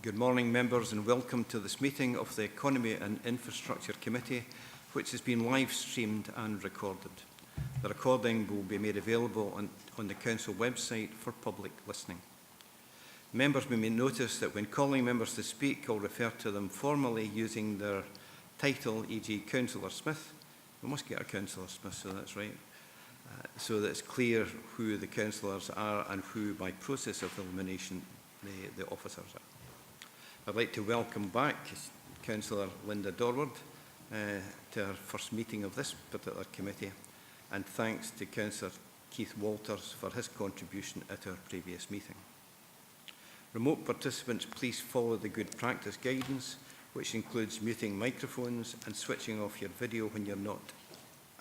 Good morning, members, and welcome to this meeting of the Economy and Infrastructure Committee, which has been live streamed and recorded. The recording will be made available on the Council website for public listening. Members may notice that when calling members to speak, I'll refer to them formally using their title, e.g. Councillor Smith. We must get a Councillor Smith, so that's right. So that it's clear who the councillors are and who, by process of elimination, the officers are. I'd like to welcome back Councillor Linda Dorward to her first meeting of this particular committee, and thanks to Councillor Keith Walters for his contribution at our previous meeting. Remote participants, please follow the good practice guidance, which includes muting microphones and switching off your video when you're not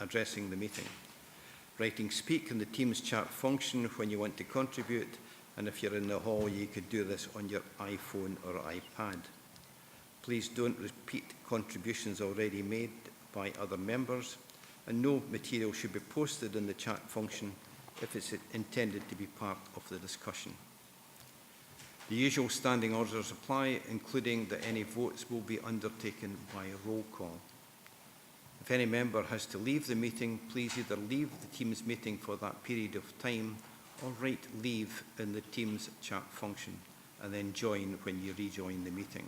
addressing the meeting. Writing speak in the Teams chat function when you want to contribute, and if you're in the hall, you could do this on your iPhone or iPad. Please don't repeat contributions already made by other members, and no material should be posted in the chat function if it's intended to be part of the discussion. The usual standing orders apply, including that any votes will be undertaken by roll call. If any member has to leave the meeting, please either leave the Teams meeting for that period of time or write leave in the Teams chat function and then join when you rejoin the meeting,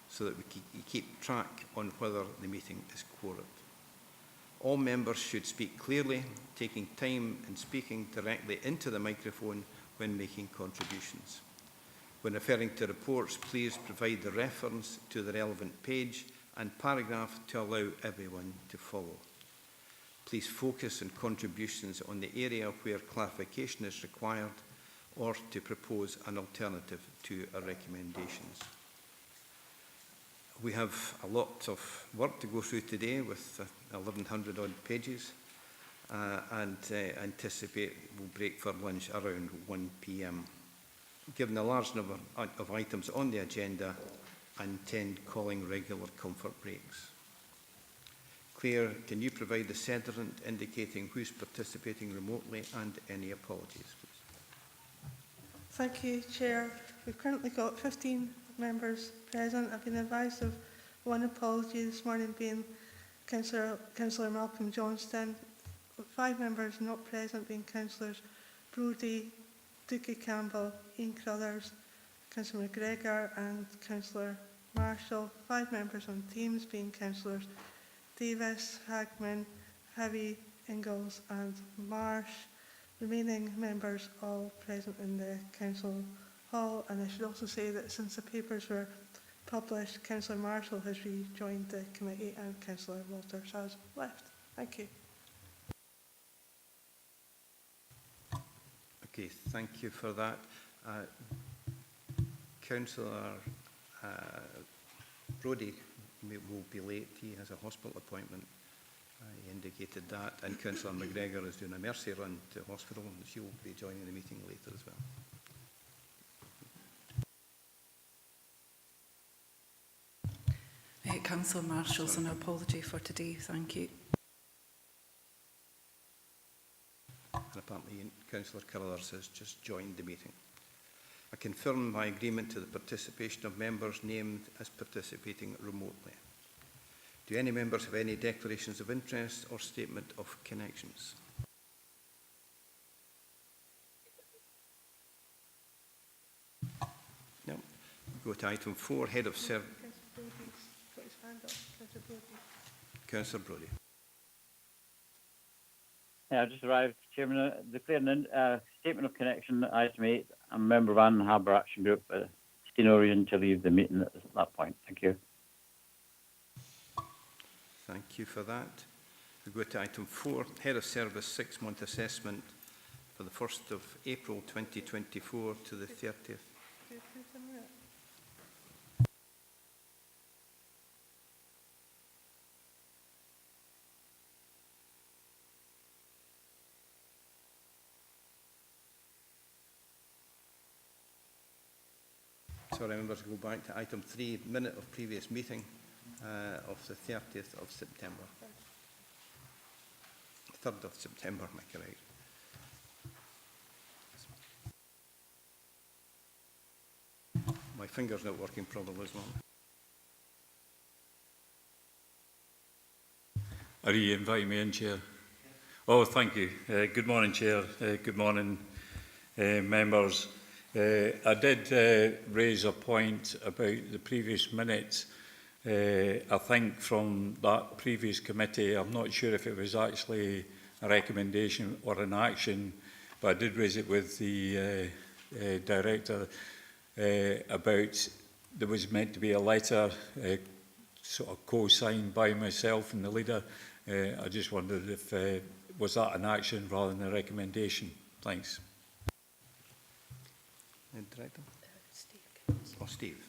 so that we keep track on whether the meeting is quorate. All members should speak clearly, taking time in speaking directly into the microphone when making contributions. When referring to reports, please provide the reference to the relevant page and paragraph to allow everyone to follow. Please focus on contributions on the area where clarification is required or to propose an alternative to our recommendations. We have a lot of work to go through today with 1,100 odd pages and anticipate we'll break for lunch around 1 p.m. Given the large number of items on the agenda, I intend calling regular comfort breaks. Claire, can you provide the sediment indicating who's participating remotely and any apologies, please? Thank you, Chair. We've currently got 15 members present. I've been advised of one apology this morning, being Councillor Malcolm Johnston. 5 members not present, being Councillors Brodie, Dookie Campbell, Ian Crothers, Councillor McGregor and Councillor Marshall. 5 members on Teams, being Councillors Davis, Hagman, Heavy, Ingalls and Marsh. Remaining members all present in the Council Hall. And I should also say that since the papers were published, Councillor Marshall has rejoined the committee and Councillor Walters has left. Thank you. Okay, thank you for that. Councillor Brodie will be late. He has a hospital appointment. He indicated that. And Councillor McGregor is doing a mercy run to hospital, and she will be joining the meeting later as well. Councillor Marshall's an apology for today. Thank you. And apparently Councillor Crothers has just joined the meeting. I confirm my agreement to the participation of members named as participating remotely. Do any members have any declarations of interest or statement of connections? No. Go to item 4, Head of Service. Councillor Brodie. Yeah, I've just arrived, Chairman. Declaring a statement of connection, item 8. I'm a member of Ann Harbour Action Group. Orion to leave the meeting at that point. Thank you. Thank you for that. We go to item 4, Head of Service 6-month assessment for the 1st of April 2024 to the 30th. Sorry, members, go back to item 3, minute of previous meeting of the 30th of September. 3rd of September, am I correct? My finger's not working properly as well. Are you inviting me in, Chair? Oh, thank you. Good morning, Chair. Good morning, members. I did raise a point about the previous minutes. I think from that previous committee, I'm not sure if it was actually a recommendation or an action, but I did raise it with the Director about there was meant to be a letter sort of co-signed by myself and the leader. I just wondered if was that an action rather than a recommendation? Thanks. Director? Or Steve?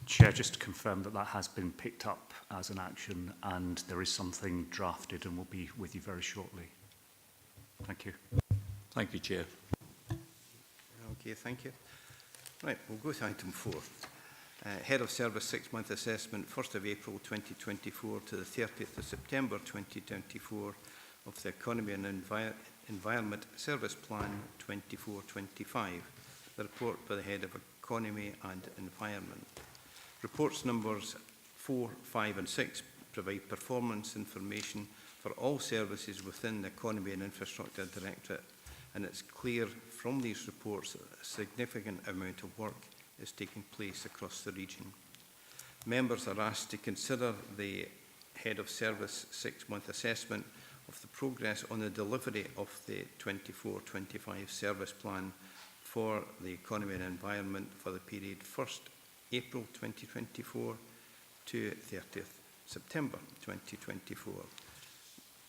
Chair, just to confirm that that has been picked up as an action and there is something drafted and will be with you very shortly. Thank you. Thank you, Chair. Okay, thank you. Right, we'll go to item 4. Head of Service 6-month assessment, 1st of April 2024 to the 30th of September 2024 of the Economy and Environment Service Plan 24-25. The report by the Head of Economy and Environment. Reports numbers 4, 5 and 6 provide performance information for all services within the Economy and Infrastructure Directorate, and it's clear from these reports that a significant amount of work is taking place across the region. Members are asked to consider the Head of Service 6-month assessment of the progress on the delivery of the 24-25 service plan for the Economy and Environment for the period 1st April 2024 to 30th September 2024.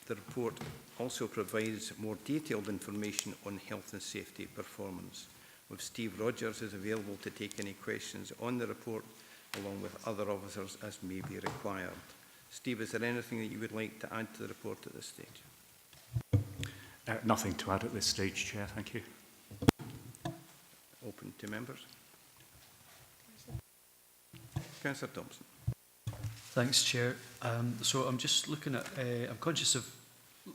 The report also provides more detailed information on health and safety performance, with Steve Rogers is available to take any questions on the report, along with other officers as may be required. Steve, is there anything that you would like to add to the report at this stage? Nothing to add at this stage, Chair. Thank you. Open to members. Councillor Thompson. Thanks, Chair. So I'm just looking at, I'm conscious of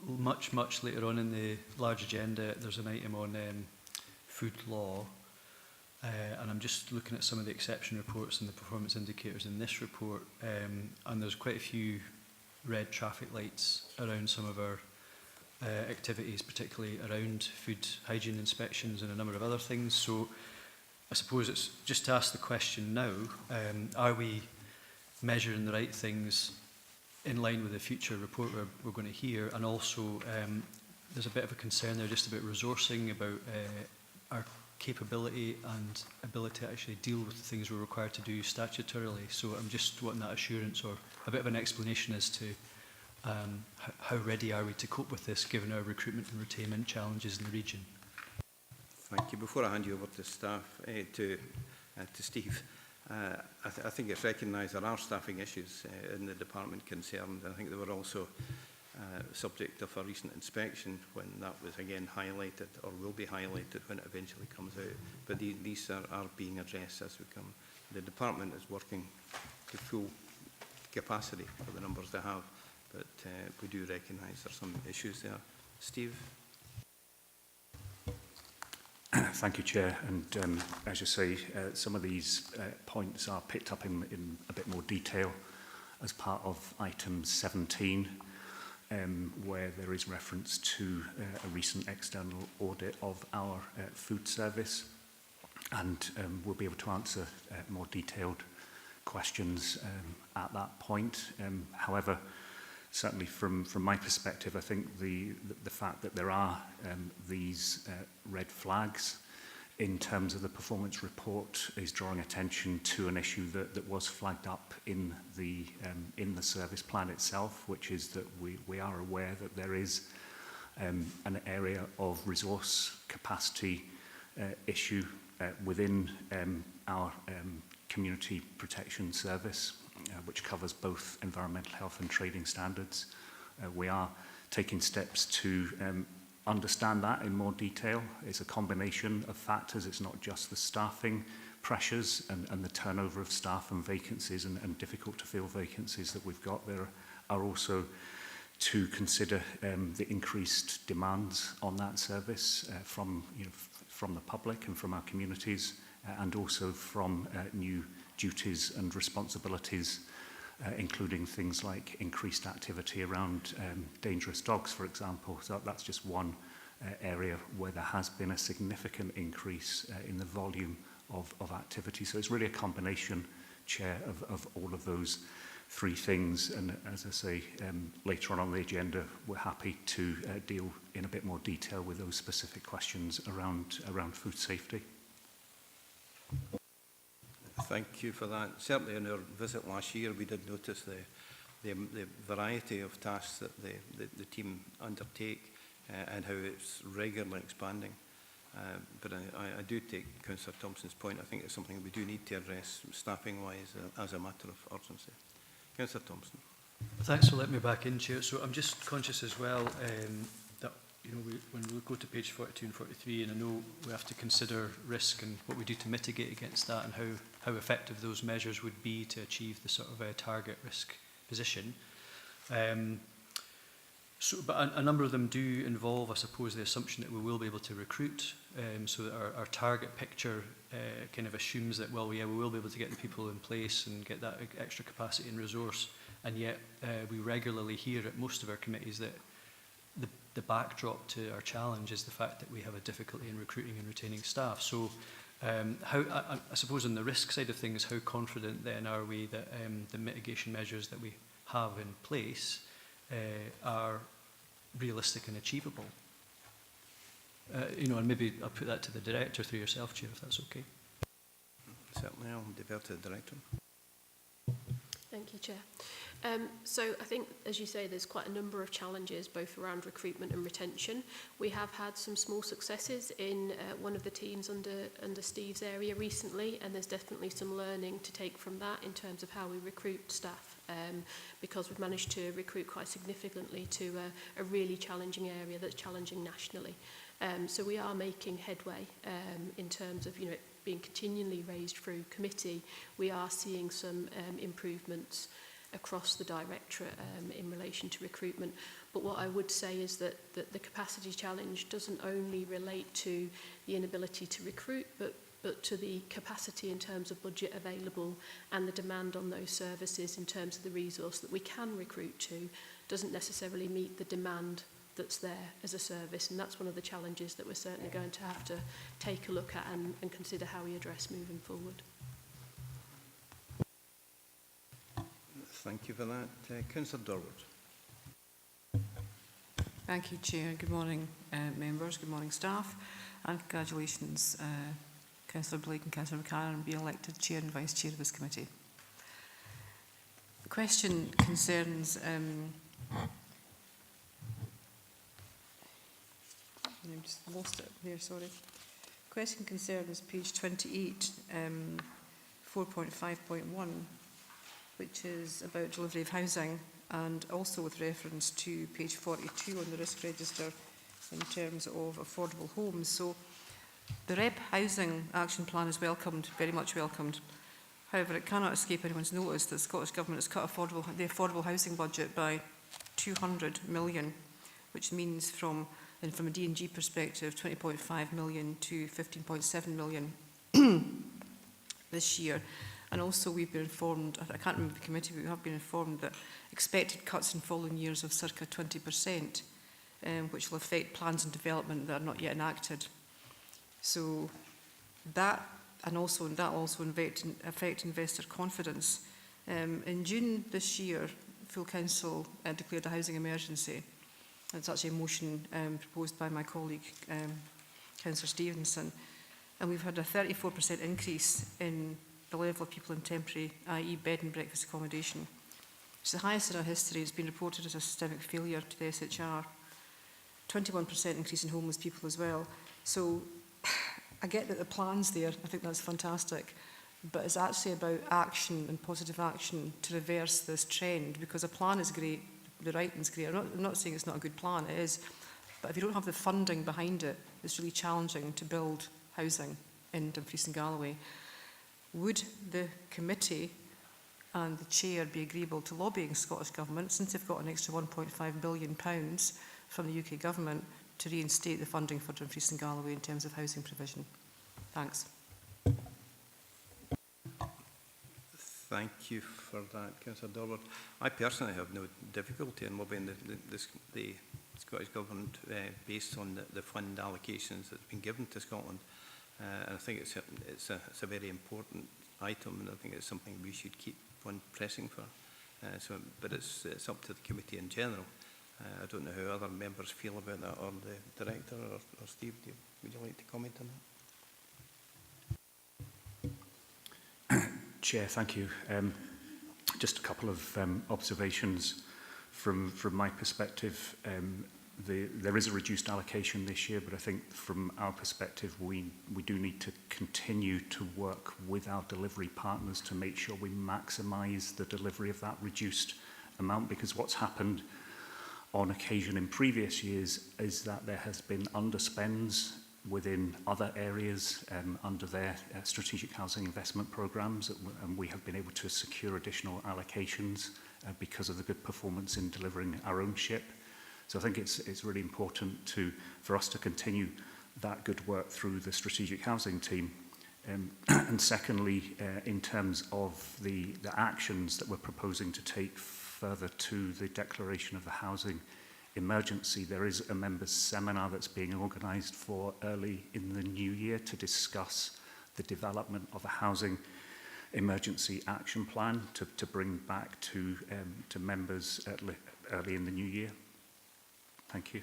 much later on in the large agenda, there's an item on food law, and I'm just looking at some of the exception reports and the performance indicators in this report, and there's quite a few red traffic lights around some of our activities, particularly around food hygiene inspections and a number of other things. So I suppose it's just to ask the question now, are we measuring the right things in line with the future report we're going to hear? And also there's a bit of a concern there just about resourcing, about our capability and ability to actually deal with the things we're required to do statutorily. So I'm just wanting that assurance or a bit of an explanation as to how ready are we to cope with this given our recruitment and retainment challenges in the region. Thank you. Before I hand you over to staff, to Steve, I think it's recognised there are staffing issues in the department concerned. I think they were also subject of a recent inspection when that was again highlighted, or will be highlighted when it eventually comes out. But these are being addressed as we come. The department is working to full capacity for the numbers they have, but we do recognise there's some issues there. Steve? Thank you, Chair. And as you say, some of these points are picked up in a bit more detail as part of item 17, where there is reference to a recent external audit of our food service. And we'll be able to answer more detailed questions at that point. However, certainly from my perspective, I think the fact that there are these red flags in terms of the performance report is drawing attention to an issue that was flagged up in the service plan itself, which is that we are aware that there is an area of resource capacity issue within our community protection service, which covers both environmental health and trading standards. We are taking steps to understand that in more detail. It's a combination of factors. It's not just the staffing pressures and the turnover of staff and vacancies and difficult to fill vacancies that we've got. There are also to consider the increased demands on that service from the public and from our communities and also from new duties and responsibilities, including things like increased activity around dangerous dogs, for example. So that's just one area where there has been a significant increase in the volume of activity. So it's really a combination, Chair, of all of those three things. And as I say, later on the agenda, we're happy to deal in a bit more detail with those specific questions around food safety. Thank you for that. Certainly in our visit last year, we did notice the variety of tasks that the team undertake and how it's regularly expanding. But I do take Councillor Thompson's point. I think it's something we do need to address staffing-wise as a matter of urgency. Councillor Thompson. Thanks for letting me back in, Chair. So I'm just conscious as well that, you know, when we go to page 42 and 43, and I know we have to consider risk and what we do to mitigate against that, and how effective those measures would be to achieve the sort of target risk position. But a number of them do involve, I suppose, the assumption that we will be able to recruit, so that our target picture kind of assumes that, well, yeah, we will be able to get the people in place and get that extra capacity and resource, and yet we regularly hear at most of our committees that the backdrop to our challenge is the fact that we have a difficulty in recruiting and retaining staff. So I suppose on the risk side of things, how confident then are we that the mitigation measures that we have in place are realistic and achievable? You know, and maybe I'll put that to the Director through yourself, Chair, if that's okay. Certainly, I'll defer to the Director. Thank you, Chair. So I think, as you say, there's quite a number of challenges, both around recruitment and retention. We have had some small successes in one of the teams under Steve's area recently, and there's definitely some learning to take from that in terms of how we recruit staff, because we've managed to recruit quite significantly to a really challenging area that's challenging nationally. So we are making headway in terms of, you know, it being continually raised through committee. We are seeing some improvements across the directorate in relation to recruitment. But what I would say is that the capacity challenge doesn't only relate to the inability to recruit, but to the capacity in terms of budget available, and the demand on those services in terms of the resource that we can recruit to doesn't necessarily meet the demand that's there as a service. And that's one of the challenges that we're certainly going to have to take a look at and consider how we address moving forward. Thank you for that. Councillor Durwood. Thank you, Chair. Good morning, members. Good morning, staff. And congratulations, Councillor Blake and Councillor McCann, on being elected Chair and Vice Chair of this committee. The question concerns I've just lost it there, sorry. The question concerns page 28, 4.5.1, which is about delivery of housing, and also with reference to page 42 on the risk register in terms of affordable homes. So the REP housing action plan is welcomed, very much welcomed. However, it cannot escape anyone's notice that the Scottish Government has cut the affordable housing budget by 200 million, which means from a D&G perspective, 20.5 million to 15.7 million this year. And also we've been informed, I can't remember the committee, but we have been informed that expected cuts in following years of circa 20%, which will affect plans and development that are not yet enacted. So that also affect investor confidence. In June this year, full council declared a housing emergency. It's actually a motion proposed by my colleague, Councillor Stevenson. And we've had a 34% increase in the level of people in temporary, i.e. bed and breakfast accommodation. It's the highest in our history. It's been reported as a systemic failure to the SHR. 21% increase in homeless people as well. So I get that the plan's there. I think that's fantastic. But it's actually about action and positive action to reverse this trend, because a plan is great, the writing's great. I'm not saying it's not a good plan, it is. But if you don't have the funding behind it, it's really challenging to build housing in Dumfries and Galloway. Would the committee and the chair be agreeable to lobbying Scottish Government, since they've got an extra £1.5 billion from the UK Government, to reinstate the funding for Dumfries and Galloway in terms of housing provision? Thanks. Thank you for that, Councillor Dorward. I personally have no difficulty in lobbying the Scottish Government based on the fund allocations that's been given to Scotland. And I think it's a very important item, and I think it's something we should keep on pressing for. But it's up to the committee in general. I don't know how other members feel about that, or the director, or Steve. Would you like to comment on that? Chair, thank you. Just a couple of observations from my perspective. There is a reduced allocation this year, but I think from our perspective, we do need to continue to work with our delivery partners to make sure we maximise the delivery of that reduced amount, because what's happened on occasion in previous years is that there has been underspends within other areas under their strategic housing investment programmes, and we have been able to secure additional allocations because of the good performance in delivering our own SHIP. So I think it's really important for us to continue that good work through the strategic housing team. And secondly, in terms of the actions that we're proposing to take further to the declaration of the housing emergency, there is a members' seminar that's being organised for early in the new year to discuss the development of a housing emergency action plan to bring back to members early in the new year. Thank you.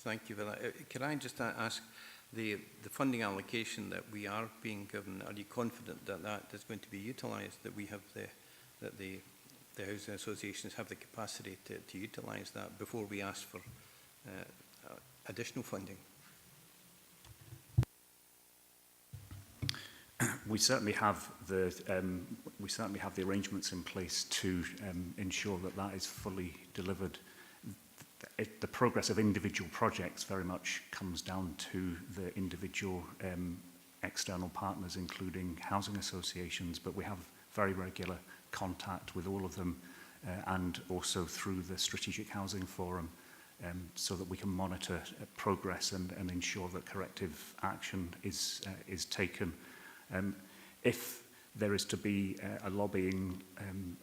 Thank you for that. Can I just ask, the funding allocation that we are being given, are you confident that that is going to be utilised, that we have that the housing associations have the capacity to utilise that before we ask for additional funding? We certainly have the arrangements in place to ensure that that is fully delivered. The progress of individual projects very much comes down to the individual external partners, including housing associations, but we have very regular contact with all of them and also through the Strategic Housing Forum so that we can monitor progress and ensure that corrective action is taken. If there is to be a lobbying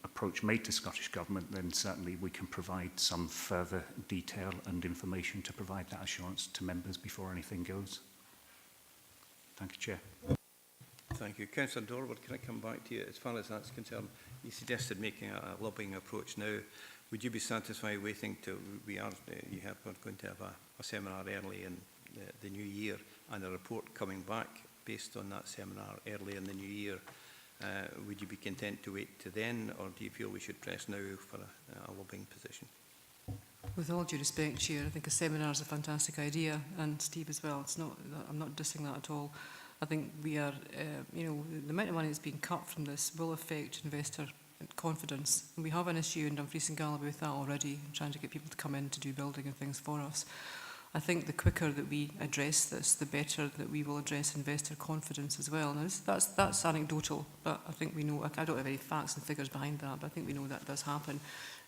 approach made to Scottish Government, then certainly we can provide some further detail and information to provide that assurance to members before anything goes. Thank you, Chair. Thank you. Councillor Dorward, can I come back to you? As far as that's concerned, you suggested making a lobbying approach now. Would you be satisfied waiting till we're going to have a seminar early in the new year and a report coming back based on that seminar early in the new year? Would you be content to wait to then, or do you feel we should press now for a lobbying position? With all due respect, Chair, I think a seminar is a fantastic idea, and Steve as well. I'm not dissing that at all. I think we are, the amount of money that's being cut from this will affect investor confidence. And we have an issue in Dumfries and Galloway with that already, trying to get people to come in to do building and things for us. I think the quicker that we address this, the better that we will address investor confidence as well. Now, that's anecdotal, but I think we know, I don't have any facts and figures behind that, but I think we know that does happen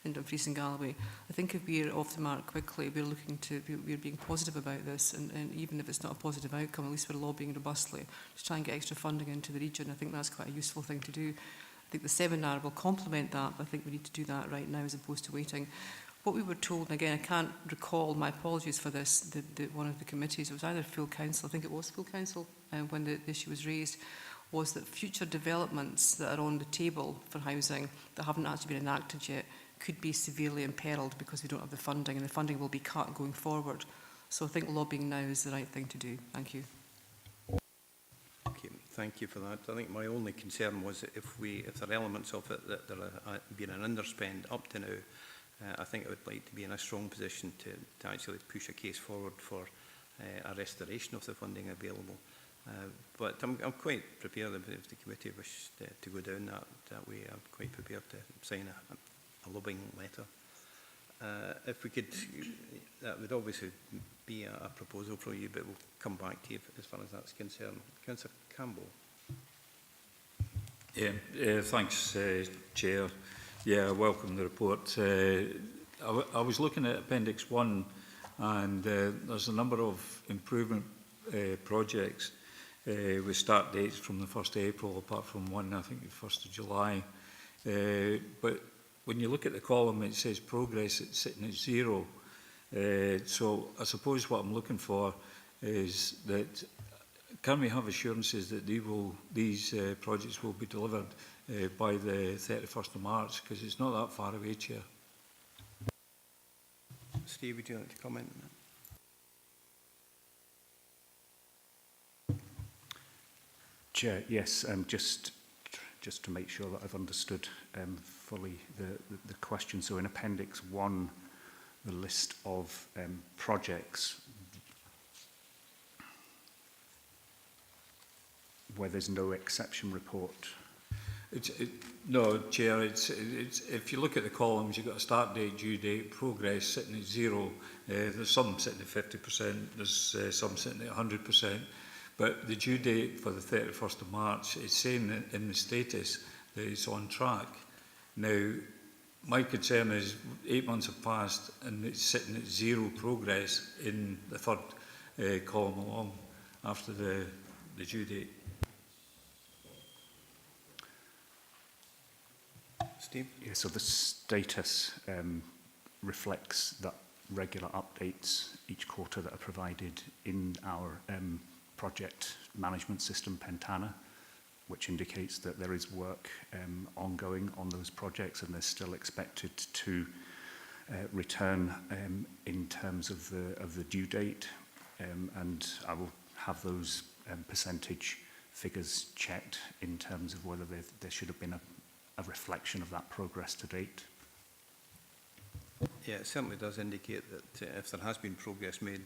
in Dumfries and Galloway. I think if we're off the mark quickly, we're being positive about this, and even if it's not a positive outcome, at least we're lobbying robustly to try and get extra funding into the region. I think that's quite a useful thing to do. I think the seminar will complement that, but I think we need to do that right now as opposed to waiting. What we were told, and again, I can't recall, my apologies for this, one of the committees, it was either full council, I think it was full council, when the issue was raised, was that future developments that are on the table for housing that haven't actually been enacted yet could be severely imperilled because we don't have the funding, and the funding will be cut going forward. So I think lobbying now is the right thing to do. Thank you. Okay, thank you for that. I think my only concern was that if there are elements of it that there have been an underspend up to now, I think I would like to be in a strong position to actually push a case forward for a restoration of the funding available. But I'm quite prepared, if the committee wishes to go down that way, I'm quite prepared to sign a lobbying letter. If we could, that would obviously be a proposal for you, but we'll come back to you as far as that's concerned. Councillor Campbell. Yeah, thanks, Chair. Yeah, I welcome the report. I was looking at Appendix 1, and there's a number of improvement projects with start dates from the 1st of April, apart from one, I think, the 1st of July. But when you look at the column, it says progress, it's sitting at 0. So I suppose what I'm looking for is that can we have assurances that these projects will be delivered by the 31st of March? Because it's not that far away, Chair. Steve, would you like to comment on that? Chair, yes, just to make sure that I've understood fully the question. So in Appendix 1, the list of projects where there's no exception report. No, Chair, it's if you look at the columns, you've got a start date, due date, progress sitting at 0. There's some sitting at 50%, there's some sitting at 100%. But the due date for the 31st of March is saying in the status that it's on track. Now, my concern is 8 months have passed and it's sitting at 0 progress in the third column along after the due date. Steve? Yeah, so the status reflects that regular updates each quarter that are provided in our project management system, Pentana, which indicates that there is work ongoing on those projects and they're still expected to return in terms of the due date. And I will have those percentage figures checked in terms of whether there should have been a reflection of that progress to date. Yeah, it certainly does indicate that if there has been progress made,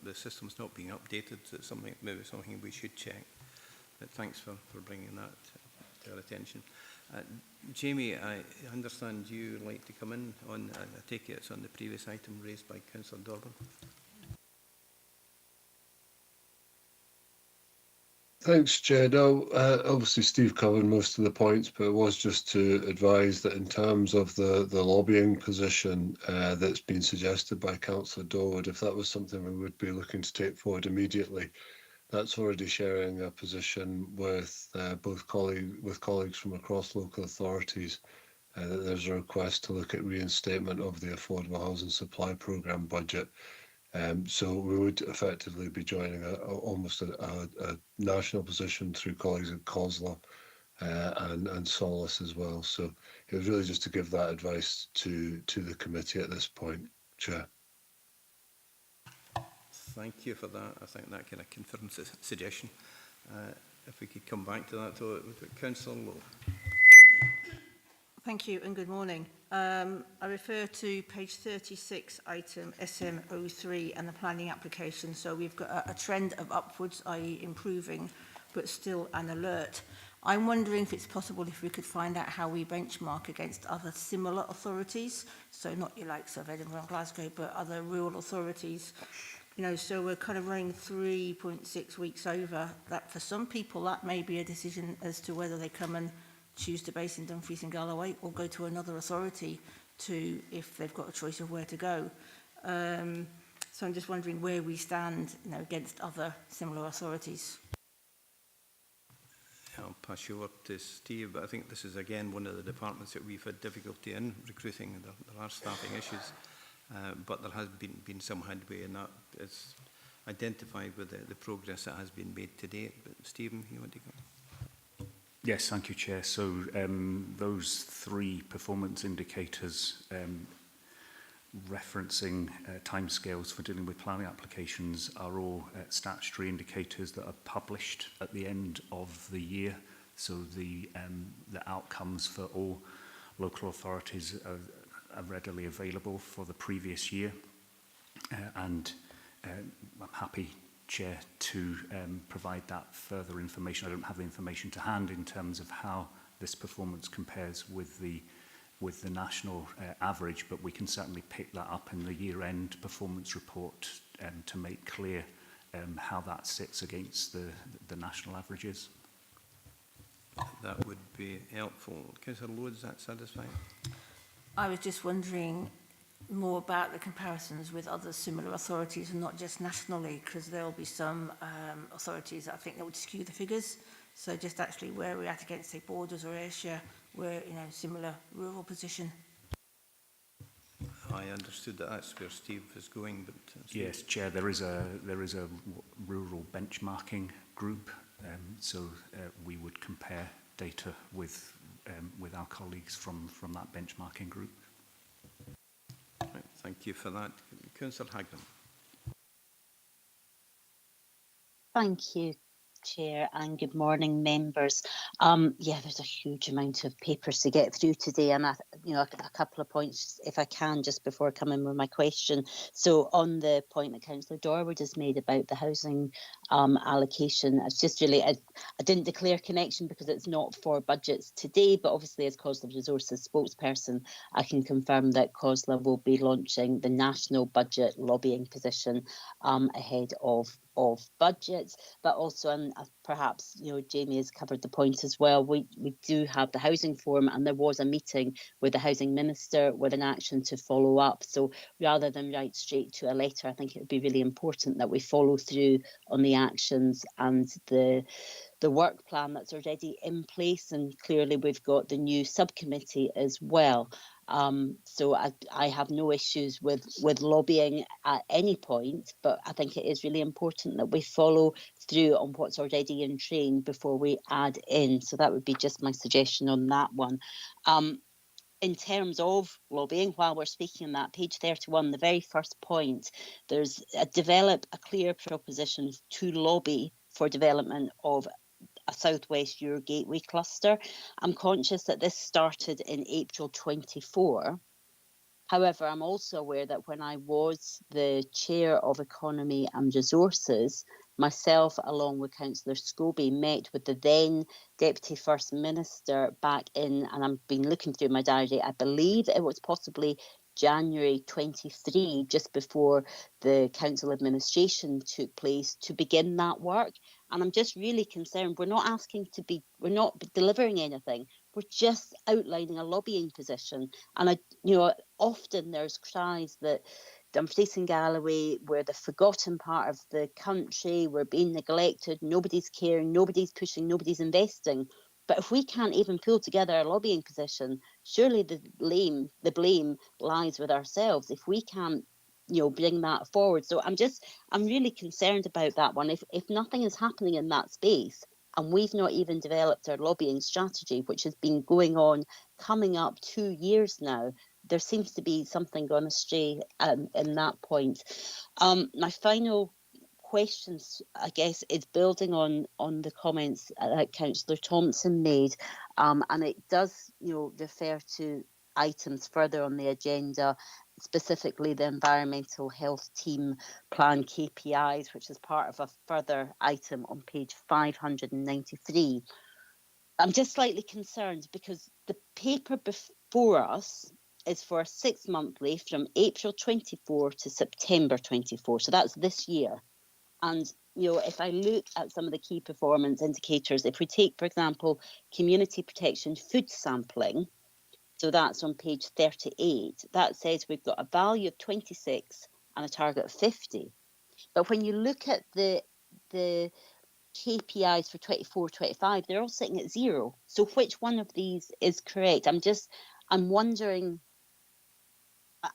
the system's not being updated. So it's maybe something we should check. But thanks for bringing that to our attention. Jamie, I understand you like to come in on, I take it it's on the previous item raised by Councillor Dorbin. Thanks, Chair. Now, obviously Steve covered most of the points, but it was just to advise that in terms of the lobbying position that's been suggested by Councillor Dorwood, if that was something we would be looking to take forward immediately, that's already sharing a position with colleagues from across local authorities. That there's a request to look at reinstatement of the Affordable Housing Supply Programme budget. So we would effectively be joining almost a national position through colleagues at COSLA and Solace as well. So it was really just to give that advice to the committee at this point, Chair. Thank you for that. I think that kind of confirms the suggestion. If we could come back to that, though, Councillor Lowe. Thank you and good morning. I refer to page 36, item SM03 and the planning application. So we've got a trend of upwards, i.e. improving, but still an alert. I'm wondering if it's possible if we could find out how we benchmark against other similar authorities. So not your likes of Edinburgh and Glasgow, but other rural authorities. You know, so we're kind of running 3.6 weeks over. That for some people, that may be a decision as to whether they come and choose to base in Dumfries and Galloway or go to another authority to if they've got a choice of where to go. So I'm just wondering where we stand, you know, against other similar authorities. I'll pass you over to Steve, but I think this is again one of the departments that we've had difficulty in recruiting. There are staffing issues, but there has been some headway, and that is identified with the progress that has been made to date. But Stephen, you want to go? Yes, thank you, Chair. So those three performance indicators referencing timescales for dealing with planning applications are all statutory indicators that are published at the end of the year. So the outcomes for all local authorities are readily available for the previous year. And I'm happy, Chair, to provide that further information. I don't have the information to hand in terms of how this performance compares with the national average, but we can certainly pick that up in the year-end performance report to make clear how that sits against the national averages. That would be helpful. Councillor Lowe, is that satisfying? I was just wondering more about the comparisons with other similar authorities and not just nationally, because there'll be some authorities that I think that would skew the figures. So just actually where we're at against, say, Borders or Ayrshire, we're in a similar rural position. I understood that that's where Steve is going, but Steve. Yes, Chair, there is a rural benchmarking group, so we would compare data with our colleagues from that benchmarking group. Right, thank you for that. Councillor Hagman. Thank you, Chair, and good morning, members. Yeah, there's a huge amount of papers to get through today, and a couple of points, if I can, just before coming with my question. So, on the point that Councillor Dorward has made about the housing allocation, it's just really, I didn't declare connection because it's not for budgets today, but obviously as COSLA Resources spokesperson, I can confirm that COSLA will be launching the national budget lobbying position ahead of budgets, but also, and perhaps Jamie has covered the point as well, we do have the housing forum, and there was a meeting with the housing minister with an action to follow up. So rather than write straight to a letter, I think it would be really important that we follow through on the actions and the work plan that's already in place, and clearly we've got the new subcommittee as well. So I have no issues with lobbying at any point, but I think it is really important that we follow through on what's already in train before we add in. So that would be just my suggestion on that one. In terms of lobbying, while we're speaking on that, page 31, the very first point, there's develop a clear proposition to lobby for development of a South West Euro Gateway cluster. I'm conscious that this started in April 24. However, I'm also aware that when I was the Chair of Economy and Resources, myself, along with Councillor Scobie, met with the then Deputy First Minister back in, and I've been looking through my diary, I believe it was possibly January 23, just before the council administration took place, to begin that work. And I'm just really concerned. We're not delivering anything. We're just outlining a lobbying position. And often there's cries that Dumfries and Galloway, we're the forgotten part of the country, we're being neglected, nobody's caring, nobody's pushing, nobody's investing. But if we can't even pull together a lobbying position, surely the blame lies with ourselves if we can't bring that forward. So I'm really concerned about that one. If nothing is happening in that space, and we've not even developed our lobbying strategy, which has been going on, coming up 2 years now, there seems to be something gone astray in that point. My final questions, I guess, is building on the comments that Councillor Thompson made, and it does refer to items further on the agenda, specifically the environmental health team plan KPIs, which is part of a further item on page 593. I'm just slightly concerned because the paper before us is for 6 monthly from April 24 to September 24. So that's this year. And, if I look at some of the key performance indicators, if we take, for example, community protection food sampling, so that's on page 38, that says we've got a value of 26 and a target of 50. But when you look at the KPIs for 24-25, they're all sitting at 0. So which one of these is correct? I'm wondering,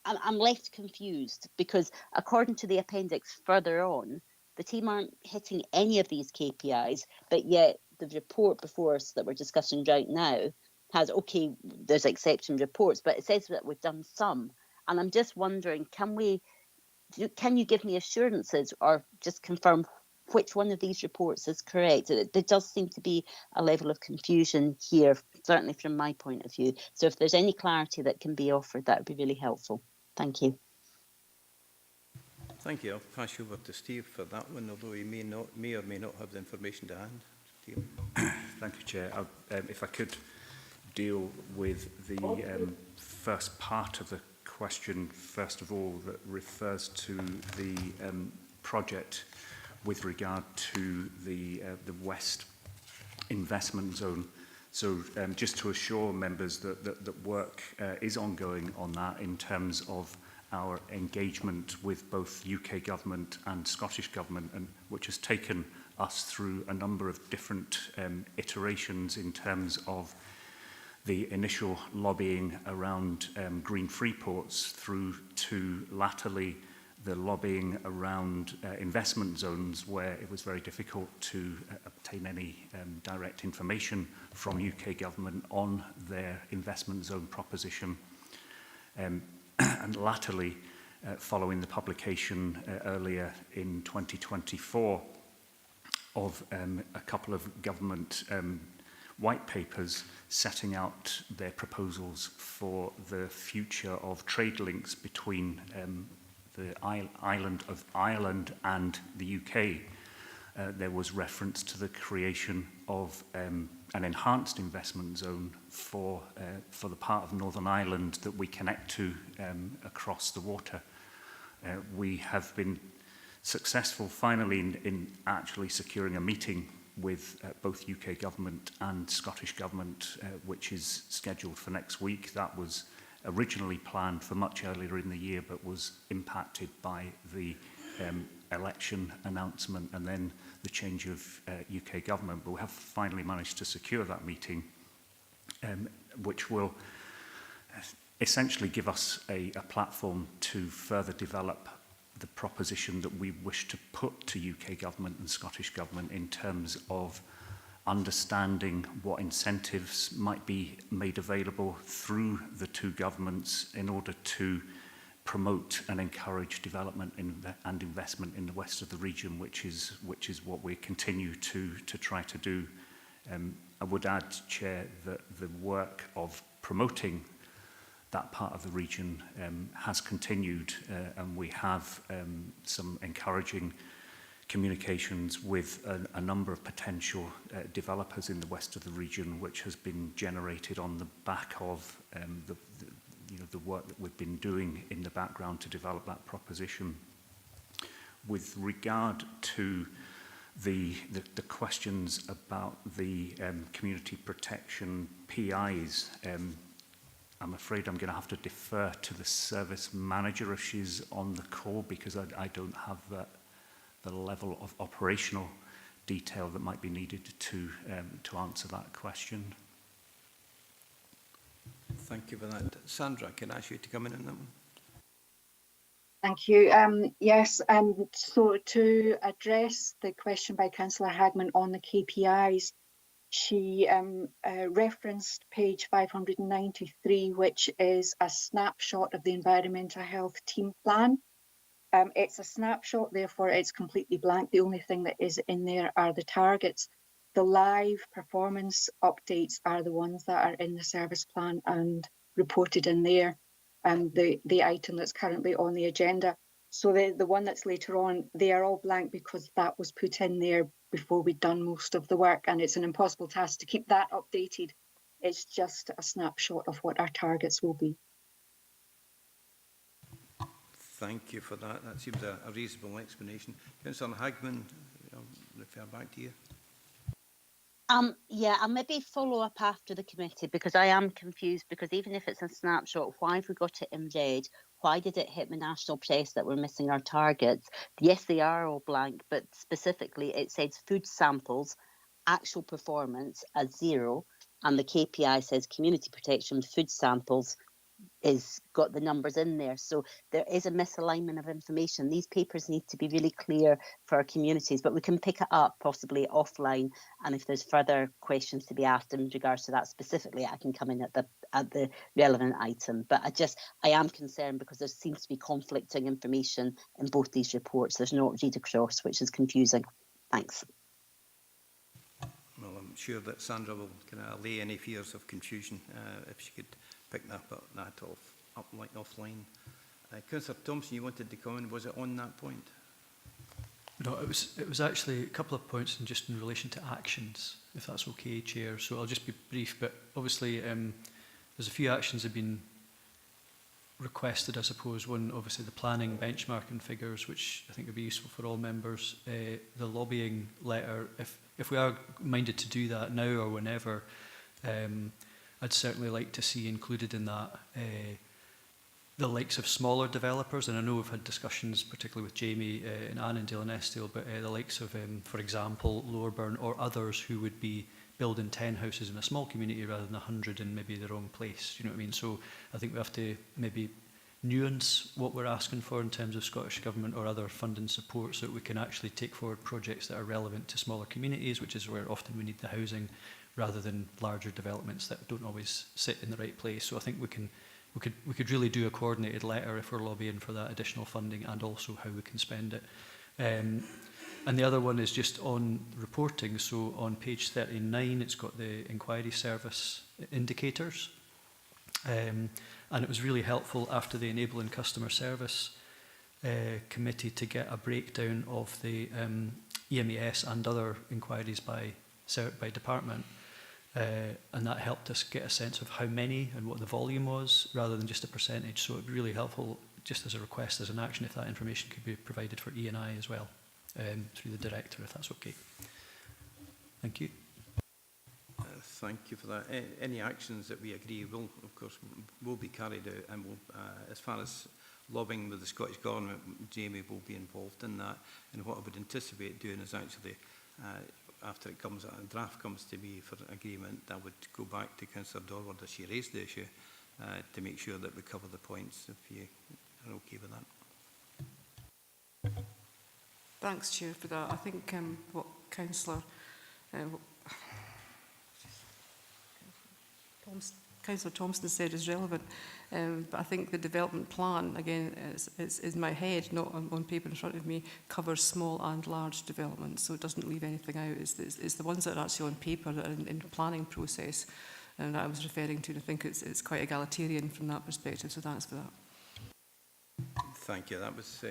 I'm left confused because according to the appendix further on, the team aren't hitting any of these KPIs, but yet the report before us that we're discussing right now has, okay, there's exception reports, but it says that we've done some. And I'm just wondering, can you give me assurances or just confirm which one of these reports is correct? There does seem to be a level of confusion here, certainly from my point of view. So if there's any clarity that can be offered, that would be really helpful. Thank you. Thank you. I'll pass you over to Steve for that one, although he may or may not have the information to hand. Steve. Thank you, Chair. If I could deal with the first part of the question, first of all, that refers to the project with regard to the West Investment Zone. So just to assure members that work is ongoing on that in terms of our engagement with both UK government and Scottish government, and which has taken us through a number of different iterations in terms of the initial lobbying around green free ports through to latterly the lobbying around investment zones, where it was very difficult to obtain any direct information from UK government on their investment zone proposition. And latterly, following the publication earlier in 2024 of a couple of government white papers setting out their proposals for the future of trade links between the island of Ireland and the UK, there was reference to the creation of an enhanced investment zone for the part of Northern Ireland that we connect to across the water. We have been successful finally in actually securing a meeting with both UK government and Scottish government, which is scheduled for next week. That was originally planned for much earlier in the year, but was impacted by the election announcement and then the change of UK government. But we have finally managed to secure that meeting, which will essentially give us a platform to further develop the proposition that we wish to put to UK government and Scottish government in terms of understanding what incentives might be made available through the two governments in order to promote and encourage development and investment in the west of the region, which is what we continue to try to do. I would add, Chair, that the work of promoting that part of the region has continued, and we have some encouraging communications with a number of potential developers in the west of the region, which has been generated on the back of the work that we've been doing in the background to develop that proposition. With regard to the questions about the community protection PIs, I'm afraid I'm going to have to defer to the service manager if she's on the call, because I don't have the level of operational detail that might be needed to answer that question. Thank you for that. Sandra, can I ask you to come in on that one? Thank you. Yes, so to address the question by Councillor Hagman on the KPIs, she referenced page 593, which is a snapshot of the Environmental Health Team Plan. It's a snapshot, therefore it's completely blank. The only thing that is in there are the targets. The live performance updates are the ones that are in the service plan and reported in there, the item that's currently on the agenda. So the one that's later on, they are all blank because that was put in there before we'd done most of the work, and it's an impossible task to keep that updated. It's just a snapshot of what our targets will be. Thank you for that. That seems a reasonable explanation. Councillor Hagman, I'll refer back to you. Yeah, I'll maybe follow up after the committee, because I am confused, because even if it's a snapshot, why have we got it in red? Why did it hit the national press that we're missing our targets? Yes, they are all blank, but specifically it says food samples, actual performance as 0, and the KPI says community protection, food samples is got the numbers in there. So there is a misalignment of information. These papers need to be really clear for our communities, but we can pick it up possibly offline, and if there's further questions to be asked in regards to that specifically, I can come in at the relevant item. But I am concerned because there seems to be conflicting information in both these reports. There's no read across, which is confusing. Thanks. Well, I'm sure that Sandra will kind of allay any fears of confusion if she could pick that up offline. Councillor Thompson, you wanted to comment. Was it on that point? No, it was actually a couple of points and just in relation to actions, if that's okay, Chair. So I'll just be brief, but obviously there's a few actions that have been requested, I suppose. One, obviously the planning benchmarking figures, which I think would be useful for all members. The lobbying letter, if we are minded to do that now or whenever, I'd certainly like to see included in that the likes of smaller developers, and I know we've had discussions, particularly with Jamie and Anne in Dale and Estill, but the likes of, for example, Lowerburn or others who would be building 10 houses in a small community rather than 100 in maybe the wrong place. You know what I mean? So I think we have to maybe nuance what we're asking for in terms of Scottish Government or other funding support so that we can actually take forward projects that are relevant to smaller communities, which is where often we need the housing, rather than larger developments that don't always sit in the right place. So I think we could really do a coordinated letter if we're lobbying for that additional funding, and also how we can spend it. And the other one is just on reporting. So on page 39, it's got the inquiry service indicators. And it was really helpful after the Enabling Customer Service Committee to get a breakdown of the EMES and other inquiries by department. And that helped us get a sense of how many and what the volume was, rather than just a percentage. So it would be really helpful, just as a request, as an action, if that information could be provided for E&I as well, through the director, if that's okay. Thank you. Thank you for that. Any actions that we agree will, of course, will be carried out, and will, as far as lobbying with the Scottish Government, Jamie will be involved in that. And what I would anticipate doing is actually, after it comes, a draft comes to me for agreement, I would go back to Councillor Dorward as she raised the issue to make sure that we cover the points, if you are okay with that. Thanks, Chair, for that. I think what Councillor Thompson said is relevant, but I think the development plan, again, is in my head, not on paper in front of me, covers small and large developments, so it doesn't leave anything out. It's the ones that are actually on paper that are in the planning process that I was referring to, and I think it's quite egalitarian from that perspective, so thanks for that. Thank you. That was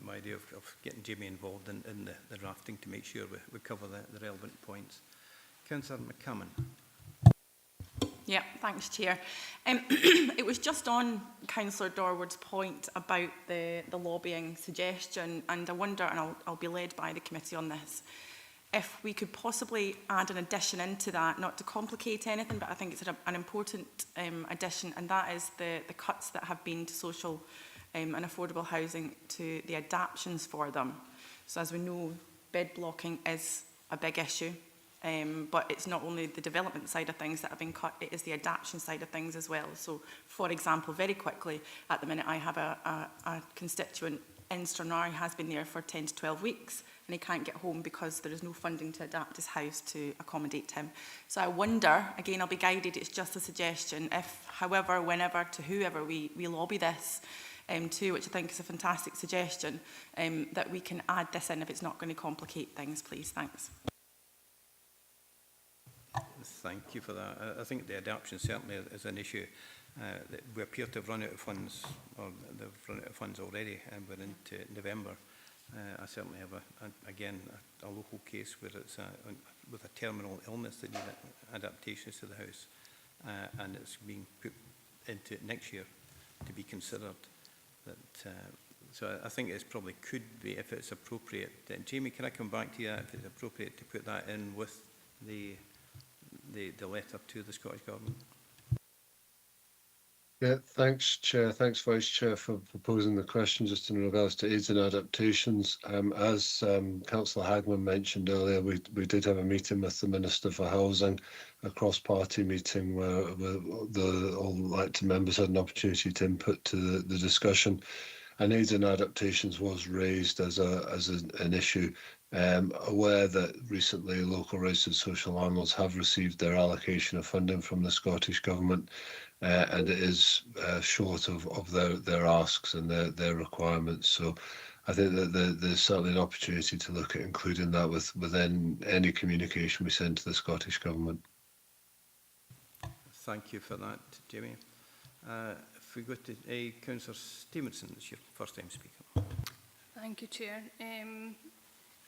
my idea of getting Jamie involved in the drafting to make sure we cover the relevant points. Councillor McCammon. Yeah, thanks, Chair. It was just on Councillor Dorward's point about the lobbying suggestion, and I wonder, and I'll be led by the committee on this, if we could possibly add an addition into that, not to complicate anything, but I think it's an important addition, and that is the cuts that have been to social and affordable housing, to the adaptations for them. So as we know, bed blocking is a big issue. But it's not only the development side of things that have been cut, it is the adaptation side of things as well. So, for example, very quickly, at the minute I have a constituent in Stranraer, has been there for 10 to 12 weeks, and he can't get home because there is no funding to adapt his house to accommodate him. So I wonder, again, I'll be guided, it's just a suggestion, if, however, whenever, to whoever we lobby this to, which I think is a fantastic suggestion, that we can add this in if it's not going to complicate things, please. Thanks. Thank you for that. I think the adaptation certainly is an issue. We appear to have run out of funds, or they've run out of funds already, and we're into November. I certainly have, a local case where it's with a terminal illness that need adaptations to the house, and it's being put into next year to be considered. So I think it's probably could be, if it's appropriate. Jamie, can I come back to you if it's appropriate to put that in with the letter to the Scottish Government? Yeah, thanks, Chair. Thanks, Vice Chair, for proposing the question just in regards to aids and adaptations. As Councillor Hagman mentioned earlier, we did have a meeting with the Minister for Housing, a cross-party meeting where all elected members had an opportunity to input to the discussion. And aids and adaptations was raised as an issue. Aware that recently local registered social landlords have received their allocation of funding from the Scottish Government, and it is short of their asks and their requirements. So I think that there's certainly an opportunity to look at including that within any communication we send to the Scottish Government. Thank you for that, Jamie. If we go to Councillor Stevenson, it's your first time speaking. Thank you, Chair.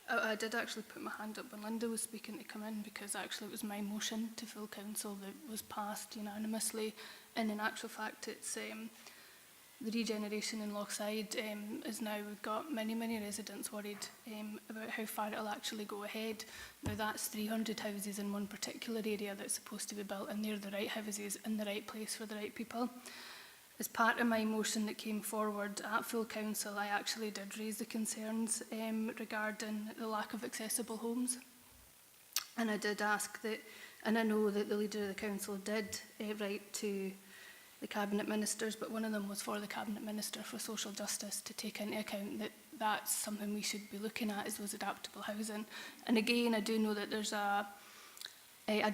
I did actually put my hand up when Linda was speaking to come in, because actually it was my motion to full council that was passed unanimously, and in actual fact it's the regeneration in Lochside is now, we've got many residents worried about how far it'll actually go ahead. Now that's 300 houses in one particular area that's supposed to be built, and they're the right houses in the right place for the right people. as part of my motion that came forward at full council, I actually did raise the concerns regarding the lack of accessible homes. And I did ask that, and I know that the leader of the council did write to the cabinet ministers, but one of them was for the cabinet minister for social justice to take into account that that's something we should be looking at, is those adaptable housing. And again, I do know that there's a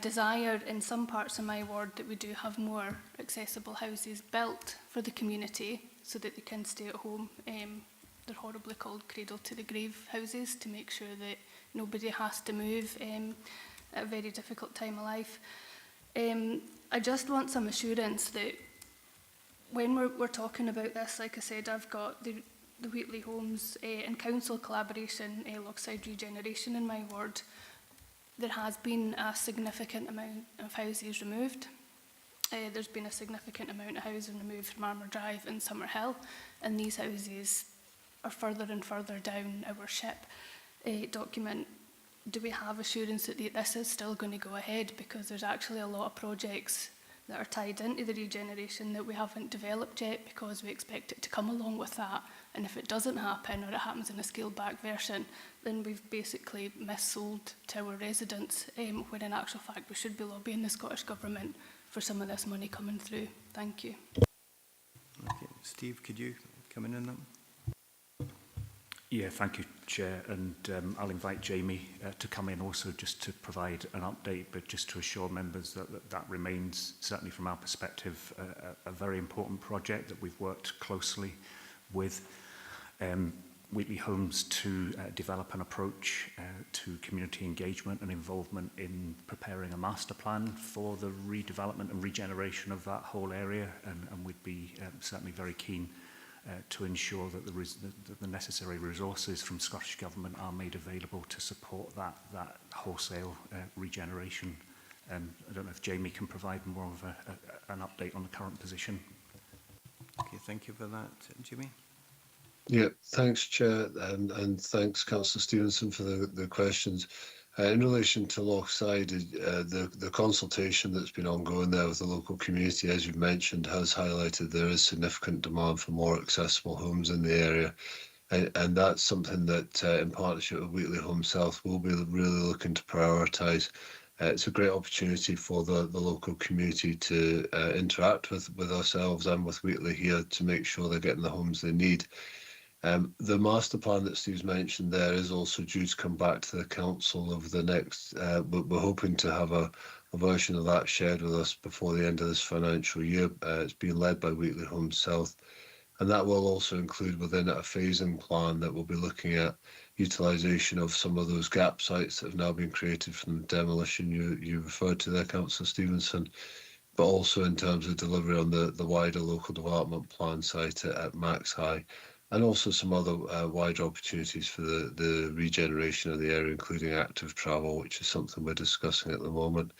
desire in some parts of my ward that we do have more accessible houses built for the community so that they can stay at home. They're horribly called cradle to the grave houses, to make sure that nobody has to move at a very difficult time of life. I just want some assurance that when we're talking about this, like I said, I've got the Wheatley Homes and council collaboration alongside regeneration in my ward. There has been a significant amount of houses removed. There's been a significant amount of housing removed from Armour Drive and Summerhill, and these houses are further and further down our SHIP document. Do we have assurance that this is still going to go ahead? Because there's actually a lot of projects that are tied into the regeneration that we haven't developed yet, because we expect it to come along with that. And if it doesn't happen, or it happens in a scaled back version, then we've basically missold to our residents, when in actual fact we should be lobbying the Scottish Government for some of this money coming through. Thank you. Okay. Steve, could you come in on that? Yeah, thank you, Chair, and I'll invite Jamie to come in also just to provide an update, but just to assure members that remains, certainly from our perspective, a very important project that we've worked closely with Wheatley Homes to develop an approach to community engagement and involvement in preparing a master plan for the redevelopment and regeneration of that whole area, and we'd be certainly very keen to ensure that the necessary resources from Scottish Government are made available to support that wholesale regeneration. I don't know if Jamie can provide more of an update on the current position. Okay, thank you for that, Jimmy. Yeah, thanks, Chair, and thanks, Councillor Stevenson, for the questions. In relation to Lochside, the consultation that's been ongoing there with the local community, as you've mentioned, has highlighted there is significant demand for more accessible homes in the area. And that's something that, in partnership with Wheatley Homes South, we'll be really looking to prioritise. It's a great opportunity for the local community to interact with ourselves and with Wheatley here to make sure they're getting the homes they need. The master plan that Steve's mentioned there is also due to come back to the council over the next, we're hoping to have a version of that shared with us before the end of this financial year. It's being led by Wheatley Homes South, and that will also include within it a phasing plan that will be looking at utilisation of some of those gap sites that have now been created from the demolition you referred to there, Councillor Stevenson, but also in terms of delivery on the wider local development plan site at Max High, and also some other wider opportunities for the regeneration of the area, including active travel, which is something we're discussing at the moment.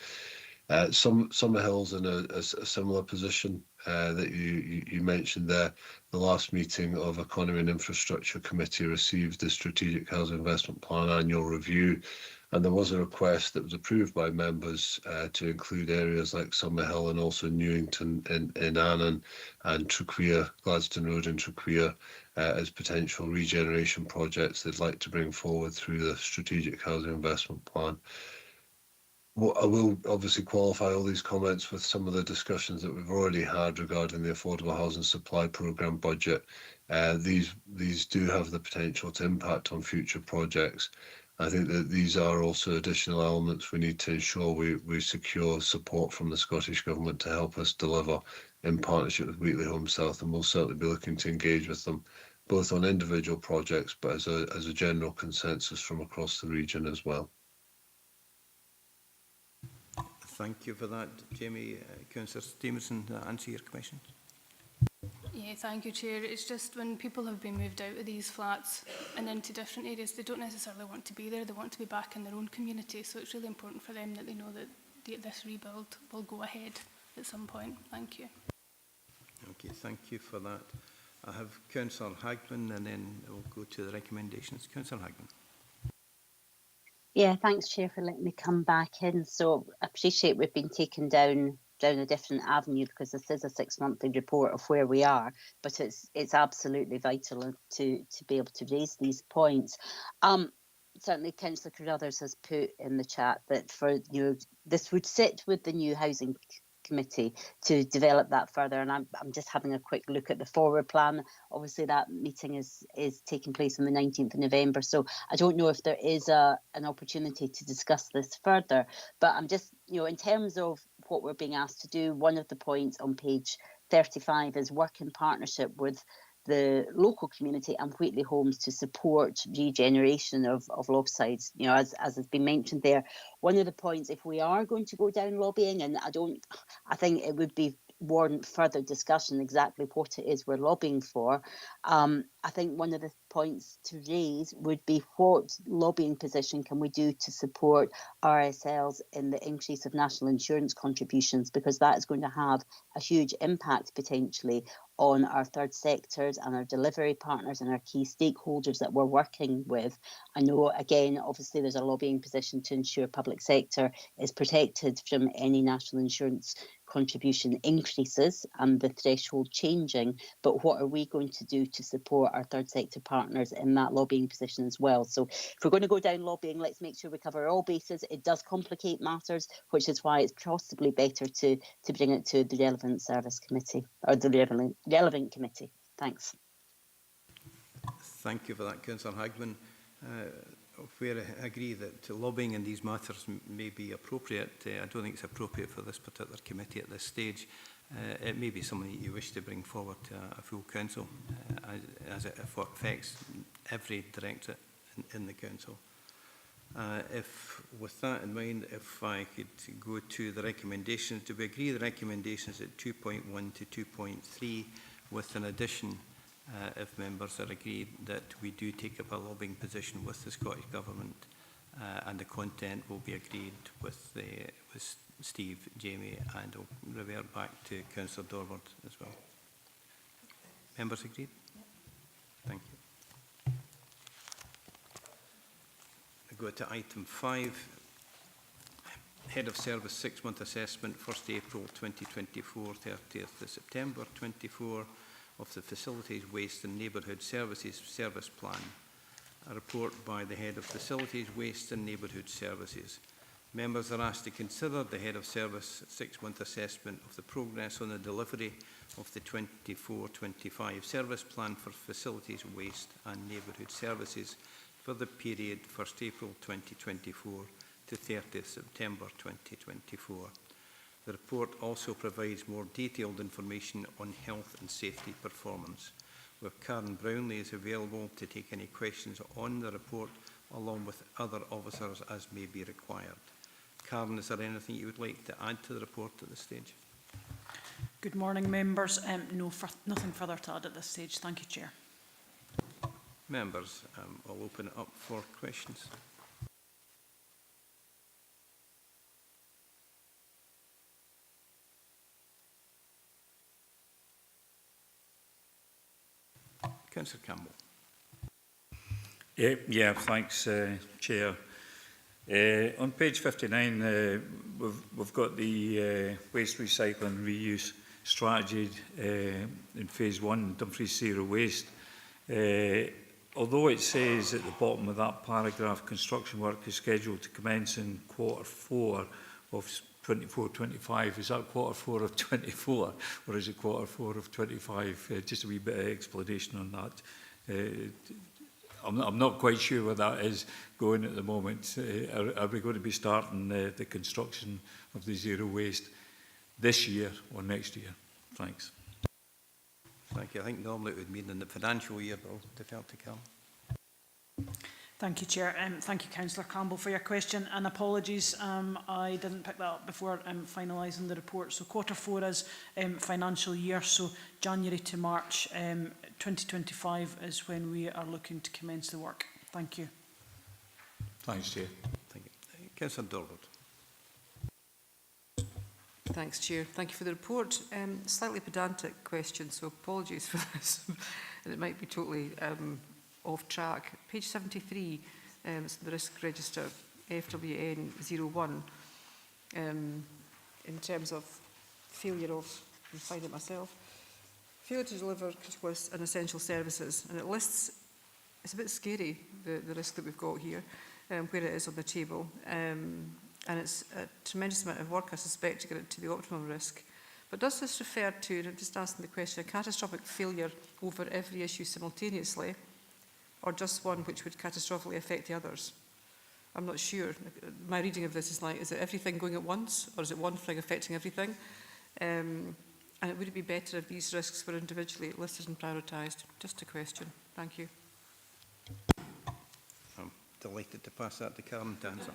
Summerhill's in a similar position that you mentioned there. The last meeting of Economy and Infrastructure Committee received the Strategic Housing Investment Plan annual review, and there was a request that was approved by members to include areas like Summerhill and also Newington in Annan and Trequeer, Gladstone Road and Trequeer, as potential regeneration projects they'd like to bring forward through the Strategic Housing Investment Plan. Well, I will obviously qualify all these comments with some of the discussions that we've already had regarding the Affordable Housing Supply Programme budget. These do have the potential to impact on future projects. I think that these are also additional elements we need to ensure we secure support from the Scottish Government to help us deliver in partnership with Wheatley Homes South, and we'll certainly be looking to engage with them both on individual projects but as a general consensus from across the region as well. Thank you for that, Jamie. Councillor Stevenson, does that answer your question? Yeah, thank you, Chair. It's just when people have been moved out of these flats and into different areas, they don't necessarily want to be there. They want to be back in their own community. So it's really important for them that they know that this rebuild will go ahead at some point. Thank you. Okay, thank you for that. I have Councillor Hagman, and then we'll go to the recommendations. Councillor Hagman. Yeah, thanks, Chair, for letting me come back in. So I appreciate we've been taken down down a different avenue, because this is a 6-monthly report of where we are, but it's absolutely vital to be able to raise these points. Certainly Councillor Carruthers has put in the chat that this would sit with the new housing committee to develop that further, and I'm just having a quick look at the forward plan. Obviously that meeting is taking place on the 19th of November, so I don't know if there is an opportunity to discuss this further, but I'm just, in terms of what we're being asked to do, one of the points on page 35 is work in partnership with the local community and Wheatley Homes to support regeneration of loft sites. As has been mentioned there, one of the points, if we are going to go down lobbying, and I think it would be warrant further discussion exactly what it is we're lobbying for. I think one of the points to raise would be what lobbying position can we do to support RSLs in the increase of national insurance contributions, because that is going to have a huge impact potentially on our third sectors and our delivery partners and our key stakeholders that we're working with. I know, again, obviously there's a lobbying position to ensure public sector is protected from any national insurance contribution increases and the threshold changing, but what are we going to do to support our third sector partners in that lobbying position as well? So if we're going to go down lobbying, let's make sure we cover all bases. It does complicate matters, which is why it's possibly better to bring it to the relevant service committee, or the relevant committee. Thanks. Thank you for that, Councillor Hagman. Where I agree that lobbying in these matters may be appropriate, I don't think it's appropriate for this particular committee at this stage. It may be something that you wish to bring forward to a full council, as it affects every directorate in the council. If, with that in mind, if I could go to the recommendations, do we agree the recommendations at 2.1 to 2.3 with an addition, if members are agreed, that we do take up a lobbying position with the Scottish Government, and the content will be agreed with Steve, Jamie, and I'll revert back to Councillor Dorward as well. Members agreed? Thank you. I go to item 5. Head of Service 6-month assessment, 1st April 2024, 30th of September 24, of the Facilities, Waste and Neighbourhood Services Service Plan. A report by the Head of Facilities, Waste and Neighbourhood Services. Members are asked to consider the Head of Service 6-month assessment of the progress on the delivery of the 24-25 Service Plan for Facilities, Waste and Neighbourhood Services for the period 1st April 2024 to 30th September 2024. The report also provides more detailed information on health and safety performance, where Karen Brownlee is available to take any questions on the report, along with other officers as may be required. Karen, is there anything you would like to add to the report at this stage? Good morning, members. Nothing further to add at this stage. Thank you, Chair. Members, I'll open it up for questions. Councillor Campbell. Yeah, thanks, Chair. On page 59, we've got the waste recycling reuse strategy in phase 1, Dumfries Zero Waste. Although it says at the bottom of that paragraph, construction work is scheduled to commence in Q4 of 24-25, is that Q4 of 24 or is it Q4 of 25? Just a wee bit of explanation on that. I'm not quite sure where that is going at the moment. Are we going to be starting the construction of the zero waste this year or next year? Thanks. Thank you. I think normally it would mean in the financial year, but I'll defer to Cal. Thank you, Chair. Thank you, Councillor Campbell, for your question, and apologies, I didn't pick that up before finalising the report. So Q4 is financial year, so January to March 2025 is when we are looking to commence the work. Thank you. Thanks, Chair. Thank you. Councillor Dorward. Thanks, Chair. Thank you for the report. Slightly pedantic question, so apologies for this. And it might be totally off track. Page 73, it's the risk register, FWN 01, in terms of failure of, I'll find it myself, failure to deliver critical and essential services. And it lists, it's a bit scary, the risk that we've got here, where it is on the table. And it's a tremendous amount of work, I suspect, to get it to the optimum risk. But does this refer to, and I'm just asking the question, a catastrophic failure over every issue simultaneously, or just one which would catastrophically affect the others? I'm not sure. My reading of this is like, is it everything going at once, or is it one thing affecting everything? And would it be better if these risks were individually listed and prioritised? Just a question. Thank you. I'm delighted to pass that to Karen to answer.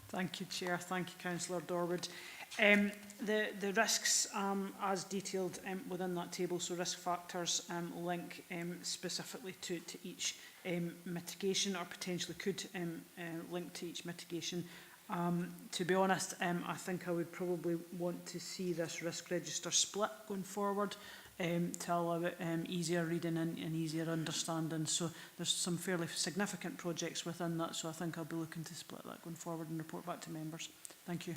Thank you, Chair. Thank you, Councillor Dorwood. The risks as detailed within that table, so risk factors link specifically to each mitigation, or potentially could link to each mitigation. To be honest, I think I would probably want to see this risk register split going forward to allow it easier reading and easier understanding. So there's some fairly significant projects within that, so I think I'll be looking to split that going forward and report back to members. Thank you.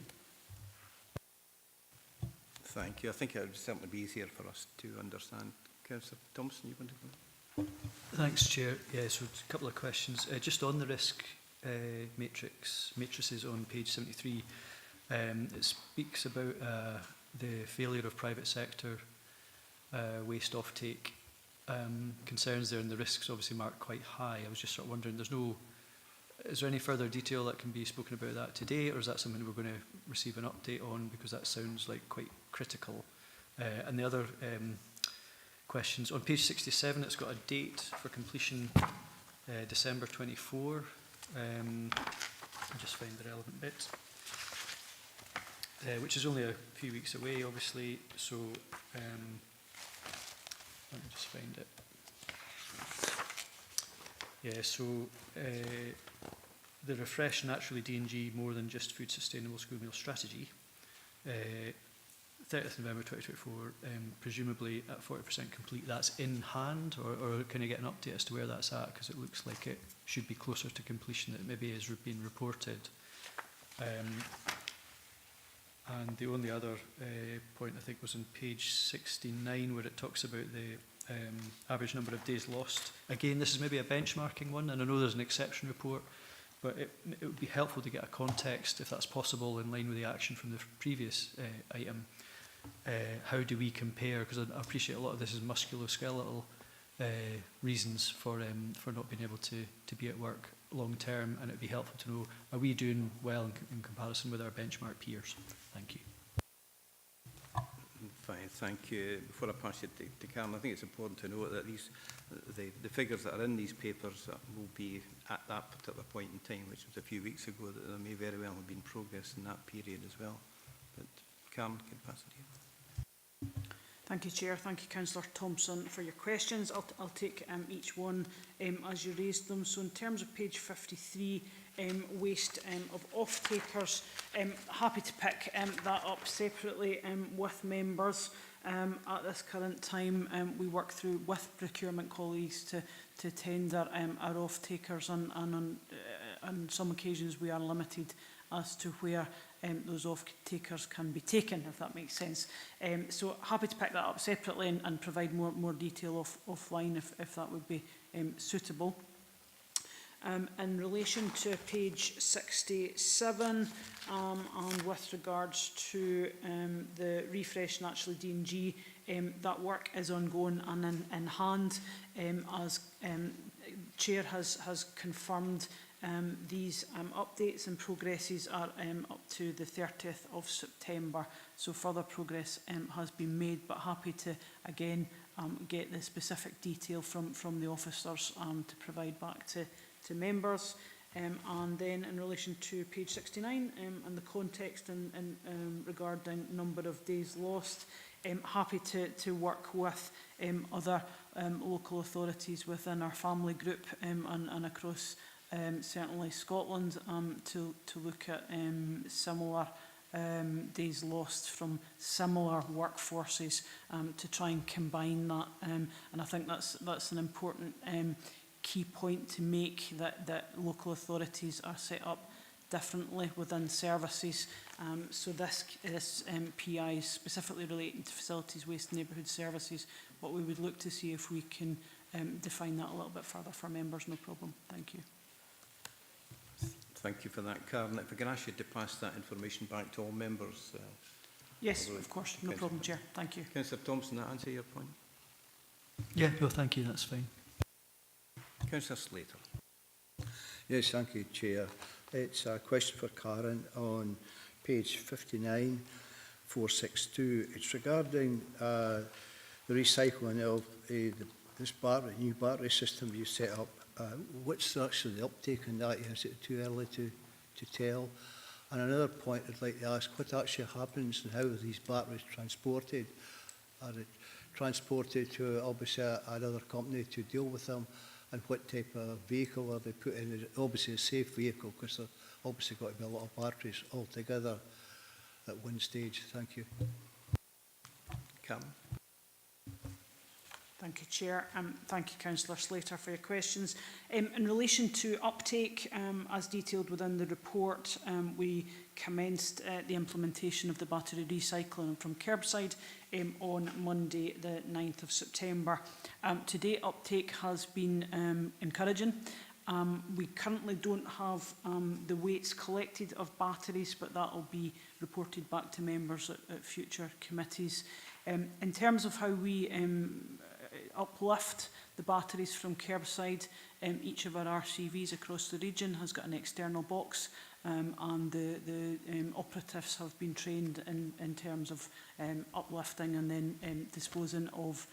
Thank you. I think it would certainly be easier for us to understand. Councillor Thompson, you want to go? Thanks, Chair. Yeah, so a couple of questions. Just on the risk matrices on page 73, it speaks about the failure of private sector waste offtake concerns there, and the risks obviously marked quite high. I was just sort of wondering, is there any further detail that can be spoken about that today, or is that something we're going to receive an update on, because that sounds like quite critical? And the other questions, on page 67, it's got a date for completion, December 24. I'll just find the relevant bit, which is only a few weeks away, obviously, so let me just find it. Yeah, so the refresh naturally D&G more than just food sustainable school meal strategy, 30th November 2024, presumably at 40% complete. That's in hand, or can I get an update as to where that's at? Because it looks like it should be closer to completion than it maybe is being reported. And the only other point I think was on page 69, where it talks about the average number of days lost. Again, this is maybe a benchmarking one, and I know there's an exception report, but it would be helpful to get a context, if that's possible, in line with the action from the previous item. How do we compare? Because I appreciate a lot of this is musculoskeletal reasons for not being able to be at work long term, and it'd be helpful to know, are we doing well in comparison with our benchmark peers? Thank you. Fine, thank you. Before I pass it to Karen, I think it's important to note that the figures that are in these papers will be at that particular point in time, which was a few weeks ago, that there may very well have been progress in that period as well. But Karen, can I pass it to you? Thank you, Chair. Thank you, Councillor Thompson, for your questions. I'll take each one as you raised them. So in terms of page 53, waste of off-takers, happy to pick that up separately with members. At this current time, we work through with procurement colleagues to tender our off-takers, and on some occasions we are limited as to where those off-takers can be taken, if that makes sense. So happy to pick that up separately and provide more detail offline if that would be suitable. In relation to page 67, and with regards to the refresh naturally D&G, that work is ongoing and in hand. As Chair has confirmed, these updates and progresses are up to the 30th of September, so further progress has been made, but happy to again get the specific detail from the officers to provide back to members. And then in relation to page 69 and the context and regarding number of days lost, happy to work with other local authorities within our family group and across certainly Scotland to look at similar days lost from similar workforces to try and combine that. And I think that's an important key point to make, that local authorities are set up differently within services. So this PI is specifically relating to facilities, waste and neighbourhood services, but we would look to see if we can define that a little bit further for members, no problem. Thank you. Thank you for that, Karen. If I can ask you to pass that information back to all members. Yes, of course, no problem, Chair. Thank you. Councillor Thompson, that answer your point? Yeah, no, thank you, that's fine. Councillor Slater. Yes, thank you, Chair. It's a question for Karen on page 59, 462. It's regarding the recycling of this new battery system you set up. What's actually the uptake on that? Is it too early to tell? And another point I'd like to ask, what actually happens and how are these batteries transported? Are they transported to obviously another company to deal with them? And what type of vehicle are they put in? Is it obviously a safe vehicle, because there's obviously got to be a lot of batteries altogether at one stage. Thank you. Cameron. Thank you, Chair. Thank you, Councillor Slater, for your questions. In relation to uptake, as detailed within the report, we commenced the implementation of the battery recycling from curbside on Monday, the 9th of September. To date, uptake has been encouraging. We currently don't have the weights collected of batteries, but that will be reported back to members at future committees. In terms of how we uplift the batteries from curbside, each of our RCVs across the region has got an external box, and the operatives have been trained in terms of uplifting and then disposing of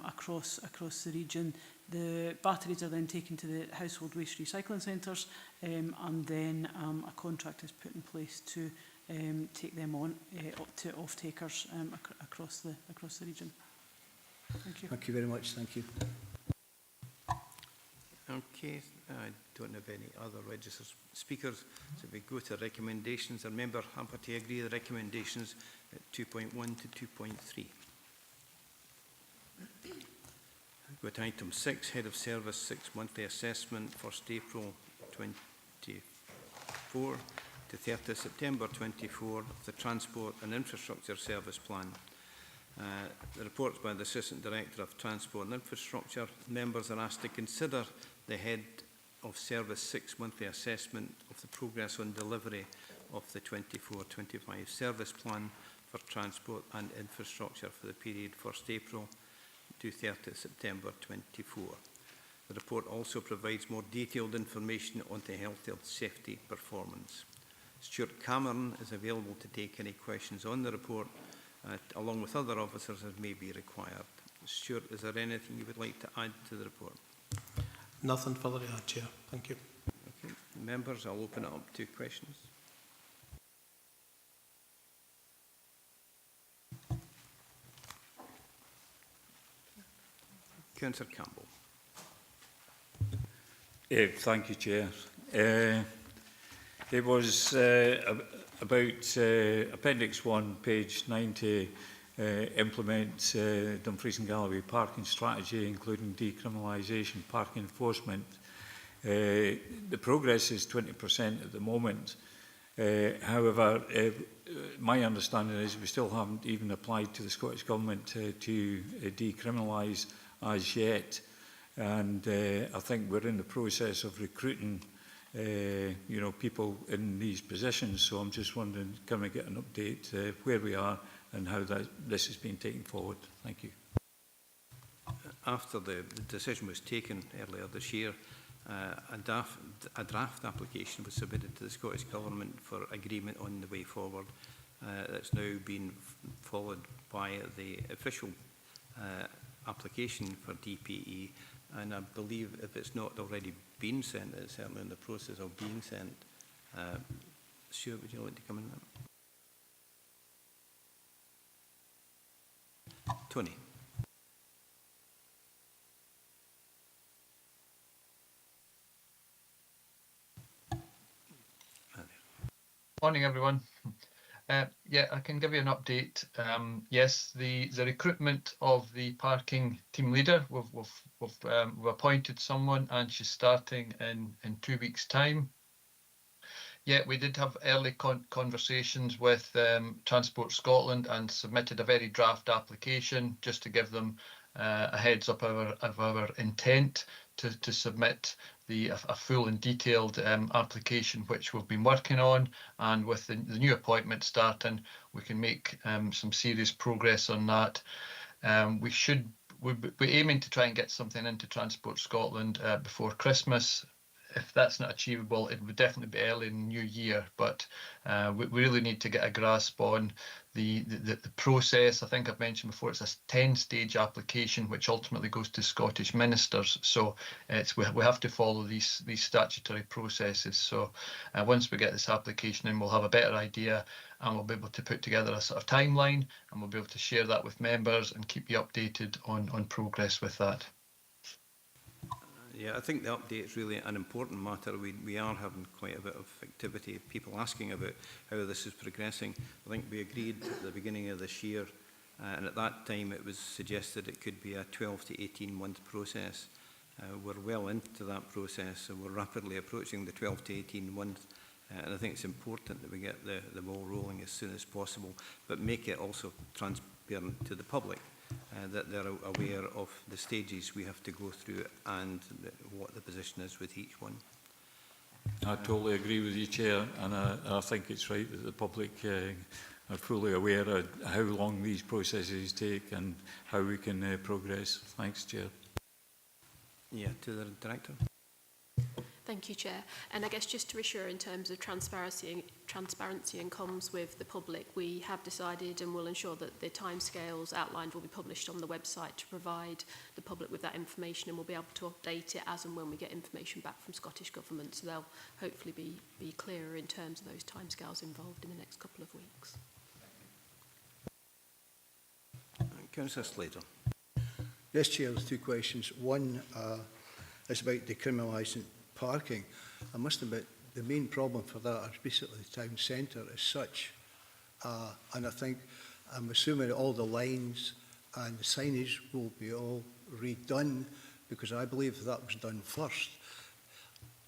across the region. The batteries are then taken to the household waste recycling centres, and then a contract is put in place to take them on up to off-takers across the region. Thank you. Thank you very much. Thank you. Okay, I don't have any other registered speakers. So we go to recommendations. Are member happy to agree the recommendations at 2.1 to 2.3? Go to item 6, Head of Service 6 monthly assessment, 1st April 24 to 30 September 24 of the Transport and Infrastructure Service Plan. The reports by the Assistant Director of Transport and Infrastructure. Members are asked to consider the Head of Service 6 monthly assessment of the progress on delivery of the 24-25 Service Plan for Transport and Infrastructure for the period 1st April to 30 September 24. The report also provides more detailed information on the health and safety performance. Stuart Cameron is available to take any questions on the report, along with other officers as may be required. Stuart, is there anything you would like to add to the report? Nothing further to add, Chair. Thank you. Okay. Members, I'll open it up to questions. Councillor Campbell. Thank you, Chair. It was about Appendix 1, page 90, implement Dumfries and Galloway parking strategy, including decriminalisation, parking enforcement. The progress is 20% at the moment. However, my understanding is we still haven't even applied to the Scottish Government to decriminalise as yet. And I think we're in the process of recruiting people in these positions. So I'm just wondering, can we get an update where we are and how this is being taken forward? Thank you. After the decision was taken earlier this year, a draft application was submitted to the Scottish Government for agreement on the way forward. That's now been followed by the official application for DPE, and I believe if it's not already been sent, it's certainly in the process of being sent. Stuart, would you like to come in now? Tony. Morning, everyone. Yeah, I can give you an update. Yes, the recruitment of the parking team leader, we've appointed someone, and she's starting in 2 weeks' time. Yeah, we did have early conversations with Transport Scotland and submitted a very draft application just to give them a heads up of our intent to submit a full and detailed application, which we've been working on. And with the new appointment starting, we can make some serious progress on that. We're aiming to try and get something into Transport Scotland before Christmas. If that's not achievable, it would definitely be early in the new year, but we really need to get a grasp on the process. I think I've mentioned before, it's a 10-stage application which ultimately goes to Scottish ministers, so we have to follow these statutory processes. So once we get this application in, we'll have a better idea, and we'll be able to put together a sort of timeline, and we'll be able to share that with members and keep you updated on progress with that. Yeah, I think the update is really an important matter. We are having quite a bit of activity, people asking about how this is progressing. I think we agreed at the beginning of this year, and at that time it was suggested it could be a 12 to 18-month process. We're well into that process, and we're rapidly approaching the 12 to 18 months. And I think it's important that we get the ball rolling as soon as possible, but make it also transparent to the public. That they're aware of the stages we have to go through and what the position is with each one. I totally agree with you, Chair, and I think it's right that the public are fully aware of how long these processes take and how we can progress. Thanks, Chair. Yeah, to the Director. Thank you, Chair. And I guess just to reassure in terms of transparency and comms with the public, we have decided and will ensure that the timescales outlined will be published on the website to provide the public with that information, and we'll be able to update it as and when we get information back from Scottish Government. So they'll hopefully be clearer in terms of those timescales involved in the next couple of weeks. Councillor Slater. Yes, Chair, there's two questions. One is about decriminalising parking. I must admit, the main problem for that is basically the town centre as such. And I'm assuming that all the lines and the signage will be all redone, because I believe if that was done first,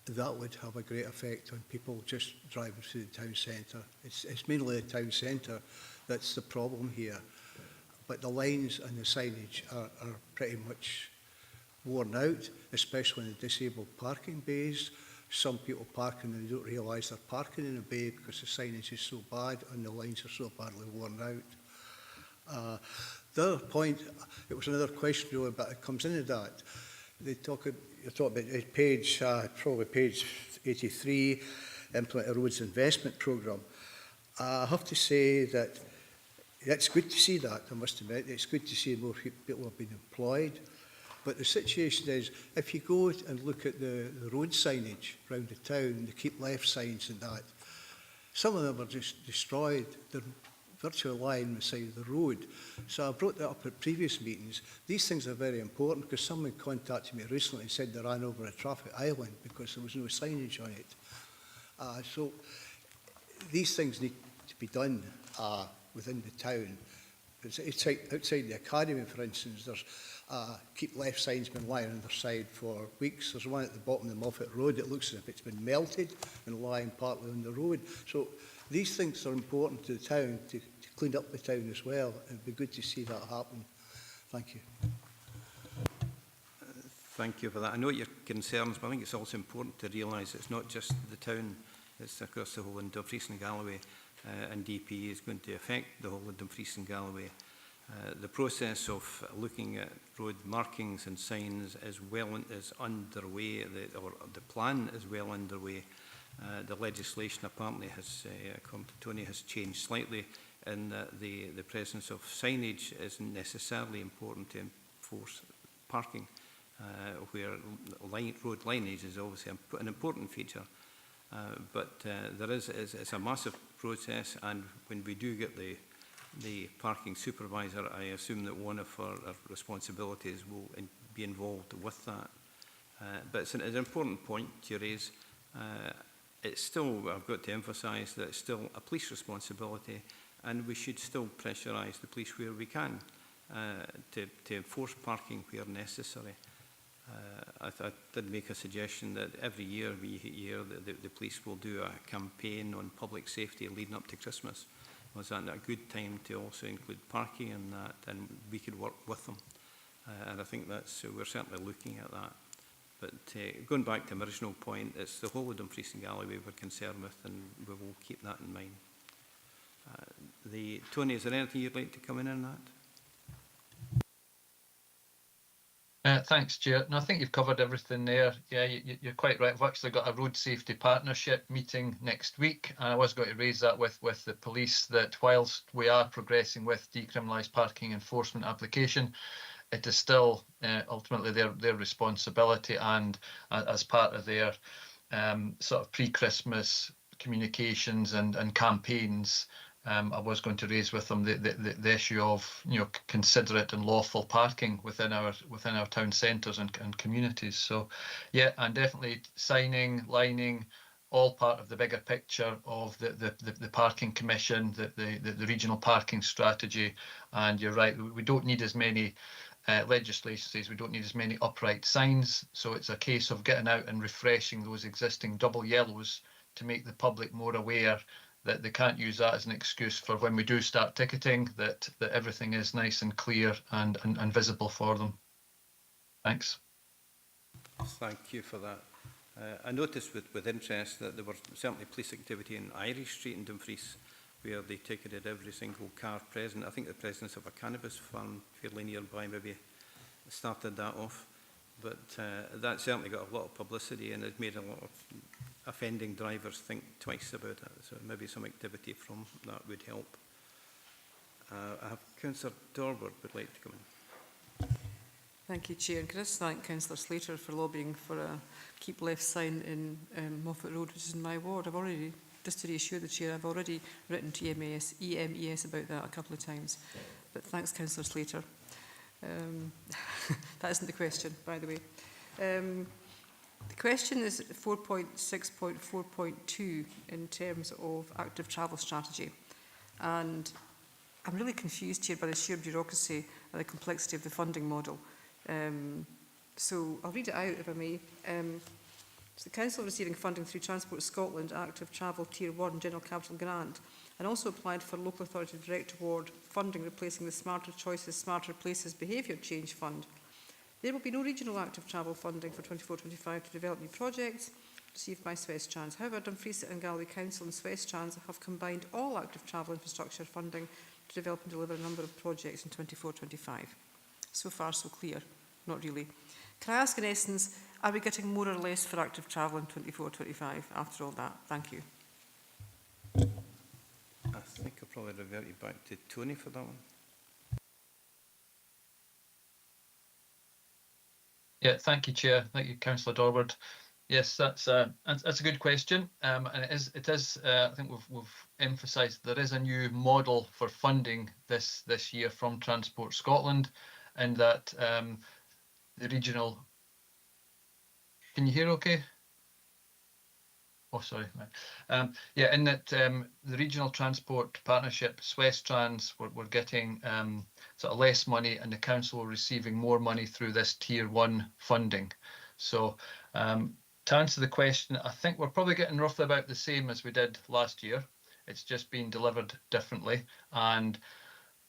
that would have a great effect on people just driving through the town centre. It's mainly the town centre that's the problem here. But the lines and the signage are pretty much worn out, especially in the disabled parking bays. Some people parking and they don't realise they're parking in a bay because the signage is so bad and the lines are so badly worn out. The other point, it was another question really, but it comes into that. You talk about page 83, implement a roads investment programme. I have to say that it's good to see that, I must admit. It's good to see more people have been employed. But the situation is, if you go and look at the road signage around the town, the keep left signs and that, some of them are just destroyed. They're virtually lying beside the road. So I brought that up at previous meetings. These things are very important because someone contacted me recently and said they ran over a traffic island because there was no signage on it. So these things need to be done within the town. It's outside the academy, for instance, there's keep left sign's been lying on their side for weeks. There's one at the bottom of the Moffat Road. It looks as if it's been melted and lying partly on the road. So these things are important to the town, to clean up the town as well. It'd be good to see that happen. Thank you. Thank you for that. I know your concerns, but I think it's also important to realise it's not just the town, it's across the whole of Dumfries and Galloway, and DP is going to affect the whole of Dumfries and Galloway. The process of looking at road markings and signs is underway, the plan is well underway. The legislation apparently has, according to Tony, has changed slightly in that the presence of signage isn't necessarily important to enforce parking, where road lineage is obviously an important feature. But it's a massive process, and when we do get the parking supervisor, I assume that one of our responsibilities will be involved with that. But it's an important point to raise. It's still, I've got to emphasise that it's still a police responsibility, and we should still pressurise the police where we can to enforce parking where necessary. I did make a suggestion that every year the police will do a campaign on public safety leading up to Christmas. Was that a good time to also include parking in that, and we could work with them? And I think that's, we're certainly looking at that. But going back to my original point, it's the whole of Dumfries and Galloway we're concerned with, and we will keep that in mind. Tony, is there anything you'd like to come in on that? Thanks, Chair. No, I think you've covered everything there. Yeah, you're quite right. We've actually got a road safety partnership meeting next week, and I was going to raise that with the police, that whilst we are progressing with decriminalised parking enforcement application, it is still ultimately their responsibility, and as part of their sort of pre-Christmas communications and campaigns, I was going to raise with them the issue of, you know, considerate and lawful parking within our town centres and communities. So yeah, and definitely signing, lining, all part of the bigger picture of the parking commission, the regional parking strategy. And you're right, we don't need as many legislation says we don't need as many upright signs, so it's a case of getting out and refreshing those existing double yellows to make the public more aware that they can't use that as an excuse for when we do start ticketing, that everything is nice and clear and visible for them. Thanks. Thank you for that. I noticed with interest that there was certainly police activity in Irish Street in Dumfries, where they ticketed every single car present. I think the presence of a cannabis farm fairly nearby maybe started that off. But that certainly got a lot of publicity, and it made a lot of offending drivers think twice about it. So maybe some activity from that would help. I have Councillor Dorward would like to come in. Thank you, Chair. And can I just thank Councillor Slater for lobbying for a keep left sign in Moffat Road, which is in my ward. I've already, just to reassure the Chair, I've already written to EMES about that a couple of times. But thanks, Councillor Slater. That isn't the question, by the way. The question is 4.6.4.2 in terms of active travel strategy. And I'm really confused here by the sheer bureaucracy and the complexity of the funding model. So I'll read it out if I may. So the Council receiving funding through Transport Scotland Active Travel Tier 1 General Capital Grant, and also applied for Local Authority Direct Award funding replacing the Smarter Choices, Smarter Places Behaviour Change Fund. There will be no regional active travel funding for 24-25 to develop new projects received by Swest Trans. However, Dumfries and Galloway Council and Swest Trans have combined all active travel infrastructure funding to develop and deliver a number of projects in 24-25. So far, so clear. Not really. Can I ask, in essence, are we getting more or less for active travel in 24-25 after all that? Thank you. I think I'll probably revert you back to Tony for that one. Yeah, thank you, Chair. Thank you, Councillor Dorward. Yes, that's a good question, and it is. I think we've emphasised there is a new model for funding this year from Transport Scotland, and that the regional. Can you hear okay? Oh, sorry. Yeah, in that the regional transport partnership, Swest Trans, we're getting sort of less money, and the council are receiving more money through this Tier 1 funding. So to answer the question, I think we're probably getting roughly about the same as we did last year. It's just been delivered differently, and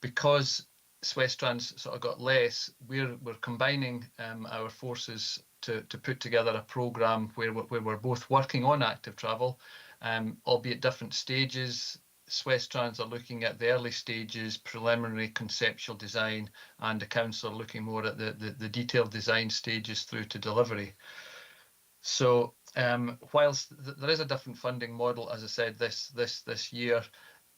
because Swest Trans sort of got less, we're combining our forces to put together a programme where we're both working on active travel, albeit different stages. Swest Trans are looking at the early stages, preliminary conceptual design, and the council are looking more at the detailed design stages through to delivery. So whilst there is a different funding model, as I said, this year,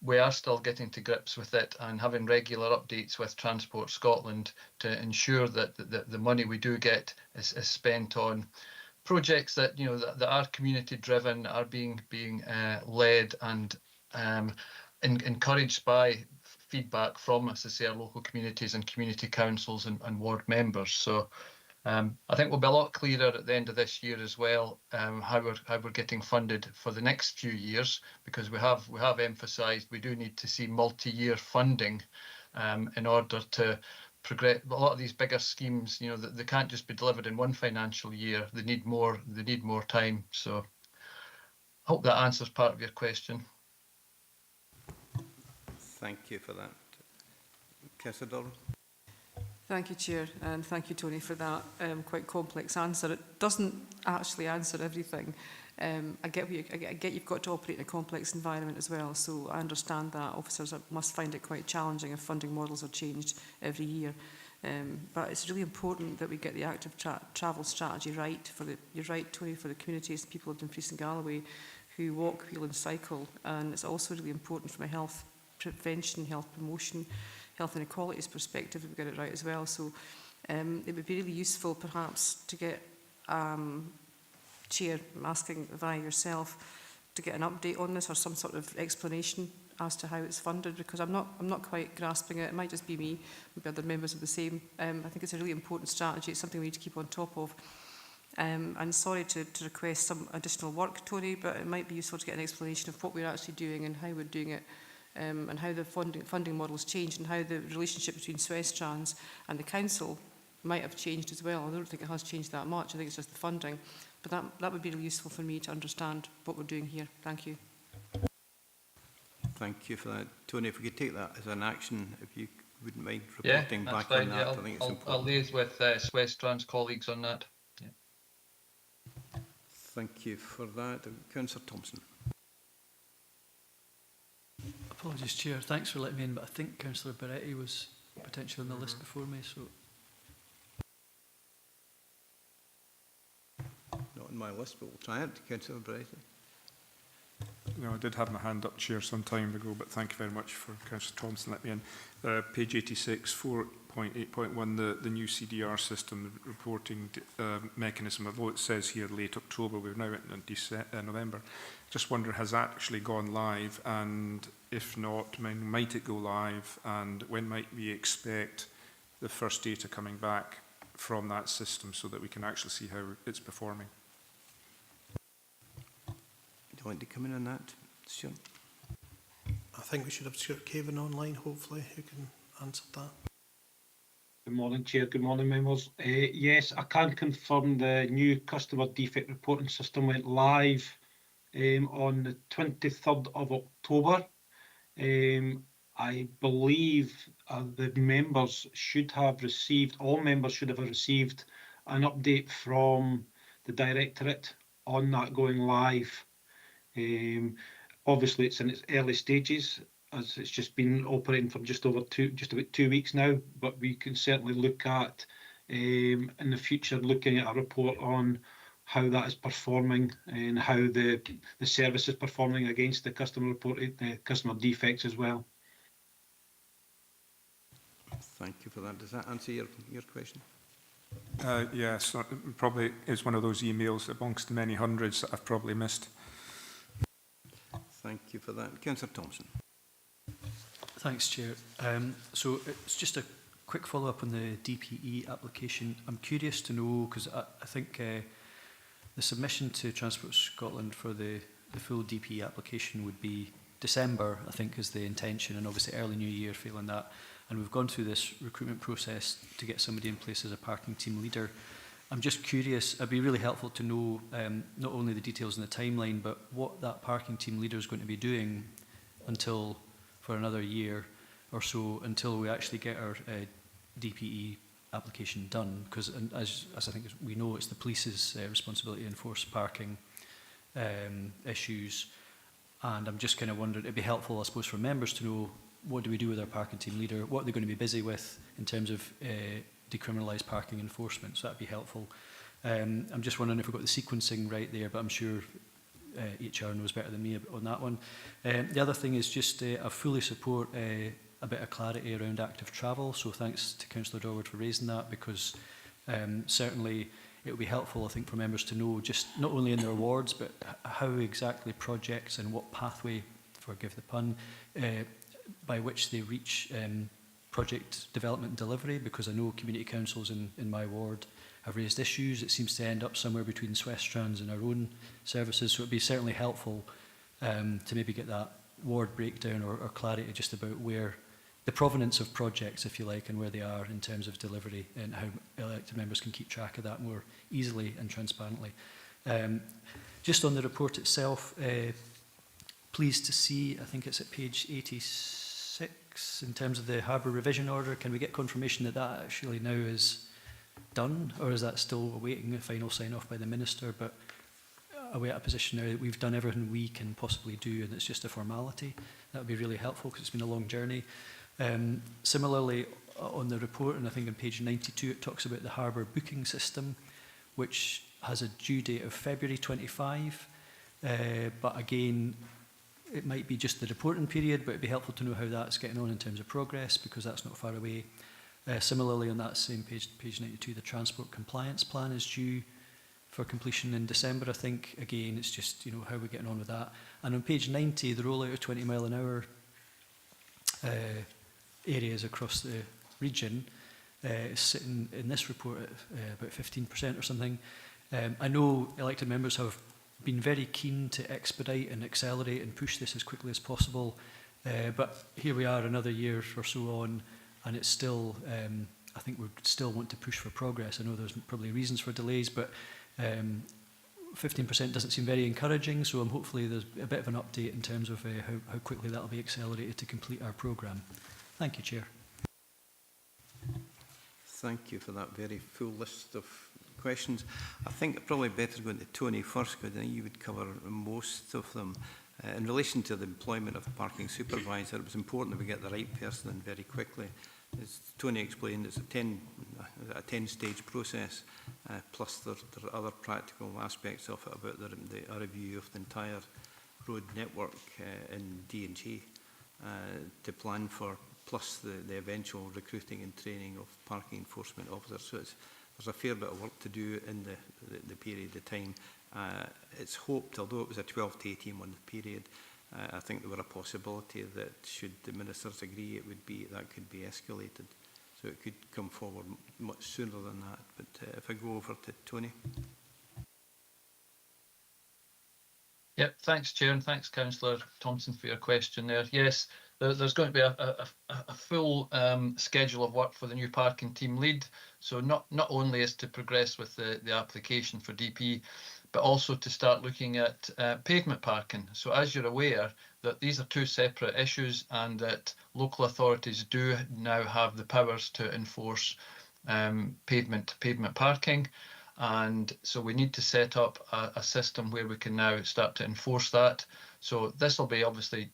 we are still getting to grips with it and having regular updates with Transport Scotland to ensure that the money we do get is spent on projects that, you know, that are community driven, are being led and encouraged by feedback from, as I say, our local communities and community councils and ward members. So I think we'll be a lot clearer at the end of this year as well, how we're getting funded for the next few years, because we have emphasised we do need to see multi-year funding in order to progress. A lot of these bigger schemes, you know, they can't just be delivered in one financial year. They need more. They need more time. So, I hope that answers part of your question. Thank you for that. Councillor Doran. Thank you, Chair, and thank you, Tony, for that quite complex answer. It doesn't actually answer everything. I get you've got to operate in a complex environment as well, so I understand that officers must find it quite challenging if funding models are changed every year. But it's really important that we get the active travel strategy right. You're right, Tony, for the communities, the people of Dumfries and Galloway who walk, wheel and cycle, and it's also really important from a health prevention, health promotion, health inequalities perspective if we get it right as well. So it would be really useful perhaps to get Chair, I'm asking via yourself to get an update on this or some sort of explanation as to how it's funded, because I'm not quite grasping it. It might just be me, maybe other members are the same. I think it's a really important strategy. It's something we need to keep on top of. And sorry to request some additional work, Tony, but it might be useful to get an explanation of what we're actually doing and how we're doing it, and how the funding models changed and how the relationship between Suez Trans and the council might have changed as well. I don't think it has changed that much. I think it's just the funding. But that would be really useful for me to understand what we're doing here. Thank you. Thank you for that. Tony, if we could take that as an action, if you wouldn't mind reporting back on that, I think it's important. I'll liaise with Suez Trans colleagues on that. Yeah. Thank you for that. Councillor Thompson. Apologies, Chair. Thanks for letting me in, but I think Councillor Beretti was potentially on the list before me, so... Not on my list, but we'll try it. Councillor Beretti. No, I did have my hand up, Chair, some time ago, but thank you very much for Councillor Thompson letting me in. Page 86, 4.8.1, the new CDR system, the reporting mechanism, although it says here late October, we're now in November. Just wonder, has that actually gone live? And if not, when might it go live? And when might we expect the first data coming back from that system so that we can actually see how it's performing? Do you want to come in on that, Stuart? I think we should have Stuart Cavan online, hopefully, who can answer that. Good morning, Chair. Good morning, members. Yes, I can confirm the new customer defect reporting system went live on the 23rd of October. I believe the members should have received, all members should have received an update from the Directorate on that going live. Obviously, it's in its early stages, as it's just been operating for just about 2 weeks now, but we can certainly look at, in the future, looking at a report on how that is performing and how the service is performing against the customer defects as well. Thank you for that. Does that answer your question? Yes, probably is one of those emails amongst the many hundreds that I've probably missed. Thank you for that. Councillor Thompson. Thanks, Chair. So it's just a quick follow-up on the DPE application. I'm curious to know, because I think the submission to Transport Scotland for the full DPE application would be December, I think, is the intention, and obviously early New Year, feeling that. And we've gone through this recruitment process to get somebody in place as a parking team leader. I'm just curious, it'd be really helpful to know not only the details and the timeline, but what that parking team leader is going to be doing for another year or so until we actually get our DPE application done. Because as I think we know, it's the police's responsibility to enforce parking issues. And I'm just kind of wondering, it'd be helpful, I suppose, for members to know, what do we do with our parking team leader? What are they going to be busy with in terms of decriminalised parking enforcement? So that'd be helpful. I'm just wondering if we've got the sequencing right there, but I'm sure HR knows better than me on that one. The other thing is just I fully support a bit of clarity around active travel. So thanks to Councillor Dorward for raising that, because certainly it would be helpful, I think, for members to know just not only in their wards, but how exactly projects and what pathway, forgive the pun, by which they reach project development and delivery, because I know community councils in my ward have raised issues. It seems to end up somewhere between Suez Trans and our own services, so it would be certainly helpful to maybe get that ward breakdown or clarity just about where the provenance of projects, if you like, and where they are in terms of delivery, and how elected members can keep track of that more easily and transparently. Just on the report itself, pleased to see, I think it's at page 86, in terms of the harbour revision order. Can we get confirmation that that actually now is done, or is that still awaiting a final sign-off by the Minister? But are we at a position now that we've done everything we can possibly do and it's just a formality? That would be really helpful because it's been a long journey. Similarly, on the report, and I think on page 92, it talks about the harbour booking system, which has a due date of February 25. But again, it might be just the reporting period, but it'd be helpful to know how that's getting on in terms of progress, because that's not far away. Similarly, on that same page, page 92, the transport compliance plan is due for completion in December, I think. Again, it's just, you know, how we're getting on with that. And on page 90, the rollout of 20 mile an hour areas across the region is sitting in this report at about 15% or something. I know elected members have been very keen to expedite and accelerate and push this as quickly as possible, but here we are another year or so on, and it's still, I think we still want to push for progress. I know there's probably reasons for delays, but 15% doesn't seem very encouraging, so hopefully there's a bit of an update in terms of how quickly that will be accelerated to complete our programme. Thank you, Chair. Thank you for that very full list of questions. I think it's probably better going to Tony first, because I think you would cover most of them. In relation to the employment of a parking supervisor, it was important that we get the right person in very quickly. As Tony explained, it's a 10-stage process, plus there are other practical aspects of it about a review of the entire road network in D&G to plan for, plus the eventual recruiting and training of parking enforcement officers. So there's a fair bit of work to do in the period of time. It's hoped, although it was a 12 to 18 month period, I think there were a possibility that should the ministers agree, it would be that could be escalated. So it could come forward much sooner than that. But if I go over to Tony. Yep, thanks, Chair, and thanks, Councillor Thompson, for your question there. Yes, there's going to be a full schedule of work for the new parking team lead. So not only is to progress with the application for DP, but also to start looking at pavement parking. So as you're aware, that these are two separate issues, and that local authorities do now have the powers to enforce pavement parking. And so we need to set up a system where we can now start to enforce that. So this will be obviously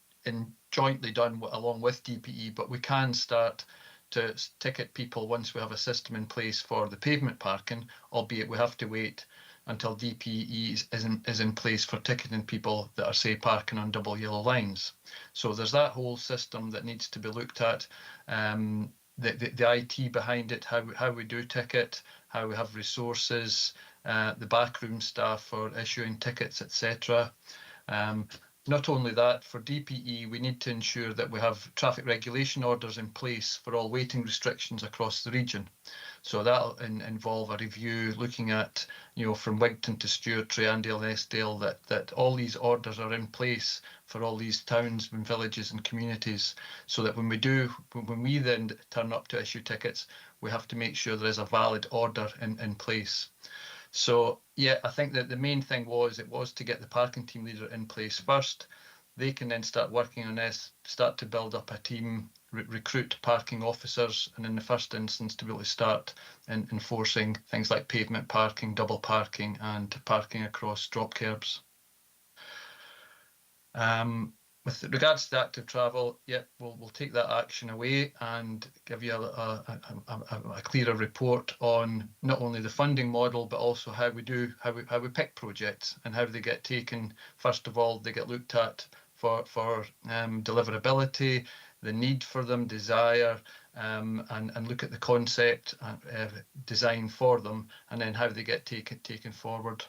jointly done along with DPE, but we can start to ticket people once we have a system in place for the pavement parking, albeit we have to wait until DPE is in place for ticketing people that are, say, parking on double yellow lines. So there's that whole system that needs to be looked at. The IT behind it, how we do ticket, how we have resources, the backroom staff for issuing tickets, etc. Not only that, for DPE, we need to ensure that we have traffic regulation orders in place for all waiting restrictions across the region. So that'll involve a review looking at, you know, from Wigton to Stewart, Triandale and Eskdale, that all these orders are in place for all these towns and villages and communities, so that when we then turn up to issue tickets, we have to make sure there is a valid order in place. So yeah, I think that the main thing was to get the parking team leader in place first. They can then start working on this, start to build up a team, recruit parking officers, and in the first instance to be able to start enforcing things like pavement parking, double parking, and parking across drop curbs. With regards to active travel, yeah, we'll take that action away and give you a clearer report on not only the funding model, but also how we pick projects and how they get taken. First of all, they get looked at for deliverability, the need for them, desire, and look at the concept design for them, and then how they get taken forward.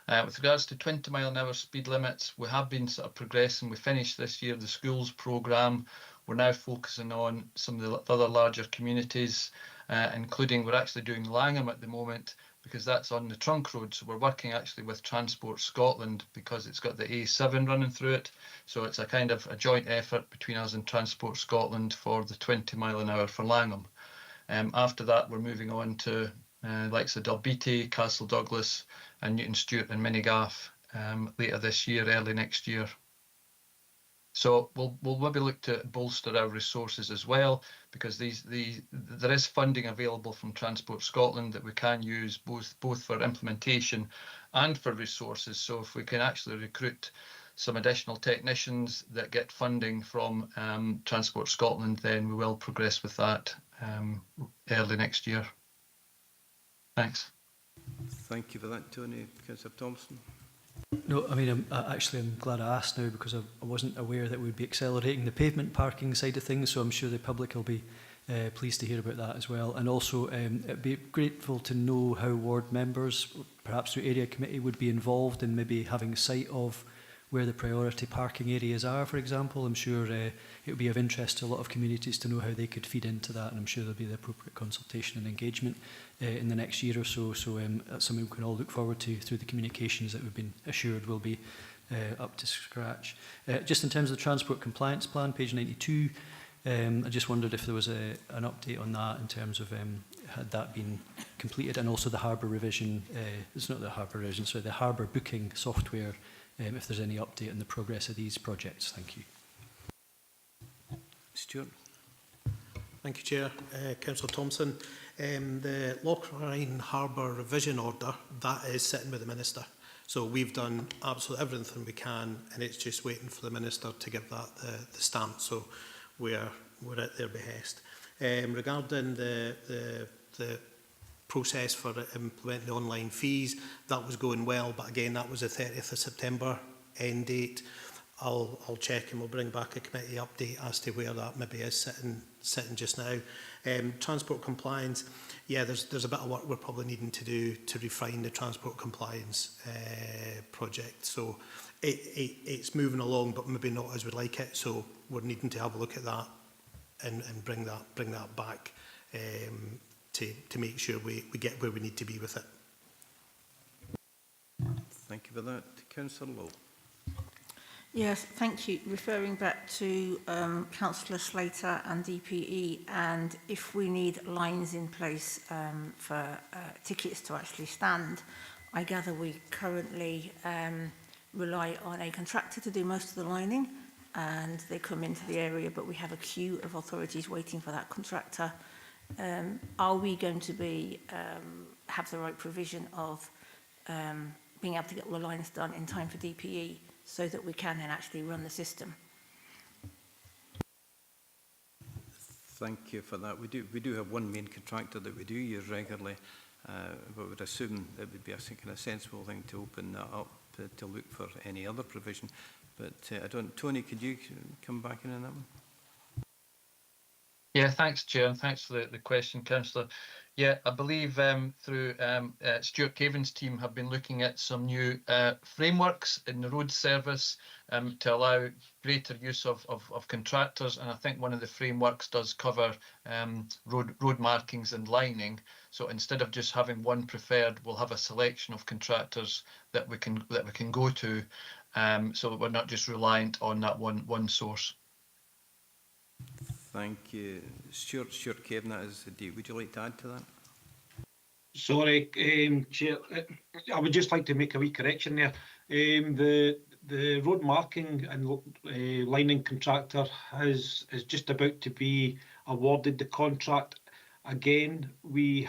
With regards to 20 mile an hour speed limits, we have been sort of progressing. We finished this year the schools programme. We're now focusing on some of the other larger communities, including we're actually doing Langham at the moment because that's on the trunk road. So we're working actually with Transport Scotland because it's got the A7 running through it. So it's a kind of a joint effort between us and Transport Scotland for the 20 mile an hour for Langham. After that, we're moving on to likes of Dalbeattie, Castle Douglas and Newton Stewart and Minigaff later this year, early next year. So we'll maybe look to bolster our resources as well, because there is funding available from Transport Scotland that we can use both for implementation and for resources. So if we can actually recruit some additional technicians that get funding from Transport Scotland, then we will progress with that early next year. Thanks. Thank you for that, Tony. Councillor Thompson. No, I mean, I'm glad I asked now, because I wasn't aware that we'd be accelerating the pavement parking side of things, so I'm sure the public will be pleased to hear about that as well. And also, it'd be grateful to know how ward members, perhaps through area committee, would be involved in maybe having sight of where the priority parking areas are, for example. I'm sure it would be of interest to a lot of communities to know how they could feed into that, and I'm sure there'll be the appropriate consultation and engagement in the next year or so. So that's something we can all look forward to through the communications that we've been assured will be up to scratch. Just in terms of the transport compliance plan, page 92, I just wondered if there was an update on that in terms of had that been completed, and also the harbour revision, it's not the harbour revision, sorry, the harbour booking software, if there's any update on the progress of these projects. Thank you. Stuart. Thank you, Chair. Councillor Thompson. The Lochline Harbour Revision Order, that is sitting with the Minister. So we've done absolutely everything we can, and it's just waiting for the Minister to give that the stamp. So we're at their behest. Regarding the process for implementing the online fees, that was going well, but again, that was the 30th of September end date. I'll check and we'll bring back a committee update as to where that maybe is sitting just now. Transport compliance, yeah, there's a bit of work we're probably needing to do to refine the transport compliance project. So it's moving along, but maybe not as we'd like it. So we're needing to have a look at that and bring that back to make sure we get where we need to be with it. Thank you for that. Councillor Lowe. Yes, thank you. Referring back to Councillor Slater and DPE, and if we need lines in place for tickets to actually stand, I gather we currently rely on a contractor to do most of the lining, and they come into the area, but we have a queue of authorities waiting for that contractor. Are we going to be have the right provision of being able to get all the lines done in time for DPE, so that we can then actually run the system? Thank you for that. We do have one main contractor that we do use regularly, but would assume it would be a kind of sensible thing to open that up to look for any other provision. But I don't. Tony, could you come back in on that one? Yeah, thanks, Chair, and thanks for the question, Councillor. Yeah, I believe through Stuart Caven's team have been looking at some new frameworks in the road service to allow greater use of contractors, and I think one of the frameworks does cover road markings and lining. So instead of just having one preferred, we'll have a selection of contractors that we can go to, so that we're not just reliant on that one source. Thank you. Stuart Cavan, that is the deal. Would you like to add to that? Sorry, Chair, I would just like to make a wee correction there. The road marking and lining contractor is just about to be awarded the contract. Again, we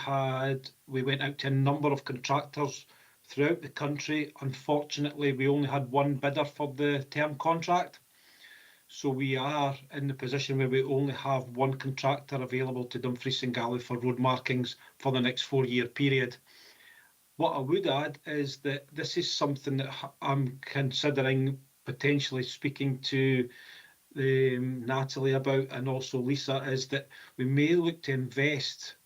went out to a number of contractors throughout the country. Unfortunately, we only had one bidder for the term contract. So we are in the position where we only have one contractor available to Dumfries and Galley for road markings for the next 4-year period. What I would add is that this is something that I'm considering potentially speaking to Natalie about, and also Lisa, is that we may look to invest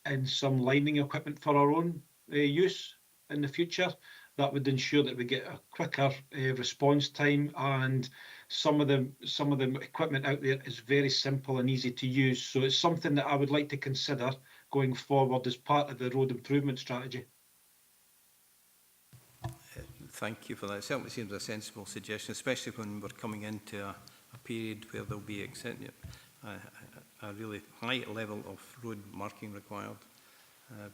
in some lining equipment for our own use in the future. That would ensure that we get a quicker response time, and some of the equipment out there is very simple and easy to use. So it's something that I would like to consider going forward as part of the road improvement strategy. Thank you for that. It certainly seems a sensible suggestion, especially when we're coming into a period where there'll be a really high level of road marking required.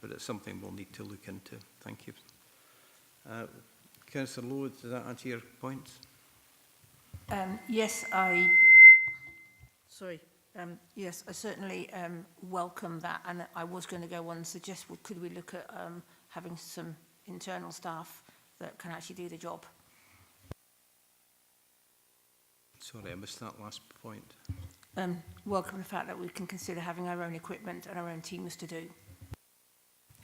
But it's something we'll need to look into. Thank you. Councillor Lowe, does that answer your points? Yes, yes, I certainly welcome that, and I was going to go on and suggest, well, could we look at having some internal staff that can actually do the job? Sorry, I missed that last point. Welcome the fact that we can consider having our own equipment and our own teams to do.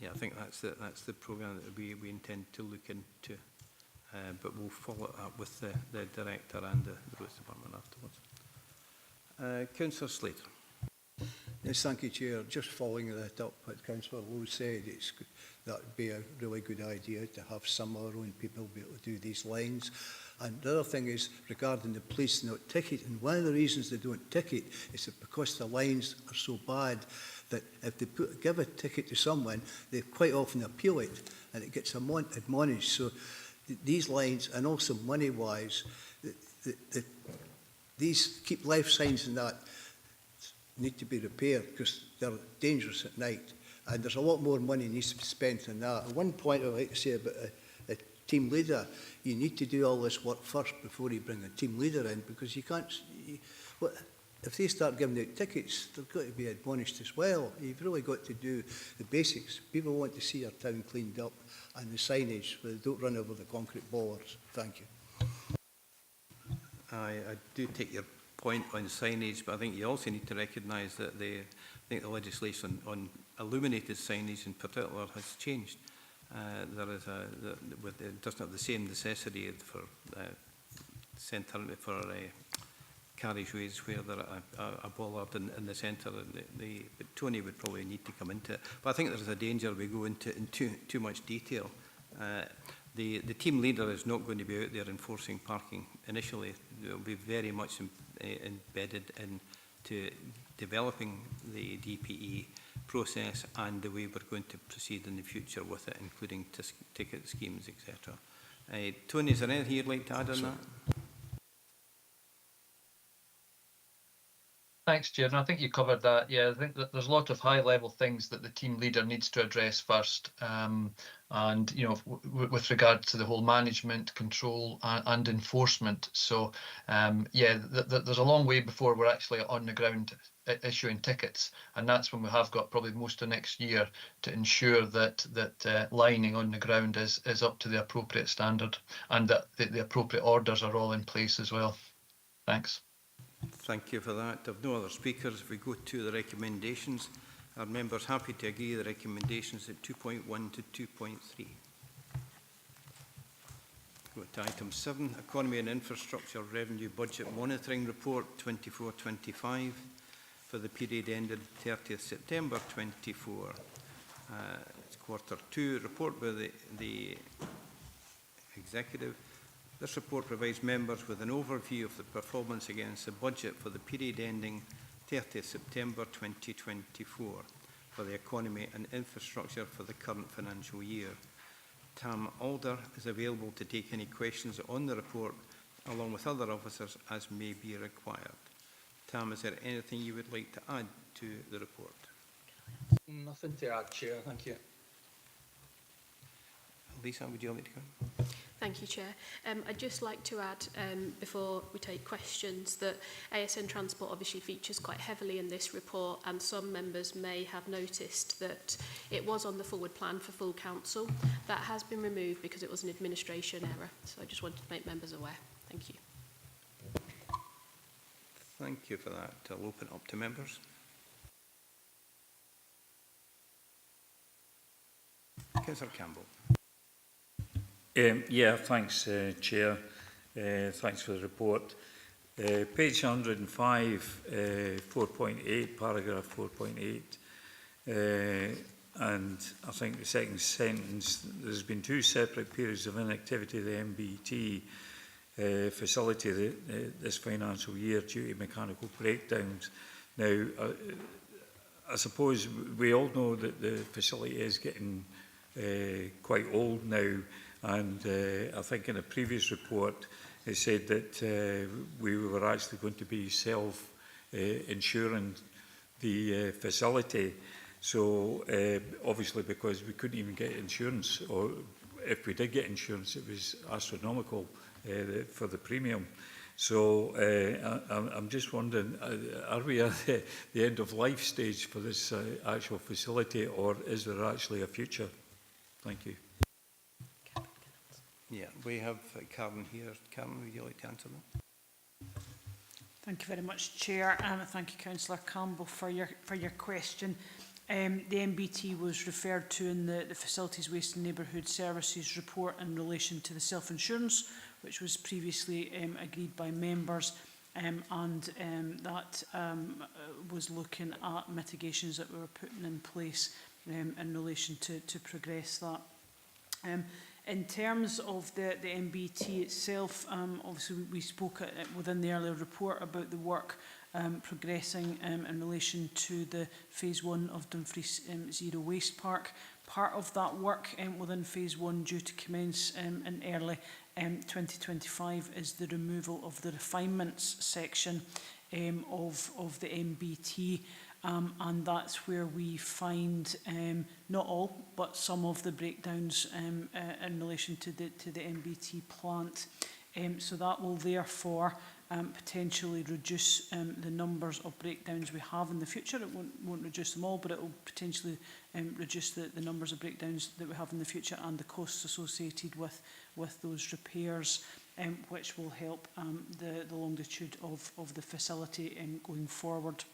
Yeah, I think that's the programme that we intend to look into, but we'll follow it up with the director and the roads department afterwards. Councillor Slater. Yes, thank you, Chair. Just following that up, what Councillor Lowe said, that would be a really good idea to have some of our own people be able to do these lines. And the other thing is regarding the police not ticketing. One of the reasons they don't ticket is that because the lines are so bad that if they give a ticket to someone, they quite often appeal it and it gets admonished. So these lines, and also money-wise, these keep life signs and that need to be repaired because they're dangerous at night. And there's a lot more money needs to be spent on that. At one point, I'd like to say about a team leader, you need to do all this work first before you bring a team leader in, because you can't... if they start giving out tickets, they've got to be admonished as well. You've really got to do the basics. People want to see our town cleaned up, and the signage, where they don't run over the concrete bollards. Thank you. I do take your point on signage, but I think you also need to recognise that I think the legislation on illuminated signage in particular has changed. There is it doesn't have the same necessity for carriageways where there are a bollard in the centre. But Tony would probably need to come into it. But I think there's a danger we go into too much detail. The team leader is not going to be out there enforcing parking initially. It will be very much embedded into developing the DPE process and the way we're going to proceed in the future with it, including ticket schemes, etc. Tony, is there anything you'd like to add on that? Thanks, Chair. And I think you covered that. Yeah, I think that there's a lot of high-level things that the team leader needs to address first. And, you know, with regard to the whole management, control and enforcement. So, yeah, there's a long way before we're actually on the ground issuing tickets. And that's when we have got probably most of next year to ensure that lining on the ground is up to the appropriate standard and that the appropriate orders are all in place as well. Thanks. Thank you for that. If no other speakers, if we go to the recommendations, are members happy to agree the recommendations at 2.1 to 2.3? Go to item 7, Economy and Infrastructure Revenue Budget Monitoring Report 24-25 for the period ended 30th September 24. It's quarter 2 report by the executive. This report provides members with an overview of the performance against the budget for the period ending 30th September 2024 for the economy and infrastructure for the current financial year. Tam Alder is available to take any questions on the report along with other officers as may be required. Tam, is there anything you would like to add to the report? Nothing to add, Chair. Thank you. Lisa, would you like me to go? Thank you, Chair. I'd just like to add, before we take questions, that ASN Transport obviously features quite heavily in this report, and some members may have noticed that it was on the forward plan for full council. That has been removed because it was an administration error. So I just wanted to make members aware. Thank you. Thank you for that. I'll open it up to members. Councillor Campbell. Yeah, thanks, Chair. Thanks for the report. Page 105, 4.8, paragraph 4.8. And I think the second sentence, there's been 2 separate periods of inactivity of the MBT facility this financial year due to mechanical breakdowns. Now, I suppose we all know that the facility is getting quite old now, And I think in a previous report, it said that we were actually going to be self-insuring the facility. So obviously, because we couldn't even get insurance, or if we did get insurance, it was astronomical for the premium. So I'm just wondering, are we at the end of life stage for this actual facility, or is there actually a future? Thank you. Yeah, we have Karen here. Karen, would you like to answer that? Thank you very much, Chair, and thank you, Councillor Campbell, for your question. The MBT was referred to in the Facilities, Waste and Neighbourhood Services report in relation to the self-insurance, which was previously agreed by members, and that was looking at mitigations that we were putting in place in relation to progress that. In terms of the MBT itself, obviously we spoke within the earlier report about the work progressing in relation to the phase 1 of Dumfries Zero Waste Park. Part of that work within phase 1 due to commence in early 2025 is the removal of the refinements section of the MBT. And that's where we find not all, but some of the breakdowns in relation to the MBT plant. So that will therefore potentially reduce the numbers of breakdowns we have in the future. It won't reduce them all, but it will potentially reduce the numbers of breakdowns that we have in the future and the costs associated with those repairs, which will help the longitude of the facility going forward.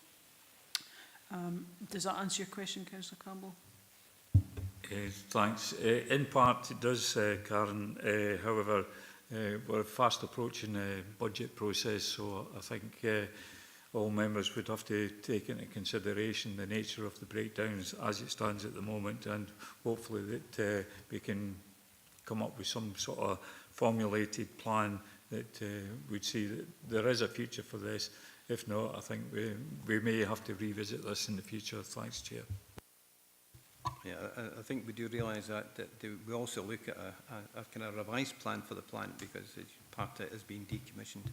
Does that answer your question, Councillor Campbell? Thanks. In part it does, Karen. However, we're fast approaching a budget process, so I think all members would have to take into consideration the nature of the breakdowns as it stands at the moment, and hopefully that we can come up with some sort of formulated plan that would see that there is a future for this. If not, I think we may have to revisit this in the future. Thanks, Chair. Yeah, I think we do realise that we also look at a kind of revised plan for the plant, because part of it is being decommissioned.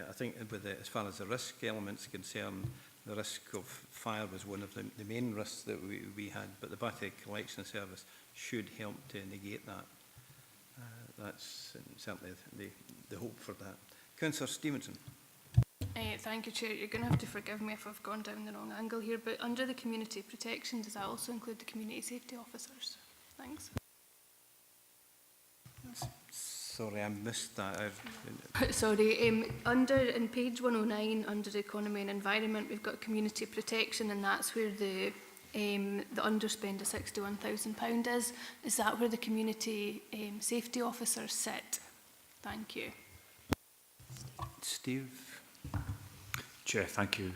I think with as far as the risk elements concerned, the risk of fire was one of the main risks that we had, but the battery collection service should help to negate that. That's certainly the hope for that. Councillor Stevenson. Thank you, Chair. You're going to have to forgive me if I've gone down the wrong angle here, but under the community protection, does that also include the community safety officers? Thanks. Sorry, I missed that. Sorry, in page 109, under economy and environment, we've got community protection, and that's where the underspend of £61,000 is. Is that where the community safety officers sit? Thank you. Steve. Chair, thank you.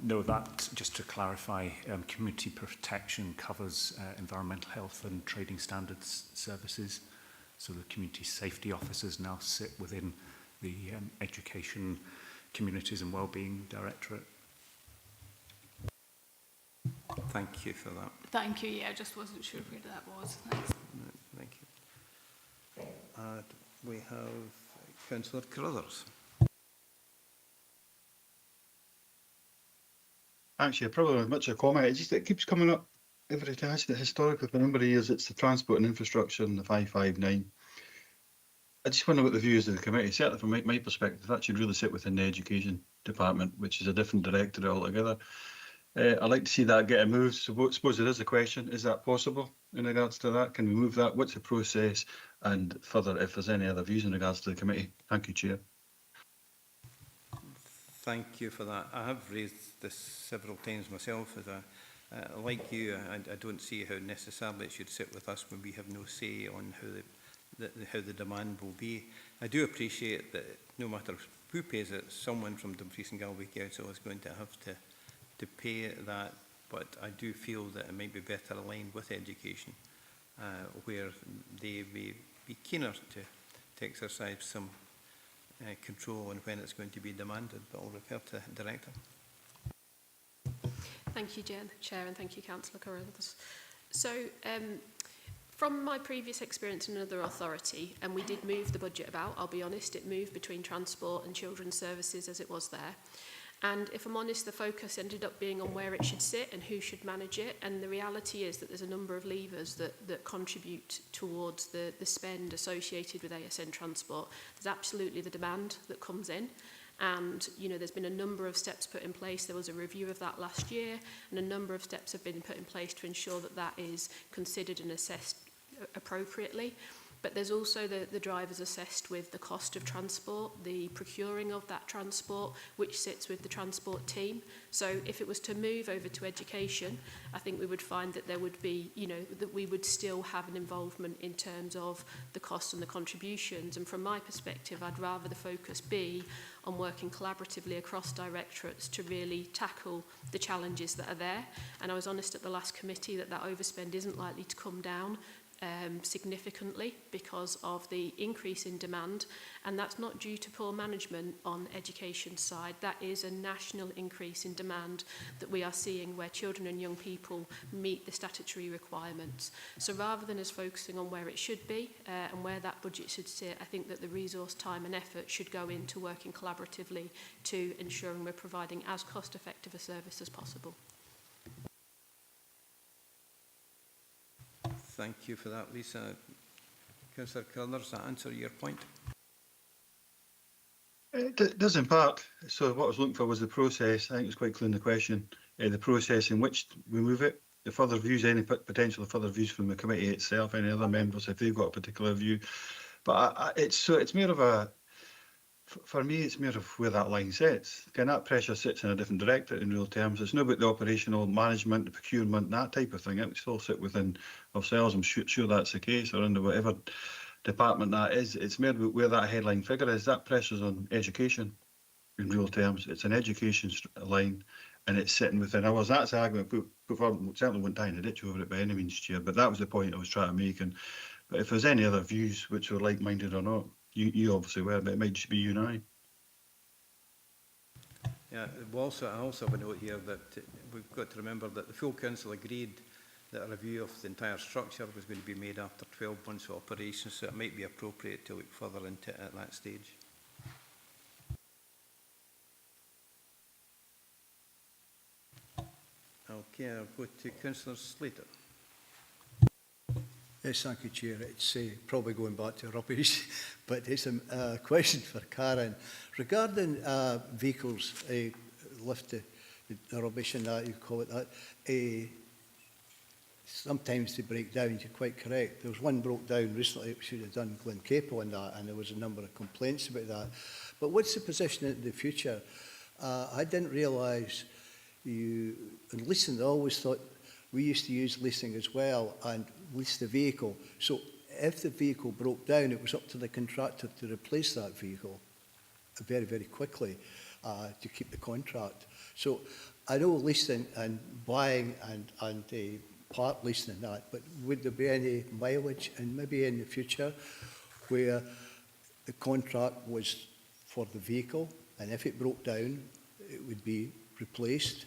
No, that, just to clarify, community protection covers environmental health and trading standards services. So the community safety officers now sit within the Education, Communities and Wellbeing Directorate. Thank you for that. Thank you. Yeah, I just wasn't sure where that was. Thanks. Thank you. We have Councillor Carruthers. Actually, probably not much of a comment. It's just it keeps coming up every time. Historically, for a number of years, it's the transport and infrastructure and the 559. I just wonder what the views of the committee. Certainly, from my perspective, that should really sit within the Education Department, which is a different directorate altogether. I'd like to see that get moved. So I suppose there is a question: is that possible in regards to that? Can we move that? What's the process? And further, if there's any other views in regards to the committee. Thank you, Chair. Thank you for that. I have raised this several times myself. Like you, I don't see how necessarily it should sit with us when we have no say on how the demand will be. I do appreciate that no matter who pays it, someone from Dumfries and Galway Council is going to have to pay that, but I do feel that it might be better aligned with education, where they may be keener to exercise some control on when it's going to be demanded, but I'll refer to the Director. Thank you, Chair, and thank you, Councillor Carruthers. So, From my previous experience in another authority, and we did move the budget about, I'll be honest, it moved between transport and children's services as it was there. And if I'm honest, the focus ended up being on where it should sit and who should manage it. And the reality is that there's a number of levers that contribute towards the spend associated with ASN transport. There's absolutely the demand that comes in. And, you know, there's been a number of steps put in place. There was a review of that last year, and a number of steps have been put in place to ensure that that is considered and assessed appropriately. But there's also the drivers assessed with the cost of transport, the procuring of that transport, which sits with the transport team. So if it was to move over to education, I think we would find that there would be, you know, that we would still have an involvement in terms of the costs and the contributions. And from my perspective, I'd rather the focus be on working collaboratively across directorates to really tackle the challenges that are there. And I was honest at the last committee that overspend isn't likely to come down significantly because of the increase in demand, and that's not due to poor management on education side. That is a national increase in demand that we are seeing where children and young people meet the statutory requirements. So rather than us focusing on where it should be and where that budget should sit, I think that the resource, time and effort should go into working collaboratively to ensuring we're providing as cost effective a service as possible. Thank you for that, Lisa. Councillor Kilner, does that answer your point? It does in part. So what I was looking for was the process. I think it's quite clear in the question. The process in which we move it, the further views, any potential further views from the committee itself, any other members if they've got a particular view. But it's more of a, for me, it's more of where that line sits. Again, that pressure sits in a different directorate in real terms. It's not about the operational management, the procurement, that type of thing. It would still sit within ourselves. I'm sure that's the case, or under whatever department that is. It's more about where that headline figure is. That pressure's on education in real terms. It's an education line, and it's sitting within ours. That's the argument. We certainly wouldn't die in a ditch over it by any means, Chair, but that was the point I was trying to make. But if there's any other views which were like-minded or not, you obviously were, but it might just be you and I. Yeah, I also have a note here that we've got to remember that the full council agreed that a review of the entire structure was going to be made after 12 months of operation, so it might be appropriate to look further into it at that stage. Okay, I'll go to Councillor Slater. Yes, thank you, Chair. It's probably going back to rubbish, but it's a question for Karen. Regarding vehicles, lift the rubbish and that, you call it that, sometimes they break down, you're quite correct. There was one broke down recently, we should have done Glen Capel and that, and there was a number of complaints about that. But what's the position in the future? I didn't realise you, and leasing, I always thought we used to use leasing as well and lease the vehicle. So if the vehicle broke down, it was up to the contractor to replace that vehicle very, very quickly to keep the contract. So I know leasing and buying and part leasing and that, but would there be any mileage and maybe in the future where the contract was for the vehicle and if it broke down, it would be replaced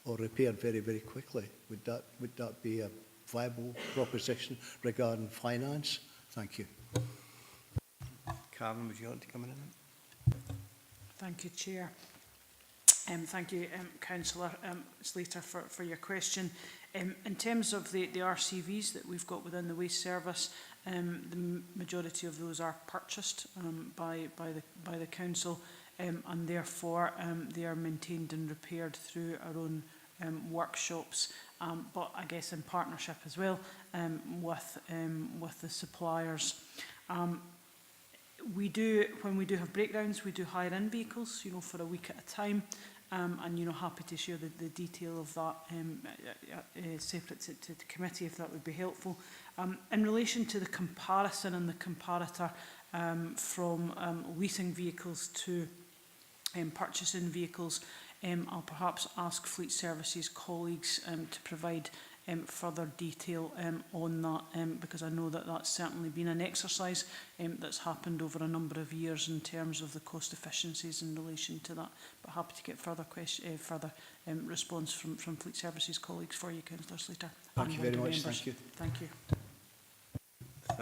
or repaired very, very quickly? Would that be a viable proposition regarding finance? Thank you. Karen, would you like to come in? Thank you, Chair. Thank you, Councillor Slater, for your question. In terms of the RCVs that we've got within the waste service, the majority of those are purchased by the council, and therefore they are maintained and repaired through our own workshops, but I guess in partnership as well with the suppliers. When we do have breakdowns, we do hire in vehicles, for a week at a time, and happy to share the detail of that separate to the committee if that would be helpful. In relation to the comparison and the comparator from leasing vehicles to purchasing vehicles, I'll perhaps ask Fleet Services colleagues to provide further detail on that, because I know that that's certainly been an exercise that's happened over a number of years in terms of the cost efficiencies in relation to that. But happy to get further response from Fleet Services colleagues for you, Councillor Slater. Thank you very much. Thank you. Thank you.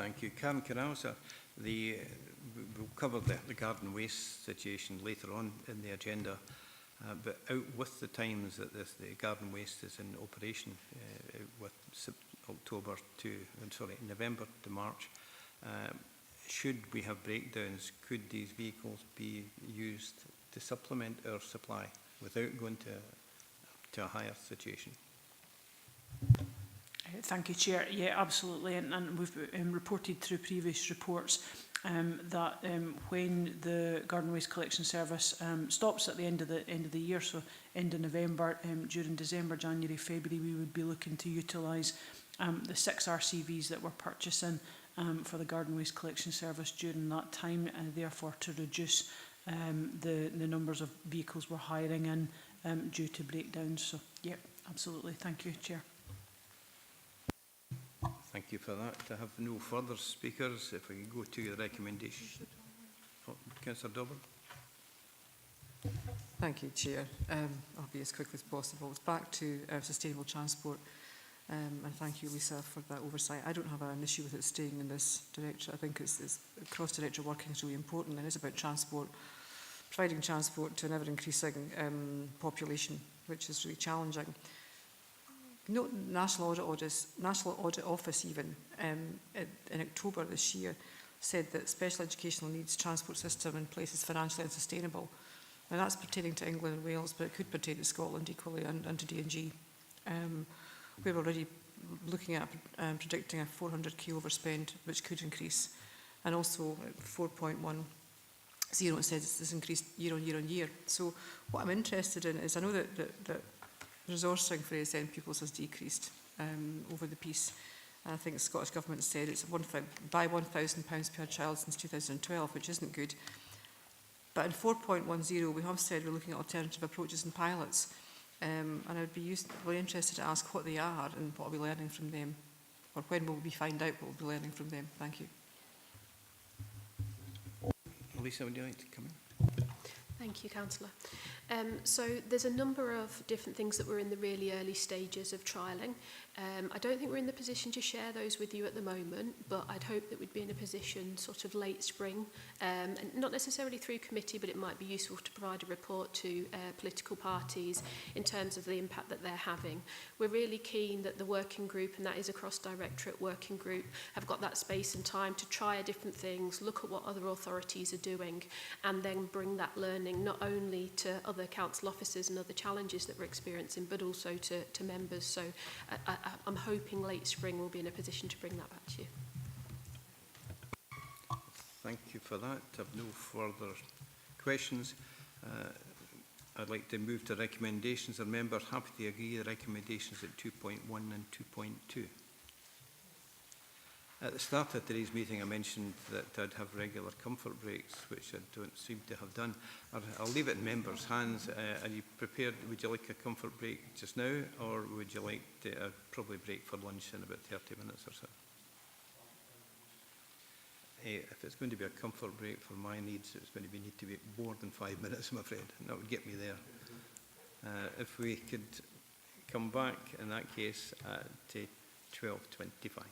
Thank you. Karen, can I also, we'll cover the garden waste situation later on in the agenda, but out with the times that the garden waste is in operation, with October to, November to March, should we have breakdowns, could these vehicles be used to supplement our supply without going to a higher situation? Thank you, Chair. Yeah, absolutely. And we've reported through previous reports that when the garden waste collection service stops at the end of the year, so end of November, during December, January, February, we would be looking to utilise the 6 RCVs that we're purchasing for the garden waste collection service during that time, and therefore to reduce the numbers of vehicles we're hiring in due to breakdowns. So, yeah, absolutely. Thank you, Chair. Thank you for that. I have no further speakers. If we can go to the recommendation. Oh, Councillor Dobbin. Thank you, Chair. I'll be as quick as possible. It's back to sustainable transport. And thank you, Lisa, for that oversight. I don't have an issue with it staying in this director. I think it's cross-director working is really important, and it's about transport, providing transport to an ever-increasing population, which is really challenging. Note National Audit Office even in October this year said that special educational needs transport system in place is financially unsustainable. Now that's pertaining to England and Wales, but it could pertain to Scotland equally and to D&G. We're already looking at predicting a 400k overspend, which could increase, and also 4.10 it says it's increased year on year. So what I'm interested in is, I know that resourcing for ASN pupils has decreased over the piece. And I think the Scottish Government said it's by £1,000 per child since 2012, which isn't good. But in 4.10, we have said we're looking at alternative approaches and pilots. And I would be really interested to ask what they are and what are we learning from them, or when will we find out what we'll be learning from them. Thank you. Lisa, would you like to come in? Thank you, Councillor. So there's a number of different things that we're in the really early stages of trialling. I don't think we're in the position to share those with you at the moment, but I'd hope that we'd be in a position sort of late spring, and not necessarily through committee, but it might be useful to provide a report to political parties in terms of the impact that they're having. We're really keen that the working group, and that is a cross-directorate working group, have got that space and time to try different things, look at what other authorities are doing, and then bring that learning not only to other council officers and other challenges that we're experiencing, but also to members. So I'm hoping late spring we'll be in a position to bring that back to you. Thank you for that. I have no further questions. I'd like to move to recommendations. Are members happy to agree the recommendations at 2.1 and 2.2? At the start of today's meeting, I mentioned that I'd have regular comfort breaks, which I don't seem to have done. I'll leave it in members' hands. Are you prepared? Would you like a comfort break just now, or would you like to probably break for lunch in about 30 minutes or so? If it's going to be a comfort break for my needs, it's going to need to be more than 5 minutes, I'm afraid. And that would get me there. If we could come back in that case at 12:25.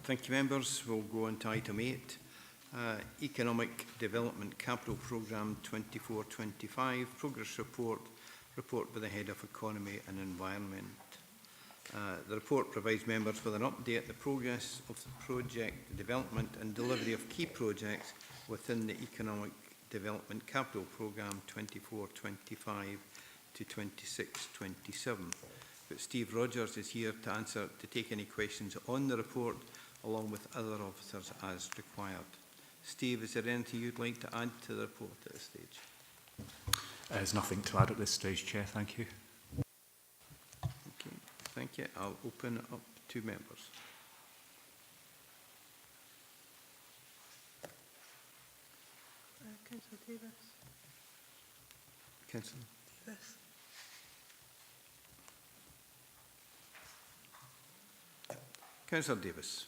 Thank you, members. We'll go on to item 8. Economic Development Capital Programme 24-25, Progress Report, report by the Head of Economy and Environment. The report provides members with an update on the progress of the project development and delivery of key projects within the Economic Development Capital Programme 24-25 to 26-27. But Steve Rogers is here to take any questions on the report along with other officers as required. Steve, is there anything you'd like to add to the report at this stage? There's nothing to add at this stage, Chair. Thank you. Okay, thank you. I'll open it up to members. Councillor Davis. Councillor Davis. Councillor Davis.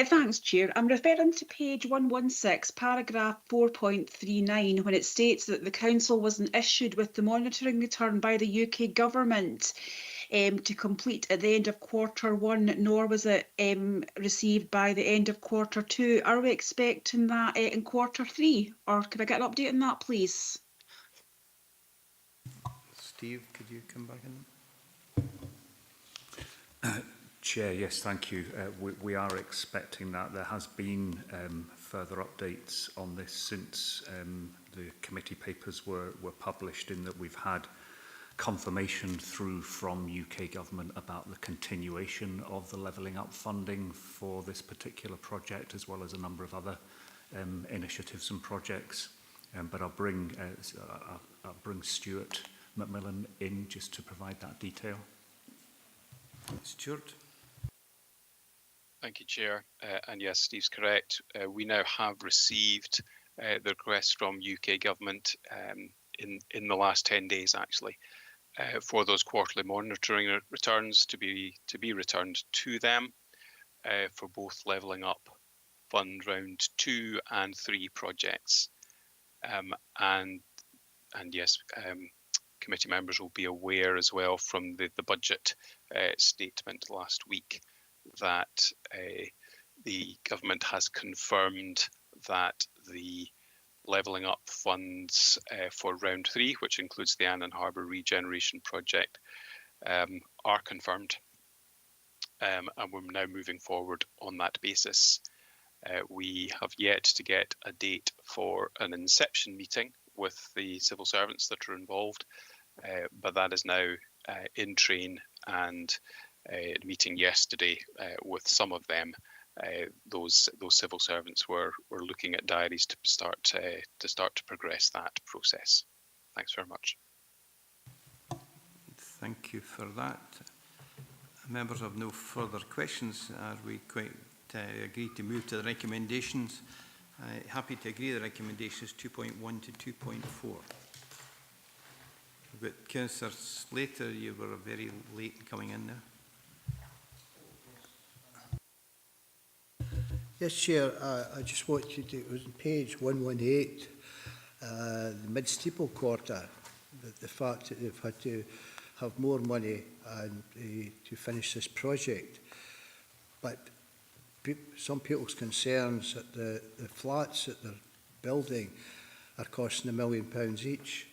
Thanks, Chair. I'm referring to page 116, paragraph 4.39, when it states that the Council wasn't issued with the monitoring return by the UK Government to complete at the end of Q1, nor was it received by the end of Q2. Are we expecting that in Q3? Or could I get an update on that, please? Steve, could you come back in? Chair, yes, thank you. We are expecting that. There has been further updates on this since the committee papers were published, in that we've had confirmation through from UK Government about the continuation of the levelling up funding for this particular project, as well as a number of other initiatives and projects. But I'll bring Stuart McMillan in just to provide that detail. Stuart. Thank you, Chair. And yes, Steve's correct. We now have received the request from UK Government in the last 10 days, actually, for those quarterly monitoring returns to be returned to them for both levelling up Fund Round 2 and 3 projects. And yes, committee members will be aware as well from the budget statement last week that the government has confirmed that the levelling up funds for round 3, which includes the Annan Harbour regeneration project, are confirmed, and we're now moving forward on that basis. We have yet to get a date for an inception meeting with the civil servants that are involved, but that is now in train, and meeting yesterday with some of them. Those civil servants were looking at diaries to start to progress that process. Thanks very much. Thank you for that. Members have no further questions. Are we quite agreed to move to the recommendations? Happy to agree the recommendations 2.1 to 2.4. But Councillor Slater, you were very late coming in there. Yes, Chair, I just want you to, it was on page 118, the mid-steeple quarter, the fact that they've had to have more money and to finish this project. But some people's concerns that the flats that they're building are costing £1 million each.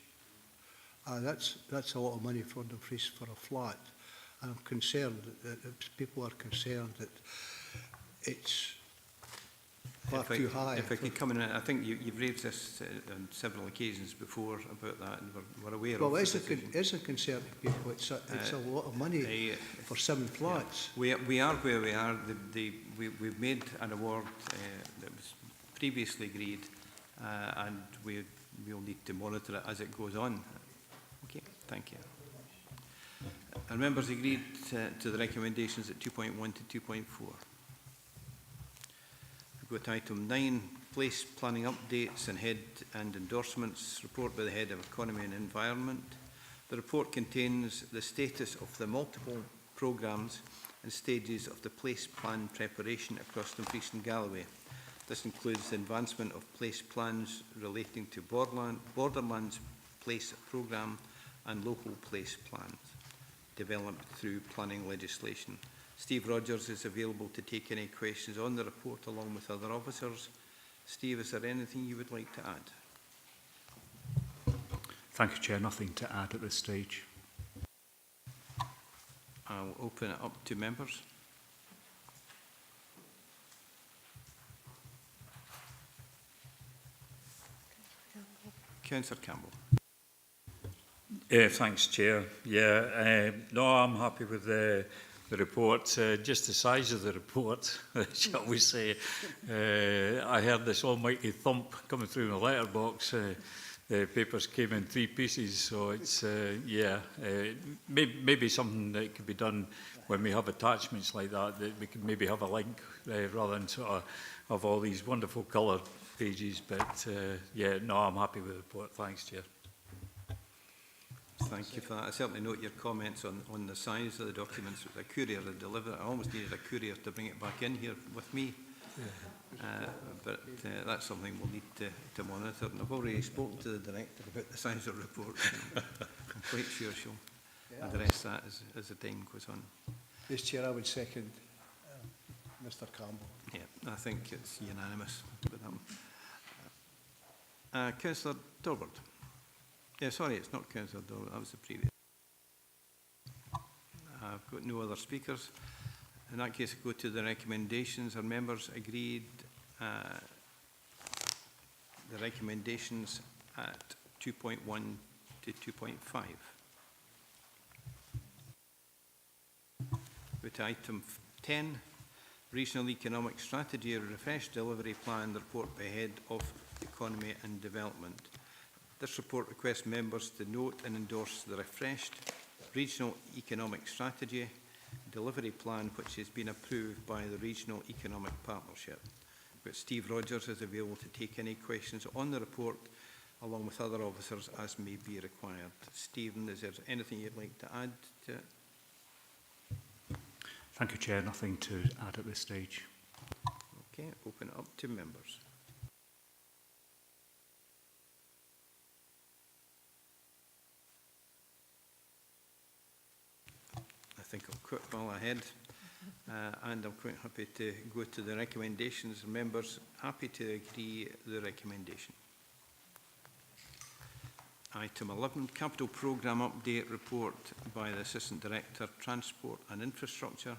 And that's a lot of money for them for a flat. And I'm concerned that people are concerned that it's far too high. If I could come in, I think you've raised this on several occasions before about that, and we're aware of it. Well, it's a concern to people. It's a lot of money for 7 flats. Yeah. We are where we are. We've made an award that was previously agreed, and we'll need to monitor it as it goes on. Okay, thank you. And members agreed to the recommendations at 2.1 to 2.4. We go to item 9, place planning updates and head and endorsements, report by the Head of Economy and Environment. The report contains the status of the multiple programmes and stages of the place plan preparation across Dumfries and Galloway. This includes the advancement of place plans relating to Borderlands Place Programme and local place plans developed through planning legislation. Steve Rogers is available to take any questions on the report along with other officers. Steve, is there anything you would like to add? Thank you, Chair. Nothing to add at this stage. I'll open it up to members. Councillor Campbell. Thanks, Chair. Yeah, no, I'm happy with the report. Just the size of the report, shall we say. I heard this almighty thump coming through in the letterbox. The papers came in 3 pieces, so it's, maybe something that could be done when we have attachments like that we could maybe have a link rather than sort of all these wonderful coloured pages. But yeah, no, I'm happy with the report. Thanks, Chair. Thank you for that. I certainly note your comments on the size of the documents. The courier to deliver it. I almost needed a courier to bring it back in here with me. But that's something we'll need to monitor. And I've already spoken to the director about the size of the report. I'm quite sure she'll address that as the time goes on. Yes, Chair, I would second Mr. Campbell. Yeah, I think it's unanimous with them. Councillor Dorward. Yeah, sorry, it's not Councillor Dorward, that was the previous. I've got no other speakers. In that case, I go to the recommendations. Are members agreed the recommendations at 2.1 to 2.5? With item 10, Regional Economic Strategy, a refreshed delivery plan, the report by Head of Economy and Development. This report requests members to note and endorse the refreshed Regional Economic Strategy delivery plan, which has been approved by the Regional Economic Partnership. But Steve Rogers is available to take any questions on the report along with other officers as may be required. Stephen, is there anything you'd like to add to it? Thank you, Chair. Nothing to add at this stage. Okay, open it up to members. I think I'll quit well ahead, and I'm quite happy to go to the recommendations. Members happy to agree the recommendation. Item 11, Capital Programme Update Report by the Assistant Director, Transport and Infrastructure.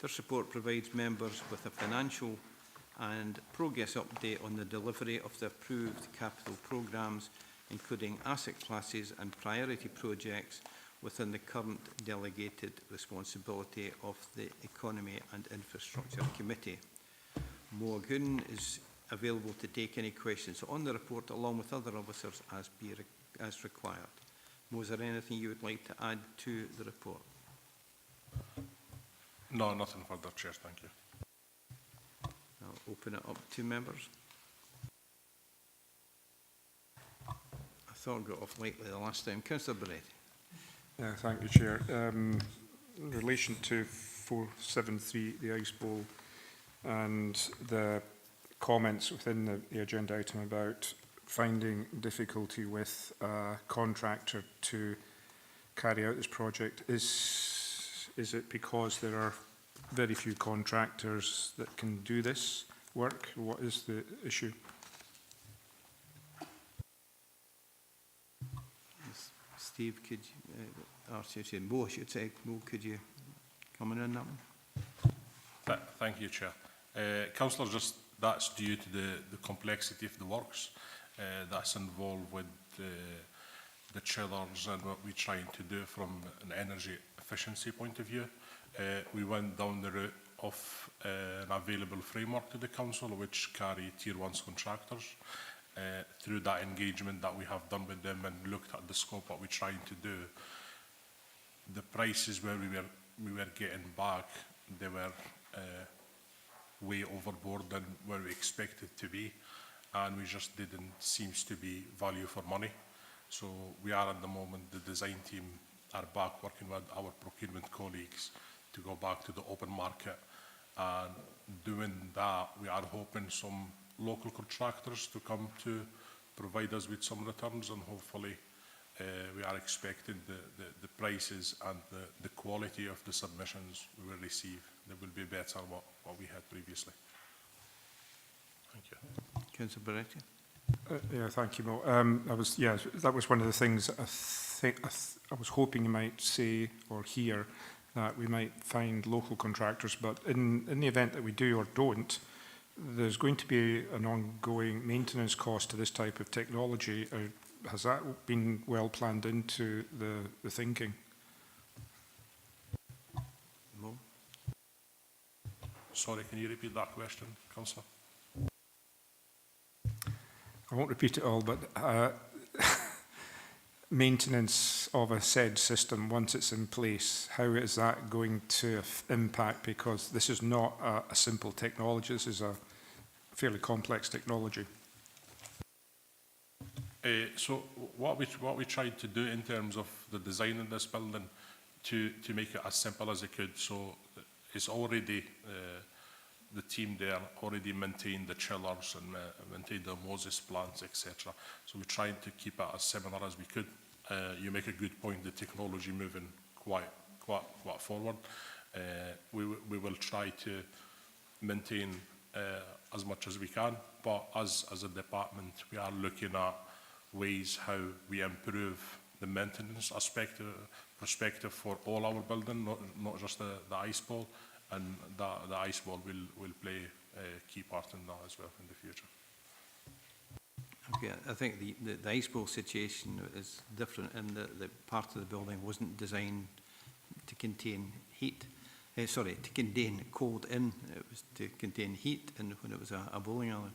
This report provides members with a financial and progress update on the delivery of the approved capital programmes, including asset classes and priority projects within the current delegated responsibility of the Economy and Infrastructure Committee. Moa Gunn is available to take any questions on the report along with other officers as required. Mo, is there anything you would like to add to the report? No, nothing further, Chair, thank you. I'll open it up to members. I thought I got off lightly the last time. Councillor Barrett. Thank you, Chair. In relation to 473, the Ice Bowl, and the comments within the agenda item about finding difficulty with a contractor to carry out this project, is it because there are very few contractors that can do this work? What is the issue? Steve, could you, Mo, I should say, Mo, could you come in on that one? Thank you, Chair. Councillor, just that's due to the complexity of the works that's involved with the chillers and what we're trying to do from an energy efficiency point of view. We went down the route of an available framework to the council, which carry Tier 1 contractors. Through that engagement that we have done with them and looked at the scope what we're trying to do, the prices where we were getting back, they were way overboard than where we expected to be, and we just didn't seems to be value for money. So we are at the moment, the design team are back working with our procurement colleagues to go back to the open market, and doing that we are hoping some local contractors to come to provide us with some returns, and hopefully we are expecting the prices and the quality of the submissions we will receive. They will be better than what we had previously. Thank you. Councillor Beretti. Yeah, thank you, Mo. That was one of the things I was hoping you might say or hear, that we might find local contractors, but in the event that we do or don't, there's going to be an ongoing maintenance cost to this type of technology. Has that been well planned into the thinking? Mo? Sorry, can you repeat that question, Councillor? I won't repeat it all, but maintenance of a said system, once it's in place, how is that going to impact? Because this is not a simple technology, this is a fairly complex technology. So what we tried to do in terms of the design of this building to make it as simple as it could. So it's already the team there already maintained the chillers and maintained the Moses plants, etc. So we're trying to keep it as similar as we could. You make a good point, the technology moving quite forward. We will try to maintain as much as we can, but as a department, we are looking at ways how we improve the maintenance perspective for all our building, not just the ice ball, and the ice ball will play a key part in that as well in the future. Okay, I think the ice bowl situation is different in that the part of the building wasn't designed to contain heat. To contain cold in. It was to contain heat, and when it was a bowling alley,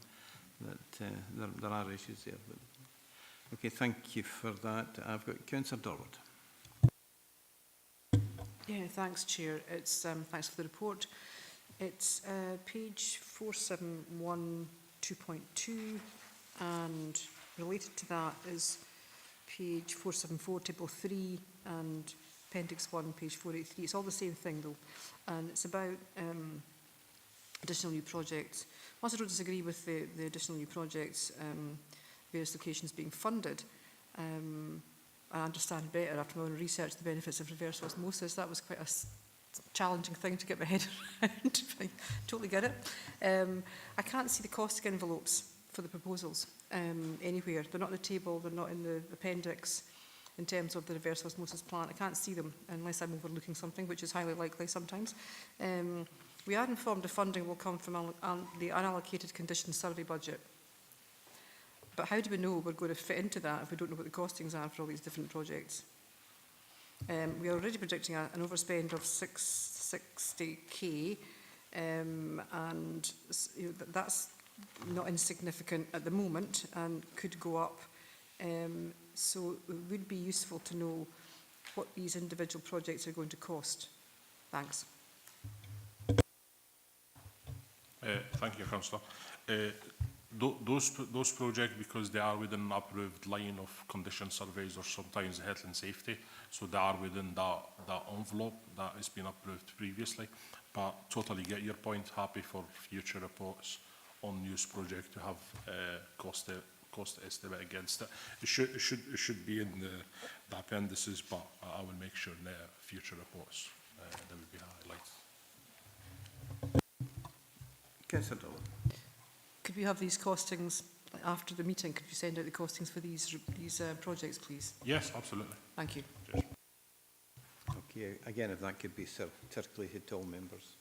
that there are issues there. But, okay, thank you for that. I've got Councillor Dorward. Yeah, thanks, Chair. It's thanks for the report. It's page 471 2.2, and related to that is page 474 table 3 and appendix 1 page 483. It's all the same thing though, and it's about additional new projects. Whilst I don't disagree with the additional new projects, various locations being funded, I understand better after my own research the benefits of reverse osmosis. That was quite a challenging thing to get my head around. I totally get it. I can't see the costing envelopes for the proposals anywhere. They're not on the table, they're not in the appendix in terms of the reverse osmosis plant. I can't see them unless I'm overlooking something, which is highly likely sometimes. We are informed the funding will come from the unallocated condition survey budget. But how do we know we're going to fit into that if we don't know what the costings are for all these different projects? We are already predicting an overspend of 660k, and you know, that's not insignificant at the moment and could go up. So it would be useful to know what these individual projects are going to cost. Thanks. Thank you, Councillor. Those projects, because they are within an approved line of condition surveys or sometimes health and safety, so they are within that envelope that has been approved previously. But totally get your point. Happy for future reports on news project to have cost estimate against it. It should be in the appendices, but I will make sure in the future reports that will be highlighted. Councillor Dolan. Could we have these costings after the meeting? Could you send out the costings for these projects, please? Yes, absolutely. Thank you. Cheers. Okay, again, if that could be circulated to all members.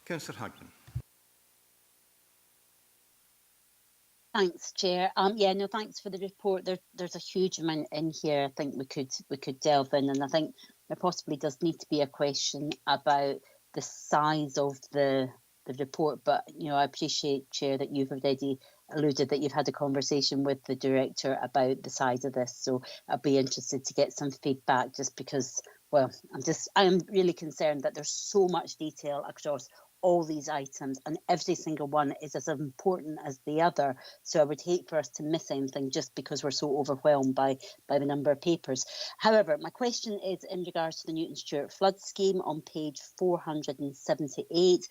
Councillor Hagman. Thanks, Chair. Thanks for the report. There's a huge amount in here. I think we could delve in, and I think there possibly does need to be a question about the size of the report. But I appreciate, Chair, that you've already alluded that you've had a conversation with the director about the size of this. So I'd be interested to get some feedback, just because, well, I'm really concerned that there's so much detail across all these items, and every single one is as important as the other. So I would hate for us to miss anything just because we're so overwhelmed by the number of papers. However, my question is in regards to the Newton Stewart flood scheme on page 478.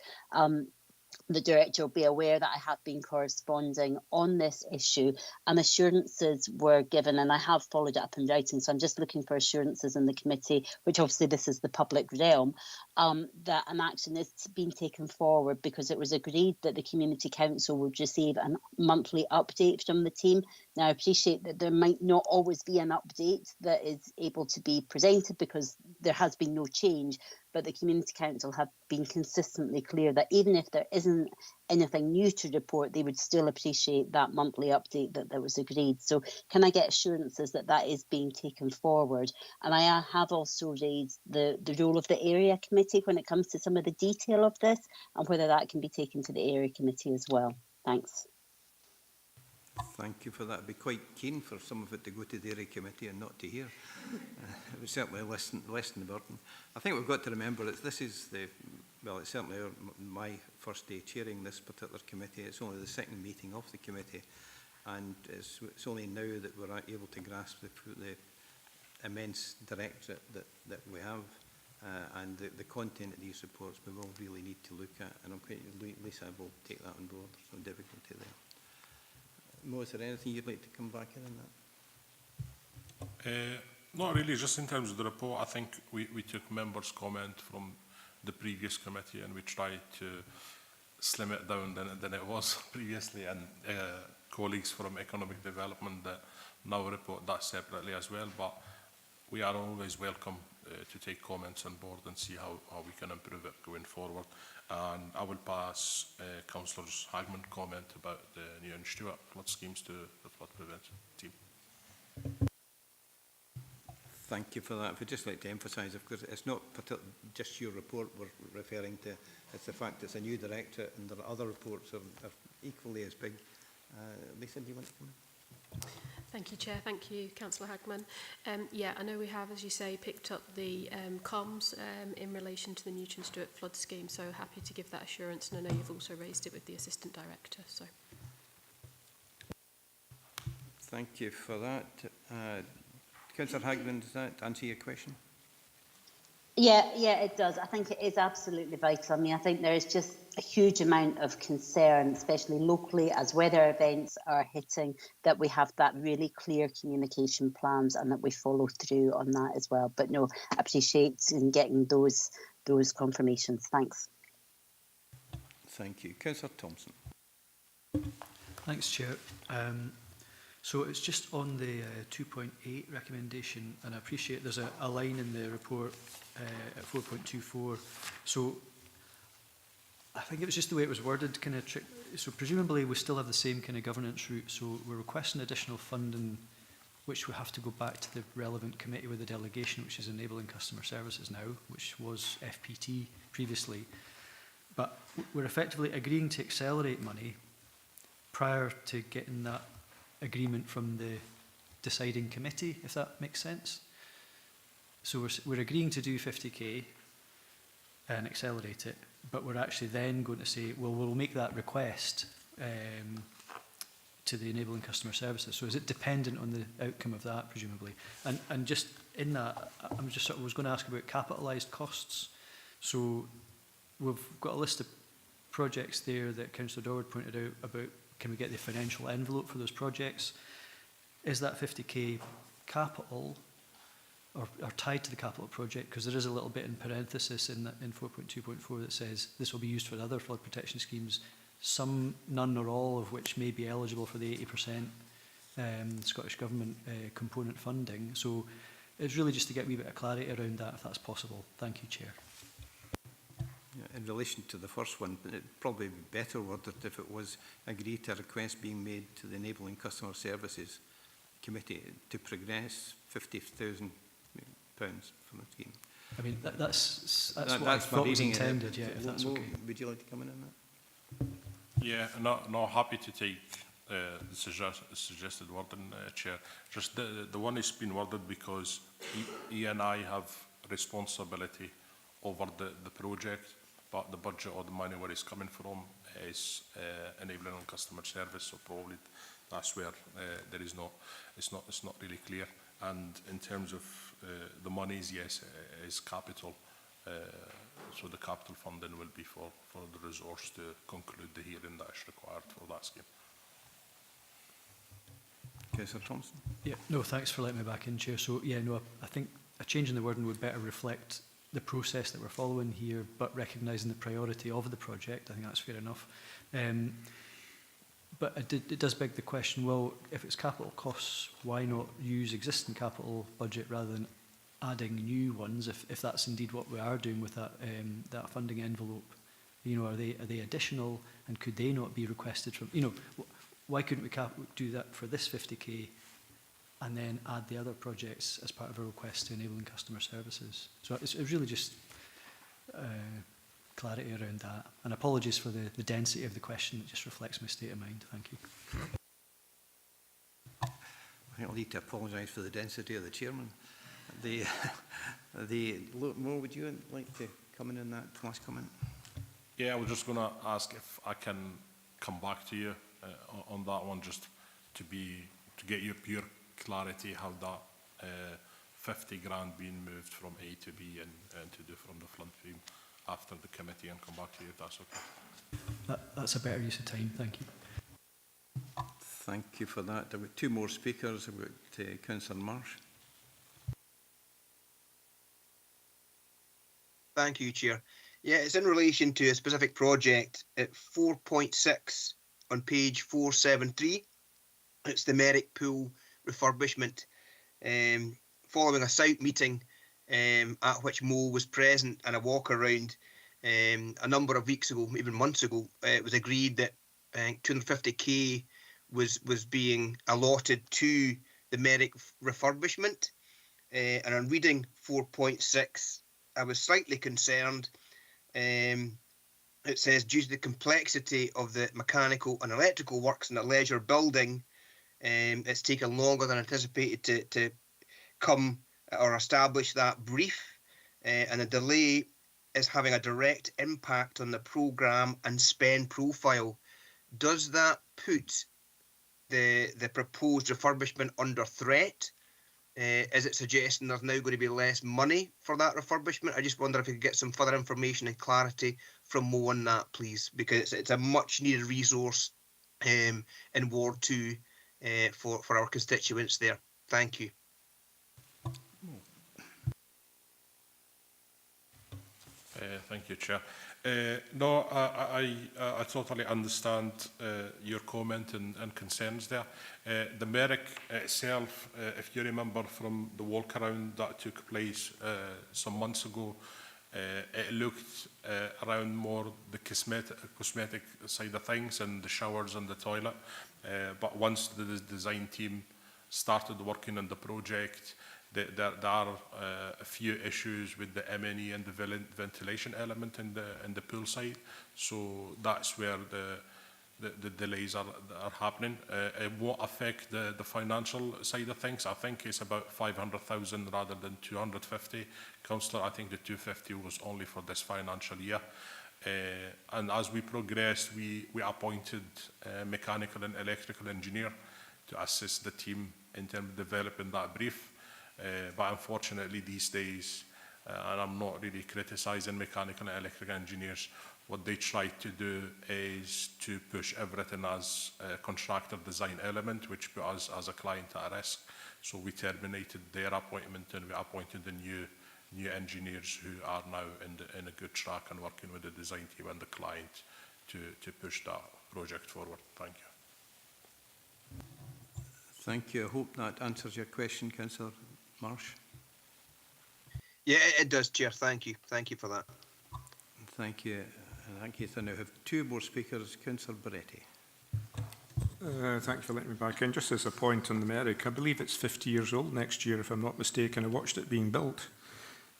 the Director will be aware that I have been corresponding on this issue, and assurances were given, and I have followed it up in writing, so I'm just looking for assurances in the committee, which obviously this is the public realm, that an action is being taken forward, because it was agreed that the Community Council would receive a monthly update from the team. Now, I appreciate that there might not always be an update that is able to be presented because there has been no change, but the Community Council have been consistently clear that even if there isn't anything new to report, they would still appreciate that monthly update that was agreed. So can I get assurances that that is being taken forward? And I have also raised the role of the Area Committee when it comes to some of the detail of this, and whether that can be taken to the Area Committee as well. Thanks. Thank you for that. I'd be quite keen for some of it to go to the Area Committee and not to here. It would certainly lessen the burden. I think we've got to remember that this is it's certainly my first day chairing this particular committee. It's only the second meeting of the committee, and it's only now that we're able to grasp the immense directorate that we have, and the content of these reports we will really need to look at, and I'm quite, Lisa, I will take that on board. There's no difficulty there. Mo, is there anything you'd like to come back in on that? Not really, just in terms of the report. I think we took members' comment from the previous committee and we tried to slim it down than it was previously, and colleagues from economic development that now report that separately as well, but we are always welcome to take comments on board and see how we can improve it going forward. And I will pass Councillor Hagman's comment about the new and Stewart flood schemes to the flood prevention team. Thank you for that. I'd just like to emphasise, of course, it's not just your report we're referring to, it's the fact it's a new directorate and there are other reports are equally as big. Lisa, do you want to come in? Thank you, Chair. Thank you, Councillor Hagman. Yeah, I know we have, as you say, picked up the comms in relation to the Newton Stewart flood scheme, so happy to give that assurance, and I know you've also raised it with the Assistant Director. So, thank you for that. Councillor Hagman, does that answer your question? Yeah, it does. I think it is absolutely vital. I mean, I think there is just a huge amount of concern, especially locally, as weather events are hitting, that we have that really clear communication plans and that we follow through on that as well. But no, I appreciate in getting those confirmations. Thanks. Thank you. Councillor Thompson. Thanks, Chair. So it's just on the 2.8 recommendation, and I appreciate there's a line in the report at 4.24. So I think it was just the way it was worded, kind of trick. So presumably we still have the same kind of governance route. So we're requesting additional funding, which we have to go back to the relevant committee with the delegation, which is Enabling Customer Services now, which was FPT previously. But we're effectively agreeing to accelerate money prior to getting that agreement from the deciding committee, if that makes sense. So we're agreeing to do 50k and accelerate it, but we're actually then going to say, well, we'll make that request to the Enabling Customer Services. So is it dependent on the outcome of that, presumably? And just in that, I'm just was going to ask about capitalised costs. So we've got a list of projects there that Councillor Dorward pointed out about, can we get the financial envelope for those projects? Is that 50k capital or tied to the capital project? Because there is a little bit in parenthesis in 4.2.4 that says this will be used for other flood protection schemes, some, none or all of which may be eligible for the 80% Scottish Government component funding. So it's really just to get a wee bit of clarity around that, if that's possible. Thank you, Chair. In relation to the first one, it'd probably be better worded if it was agreed to a request being made to the Enabling Customer Services Committee to progress £50,000 from the scheme. I mean, that's what I thought was intended, yeah, if that's okay. Would you like to come in on that? Yeah, no, happy to take the suggested wording, Chair. Just the one is been worded because E&I have responsibility over the project, but the budget or the money where it's coming from is enabling on customer service. So probably that's where there is it's not really clear. And in terms of the monies, yes, it is capital so the capital funding will be for the resource to conclude the hearing that is required for that scheme. Councillor Thompson. Yeah, no, thanks for letting me back in, Chair. So, yeah, no, I think a change in the wording would better reflect the process that we're following here, but recognising the priority of the project. I think that's fair enough. But it does beg the question, well, if it's capital costs, why not use existing capital budget rather than adding new ones, if that's indeed what we are doing with that, that funding envelope? You know, are they additional, and could they not be requested from, you know, why couldn't we do that for this 50k and then add the other projects as part of a request to enabling customer services? So it's really just clarity around that. And apologies for the density of the question. It just reflects my state of mind. Thank you. I think I'll need to apologise for the density of the chairman. Mo, would you like to come in on that last comment? Yeah, I was just going to ask if I can come back to you on that one, just to get your pure clarity how that 50 grand being moved from A to B and to do from the flood theme after the committee, and come back to you if that's okay. That's a better use of time. Thank you. Thank you for that. There were two more speakers. I've got Councillor Marsh. Thank you, Chair. Yeah, it's in relation to a specific project at 4.6 on page 473. It's the Merrick Pool refurbishment. Following a site meeting at which Mo was present and a walk around a number of weeks ago, even months ago, it was agreed that 250k was being allotted to the Merrick refurbishment. And on reading 4.6, I was slightly concerned. It says, due to the complexity of the mechanical and electrical works in a leisure building, it's taken longer than anticipated to come or establish that brief, and the delay is having a direct impact on the programme and spend profile. Does that put the proposed refurbishment under threat? Is it suggesting there's now going to be less money for that refurbishment? I just wonder if you could get some further information and clarity from Mo on that, please, because it's a much needed resource in Ward 2 for our constituents there. Thank you. Thank you, Chair. No, I totally understand your comment and concerns there. The Merrick itself, if you remember from the walk around that took place some months ago, it looked around more the cosmetic side of things and the showers and the toilet. But once the design team started working on the project, there are a few issues with the M&E and the ventilation element in the pool side. So that's where the delays are happening. It won't affect the financial side of things. I think it's about 500,000 rather than 250. Councillor, I think the 250 was only for this financial year. And as we progressed, we appointed a mechanical and electrical engineer to assist the team in terms of developing that brief. But unfortunately these days, and I'm not really criticising mechanical and electrical engineers, what they try to do is to push everything as a contractor design element, which put us as a client at risk. So we terminated their appointment and we appointed the new engineers who are now in a good track and working with the design team and the client to push that project forward. Thank you. Thank you. I hope that answers your question, Councillor Marsh. Yeah, it does, Chair. Thank you. Thank you for that. Thank you. Thank you. So now we have two more speakers. Councillor Beretti. Thanks for letting me back in. Just as a point on the Merrick, I believe it's 50 years old next year, if I'm not mistaken. I watched it being built.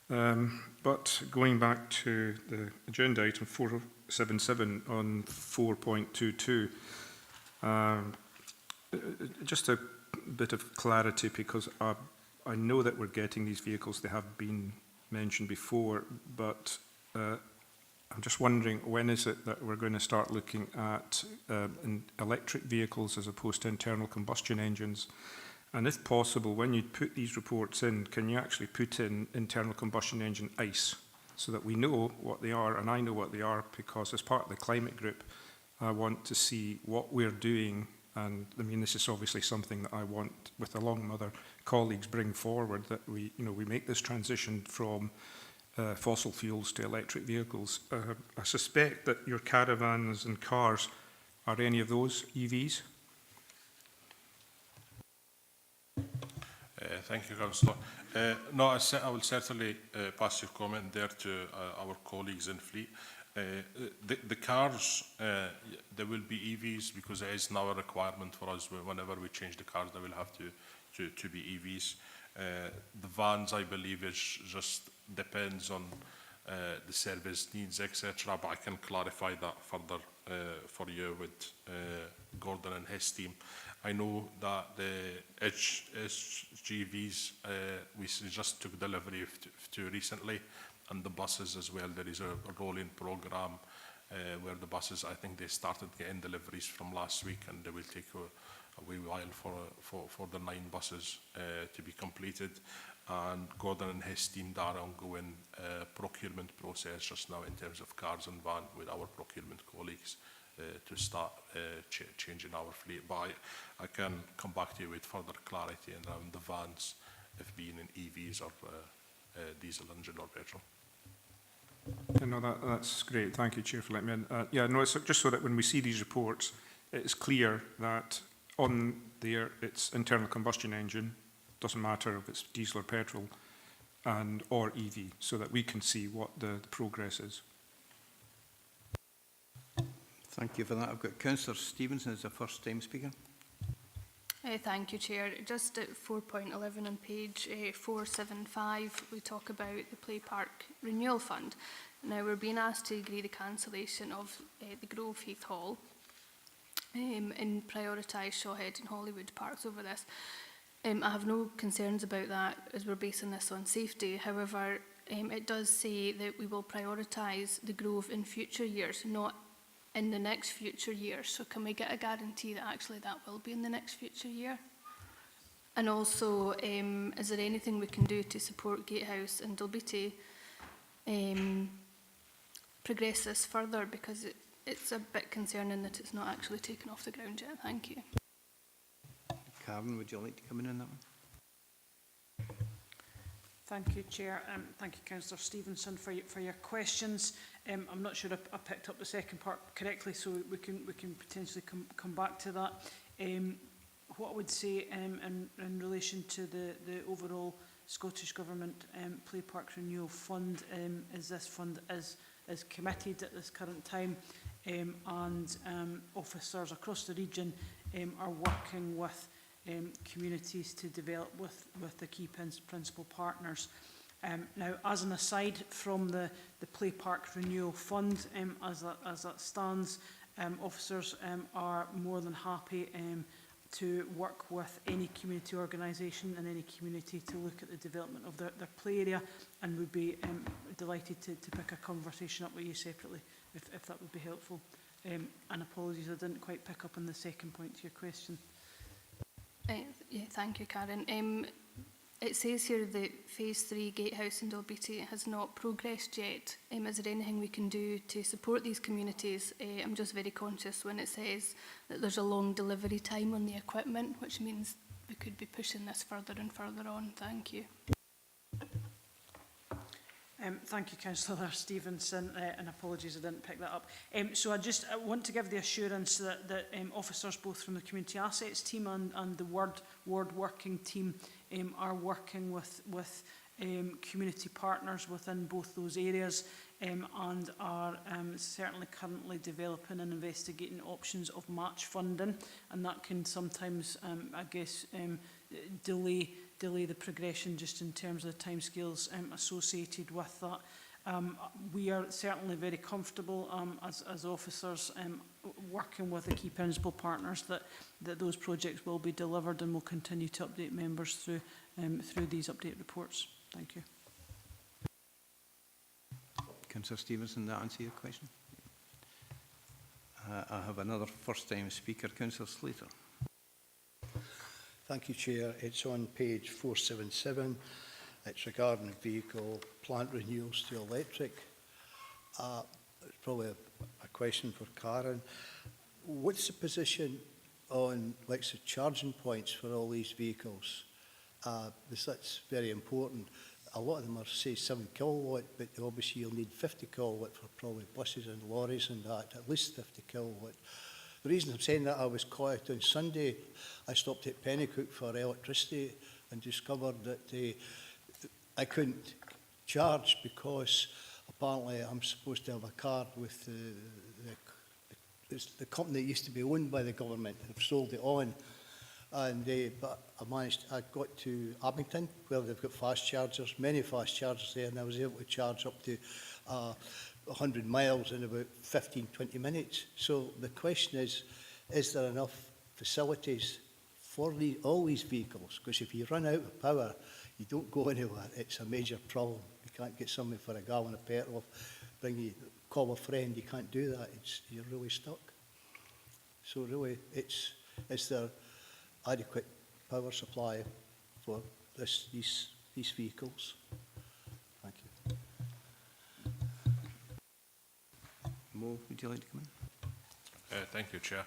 But going back to the agenda item 477 on 4.22, just a bit of clarity, because I know that we're getting these vehicles. They have been mentioned before, but I'm just wondering, when is it that we're going to start looking at electric vehicles as opposed to internal combustion engines? And if possible, when you put these reports in, can you actually put in internal combustion engine ICE? so that we know what they are, and I know what they are, because as part of the climate group, I want to see what we're doing. And I mean, this is obviously something that I want, with along with other colleagues, bring forward, that we make this transition from fossil fuels to electric vehicles. I suspect that your caravans and cars, are any of those EVs? Thank you, Councillor. No, I will certainly pass your comment there to our colleagues in Fleet. The cars, there will be EVs, because it is now a requirement for us. Whenever we change the cars, they will have to be EVs. The vans, I believe, is just depends on the service needs, etc. But I can clarify that further for you with Gordon and his team. I know that the HGVs, we just took delivery of two recently, and the buses as well. There is a rolling program where the buses, I think they started getting deliveries from last week, and they will take a wee while for the 9 buses to be completed. And Gordon and his team are ongoing procurement process just now in terms of cars and van with our procurement colleagues to start changing our fleet. But I can come back to you with further clarity around the vans, if being in EVs or diesel engine or petrol. No, that's great. Thank you, Chair, for letting me in. Yeah, no, it's just so that when we see these reports, it's clear that on there it's internal combustion engine, doesn't matter if it's diesel or petrol, or EV, so that we can see what the progress is. Thank you for that. I've got Councillor Stevenson as the first time speaker. Thank you, Chair. Just at 4.11 on page 475, we talk about the Play Park Renewal Fund. Now, we're being asked to agree the cancellation of the Grove Heath Hall and prioritise Shawhead and Hollywood parks over this. I have no concerns about that, as we're basing this on safety. However, it does say that we will prioritise the Grove in future years, not in the next future year. So can we get a guarantee that actually that will be in the next future year? And also, is there anything we can do to support Gatehouse and Dalbeattie progress this further, because it's a bit concerning that it's not actually taken off the ground yet. Thank you. Karen, would you like to come in on that one? Thank you, Chair. Thank you, Councillor Stevenson, for your questions. I'm not sure I picked up the second part correctly, so we can potentially come back to that. What I would say in relation to the overall Scottish Government Play Park Renewal Fund is this fund is committed at this current time, and officers across the region are working with communities to develop with the key principal partners. Now, as an aside from the Play Park Renewal Fund, as that stands, officers are more than happy to work with any community organisation and any community to look at the development of their play area, and would be delighted to pick a conversation up with you separately if that would be helpful. And apologies, I didn't quite pick up on the second point to your question. Yeah, thank you, Karen. It says here that Phase 3 Gatehouse and Dalbeattie has not progressed yet. Is there anything we can do to support these communities? I'm just very conscious when it says that there's a long delivery time on the equipment, which means we could be pushing this further and further on. Thank you. Thank you, Councillor Stevenson, and apologies I didn't pick that up. So I want to give the assurance that officers both from the Community Assets team and the Ward Working team are working with community partners within both those areas, and are certainly currently developing and investigating options of match funding, and that can sometimes, I guess, delay the progression just in terms of the timescales associated with that. We are certainly very comfortable as officers working with the key principal partners that those projects will be delivered, and will continue to update members through these update reports. Thank you. Councillor Stevenson, that answer your question? I have another first-time speaker, Councillor Slater. Thank you, Chair. It's on page 477. It's regarding vehicle plant renewals to electric. It's probably a question for Karen. What's the position on, like, the charging points for all these vehicles? Because that's very important. A lot of them are, say, 7 kilowatt, but obviously you'll need 50 kilowatt for probably buses and lorries and that, at least 50 kilowatt. The reason I'm saying that, I was caught on Sunday. I stopped at Pennycook for electricity and discovered that I couldn't charge because apparently I'm supposed to have a card with the company that used to be owned by the government. They've sold it on. And but I got to Abington, where they've got fast chargers, many fast chargers there, and I was able to charge up to 100 miles in about 15-20 minutes. So the question is there enough facilities for all these vehicles? Because if you run out of power, you don't go anywhere. It's a major problem. You can't get somebody for a gallon of petrol, call a friend. You can't do that. You're really stuck. So really, is there adequate power supply for these vehicles? Thank you. Mo, would you like to come in? Thank you, Chair.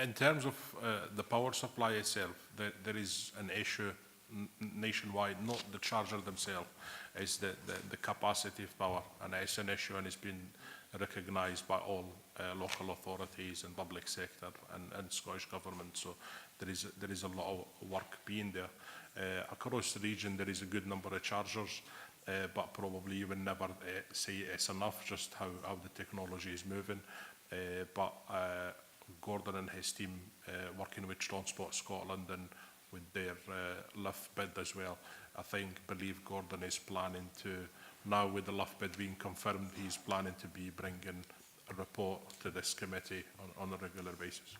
In terms of the power supply itself, there is an issue nationwide, not the charger themselves, is the capacity of power, and it's an issue, and it's been recognised by all local authorities and public sector and Scottish Government. So there is a lot of work being there. Across the region, there is a good number of chargers, but probably you will never say it's enough, just how the technology is moving. But Gordon and his team, working with Transport Scotland and with their lift bid as well, believe Gordon is planning to, now with the lift bid being confirmed, he's planning to be bringing a report to this committee on a regular basis.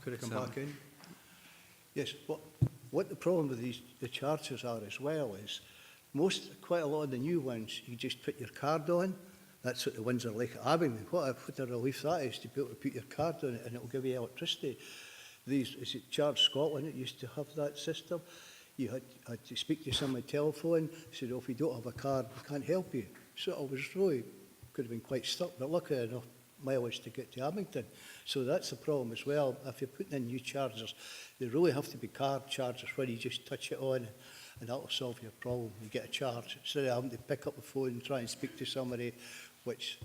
Could I come back in? Yes. What the problem with the chargers are as well is quite a lot of the new ones, you just put your card on. That's what the ones are like at Abington. What a relief that is, to be able to put your card on it and it will give you electricity. Is it Charge Scotland that used to have that system? You had to speak to someone on the telephone, said, oh, if you don't have a card, we can't help you. So I was really, could have been quite stuck, but luckily enough, mileage to get to Abington. So that's the problem as well. If you're putting in new chargers, they really have to be card chargers where you just touch it on and that'll solve your problem. You get a charge. Instead of having to pick up the phone and try and speak to somebody, which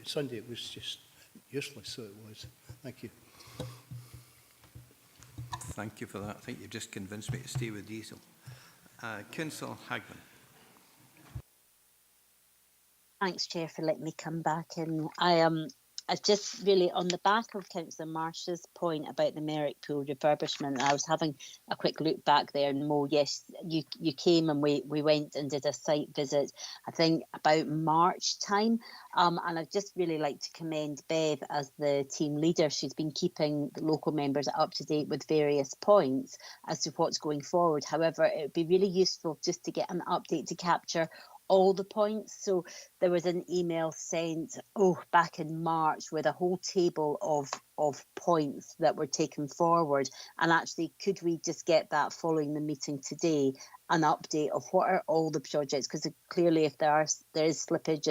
Sunday, it was just useless, so it was. Thank you. Thank you for that. I think you've just convinced me to stay with diesel. Councillor Hagman. Thanks, Chair, for letting me come back in. I just really, on the back of Councillor Marsh's point about the Merrick Pool refurbishment, I was having a quick look back there, and Mo, yes, you came and we went and did a site visit, I think about March time, and I'd just really like to commend Bev as the team leader. She's been keeping the local members up to date with various points as to what's going forward. However, it would be really useful just to get an update to capture all the points. So there was an email sent back in March with a whole table of points that were taken forward, and actually could we just get that following the meeting today, an update of what are all the projects, because clearly if there is slippage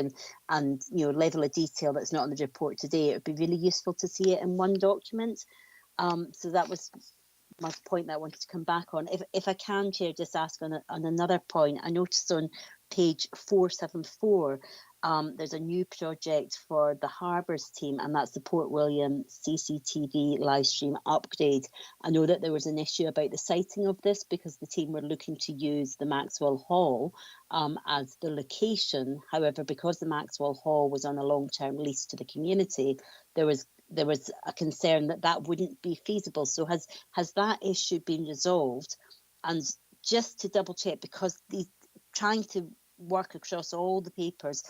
and level of detail that's not on the report today, it would be really useful to see it in one document. So that was my point that I wanted to come back on. If I can, Chair, just ask on another point. I noticed on page 474, there's a new project for the Harbours team, and that's the Port William CCTV live stream upgrade. I know that there was an issue about the siting of this because the team were looking to use the Maxwell Hall as the location. However, because the Maxwell Hall was on a long-term lease to the community, there was a concern that wouldn't be feasible. So has that issue been resolved? And just to double check, because trying to work across all the papers,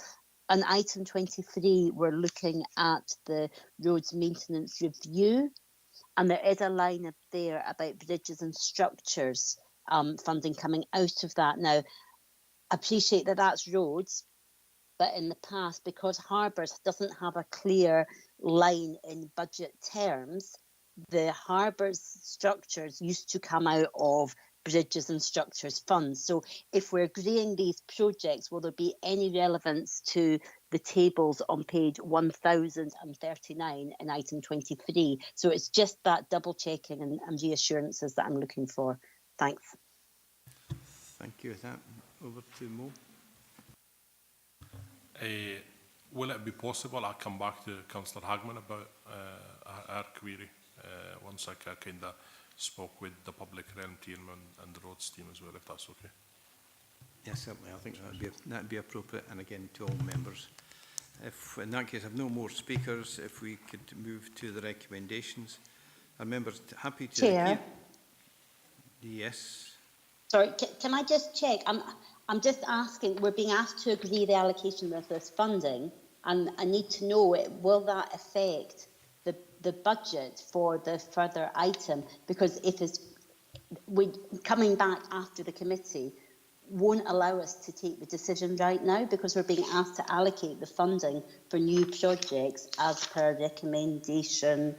on item 23, we're looking at the roads maintenance review, and there is a line up there about bridges and structures funding coming out of that. Now, I appreciate that that's roads, but in the past, because Harbours doesn't have a clear line in budget terms, the harbours structures used to come out of bridges and structures funds. So if we're agreeing these projects, will there be any relevance to the tables on page 1039 in item 23? So it's just that double checking and reassurances that I'm looking for. Thanks. Thank you. With that, over to Mo. Will it be possible I'll come back to Councillor Hagman about our query once I kind of spoke with the public realm team and the roads team as well, if that's okay? Yes, certainly. I think that'd be appropriate, and again to all members. If in that case, I have no more speakers, if we could move to the recommendations. Are members happy to? Chair. Yes. Sorry, can I just check? I'm just asking. We're being asked to agree the allocation of this funding, and I need to know will that affect the budget for the further item? Because if it's coming back after the committee won't allow us to take the decision right now, because we're being asked to allocate the funding for new projects as per recommendation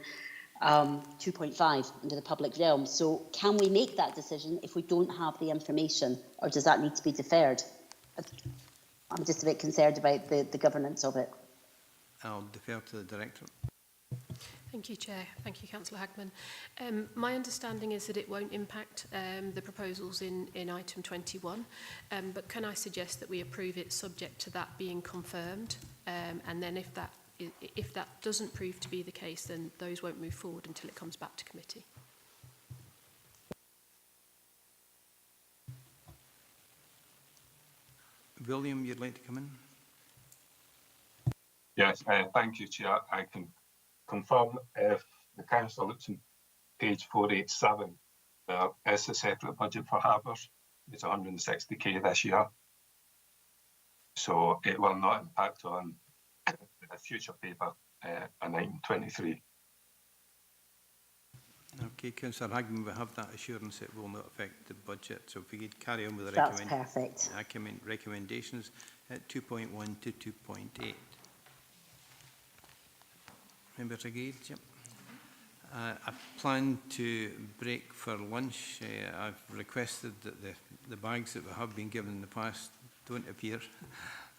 2.5 under the public realm. So can we make that decision if we don't have the information, or does that need to be deferred? I'm just a bit concerned about the governance of it. I'll defer to the Director. Thank you, Chair. Thank you, Councillor Hagman. My understanding is that it won't impact the proposals in item 21, but can I suggest that we approve it subject to that being confirmed, and then if that doesn't prove to be the case, then those won't move forward until it comes back to committee. William, you'd like to come in? Yes, thank you, Chair. I can confirm if the Council looks on page 487, there is a separate budget for harbours. It's 160k this year. So it will not impact on the future paper in item 23. Okay, Councillor Hagman, we have that assurance it will not affect the budget. So if we could carry on with the That's perfect. recommendations at 2.1 to 2.8. Members agreed? Yep. I plan to break for lunch. I've requested that the bags that we have been given in the past don't appear.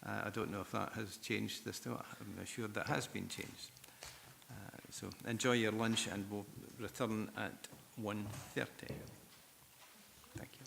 I don't know if that has changed this time. I'm assured that has been changed. So enjoy your lunch, and we'll return at 1:30. Thank you.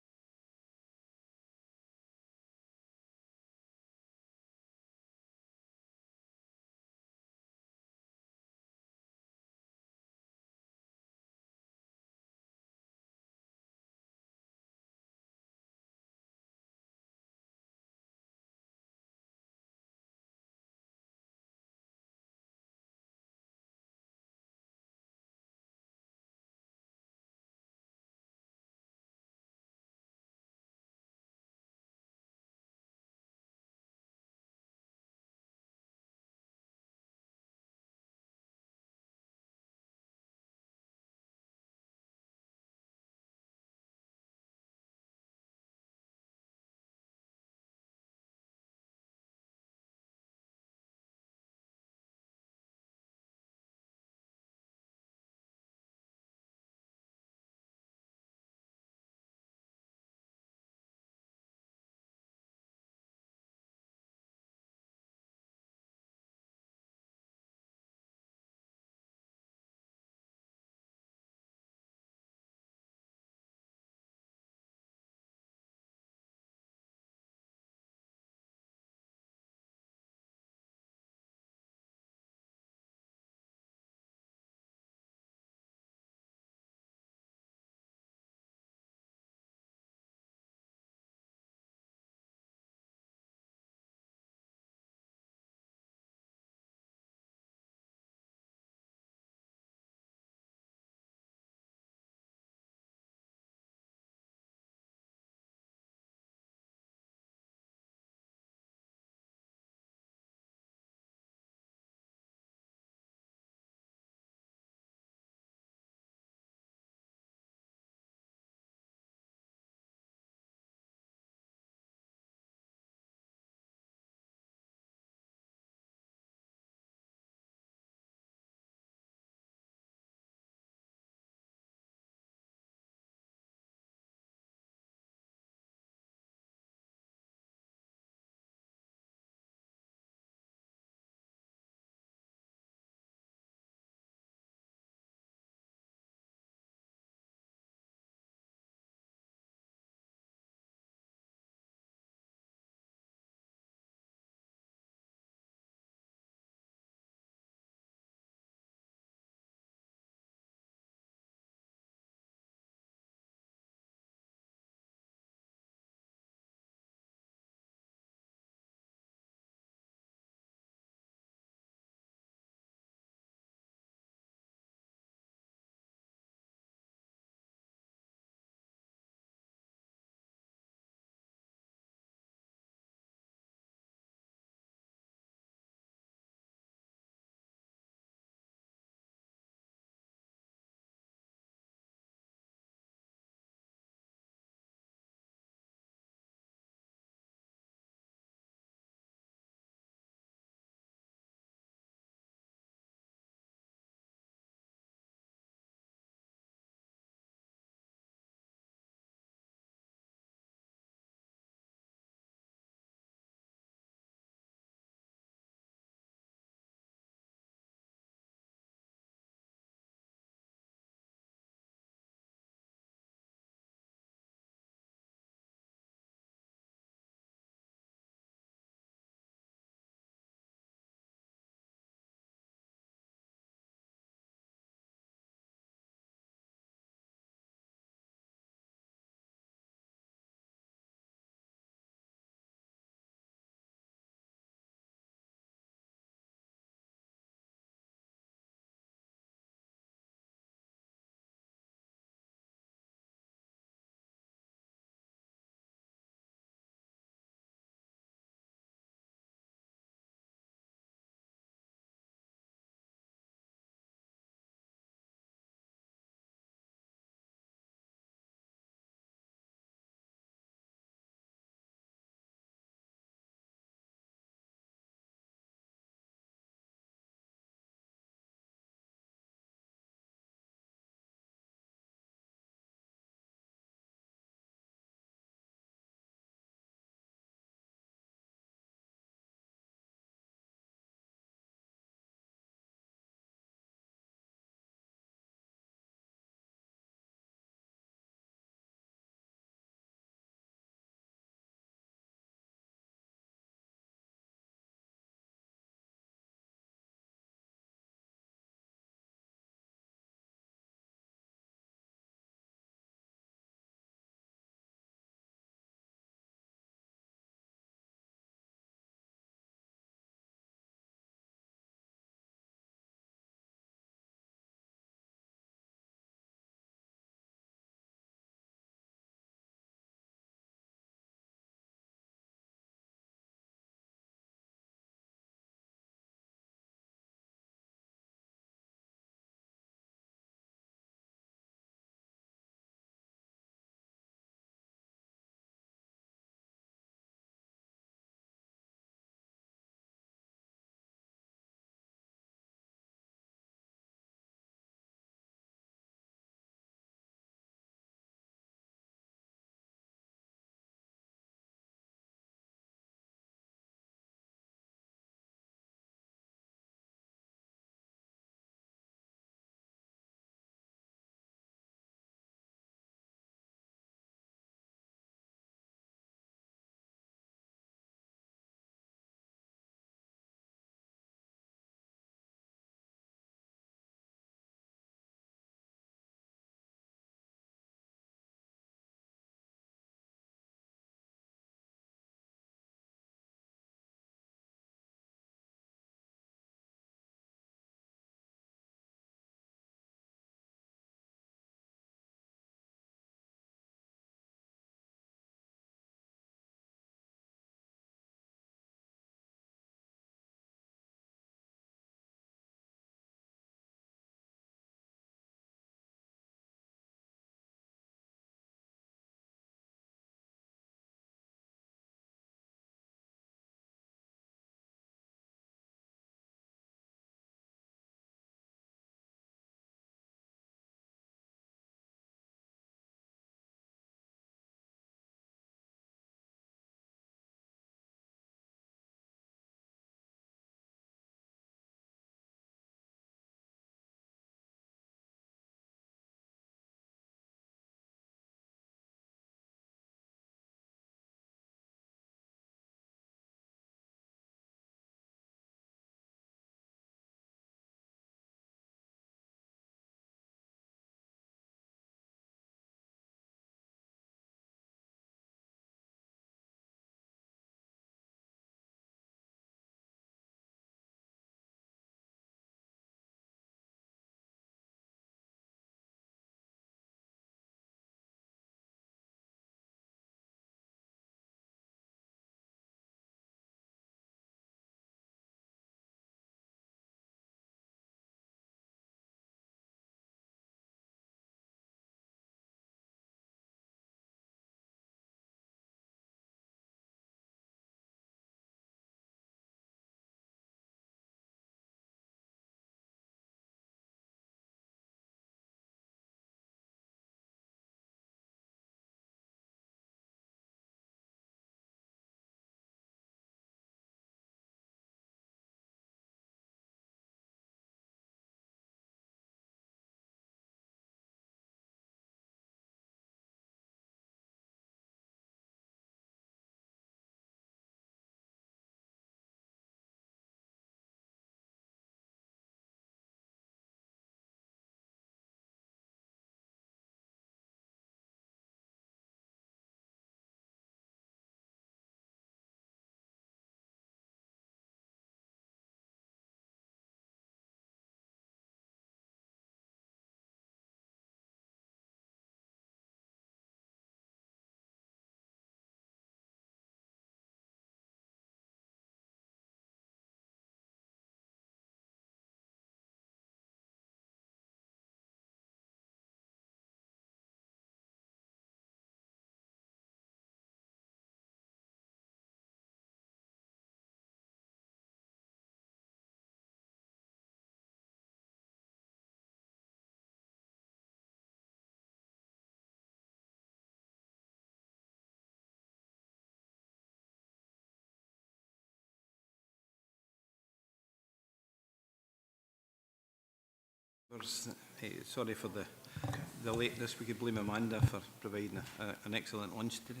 Sorry for the lateness. We could blame Amanda for providing an excellent lunch today.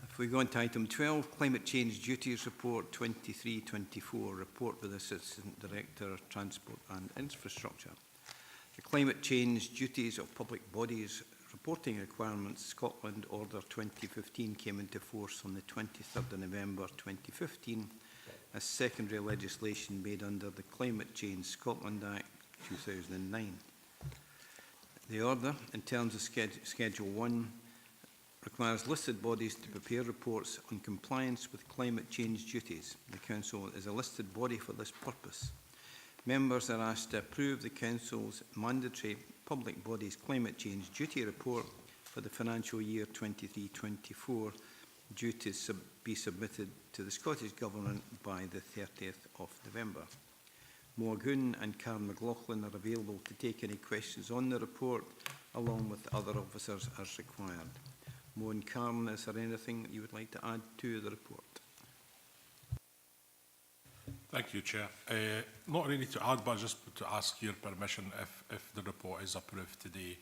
If we go on to item 12, Climate Change Duties Report 23-24, report with Assistant Director, Transport and Infrastructure. The Climate Change Duties of Public Bodies Reporting Requirements Scotland Order 2015 came into force on the 23rd of November 2015 as secondary legislation made under the Climate Change Scotland Act 2009. The order, in terms of Schedule 1, requires listed bodies to prepare reports on compliance with climate change duties. The Council is a listed body for this purpose. Members are asked to approve the Council's mandatory public bodies climate change duty report for the financial year 23-24, due to be submitted to the Scottish Government by the 30th of November. Moagoon and Karen McLaughlin are available to take any questions on the report, along with other officers as required. Mo and Karen, is there anything that you would like to add to the report? Thank you, Chair. Not really to add, but just to ask your permission if the report is approved today,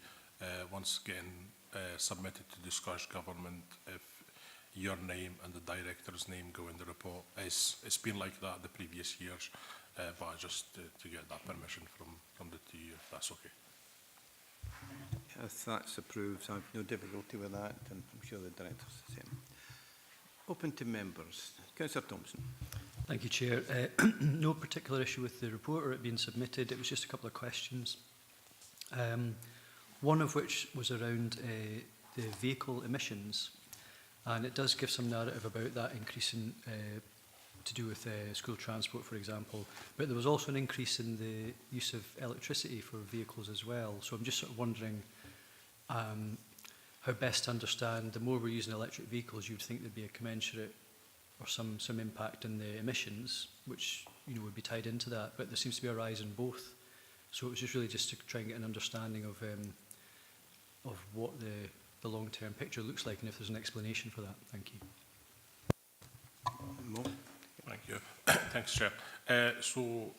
once again submitted to the Scottish Government, if your name and the Director's name go in the report. It's been like that the previous years, but just to get that permission from the two, if that's okay. If that's approved, I have no difficulty with that, and I'm sure the Director's the same. Open to members. Councillor Thompson. Thank you, Chair. No particular issue with the report or it being submitted. It was just a couple of questions. One of which was around the vehicle emissions, and it does give some narrative about that increase in to do with school transport, for example. But there was also an increase in the use of electricity for vehicles as well. So I'm just sort of wondering how best to understand, the more we're using electric vehicles, you'd think there'd be a commensurate or some impact in the emissions, which would be tied into that. But there seems to be a rise in both. So it was just really just to try and get an understanding of what the long-term picture looks like, and if there's an explanation for that. Thank you. Mo? Thank you. Thanks, Chair. So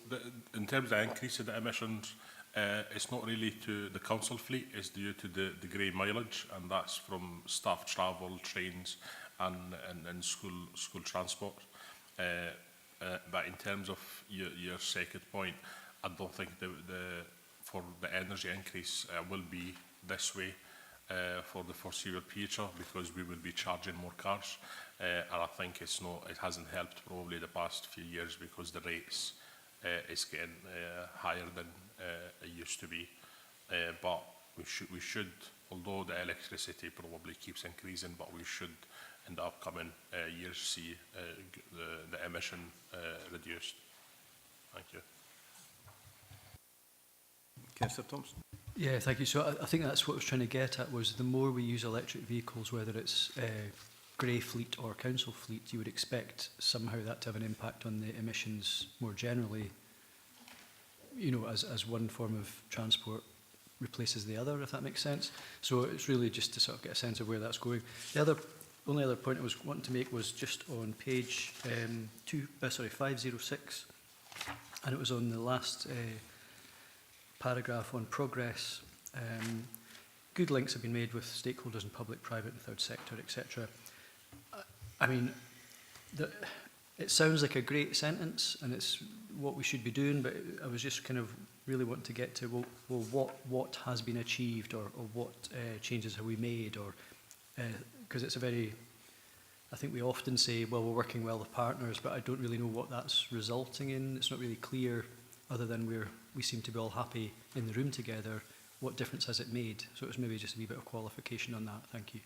in terms of the increase in the emissions, it's not really to the council fleet, it's due to the grey mileage, and that's from staff travel, trains and school transport. But in terms of your second point, I don't think for the energy increase will be this way for the foreseeable future, because we will be charging more cars, and I think it hasn't helped probably the past few years, because the rates is getting higher than it used to be. But we should, although the electricity probably keeps increasing, but we should in the upcoming years see the emission reduced. Thank you. Councillor Thompson. Yeah, thank you. So I think that's what I was trying to get at, was the more we use electric vehicles, whether it's grey fleet or council fleet, you would expect somehow that to have an impact on the emissions more generally, as one form of transport replaces the other, if that makes sense. So it's really just to sort of get a sense of where that's going. The only other point I was wanting to make was just on page 506, and it was on the last paragraph on progress. Good links have been made with stakeholders in public, private and third sector, etc. I mean, it sounds like a great sentence and it's what we should be doing, but I was just kind of really wanting to get to, well what has been achieved, or what changes have we made, or because it's a very, I think we often say, well, we're working well with partners, but I don't really know what that's resulting in. It's not really clear, other than we seem to be all happy in the room together. What difference has it made? So it was maybe just a wee bit of qualification on that. Thank you.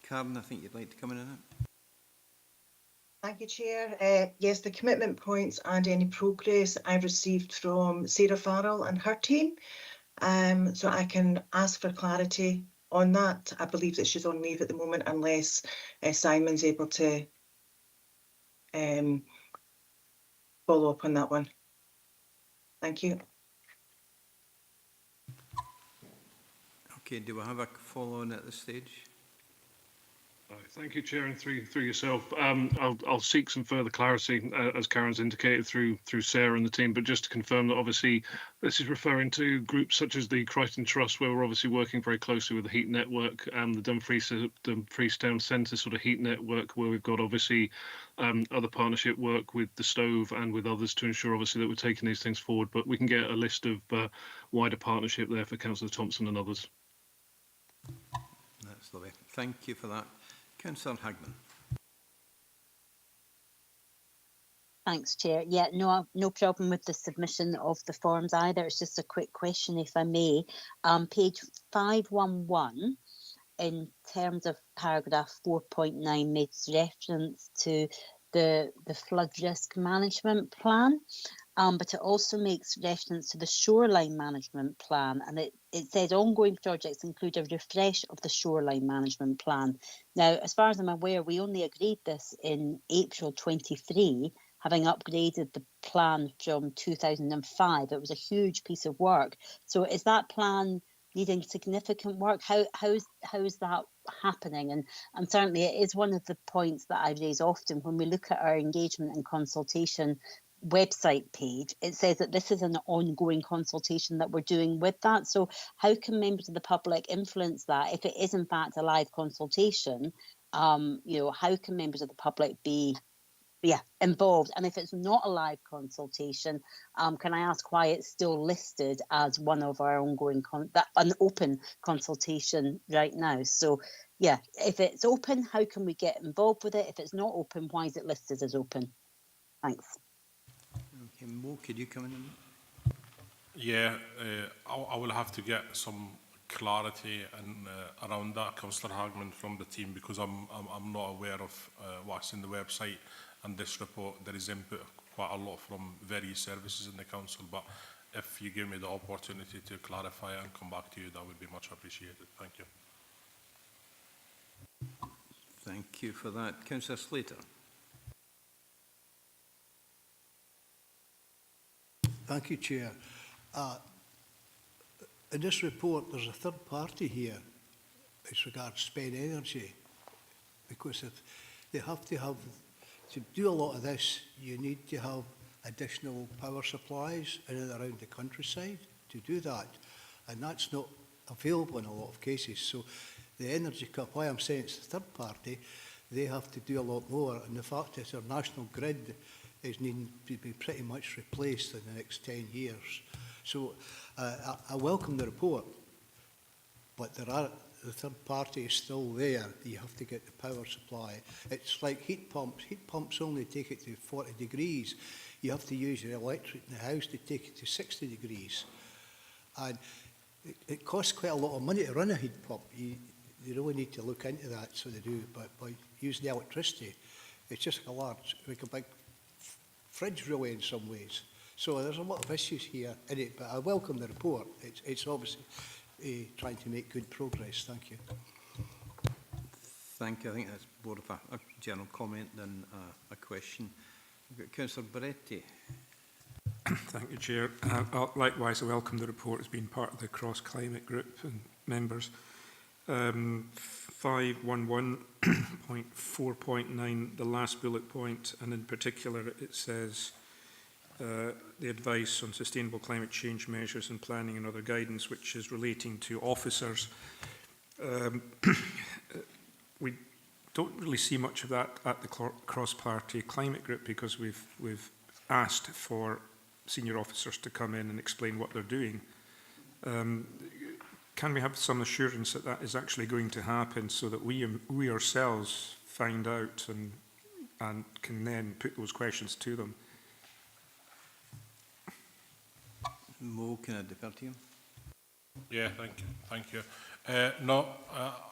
Karen, I think you'd like to come in on it. Thank you, Chair. Yes, the commitment points and any progress I've received from Sarah Farrell and her team. So I can ask for clarity on that. I believe that she's on leave at the moment, unless Simon's able to follow up on that one. Thank you. Okay, do we have a follow-on at this stage? Thank you, Chair, and through yourself. I'll seek some further clarity, as Karen's indicated through Sarah and the team, but just to confirm that obviously this is referring to groups such as the Crichton Trust, where we're obviously working very closely with the heat network, the Dumfries Town Centre sort of heat network, where we've got obviously other partnership work with the Stove and with others to ensure obviously that we're taking these things forward, but we can get a list of wider partnership there for Councillor Thompson and others. That's lovely. Thank you for that. Councillor Hagman. Thanks, Chair. Yeah, no problem with the submission of the forms either. It's just a quick question, if I may. Page 511, in terms of paragraph 4.9, makes reference to the flood risk management plan. But it also makes reference to the shoreline management plan, and it says ongoing projects include a refresh of the shoreline management plan. Now, as far as I'm aware, we only agreed this in April 23, having upgraded the plan from 2005. It was a huge piece of work. So is that plan needing significant work? How's that happening? And certainly it is one of the points that I raise often when we look at our engagement and consultation website page. It says that this is an ongoing consultation that we're doing with that. So how can members of the public influence that if it is in fact a live consultation? How can members of the public be involved? And if it's not a live consultation, can I ask why it's still listed as one of our ongoing an open consultation right now? So yeah, if it's open, how can we get involved with it? If it's not open, why is it listed as open? Thanks. Okay, Mo, could you come in? Yeah, I will have to get some clarity and around that, Councillor Hagman, from the team, because I'm not aware of what's in the website and this report. There is input quite a lot from various services in the council, but if you give me the opportunity to clarify and come back to you, that would be much appreciated. Thank you. Thank you for that. Councillor Slater. Thank you, Chair. In this report, there's a third party here as regards spend energy, because if they have to do a lot of this, you need to have additional power supplies in and around the countryside to do that, and that's not available in a lot of cases. So the energy cup, why I'm saying it's the third party, they have to do a lot more, and the fact that our national grid is needing to be pretty much replaced in the next 10 years. So I welcome the report, but the third party is still there. You have to get the power supply. It's like heat pumps. Heat pumps only take it to 40 degrees. You have to use your electric in the house to take it to 60 degrees. And it costs quite a lot of money to run a heat pump. You really need to look into that, so they do. But by using the electricity, it's just like a big fridge really in some ways. So there's a lot of issues here in it, but I welcome the report. It's obviously trying to make good progress. Thank you. Thank you. I think that's more of a general comment than a question. We've got Councillor Baretti. Thank you, Chair. Likewise, I welcome the report as being part of the cross-climate group and members. 511.4.9, the last bullet point, and in particular it says the advice on sustainable climate change measures and planning and other guidance, which is relating to officers. We don't really see much of that at the cross-party climate group, because we've asked for senior officers to come in and explain what they're doing. Can we have some assurance that that is actually going to happen, so that we ourselves find out and can then put those questions to them? Mo, can I defer to you? Yeah, thank you. No,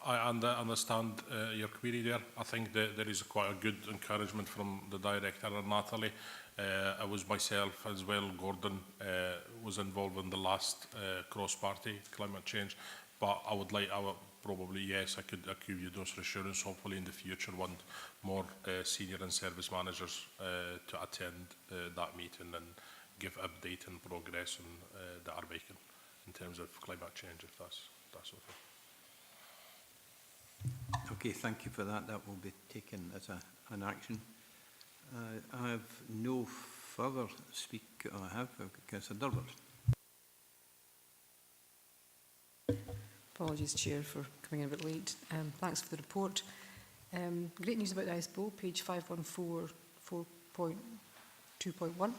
I understand your query there. I think that there is quite a good encouragement from the director and Natalie. I was myself as well, Gordon, was involved in the last cross-party climate change, but I would probably, yes, I could give you those assurance. Hopefully in the future, want more senior and service managers to attend that meeting and give update and progress on the Vacant in terms of climate change, if that's okay. Okay, thank you for that. That will be taken as an action. I have no further speak. I have Councillor Durward. Apologies, Chair, for coming in a bit late. Thanks for the report. Great news about the Ice Bowl, page 514, 4.2.1.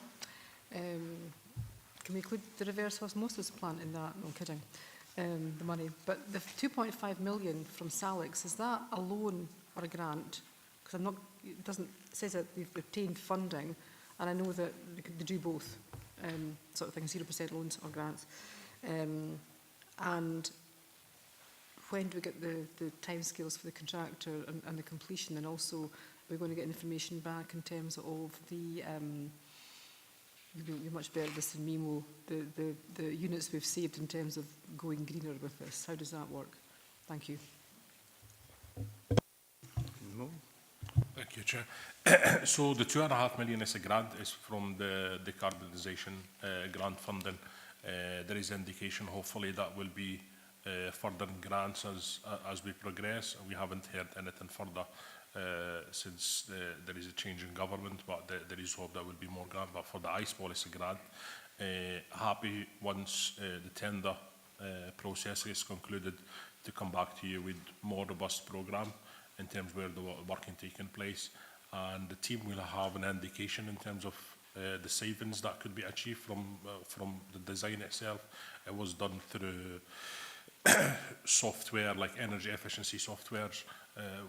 Can we include the reverse osmosis plant in that? No, I'm kidding. The money. But the 2.5 million from Salix, is that a loan or a grant? Because I'm not, it doesn't, it says that they've obtained funding, and I know that they do both, sort of thing, 0% loans or grants. And when do we get the timescales for the contractor and the completion? And also, are we going to get information back in terms of the, you're much better at this than me, Mo, the units we've saved in terms of going greener with this? How does that work? Thank you. Mo? Thank you, Chair. So the 2.5 million is a grant, is from the decarbonisation grant funding. There is indication, hopefully, that will be further grants as we progress. We haven't heard anything further since there is a change in government, but there is hope there will be more grant. But for the ice policy grant, happy once the tender process is concluded to come back to you with more robust programme in terms where the work is taking place, and the team will have an indication in terms of the savings that could be achieved from the design itself. It was done through software like energy efficiency softwares.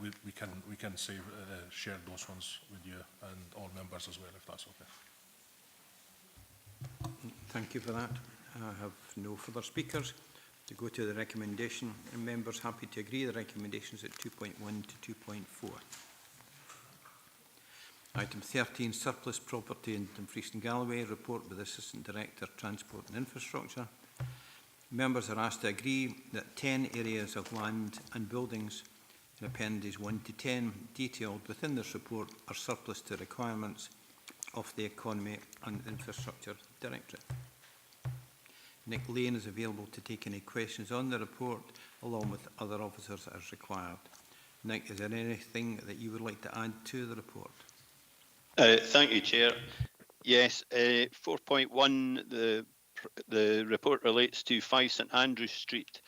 We can save, share those ones with you and all members as well, if that's okay. Thank you for that. I have no further speakers. To go to the recommendation, and members happy to agree the recommendations at 2.1 to 2.4. Item 13, surplus property in Dumfries and Galloway, report with Assistant Director, Transport and Infrastructure. Members are asked to agree that 10 areas of land and buildings in appendices 1 to 10 detailed within this report are surplus to requirements of the Economy and Infrastructure Directorate. Nick Lane is available to take any questions on the report along with other officers as required. Nick, is there anything that you would like to add to the report? Thank you, Chair. Yes, 4.1, the report relates to 5 St Andrews Street.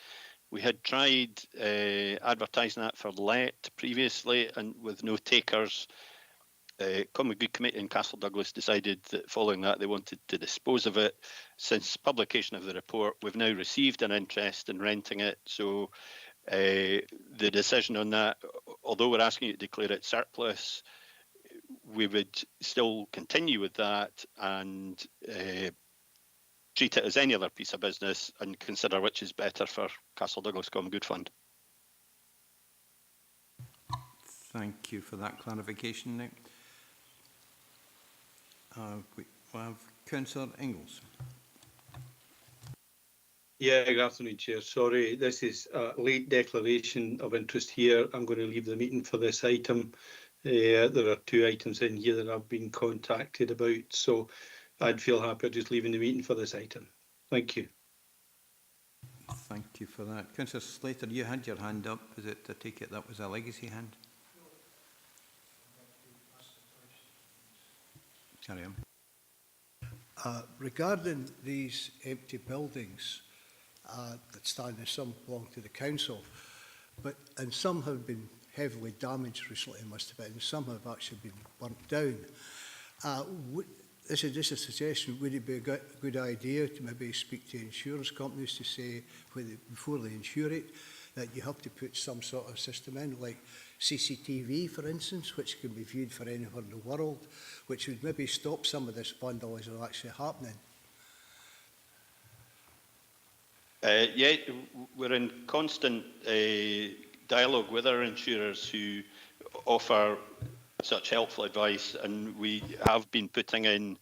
We had tried advertising that for let previously, and with no takers. Common Good Committee in Castle Douglas decided that following that they wanted to dispose of it. Since publication of the report, we've now received an interest in renting it. So the decision on that, although we're asking you to declare it surplus, we would still continue with that and treat it as any other piece of business and consider which is better for Castle Douglas Common Good Fund. Thank you for that clarification, Nick. We have Councillor Ingalls. Yeah, good afternoon, Chair. Sorry, this is a late declaration of interest here. I'm going to leave the meeting for this item. There are 2 items in here that I've been contacted about, so I'd feel happier just leaving the meeting for this item. Thank you. Thank you for that. Councillor Slater, you had your hand up. Is it, I take it that was a legacy hand? Carry on. Regarding these empty buildings that stand, some belong to the council, and some have been heavily damaged recently, must have been, and some have actually been burnt down. This is just a suggestion. Would it be a good idea to maybe speak to insurance companies to say, before they insure it, that you have to put some sort of system in, like CCTV, for instance, which can be viewed for anywhere in the world, which would maybe stop some of this vandalism actually happening? Yeah, we're in constant dialogue with our insurers who offer such helpful advice, and we have been putting in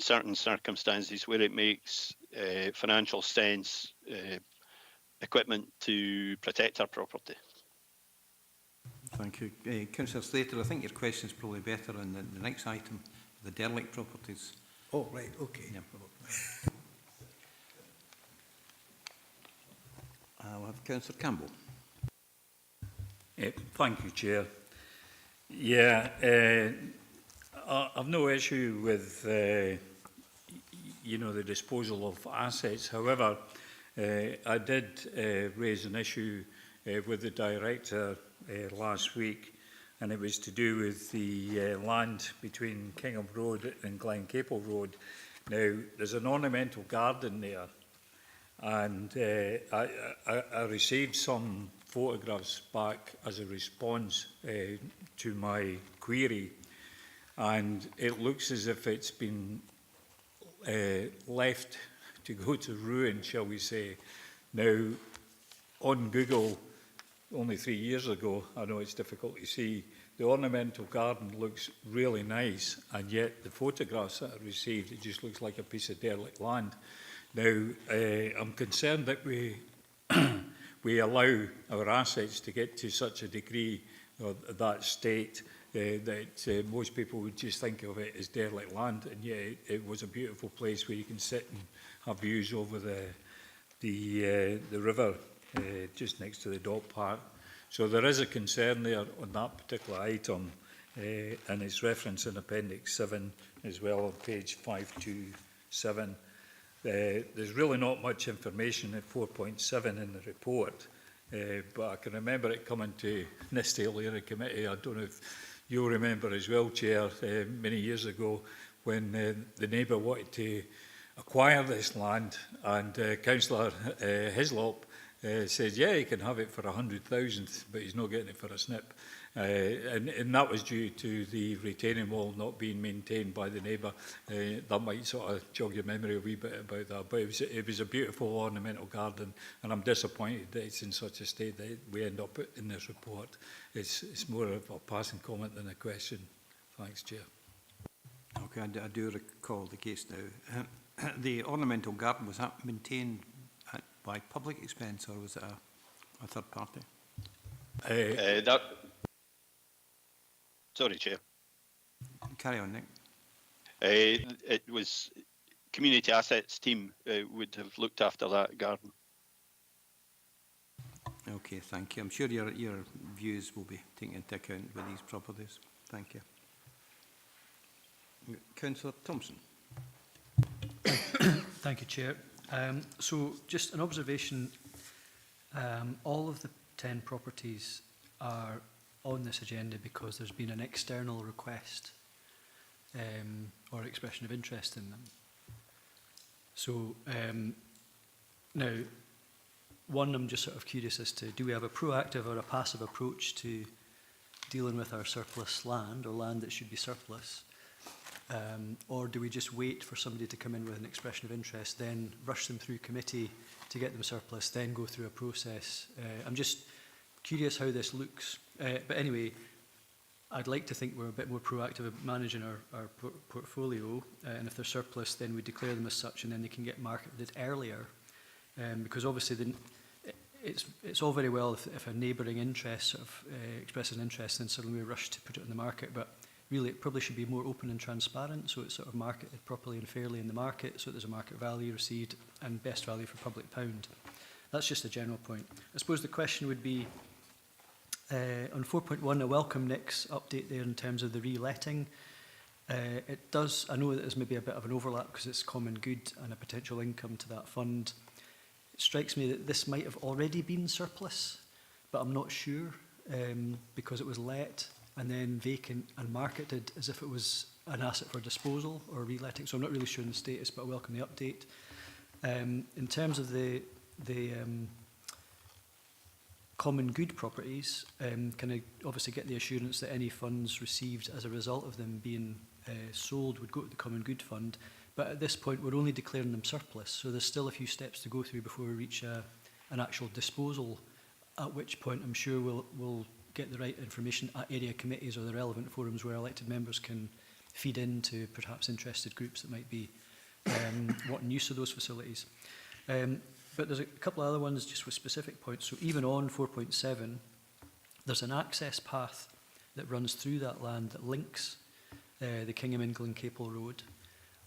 certain circumstances where it makes financial sense, equipment to protect our property. Thank you. Councillor Slater, I think your question is probably better on the next item, the derelict properties. Oh, right, okay. Yeah. I'll have Councillor Campbell. Thank you, Chair. Yeah, I've no issue with, you know, the disposal of assets. However, I did raise an issue with the director last week, and it was to do with the land between Kingham Road and Glen Capel Road. Now, there's an ornamental garden there, and I received some photographs back as a response to my query, and it looks as if it's been left to go to ruin, shall we say. Now, on Google, only 3 years ago, I know it's difficult to see, the ornamental garden looks really nice, and yet the photographs that I received, it just looks like a piece of derelict land. Now, I'm concerned that we we allow our assets to get to such a degree of that state that most people would just think of it as derelict land, and yet it was a beautiful place where you can sit and have views over the river just next to the dog park. So there is a concern there on that particular item, and it's referenced in Appendix 7 as well on page 527. There's really not much information at 4.7 in the report, but I can remember it coming to this earlier committee. I don't know if you'll remember as well, Chair, many years ago when the neighbour wanted to acquire this land, and Councillor Hislop said, yeah, he can have it for 100,000, but he's not getting it for a snip. And that was due to the retaining wall not being maintained by the neighbour. That might sort of jog your memory a wee bit about that, but it was a beautiful ornamental garden, and I'm disappointed that it's in such a state that we end up in this report. It's more of a passing comment than a question. Thanks, Chair. Okay, I do recall the case now. The ornamental garden, was that maintained by public expense, or was it a third party? Sorry, Chair. Carry on, Nick. It was community assets team would have looked after that garden. Okay, thank you. I'm sure your views will be taken into account with these properties. Thank you. Councillor Thompson. Thank you, Chair. So just an observation, all of the 10 properties are on this agenda because there's been an external request or expression of interest in them. So now, one, I'm just sort of curious as to, do we have a proactive or a passive approach to dealing with our surplus land or land that should be surplus? Or do we just wait for somebody to come in with an expression of interest, then rush them through committee to get them surplus, then go through a process? I'm just curious how this looks. But anyway, I'd like to think we're a bit more proactive at managing our portfolio, and if they're surplus, then we declare them as such, and then they can get marketed earlier. Because obviously it's all very well if a neighbouring interest sort of expresses an interest, then suddenly we rush to put it on the market. But really, it probably should be more open and transparent, so it's sort of marketed properly and fairly in the market, so there's a market value received and best value for public pound. That's just a general point. I suppose the question would be, on 4.1, I welcome Nick's update there in terms of the reletting. It does, I know that there's maybe a bit of an overlap because it's common good and a potential income to that fund. It strikes me that this might have already been surplus, but I'm not sure because it was let and then vacant and marketed as if it was an asset for disposal or reletting. So I'm not really sure on the status, but I welcome the update. In terms of the common good properties, can I obviously get the assurance that any funds received as a result of them being sold would go to the common good fund, but at this point we're only declaring them surplus, so there's still a few steps to go through before we reach an actual disposal, at which point I'm sure we'll get the right information at area committees or the relevant forums where elected members can feed into perhaps interested groups that might be wanting use of those facilities. But there's a couple of other ones just with specific points. So even on 4.7, there's an access path that runs through that land that links the Kingham and Glen Capel Road.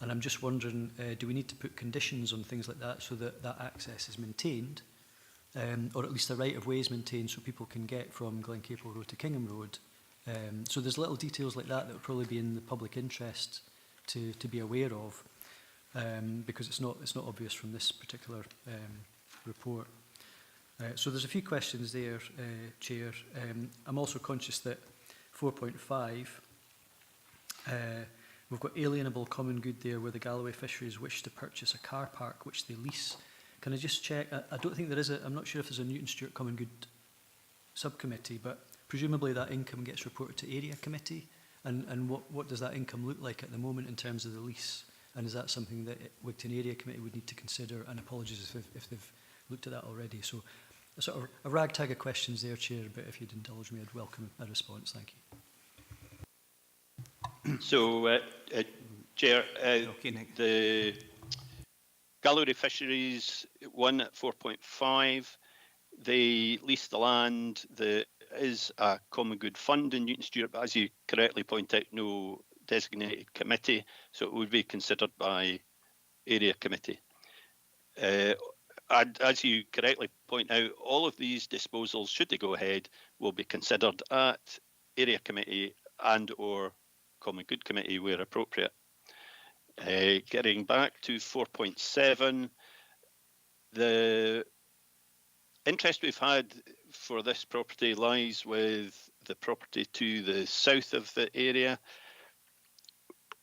And I'm just wondering, do we need to put conditions on things like that so that that access is maintained? or at least a right of way is maintained so people can get from Glencaple Road to Kingham Road. So there's little details like that would probably be in the public interest to be aware of, because it's not obvious from this particular report. So there's a few questions there, Chair. I'm also conscious that 4.5, we've got alienable common good there where the Galloway fisheries wish to purchase a car park which they lease. Can I just check? I don't think there is I'm not sure if there's a Newton Stewart Common Good subcommittee, but presumably that income gets reported to Area Committee. And what does that income look like at the moment in terms of the lease? And is that something that Wigton Area Committee would need to consider? And apologies if they've looked at that already. So a sort of a ragtag of questions there, Chair, but if you'd indulge me, I'd welcome a response. Thank you. So, Chair, the Galloway Fisheries one at 4.5, they lease the land. There is a common good fund in Newton Stewart, but as you correctly point out, no designated committee, so it would be considered by Area Committee. As you correctly point out, all of these disposals, should they go ahead, will be considered at Area Committee and or Common Good Committee where appropriate. Getting back to 4.7, the interest we've had for this property lies with the property to the south of the area.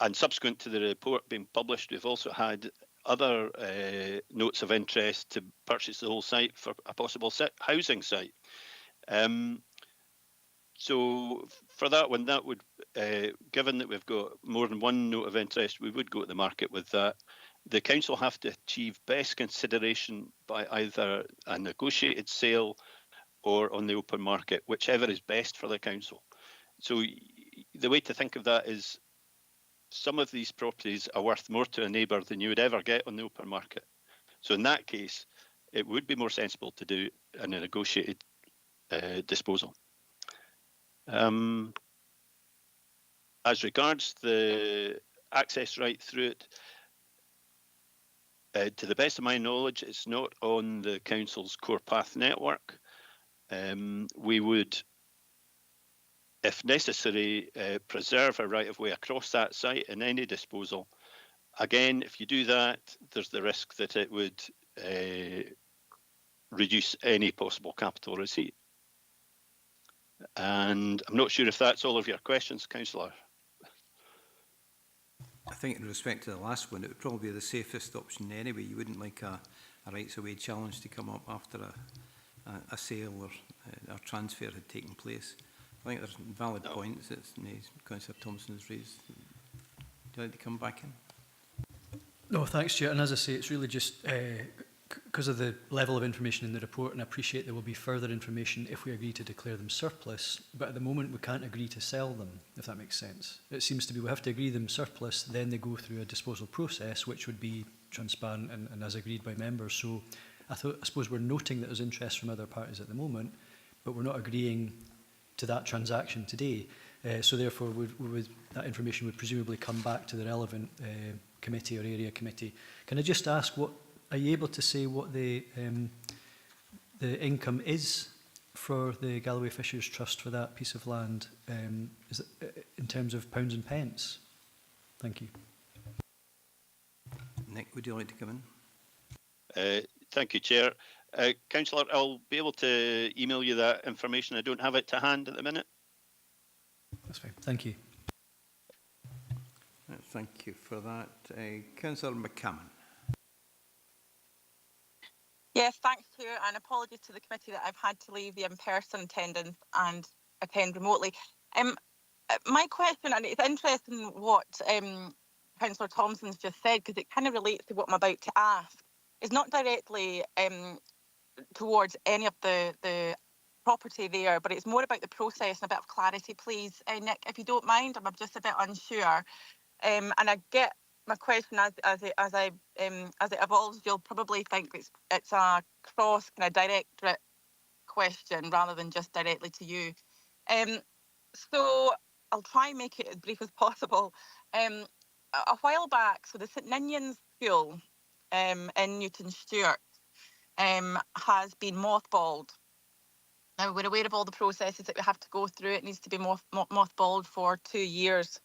And subsequent to the report being published, we've also had other notes of interest to purchase the whole site for a possible housing site. So for that one, that would, given that we've got more than one note of interest, we would go to the market with that. The council have to achieve best consideration by either a negotiated sale or on the open market, whichever is best for the council. So the way to think of that is some of these properties are worth more to a neighbour than you would ever get on the open market. So in that case, it would be more sensible to do a negotiated disposal. As regards the access right through it, to the best of my knowledge, it's not on the council's core path network. We would, if necessary, preserve a right of way across that site in any disposal. Again, if you do that, there's the risk that it would reduce any possible capital receipt. And I'm not sure if that's all of your questions, Councillor. I think in respect to the last one, it would probably be the safest option anyway. You wouldn't like a rights of way challenge to come up after a sale or transfer had taken place. I think there's valid points that Councillor Thompson has raised. Do you like to come back in? No, thanks, Chair. And as I say, it's really just because of the level of information in the report, and I appreciate there will be further information if we agree to declare them surplus, but at the moment we can't agree to sell them, if that makes sense. It seems to be we have to agree them surplus, then they go through a disposal process, which would be transparent and as agreed by members. So I suppose we're noting that there's interest from other parties at the moment, but we're not agreeing to that transaction today. So therefore, that information would presumably come back to the relevant committee or area committee. Can I just ask, are you able to say what the income is for the Galloway Fishers Trust for that piece of land? Is it in terms of pounds and pence? Thank you. Nick, would you like to come in? Thank you, Chair. Councillor, I'll be able to email you that information. I don't have it to hand at the minute. That's fine. Thank you. Thank you for that. Councillor McCammon. Yes, thanks, Chair, and apologies to the committee that I've had to leave the in-person attendance and attend remotely. My question, and it's interesting what Councillor Thompson's just said, because it kind of relates to what I'm about to ask. It's not directly towards any of the property there, but it's more about the process and a bit of clarity, please. Nick, if you don't mind, I'm just a bit unsure. And I get my question as it evolves, you'll probably think it's a cross kind of directorate question rather than just directly to you. So I'll try and make it as brief as possible. A while back, so the St Ninian's School in Newton Stewart, has been mothballed. Now, we're aware of all the processes that we have to go through. It needs to be mothballed for 2 years,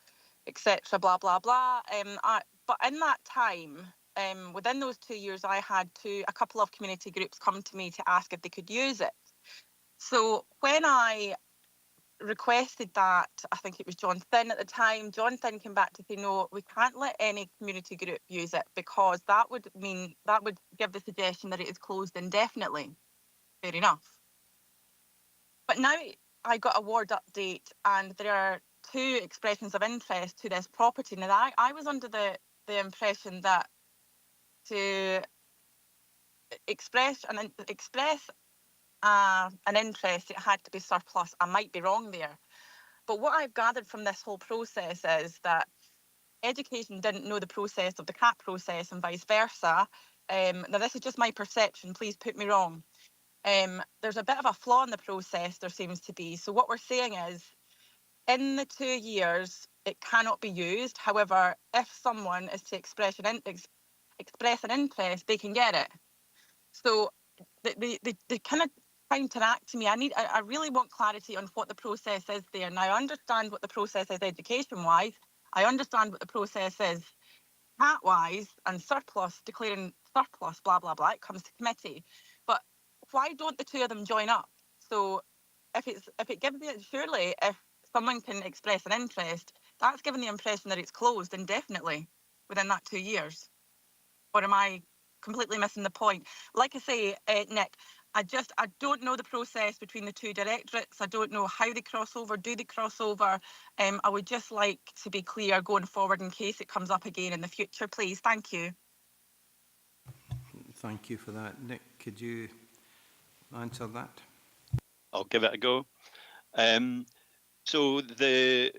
etc., blah, blah, blah. But in that time, within those 2 years, I had a couple of community groups come to me to ask if they could use it. So when I requested that, I think it was John Thin at the time, John Thin came back to say, no, we can't let any community group use it because that would give the suggestion that it is closed indefinitely. Fair enough. But now I got a ward update and there are 2 expressions of interest to this property. Now, I was under the impression that to express an interest, it had to be surplus. I might be wrong there. But what I've gathered from this whole process is that education didn't know the process of the CAP process and vice versa. Now, this is just my perception. Please put me wrong. There's a bit of a flaw in the process, there seems to be. So what we're saying is, in the 2 years, it cannot be used. However, if someone is to express an interest, they can get it. So they kind of counteract to me. I really want clarity on what the process is there. Now, I understand what the process is education-wise. I understand what the process is CAT-wise and surplus, declaring surplus, blah, blah, blah. It comes to committee. But why don't the 2 of them join up? So if it gives it, surely if someone can express an interest, that's given the impression that it's closed indefinitely within that 2 years. Or am I completely missing the point? Like I say, Nick, I don't know the process between the 2 directorates. I don't know how they cross over. Do they cross over? I would just like to be clear going forward in case it comes up again in the future, please. Thank you. Thank you for that. Nick, could you answer that? I'll give it a go. So the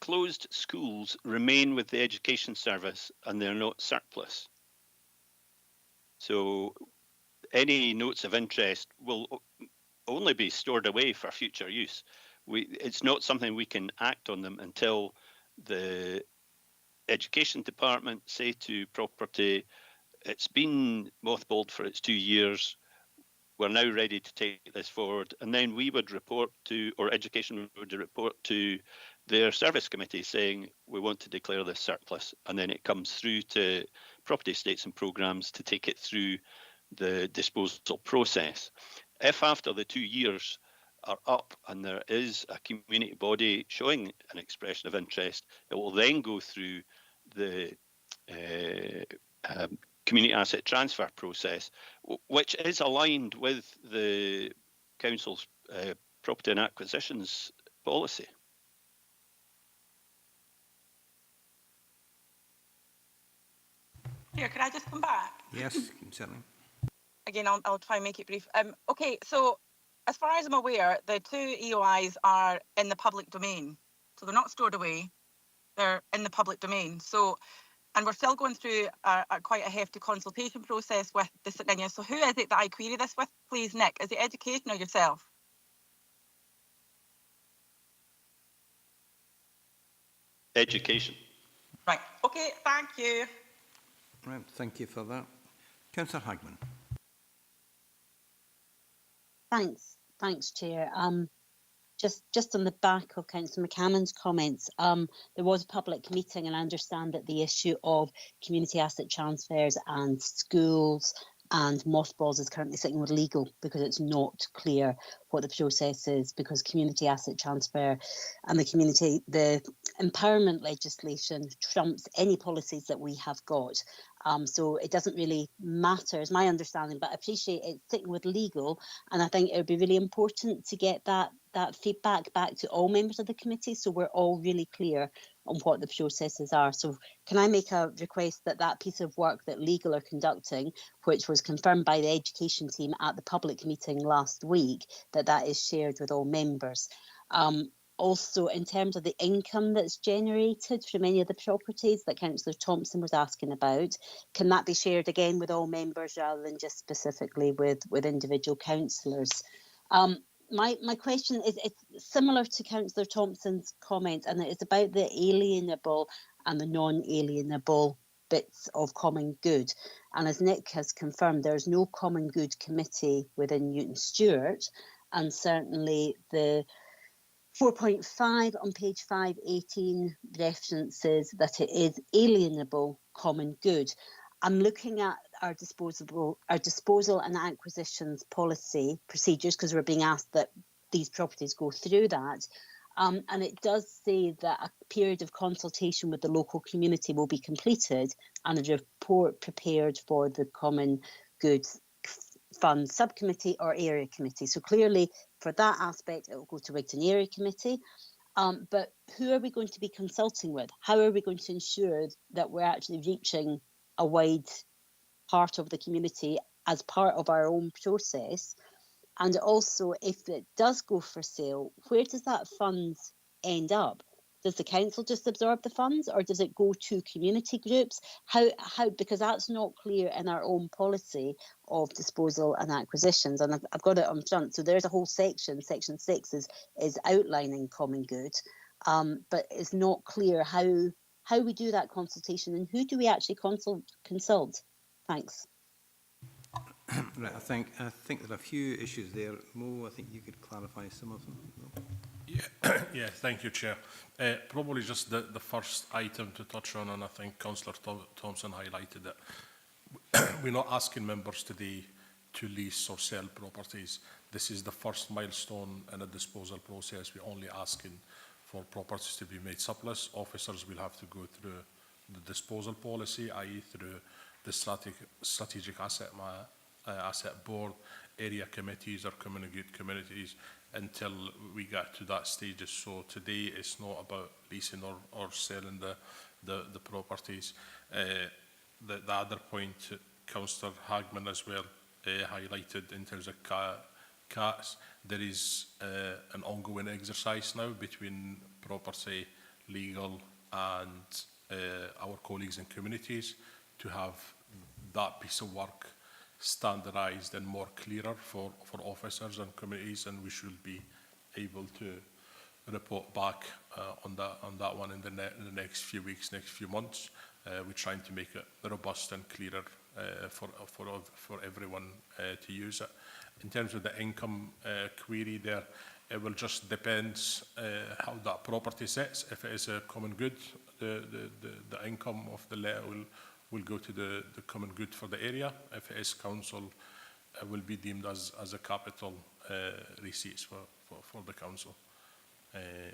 closed schools remain with the Education Service and they're not surplus. So any notes of interest will only be stored away for future use. It's not something we can act on them until the Education Department say to property, it's been mothballed for its 2 years. We're now ready to take this forward. And then we would report to, or Education would report to their service committee saying, we want to declare this surplus. And then it comes through to property estates and programmes to take it through the disposal process. If after the 2 years are up and there is a community body showing an expression of interest, it will then go through the community asset transfer process, which is aligned with the Council's property and acquisitions policy. Here, can I just come back? Yes, certainly. Again, I'll try and make it brief. Okay, so as far as I'm aware, the 2 EOIs are in the public domain. So they're not stored away, they're in the public domain. So, and we're still going through quite a hefty consultation process with the Sydney. So who is it that I query this with, please, Nick? Is it Education or yourself? Education. Right, okay, thank you. Right, thank you for that. Councillor Hagman. Thanks, Chair. Just on the back of Councillor McCannan's comments, there was a public meeting and I understand that the issue of community asset transfers and schools and mothballs is currently sitting with legal because it's not clear what the process is, because community asset transfer and the empowerment legislation trumps any policies that we have got. So it doesn't really matter, is my understanding, but I appreciate it sitting with legal, and I think it would be really important to get that feedback back to all members of the committee so we're all really clear on what the processes are. So can I make a request that that piece of work that legal are conducting, which was confirmed by the education team at the public meeting last week, that is shared with all members? Also, in terms of the income that's generated from any of the properties that Councillor Thompson was asking about, can that be shared again with all members rather than just specifically with individual councillors? My question is it's similar to Councillor Thompson's comment, and it's about the alienable and the non-alienable bits of common good. And as Nick has confirmed, there is no common good committee within Newton Stewart, and certainly the 4.5 on page 518 references that it is alienable common good. I'm looking at our disposal and acquisitions policy procedures, because we're being asked that these properties go through that. And it does say that a period of consultation with the local community will be completed and a report prepared for the Common Good Fund Subcommittee or Area Committee. So clearly, for that aspect, it will go to Wigton Area Committee. But who are we going to be consulting with? How are we going to ensure that we're actually reaching a wide part of the community as part of our own process? And also, if it does go for sale, where does that fund end up? Does the council just absorb the funds, or does it go to community groups? How? Because that's not clear in our own policy of disposal and acquisitions. And I've got it on front. So there's a whole section. Section 6 is outlining common good, but it's not clear how we do that consultation and who do we actually consult. Thanks. Right, I think there are a few issues there. Mo, I think you could clarify some of them. Yeah, yeah, thank you, Chair. Probably just the first item to touch on, and I think Councillor Thompson highlighted it. We're not asking members today to lease or sell properties. This is the first milestone in a disposal process. We're only asking for properties to be made surplus. Officers will have to go through the disposal policy, i.e. through the strategic asset board, area committees or communities until we get to that stage. So today it's not about leasing or selling the properties. The other point Councillor Hagman as well highlighted in terms of cats, there is an ongoing exercise now between property, legal and our colleagues in communities to have that piece of work standardised and more clearer for officers and committees, and we should be able to report back on that one in the next few weeks, next few months. We're trying to make it robust and clearer for everyone to use it. In terms of the income query there, it will just depend how that property sits. If it is a common good, the income of the letter will go to the common good for the area. If it is council, it will be deemed as a capital receipts for the council. And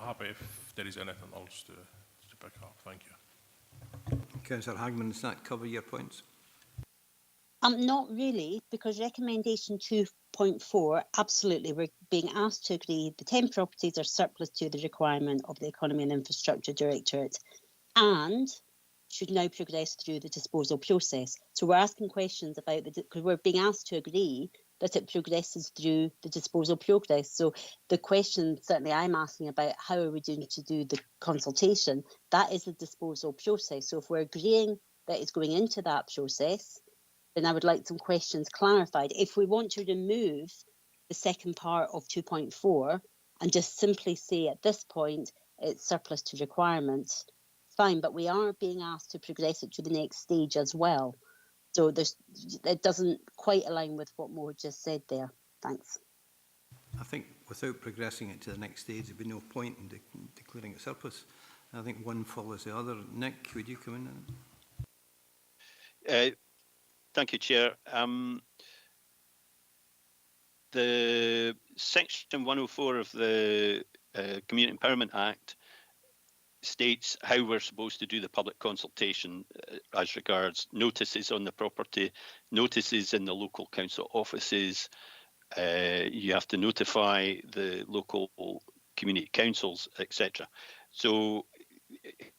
happy if there is anything else to pick up. Thank you. Councillor Hagman, does that cover your points? Not really, because recommendation 2.4, absolutely, we're being asked to agree the 10 properties are surplus to the requirement of the Economy and Infrastructure Directorate and should now progress through the disposal process. So we're asking questions about because we're being asked to agree that it progresses through the disposal process. So the question certainly I'm asking about how are we going to do the consultation, that is the disposal process. So if we're agreeing that it's going into that process, then I would like some questions clarified. If we want to remove the second part of 2.4 and just simply say at this point it's surplus to requirements, fine, but we are being asked to progress it to the next stage as well. So it doesn't quite align with what Mo just said there. Thanks. I think without progressing it to the next stage, there'd be no point in declaring it surplus. I think one follows the other. Nick, would you come in? Thank you, Chair. The Section 104 of the Community Empowerment Act states how we're supposed to do the public consultation as regards notices on the property, notices in the local council offices. You have to notify the local community councils, etc. So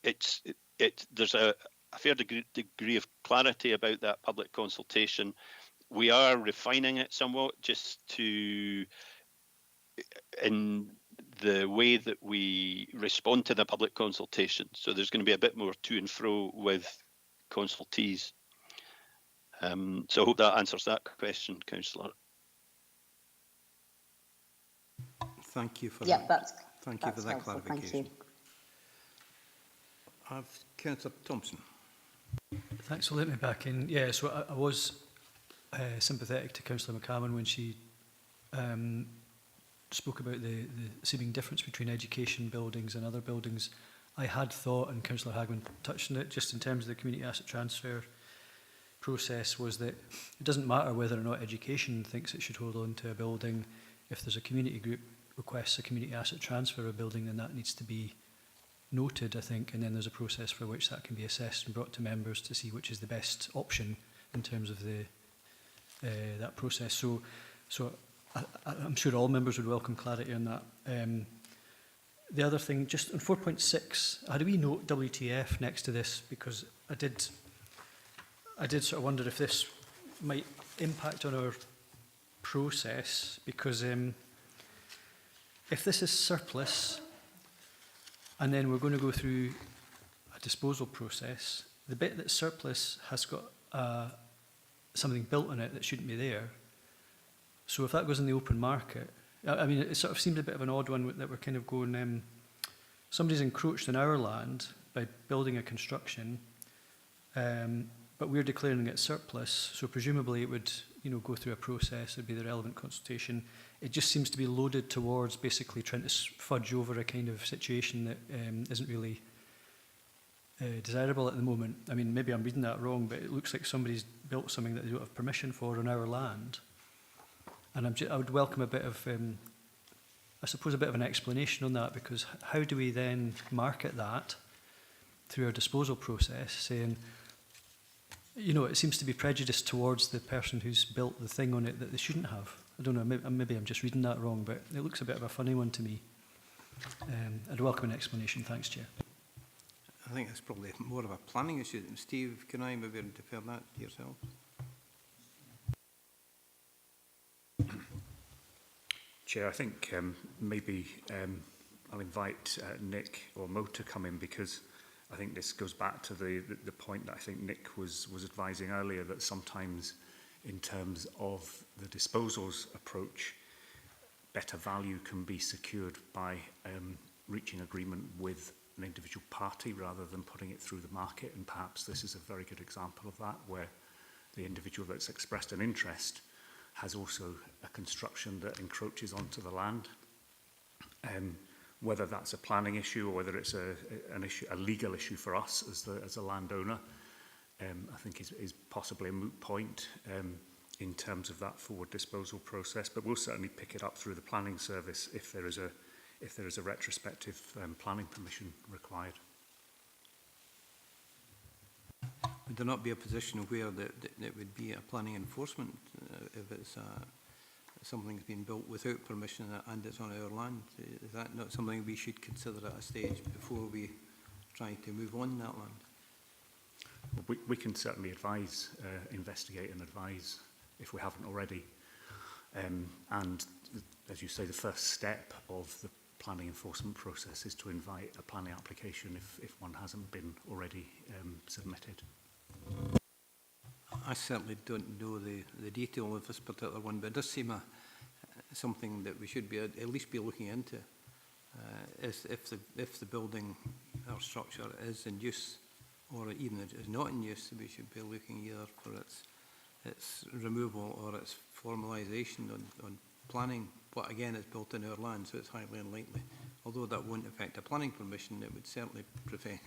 there's a fair degree of clarity about that public consultation. We are refining it somewhat just in the way that we respond to the public consultation. So there's going to be a bit more to and fro with consultees. So I hope that answers that question, Councillor. Thank you for that. Thank you for that helpful. clarification. Thank you. Councillor Thompson. Thanks for letting me back in. Yeah, so I was sympathetic to Councillor McCammon when she spoke about the seeming difference between education buildings and other buildings. I had thought, and Councillor Hagman touched on it, just in terms of the community asset transfer process, was that it doesn't matter whether or not education thinks it should hold on to a building. If there's a community group requests a community asset transfer of a building, then that needs to be noted, I think, and then there's a process for which that can be assessed and brought to members to see which is the best option in terms of the that process. So I'm sure all members would welcome clarity on that. The other thing, just on 4.6, how do we note WTF next to this? Because I did sort of wonder if this might impact on our process, because if this is surplus and then we're going to go through a disposal process, the bit that's surplus has got something built on it that shouldn't be there. So if that goes in the open market, I mean, it sort of seems a bit of an odd one that we're kind of going, somebody's encroached on our land by building a construction, but we're declaring it surplus, so presumably it would, you know, go through a process, it'd be the relevant consultation. It just seems to be loaded towards basically trying to fudge over a kind of situation that isn't really desirable at the moment. I mean, maybe I'm reading that wrong, but it looks like somebody's built something that they don't have permission for on our land. And I would welcome a bit of, I suppose, a bit of an explanation on that, because how do we then market that through our disposal process, saying, you know, it seems to be prejudiced towards the person who's built the thing on it that they shouldn't have. I don't know, maybe I'm just reading that wrong, but it looks a bit of a funny one to me. I'd welcome an explanation. Thanks, Chair. I think it's probably more of a planning issue. Steve, can I maybe defer that to yourself? Chair, I think maybe I'll invite Nick or Mo to come in, because I think this goes back to the point that I think Nick was advising earlier, that sometimes in terms of the disposals approach, better value can be secured by reaching agreement with an individual party rather than putting it through the market. And perhaps this is a very good example of that, where the individual that's expressed an interest has also a construction that encroaches onto the land. Whether that's a planning issue or whether it's a legal issue for us as a landowner, I think is possibly a moot point in terms of that forward disposal process. But we'll certainly pick it up through the planning service if there is a retrospective planning permission required. Would there not be a position where that would be a planning enforcement if it's something's been built without permission and it's on our land? Is that not something we should consider at a stage before we try to move on that land? We can certainly advise, investigate and advise if we haven't already. And as you say, the first step of the planning enforcement process is to invite a planning application if one hasn't been already submitted. I certainly don't know the detail of this particular one, but it does seem something that we should be at least be looking into. If the building or structure is in use, or even if it is not in use, we should be looking either for its removal or its formalisation on planning. But again, it's built in our land, so it's highly unlikely. Although that won't affect a planning permission, it would certainly prevent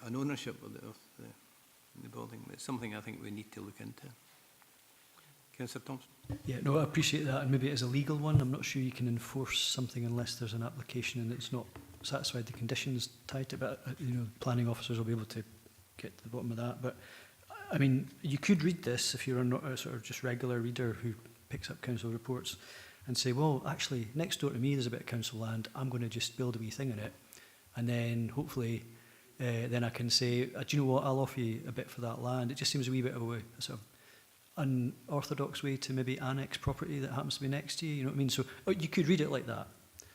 an ownership of the building. It's something I think we need to look into. Councillor Thompson? Yeah, no, I appreciate that, and maybe it is a legal one. I'm not sure you can enforce something unless there's an application and it's not satisfied the conditions tied to it, but you know, planning officers will be able to get to the bottom of that. But I mean, you could read this if you're not a sort of just regular reader who picks up council reports and say, well, actually, next door to me there's a bit of council land, I'm going to just build a wee thing in it, and then hopefully then I can say, do you know what, I'll offer you a bit for that land. It just seems a wee bit of a sort of unorthodox way to maybe annex property that happens to be next to you, you know what I mean? So you could read it like that.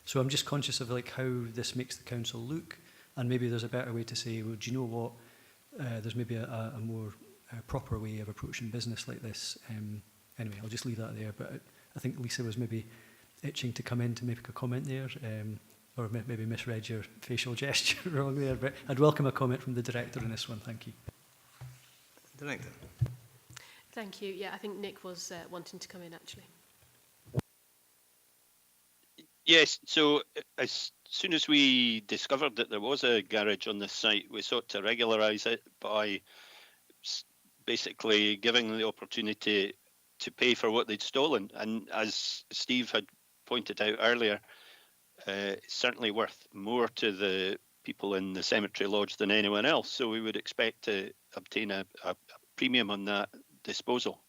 So I'm just conscious of like how this makes the council look, and maybe there's a better way to say, well, do you know what, there's maybe a more proper way of approaching business like this. Anyway, I'll just leave that there, but I think Lisa was maybe itching to come in to make a comment there, or maybe misread your facial gesture wrong there, but I'd welcome a comment from the director on this one. Thank you. Director. Thank you. Yeah, I think Nick was wanting to come in actually. Yes, so as soon as we discovered that there was a garage on this site, we sought to regularise it by basically giving them the opportunity to pay for what they'd stolen. And as Steve had pointed out earlier, it's certainly worth more to the people in the cemetery lodge than anyone else. So we would expect to obtain a premium on that disposal.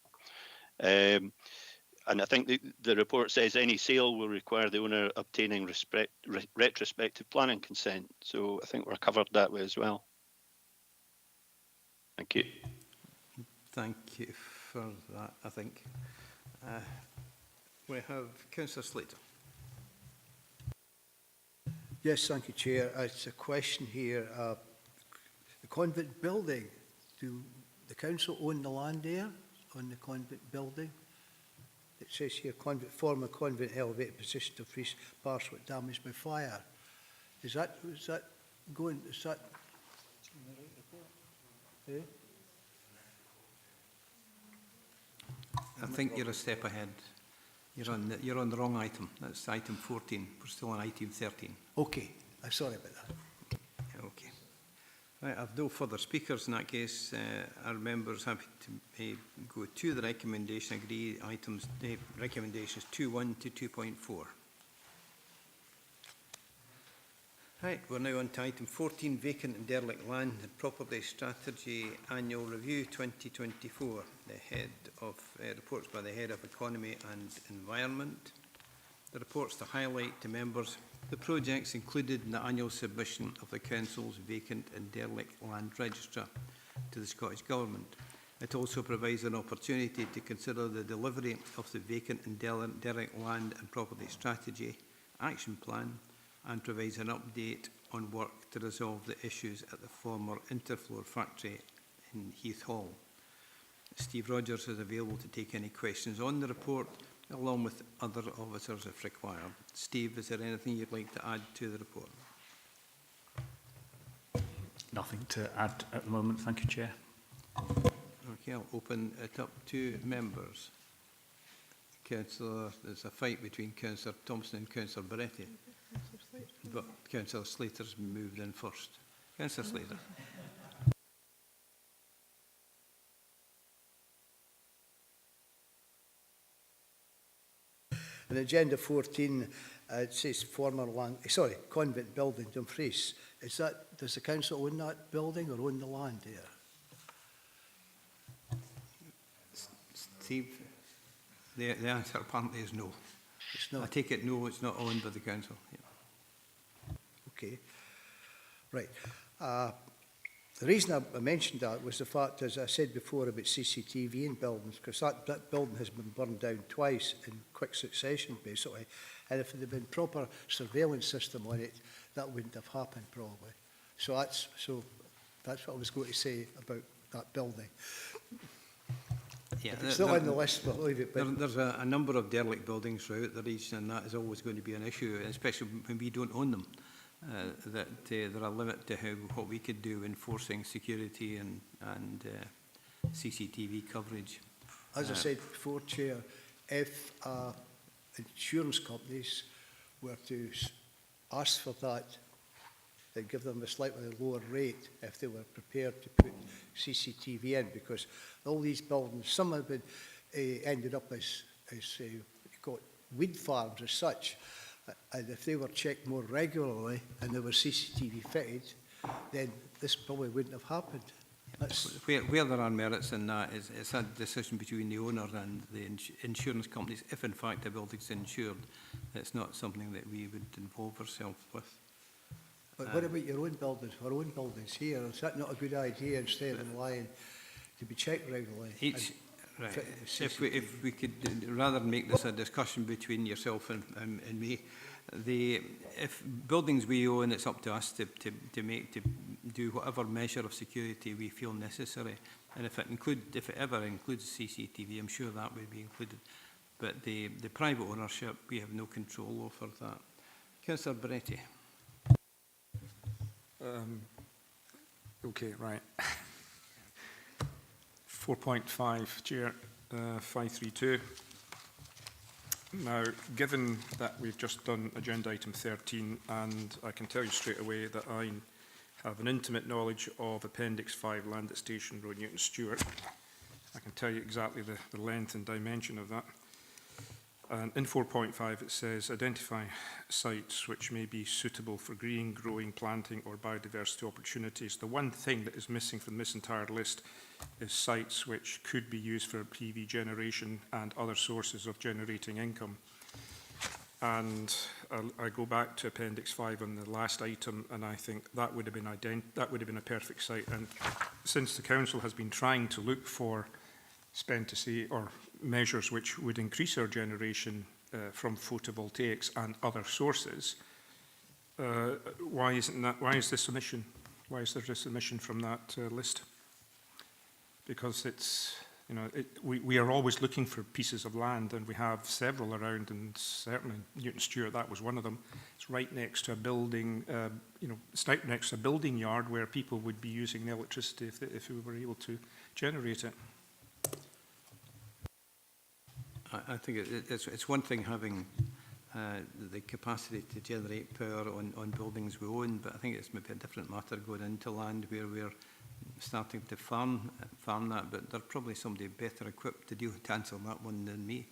And I think the report says any sale will require the owner obtaining retrospective planning consent. So I think we're covered that way as well. Thank you. Thank you for that, I think. We have Councillor Slater. Yes, thank you, Chair. It's a question here. The convent building, do the council own the land there on the convent building? It says here, former convent elevated position to freeze partially damaged by fire. Is that going? Is that? Eh? I think you're a step ahead. You're on the wrong item. That's item 14. We're still on item 13. Okay, I'm sorry about that. Okay. Right, I've no further speakers in that case. Are members happy to go to the recommendation, agree items, recommendations 2.1 to 2.4? Right, we're now on to item 14, vacant and derelict land and property strategy annual review 2024. The head of reports by the head of economy and environment. The reports to highlight to members the projects included in the annual submission of the Council's vacant and derelict land register to the Scottish Government. It also provides an opportunity to consider the delivery of the vacant and derelict land and property strategy action plan and provides an update on work to resolve the issues at the former Interfloor factory in Heath Hall. Steve Rogers is available to take any questions on the report, along with other officers if required. Steve, is there anything you'd like to add to the report? Nothing to add at the moment, thank you, Chair. Okay, I'll open it up to members. Councillor, there's a fight between Councillor Thompson and Councillor Beretti, but Councillor Slater's moved in first. Councillor Slater. In Agenda 14, it says convent building, Dumfries. Does the council own that building or own the land there? Steve, the answer apparently is no. It's not. I take it no, it's not owned by the council. Yeah. Okay. Right. The reason I mentioned that was the fact, as I said before, about CCTV in buildings, because that building has been burned down twice in quick succession, basically. And if there had been proper surveillance system on it, that wouldn't have happened, probably. So that's what I was going to say about that building. Yeah, it's still on the list, but leave it. But there's a number of derelict buildings throughout the region, and that is always going to be an issue, especially when we don't own them. There are a limit to what we could do enforcing security and CCTV coverage. As I said before, Chair, if insurance companies were to ask for that, they'd give them a slightly lower rate if they were prepared to put CCTV in, because all these buildings, some have been ended up as got weed farms as such. And if they were checked more regularly and there were CCTV fitted, then this probably wouldn't have happened. Where there are merits in that is it's a decision between the owner and the insurance companies. If in fact a building's insured, it's not something that we would involve ourselves with. But what about your own buildings? Our own buildings here, is that not a good idea instead of relying to be checked regularly? Right. If we could rather make this a discussion between yourself and me, if buildings we own, it's up to us to do whatever measure of security we feel necessary, and if it ever includes CCTV, I'm sure that would be included. But the private ownership, we have no control over that. Councillor Beretti. Okay, right. 4.5, Chair, 532. Now, given that we've just done agenda item 13, and I can tell you straight away that I have an intimate knowledge of Appendix 5, Land at Station Road, Newton Stewart. I can tell you exactly the length and dimension of that. And in 4.5 it says, identify sites which may be suitable for green, growing, planting or biodiversity opportunities. The one thing that is missing from this entire list is sites which could be used for PV generation and other sources of generating income. And I go back to Appendix 5 on the last item, and I think that would have been a perfect site. And since the Council has been trying to look for or measures which would increase our generation from photovoltaics and other sources, why is this omission? Why is there this omission from that list? Because it's, you know, we are always looking for pieces of land, and we have several around, and certainly Newton Stewart, that was one of them. It's right next to a building, you know, it's right next to a building yard where people would be using the electricity if we were able to generate it. I think it's one thing having the capacity to generate power on buildings we own, but I think it's maybe a different matter going into land where we're starting to farm that, but there's probably somebody better equipped to answer that one than me.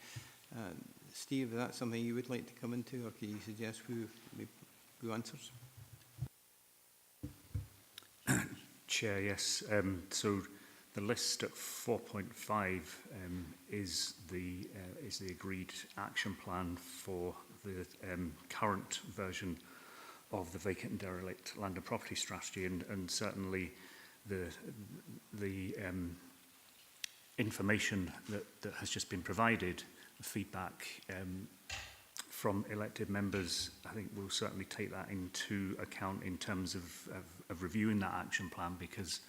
Steve, is that something you would like to come into, or can you suggest who answers? Chair, yes. So the list at 4.5 is the agreed action plan for the current version of the vacant and derelict land and property strategy, and certainly the information that has just been provided, the feedback from elected members, I think we'll certainly take that into account in terms of reviewing that action plan, because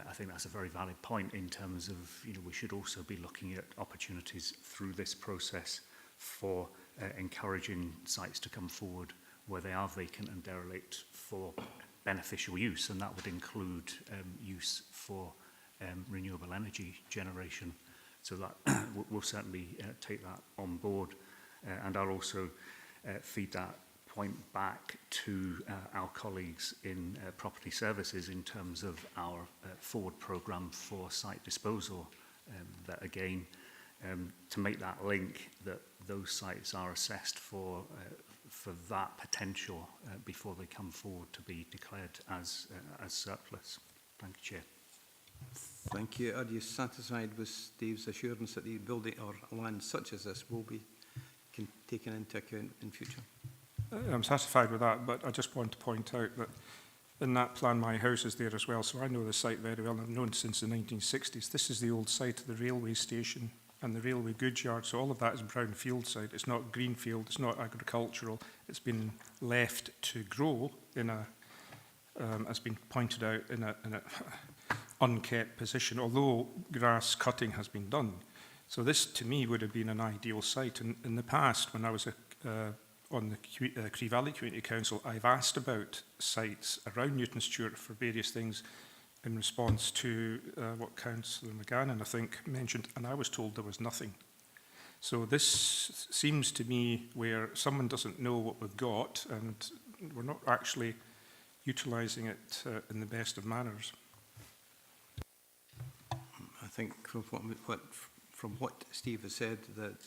I think that's a very valid point in terms of, you know, we should also be looking at opportunities through this process for encouraging sites to come forward where they are vacant and derelict for beneficial use, and that would include use for renewable energy generation. So that we'll certainly take that on board, and I'll also feed that point back to our colleagues in property services in terms of our forward programme for site disposal, that again, to make that link, that those sites are assessed for that potential before they come forward to be declared as surplus. Thank you, Chair. Thank you. Are you satisfied with Steve's assurance that the building or land such as this will be taken into account in future? I'm satisfied with that, but I just want to point out that in that plan, my house is there as well, so I know the site very well. I've known it since the 1960s. This is the old site of the railway station and the railway goods yard, so all of that is brownfield site. It's not greenfield, it's not agricultural. It's been left to grow in a, as been pointed out, in a unkept position, although grass cutting has been done. So this, to me, would have been an ideal site. In the past, when I was on the Cree Valley Community Council, I've asked about sites around Newton Stewart for various things in response to what Councillor McGannon, I think, mentioned, and I was told there was nothing. So this seems to me where someone doesn't know what we've got, and we're not actually utilising it in the best of manners. I think from what Steve has said, that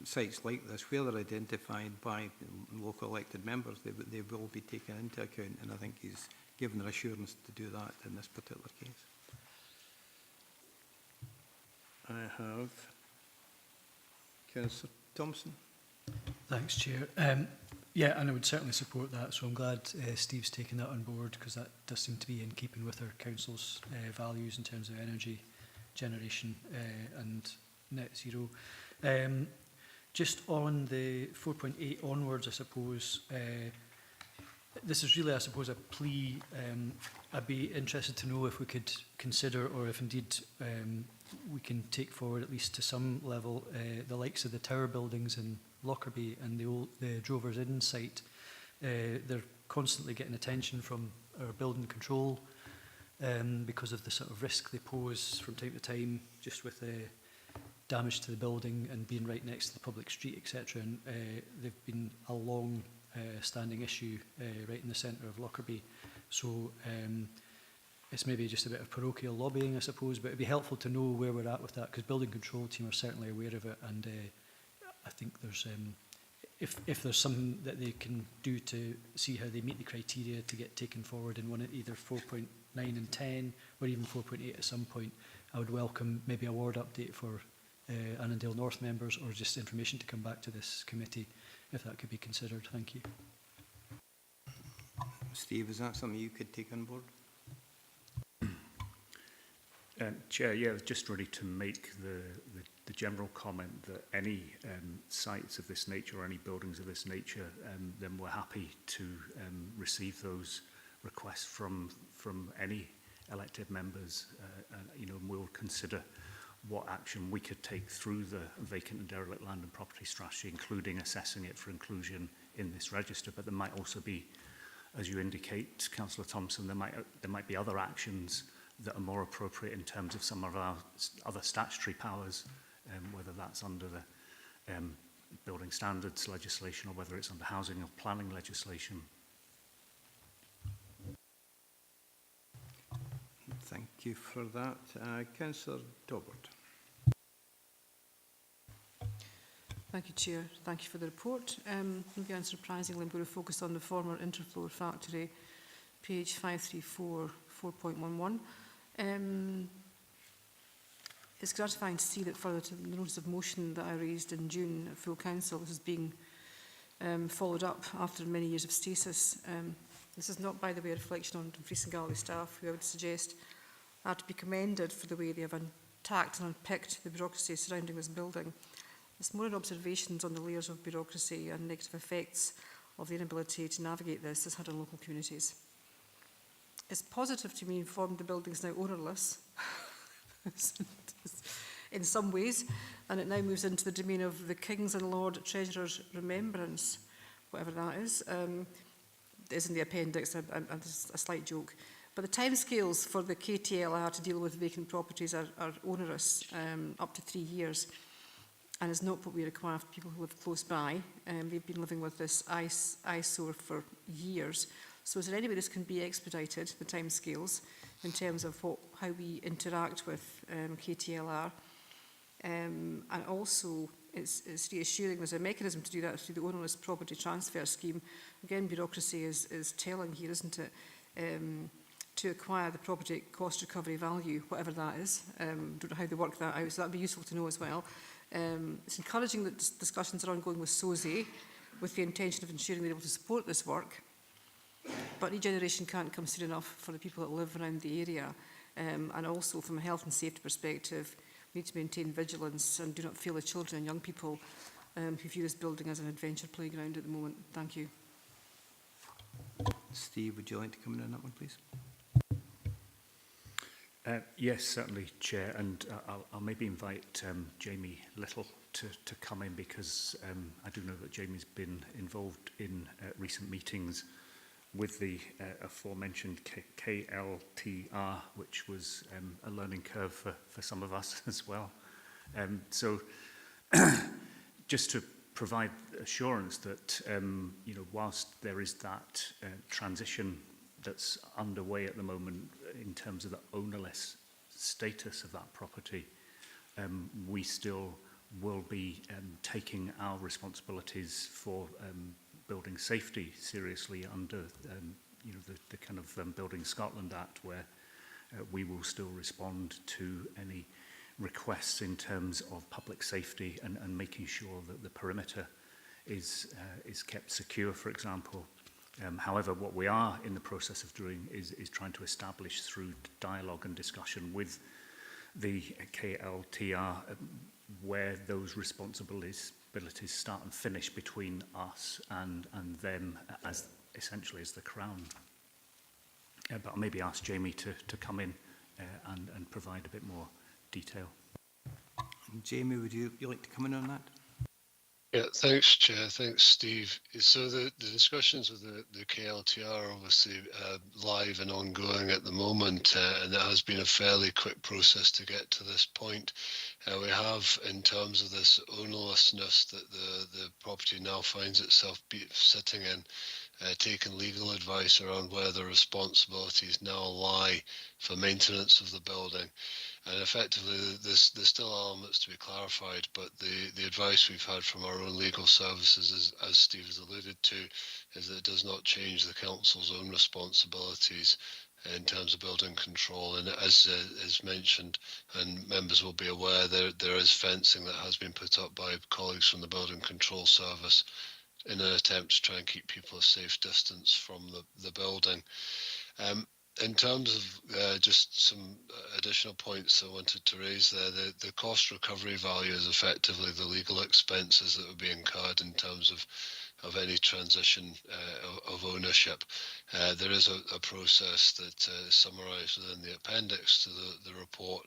sites like this, where they're identified by local elected members, they will be taken into account, and I think he's given an assurance to do that in this particular case. I have Councillor Thompson. Thanks, Chair. Yeah, and I would certainly support that, so I'm glad Steve's taken that on board, because that does seem to be in keeping with our council's values in terms of energy generation and net zero. Just on the 4.8 onwards, I suppose, this is really, I suppose, a plea. I'd be interested to know if we could consider, or if indeed we can take forward, at least to some level, the likes of the tower buildings in Lockerbie and the Drovers Inn site. They're constantly getting attention from our building control because of the sort of risk they pose from time to time, just with damage to the building and being right next to the public street, etc. And they've been a long standing issue right in the centre of Lockerbie. So it's maybe just a bit of parochial lobbying, I suppose, but it'd be helpful to know where we're at with that, because building control team are certainly aware of it, and I think there's if there's something that they can do to see how they meet the criteria to get taken forward in one at either 4.9 and 10 or even 4.8 at some point, I would welcome maybe a ward update for Annandale North members, or just information to come back to this committee if that could be considered. Thank you. Steve, is that something you could take on board? Chair, yeah, just really to make the general comment that any sites of this nature or any buildings of this nature, then we're happy to receive those requests from any elected members, and we'll consider what action we could take through the vacant and derelict land and property strategy, including assessing it for inclusion in this register. But there might also be, as you indicate, Councillor Thompson, there might be other actions that are more appropriate in terms of some of our other statutory powers, whether that's under the building standards legislation or whether it's under housing or planning legislation. Thank you for that. Councillor Dobbert. Thank you, Chair. Thank you for the report. Maybe unsurprisingly, I'm going to focus on the former Interfloor factory, page 534, 4.11. It's gratifying to see that further to the notice of motion that I raised in June at full council, this is being followed up after many years of stasis. This is not, by the way, a reflection on Dumfries and Galloway staff, who I would suggest are to be commended for the way they have unpacked and unpicked the bureaucracy surrounding this building. It's more an observations on the layers of bureaucracy and negative effects of the inability to navigate this has had on local communities. It's positive to be informed the building is now ownerless in some ways, and it now moves into the domain of the King's and Lord Treasurer's remembrance, whatever that is. It is in the appendix, and a slight joke. But the timescales for the KTLR to deal with vacant properties are onerous, up to 3 years, and is not what we require for people who live close by. They've been living with this eyesore for years. So is there any way this can be expedited, the timescales, in terms of how we interact with KTLR? And also, it's reassuring there's a mechanism to do that through the onerous property transfer scheme. Again, bureaucracy is telling here, isn't it? To acquire the property cost recovery value, whatever that is. Don't know how they work that out, so that'd be useful to know as well. It's encouraging that discussions are ongoing with SOSI with the intention of ensuring they're able to support this work. But regeneration can't come soon enough for the people that live around the area. And also from a health and safety perspective, we need to maintain vigilance and do not fail the children and young people who view this building as an adventure playground at the moment. Thank you. Steve, would you like to come in on that one, please? Yes, certainly, Chair, and I'll maybe invite Jamie Little to come in, because I do know that Jamie's been involved in recent meetings with the aforementioned KLTR, which was a learning curve for some of us as well. So just to provide assurance that, whilst there is that transition that's underway at the moment in terms of the ownerless status of that property, we still will be taking our responsibilities for building safety seriously under the kind of Building Scotland Act, where we will still respond to any requests in terms of public safety and making sure that the perimeter is kept secure, for example. However, what we are in the process of doing is trying to establish through dialogue and discussion with the KLTR where those responsibilities start and finish between us and them as essentially as the Crown. But I'll maybe ask Jamie to come in and provide a bit more detail. Jamie, would you like to come in on that? Yeah, thanks, Chair. Thanks, Steve. So the discussions with the KLTR are obviously live and ongoing at the moment, and it has been a fairly quick process to get to this point. We have, in terms of this ownerlessness that the property now finds itself sitting in, taken legal advice around where the responsibilities now lie for maintenance of the building. And effectively, there's still elements to be clarified, but the advice we've had from our own legal services, is, as Steve has alluded to, is that it does not change the council's own responsibilities in terms of building control. And as mentioned, and members will be aware, there is fencing that has been put up by colleagues from the Building Control Service in an attempt to try and keep people a safe distance from the building. In terms of just some additional points I wanted to raise there, the cost recovery value is effectively the legal expenses that would be incurred in terms of any transition of ownership. There is a process that is summarised within the appendix to the report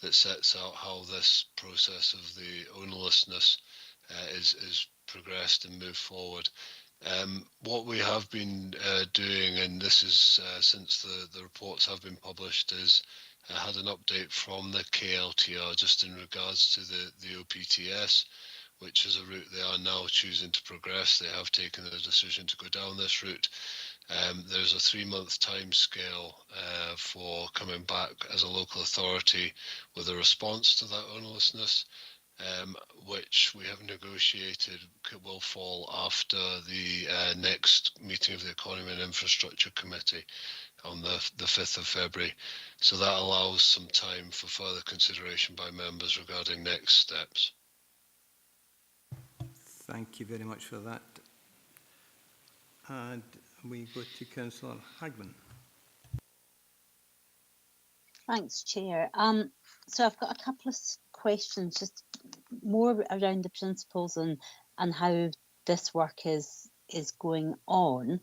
that sets out how this process of the ownerlessness is progressed and moved forward. What we have been doing, and this is since the reports have been published, is had an update from the KLTR just in regards to the OPTS, which is a route they are now choosing to progress. They have taken the decision to go down this route. There's a 3-month time scale for coming back as a local authority with a response to that ownerlessness. Which we have negotiated will fall after the next meeting of the Economy and Infrastructure Committee on the 5th of February. So that allows some time for further consideration by members regarding next steps. Thank you very much for that. And we go to Councillor Hagman. Thanks, Chair. So I've got a couple of questions, just more around the principles and how this work is going on.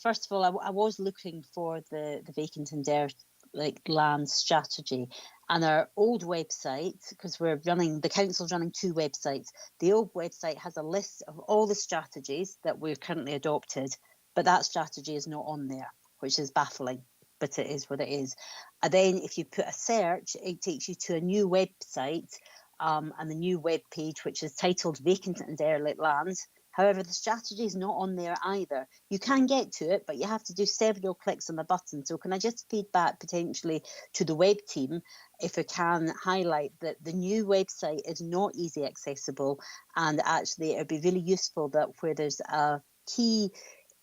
First of all, I was looking for the vacant and derelict land strategy, and our old website, because the council's running 2 websites. The old website has a list of all the strategies that we've currently adopted, but that strategy is not on there, which is baffling. But it is what it is. And then if you put a search, it takes you to a new website and the new web page, which is titled Vacant and Derelict Lands. However, the strategy is not on there either. You can get to it, but you have to do several clicks on the button. So can I just feed back potentially to the web team, if I can highlight that the new website is not easy accessible, and actually it would be really useful that where there's a key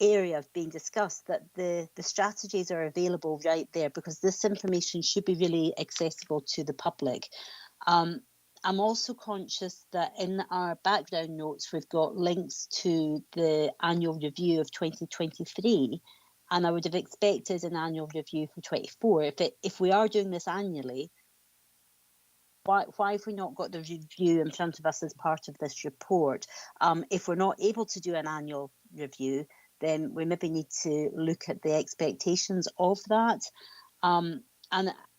area of being discussed, that the strategies are available right there, because this information should be really accessible to the public. I'm also conscious that in our background notes we've got links to the annual review of 2023, and I would have expected an annual review for 24. If we are doing this annually, why have we not got the review in front of us as part of this report? If we're not able to do an annual review, then we maybe need to look at the expectations of that. And,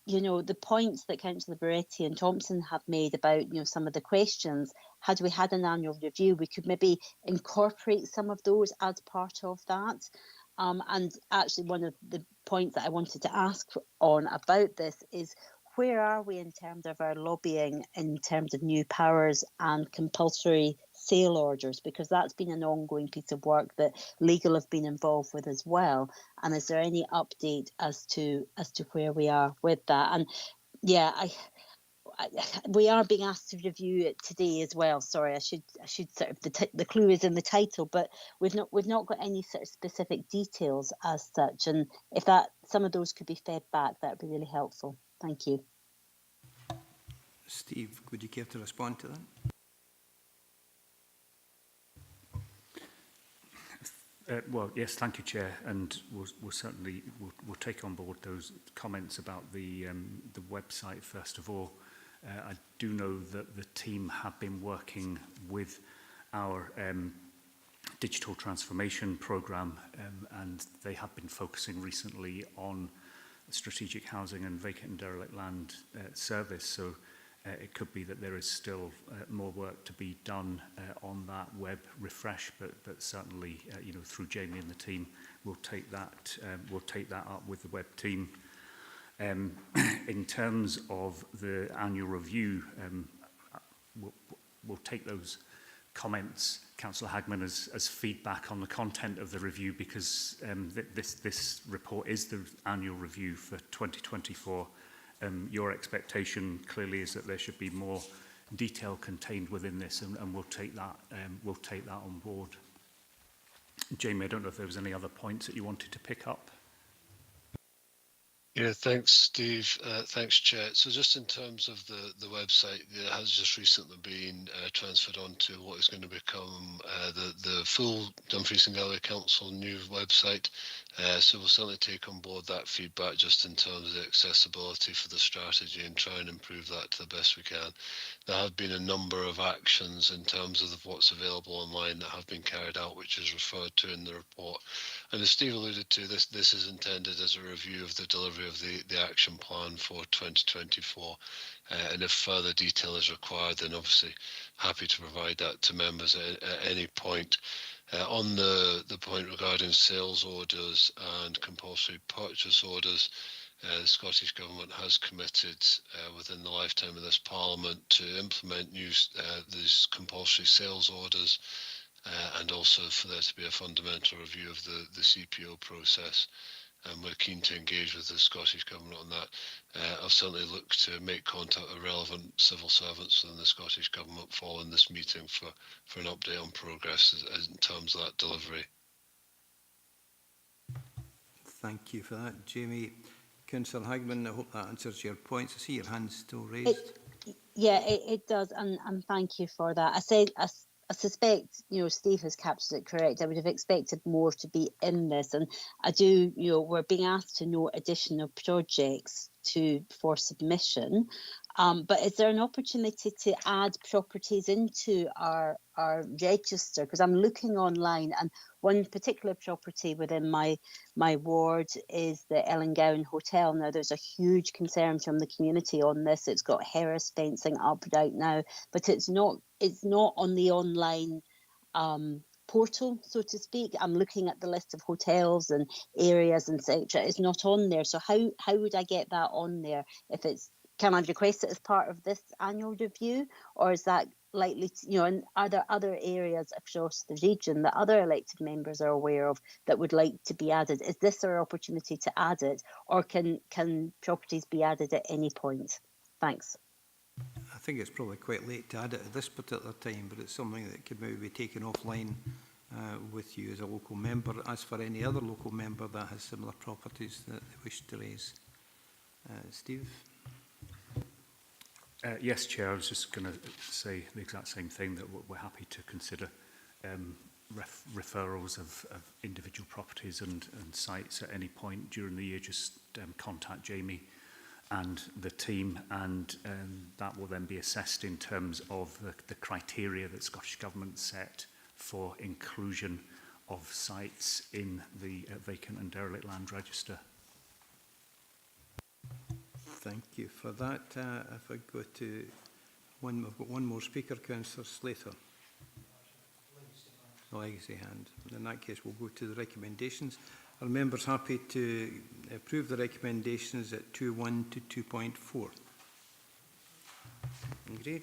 the points that Councillor Barretti and Thompson have made about, some of the questions, had we had an annual review, we could maybe incorporate some of those as part of that. And actually, one of the points that I wanted to ask on about this is, where are we in terms of our lobbying, in terms of new powers and compulsory sale orders? Because that's been an ongoing piece of work that legal have been involved with as well. And is there any update as to where we are with that? And yeah, we are being asked to review it today as well. Sorry, I should sort of, the clue is in the title, but we've not got any sort of specific details as such. And if some of those could be fed back, that would be really helpful. Thank you. Steve, would you care to respond to that? Well, yes, thank you, Chair, and we'll certainly take on board those comments about the website. First of all, I do know that the team have been working with our digital transformation programme, and they have been focusing recently on strategic housing and vacant and derelict land service. So It could be that there is still more work to be done on that web refresh, but certainly, you know, through Jamie and the team, we'll take that up with the web team. In terms of the annual review, we'll take those comments, Councillor Hagman, as feedback on the content of the review, because this report is the annual review for 2024. Your expectation clearly is that there should be more detail contained within this, and we'll take that on board. Jamie, I don't know if there was any other points that you wanted to pick up. Yeah, thanks, Steve. Thanks, Chair. So just in terms of the website, it has just recently been transferred on to what is going to become the full Dumfries and Galloway Council new website. So we'll certainly take on board that feedback just in terms of the accessibility for the strategy and try and improve that to the best we can. There have been a number of actions in terms of what's available online that have been carried out, which is referred to in the report. And as Steve alluded to, this is intended as a review of the delivery of the action plan for 2024. And if further detail is required, then obviously happy to provide that to members at any point. On the point regarding sales orders and compulsory purchase orders, the Scottish Government has committed within the lifetime of this Parliament to implement these compulsory sales orders, and also for there to be a fundamental review of the CPO process. And we're keen to engage with the Scottish Government on that. I'll certainly look to make contact with relevant civil servants within the Scottish Government following this meeting for an update on progress in terms of that delivery. Thank you for that, Jamie. Councillor Hagman, I hope that answers your points. I see your hand still raised. It does, and thank you for that. I suspect, you know, Steve has captured it correct. I would have expected more to be in this, and I do, you know, we're being asked to note additional projects for submission. But is there an opportunity to add properties into our register? Because I'm looking online, and one particular property within my ward is the Ellengowan Hotel. Now, there's a huge concern from the community on this. It's got Harris fencing up right now, but it's not on the online portal, so to speak. I'm looking at the list of hotels and areas and etc. It's not on there. So how would I get that on there? Can I request it as part of this annual review, or is that likely to, you know, and are there other areas across the region that other elected members are aware of that would like to be added? Is this our opportunity to add it, or can properties be added at any point? Thanks. I think it's probably quite late to add it at this particular time, but it's something that could maybe be taken offline with you as a local member, as for any other local member that has similar properties that they wish to raise. Steve? Yes, Chair, I was just going to say the exact same thing, that we're happy to consider referrals of individual properties and sites at any point during the year. Just contact Jamie and the team, and that will then be assessed in terms of the criteria that Scottish Government set for inclusion of sites in the vacant and derelict land register. Thank you for that. If I go to I've got one more speaker, Councillor Slater. Legacy hand. In that case, we'll go to the recommendations. Are members happy to approve the recommendations at 2.1 to 2.4? Agreed.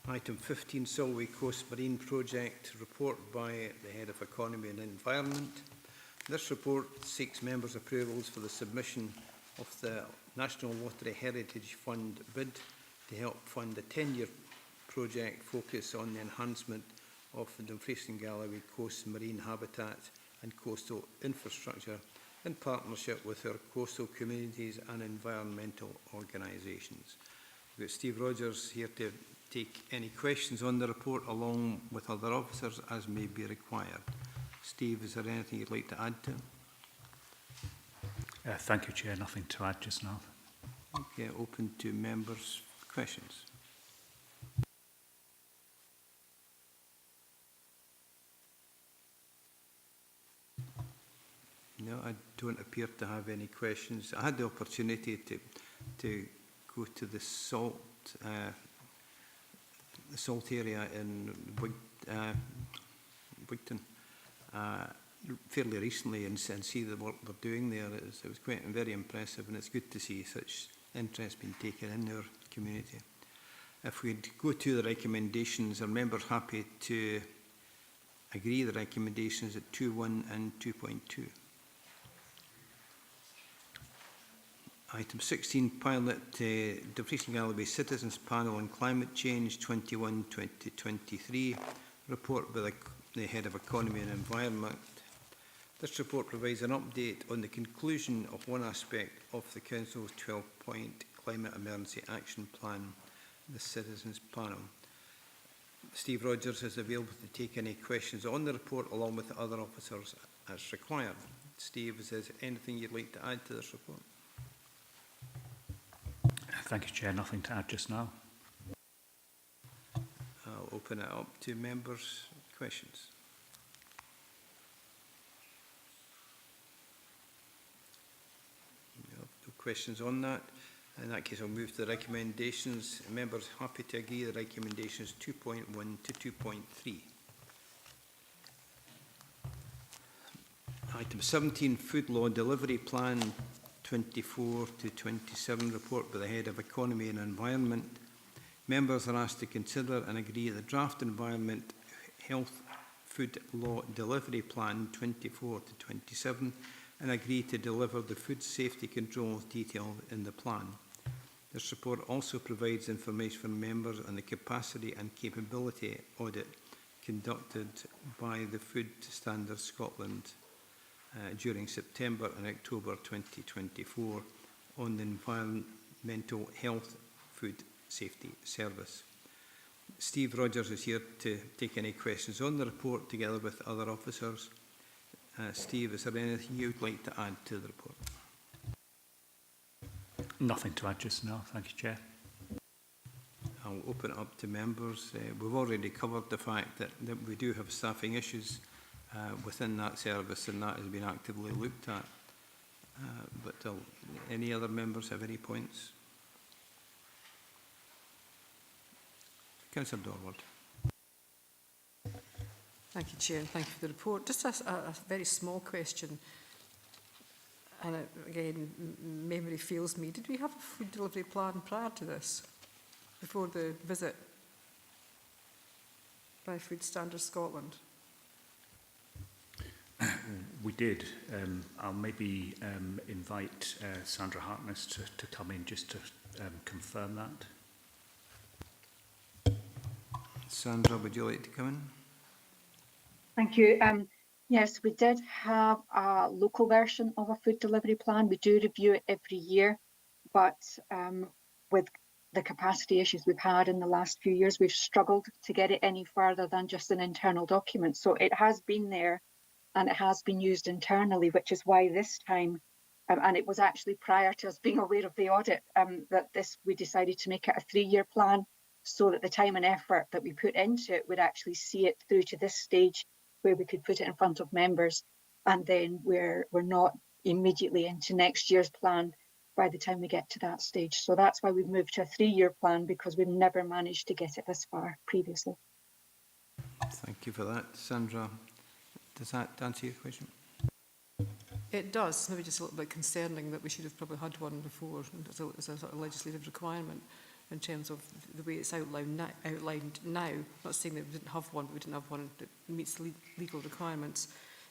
Item 15, Solway Coast Marine Project, report by the Head of Economy and Environment. This report seeks members' approvals for the submission of the National Lottery Heritage Fund bid to help fund a 10-year project focused on the enhancement of the Dumfries and Galloway coast marine habitat and coastal infrastructure in partnership with our coastal communities and environmental organisations. We've got Steve Rogers here to take any questions on the report along with other officers as may be required. Steve, is there anything you'd like to add to? Thank you, Chair. Nothing to add just now. Okay, open to members' questions. No, I don't appear to have any questions. I had the opportunity to go to the salt area in Wigton fairly recently and see the work they're doing there. It was quite very impressive, and it's good to see such interest being taken in our community. If we'd go to the recommendations, are members happy to agree the recommendations at 2.1 and 2.2? Item 16, pilot Dumfries Galloway Citizens Panel on Climate Change 21-2023, report by the Head of Economy and Environment. This report provides an update on the conclusion of one aspect of the Council's 12-point Climate Emergency Action Plan, the Citizens Panel. Steve Rogers is available to take any questions on the report along with the other officers as required. Steve, is there anything you'd like to add to this report? Thank you, Chair. Nothing to add just now. I'll open it up to members' questions. No questions on that. In that case, I'll move to the recommendations. Members happy to agree the recommendations 2.1 to 2.3. Item 17, Food Law Delivery Plan 24 to 27, report by the Head of Economy and Environment. Members are asked to consider and agree the draft Environment Health Food Law Delivery Plan 24 to 27 and agree to deliver the food safety controls detailed in the plan. This report also provides information for members on the capacity and capability audit conducted by the Food Standards Scotland during September and October 2024 on the Environmental Health Food Safety Service. Steve Rogers is here to take any questions on the report together with other officers. Steve, is there anything you would like to add to the report? Nothing to add just now. Thank you, Chair. I'll open it up to members. We've already covered the fact that we do have staffing issues within that service, and that has been actively looked at. But any other members have any points? Councillor Dorward. Thank you, Chair, and thank you for the report. Just a very small question, and again, memory fails me. Did we have a food delivery plan prior to this, before the visit by Food Standards Scotland? We did. I'll maybe invite Sandra Harkness to come in just to confirm that. Sandra, would you like to come in? Thank you. Yes, we did have a local version of a food delivery plan. We do review it every year, but with the capacity issues we've had in the last few years, we've struggled to get it any further than just an internal document. So it has been there and it has been used internally, which is why this time, and it was actually prior to us being aware of the audit, that we decided to make it a 3-year plan so that the time and effort that we put into it would actually see it through to this stage where we could put it in front of members, and then we're not immediately into next year's plan by the time we get to that stage. So that's why we've moved to a 3-year plan, because we've never managed to get it this far previously. Thank you for that. Sandra, does that answer your question? It does. Maybe just a little bit concerning that we should have probably had one before as a sort of legislative requirement in terms of the way it's outlined now. Not saying that we didn't have one, but we didn't have one that meets legal requirements.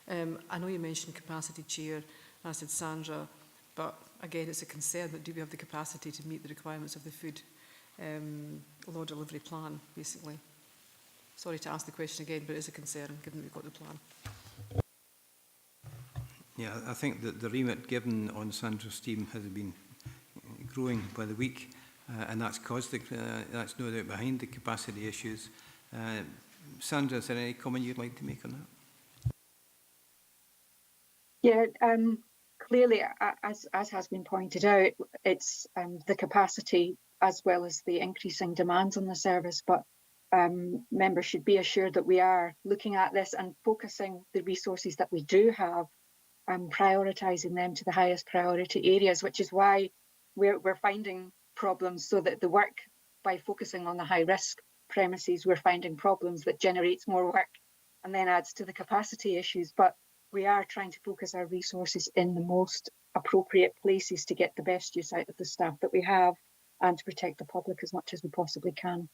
I know you mentioned capacity, Chair, and I said Sandra, but again, it's a concern that do we have the capacity to meet the requirements of the food law delivery plan, basically. Sorry to ask the question again, but it is a concern given that we've got the plan. Yeah, I think that the remit given on Sandra's team has been growing by the week. And that's caused that's no doubt behind the capacity issues. Sandra, is there any comment you'd like to make on that? Yeah, clearly, as has been pointed out, it's the capacity as well as the increasing demands on the service. But members should be assured that we are looking at this and focusing the resources that we do have, prioritising them to the highest priority areas, which is why we're finding problems, so that the work, by focusing on the high risk premises, we're finding problems that generates more work and then adds to the capacity issues. But we are trying to focus our resources in the most appropriate places to get the best use out of the staff that we have and to protect the public as much as we possibly can.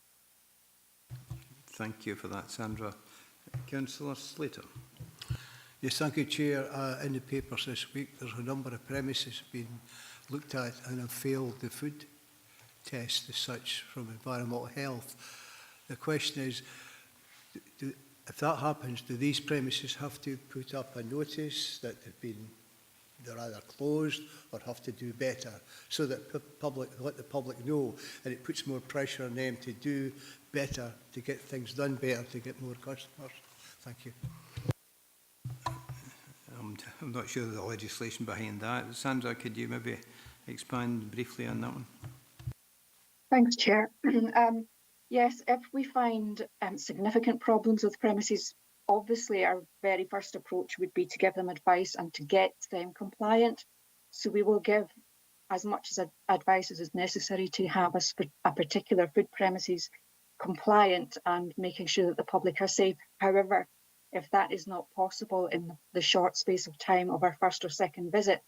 Thank you for that, Sandra. Councillor Slater. Yes, thank you, Chair. In the papers this week, there's a number of premises being looked at and have failed the food test as such from environmental health. The question is, if that happens, do these premises have to put up a notice that they're either closed or have to do better, so that let the public know, and it puts more pressure on them to do better, to get things done better, to get more customers? Thank you. I'm not sure of the legislation behind that. Sandra, could you maybe expand briefly on that one? Thanks, Chair. Yes, if we find significant problems with premises, obviously our very first approach would be to give them advice and to get them compliant. So we will give as much as advice as is necessary to have a particular food premises compliant and making sure that the public are safe. However, if that is not possible in the short space of time of our first or second visit,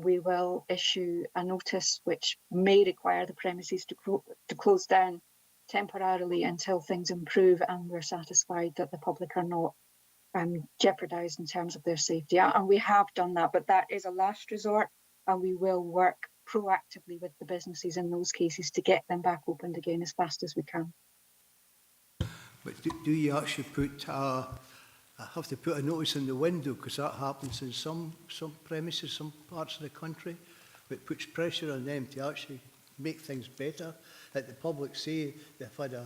we will issue a notice which may require the premises to close down temporarily until things improve and we're satisfied that the public are not jeopardised in terms of their safety. And we have done that, but that is a last resort, and we will work proactively with the businesses in those cases to get them back opened again as fast as we can. But do you actually have to put a notice in the window, because that happens in some premises, some parts of the country, but puts pressure on them to actually make things better? That the public say they've had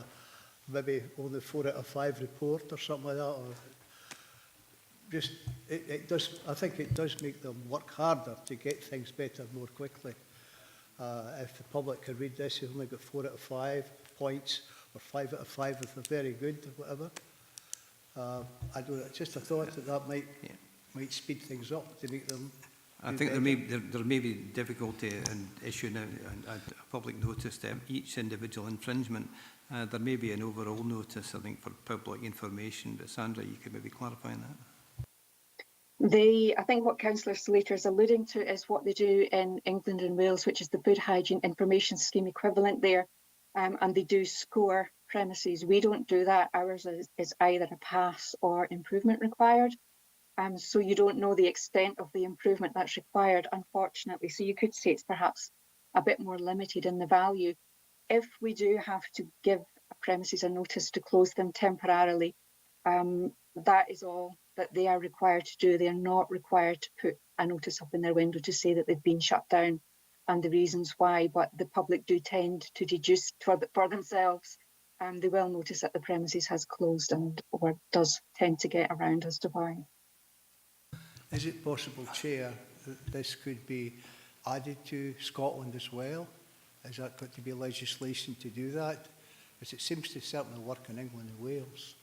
maybe only 4 out of 5 report or something like that, or just it does. I think it does make them work harder to get things better more quickly. If the public can read this, you've only got 4 out of 5 points, or 5 out of 5 if they're very good, or whatever. I don't. Just a thought that might speed things up to make them. I think there may be difficulty in issuing a public notice to each individual infringement. There may be an overall notice, I think, for public information. But Sandra, you could maybe clarify that. I think what Councillor Slater is alluding to is what they do in England and Wales, which is the Food Hygiene Information Scheme equivalent there, and they do score premises. We don't do that. Ours is either a pass or improvement required. So you don't know the extent of the improvement that's required, unfortunately. So you could say it's perhaps a bit more limited in the value. If we do have to give a premises a notice to close them temporarily, that is all that they are required to do. They are not required to put a notice up in their window to say that they've been shut down and the reasons why, but the public do tend to deduce for themselves. They will notice that the premises has closed or does tend to get around as to why. Is it possible, Chair, that this could be added to Scotland as well? Is that got to be legislation to do that? Because it seems to certainly work in England and Wales.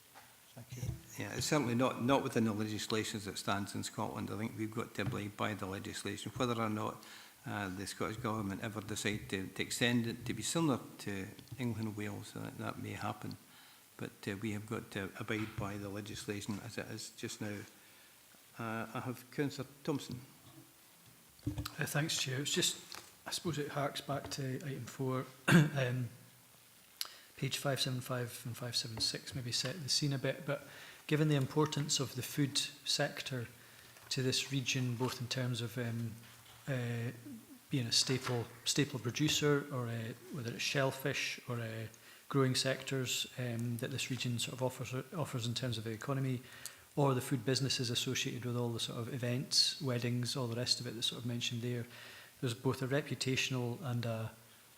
Thank you. Yeah, it's certainly not within the legislation as it stands in Scotland. I think we've got to abide by the legislation. Whether or not the Scottish Government ever decide to extend it to be similar to England and Wales, that may happen. But we have got to abide by the legislation as it is just now. I have Councillor Thompson. Thanks, Chair. It's just, I suppose it harks back to item 4, page 575 and 576, maybe set the scene a bit, but given the importance of the food sector to this region, both in terms of being a staple producer, or whether it's shellfish or growing sectors that this region sort of offers in terms of the economy, or the food businesses associated with all the sort of events, weddings, all the rest of it that's sort of mentioned there. There's both a reputational and I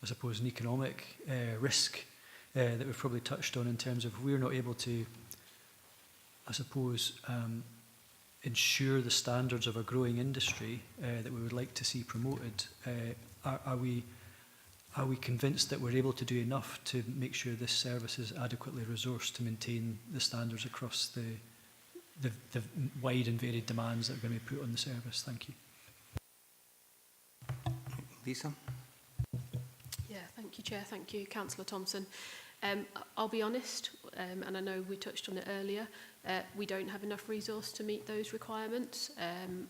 suppose an economic risk that we've probably touched on in terms of we're not able to, I suppose, ensure the standards of a growing industry that we would like to see promoted. Are we convinced that we're able to do enough to make sure this service is adequately resourced to maintain the standards across the wide and varied demands that are going to be put on the service? Thank you. Lisa? Yeah, Thank you, Chair. Thank you, Councillor Thompson. I'll be honest, and I know we touched on it earlier, we don't have enough resource to meet those requirements,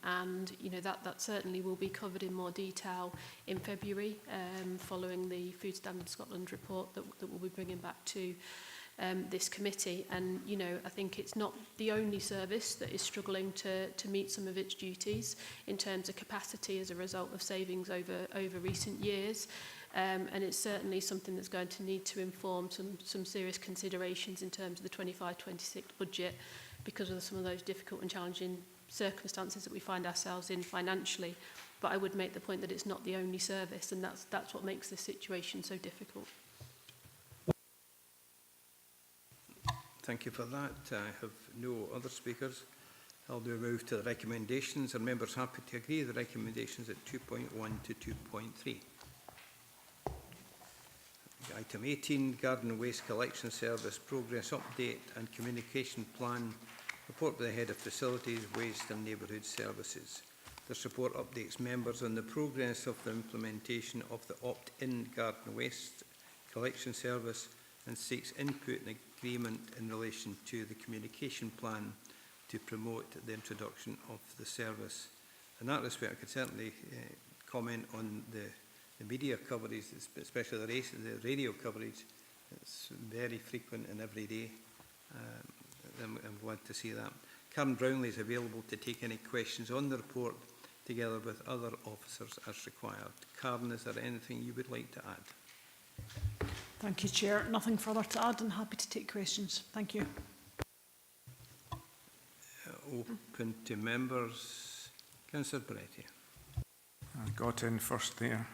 and you know that certainly will be covered in more detail in February, following the Food Standards Scotland report that we'll be bringing back to this committee. And you know, I think it's not the only service that is struggling to meet some of its duties in terms of capacity as a result of savings over recent years. And it's certainly something that's going to need to inform some serious considerations in terms of the 25-26 budget, because of some of those difficult and challenging circumstances that we find ourselves in financially. But I would make the point that it's not the only service, and that's what makes this situation so difficult. Thank you for that. I have no other speakers. I'll do a move to the recommendations. Are members happy to agree with the recommendations at 2.1 to 2.3? Item 18, Garden Waste Collection Service Progress Update and Communication Plan. Report by the Head of Facilities, Waste and Neighbourhood Services. This report updates members on the progress of the implementation of the opt-in garden waste collection service and seeks input and agreement in relation to the communication plan to promote the introduction of the service. In that respect, I could certainly comment on the media coverage, especially the radio coverage. It's very frequent and every day. I'm glad to see that. Karen Brownlee is available to take any questions on the report together with other officers as required. Karen, is there anything you would like to add? Thank you, Chair. Nothing further to add, and happy to take questions. Thank you. Open to members. Councillor Beretti. I got in first there.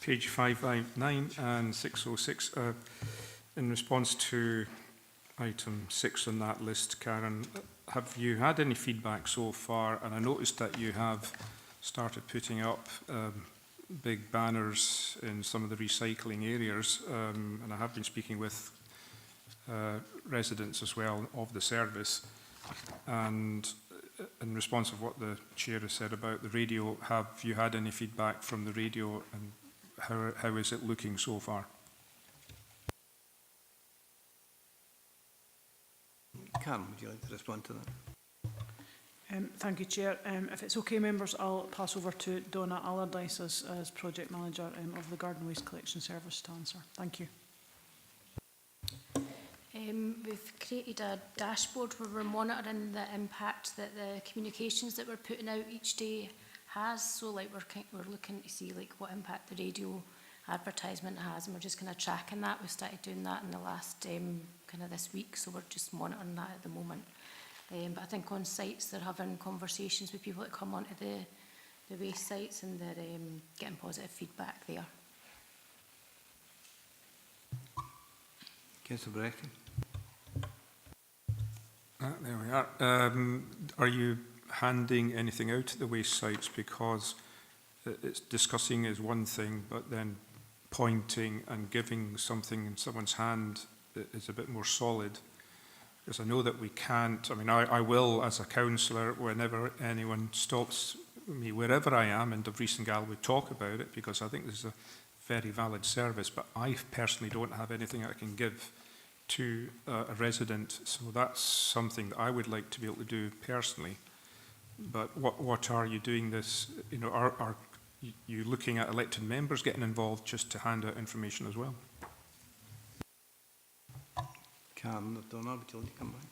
Page 559 and 606. In response to item 6 on that list, Karen, have you had any feedback so far? And I noticed that you have started putting up big banners in some of the recycling areas, and I have been speaking with residents as well of the service. And in response of what the Chair has said about the radio, have you had any feedback from the radio, and how is it looking so far? Karen, would you like to respond to that? Thank you, Chair. If it's okay, members, I'll pass over to Donna Allardyce as Project Manager of the Garden Waste Collection Service to answer. Thank you. We've created a dashboard where we're monitoring the impact that the communications that we're putting out each day has. So like we're looking to see like what impact the radio advertisement has, and we're just kind of tracking that. We started doing that in the last kind of this week, so we're just monitoring that at the moment. But I think on sites they're having conversations with people that come onto the waste sites, and they're getting positive feedback there. Councillor Brereton. There we are. Are you handing anything out at the waste sites? Because it's discussing is one thing, but then pointing and giving something in someone's hand is a bit more solid. Because I know that we can't, I mean, I will, as a councillor, whenever anyone stops me, wherever I am in Dumfries and Galway, talk about it, because I think this is a very valid service, but I personally don't have anything I can give to a resident, so that's something that I would like to be able to do personally. But what are you doing this, you know, are you looking at elected members getting involved just to hand out information as well? Karen, Donna, would you like to come back?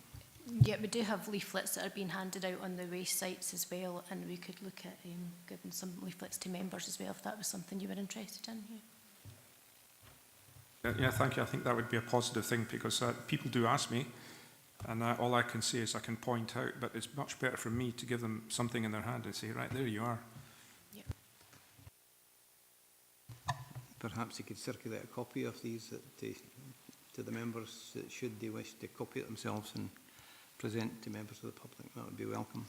Yeah, we do have leaflets that are being handed out on the waste sites as well, and we could look at giving some leaflets to members as well if that was something you were interested in. Yeah, thank you. I think that would be a positive thing, because people do ask me, and all I can say is I can point out, but it's much better for me to give them something in their hand and say, right, there you are. Yeah. Perhaps you could circulate a copy of these to the members, should they wish to copy it themselves and present to members of the public. That would be welcome.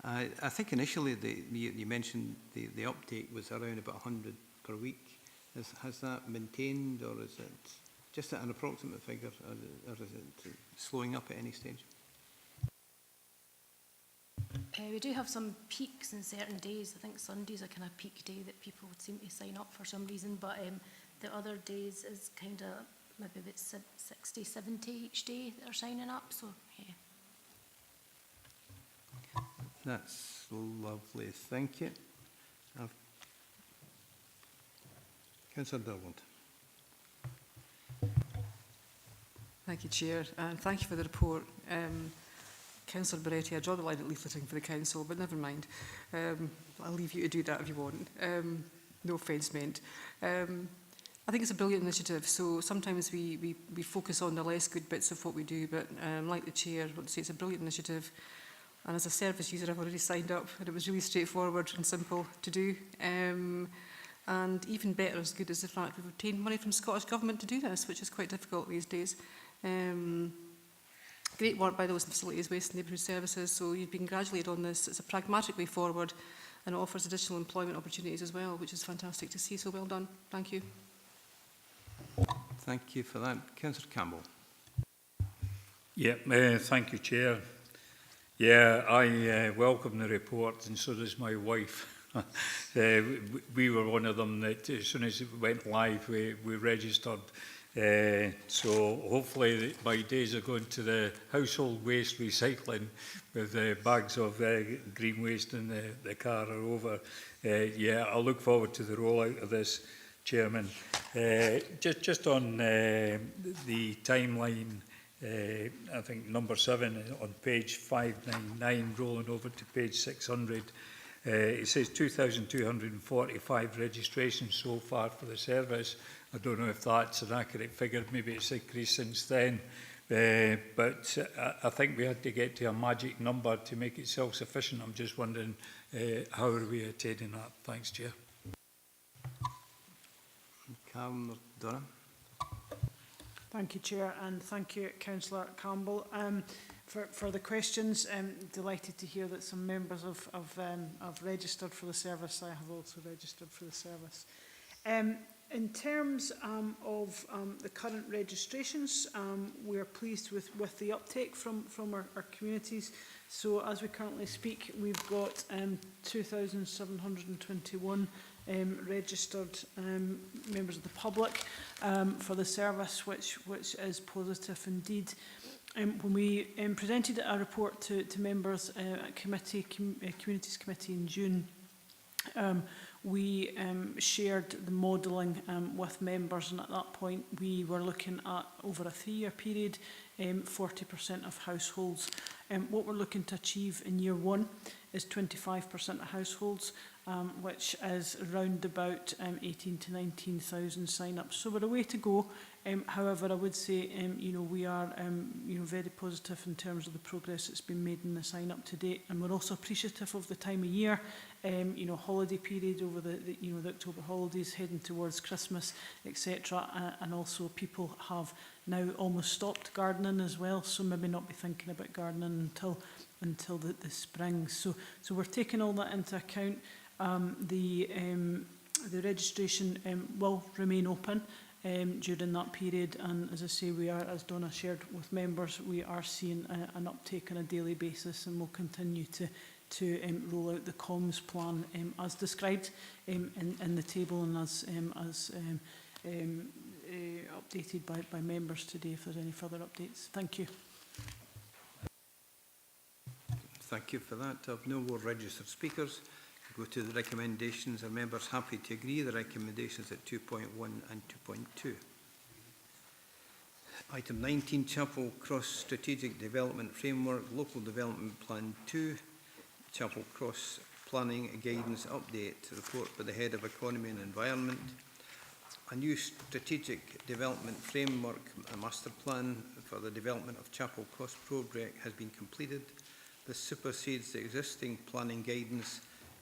I think initially you mentioned the uptake was around about 100 per week. Has that maintained, or is it just at an approximate figure, or is it slowing up at any stage? We do have some peaks in certain days. I think Sunday's a kind of peak day that people would seem to sign up for some reason, but the other days is kind of maybe about 60, 70 each day that are signing up, so yeah. That's lovely, thank you. Councillor Durward. Thank you, Chair, and thank you for the report. Councillor Beretti, I draw the line at leafleting for the council, but never mind. I'll leave you to do that if you want. No offence meant. I think it's a brilliant initiative. So sometimes we focus on the less good bits of what we do, but like the Chair, I want to say it's a brilliant initiative. And as a service user, I've already signed up, and it was really straightforward and simple to do. And even better, as good as the fact we've obtained money from Scottish Government to do this, which is quite difficult these days. Great work by those facilities, waste and neighbourhood services. So you've been congratulated on this. It's a pragmatic way forward, and it offers additional employment opportunities as well, which is fantastic to see. So well done. Thank you. Thank you for that. Councillor Campbell. Yeah, thank you, Chair. Yeah, I welcome the report, and so does my wife. We were one of them that as soon as it went live, we registered. So hopefully my days are going to the household waste recycling with bags of green waste in the car are over. Yeah, I look forward to the rollout of this, Chairman. Just on the timeline, I think number 7 on page 599, rolling over to page 600. It says 2,245 registrations so far for the service. I don't know if that's an accurate figure. Maybe it's increased since then. But I think we had to get to a magic number to make it self-sufficient. I'm just wondering how are we attaining that? Thanks, Chair. Councillor Durham. Thank you, Chair, and thank you, Councillor Campbell. For the questions, delighted to hear that some members have registered for the service. I have also registered for the service. In terms of the current registrations, we are pleased with the uptake from our communities. So as we currently speak, we've got 2,721 registered members of the public for the service, which is positive indeed. When we presented our report to members at Communities Committee in June, we shared the modelling with members, and at that point we were looking at, over a 3-year period, 40% of households. What we're looking to achieve in year 1 is 25% of households, which is around about 18 to 19,000 sign-ups. So we're a way to go. However, I would say we are very positive in terms of the progress that's been made in the sign-up to date, and we're also appreciative of the time of year. Holiday period over the October holidays, heading towards Christmas, etc. And also people have now almost stopped gardening as well, so maybe not be thinking about gardening until the spring. So we're taking all that into account. The registration will remain open during that period, and as I say, we are, as Donna shared with members, we are seeing an uptake on a daily basis, and we'll continue to roll out the comms plan as described in the table, and as updated by members today if there's any further updates. Thank you. Thank you for that. I have no more registered speakers. Go to the recommendations. Are members happy to agree the recommendations at 2.1 and 2.2? Item 19, Chapel Cross Strategic Development Framework, Local Development Plan 2, Chapel Cross Planning Guidance Update, report by the Head of Economy and Environment. A new strategic development framework, a master plan for the development of Chapel Cross project has been completed. This supersedes the existing planning guidance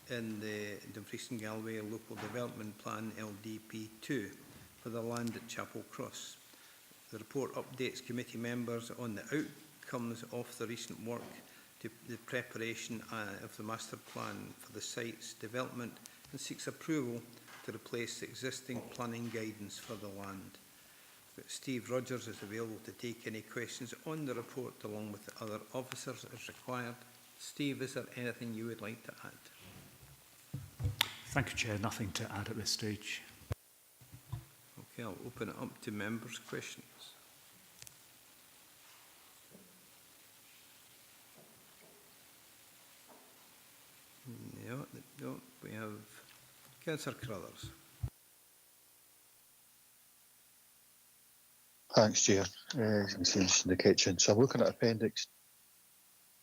in the Dumfries and Galway Local Development Plan LDP2 for the land at Chapel Cross. The report updates committee members on the outcomes of the recent work to the preparation of the master plan for the site's development and seeks approval to replace the existing planning guidance for the land. Steve Rogers is available to take any questions on the report along with the other officers as required. Steve, is there anything you would like to add? Thank you, Chair. Nothing to add at this stage. Okay, I'll open it up to members' questions. No, we have Councillor Carruthers. Thanks, Chair. As you can see, I'm just in the kitchen. So I'm looking at Appendix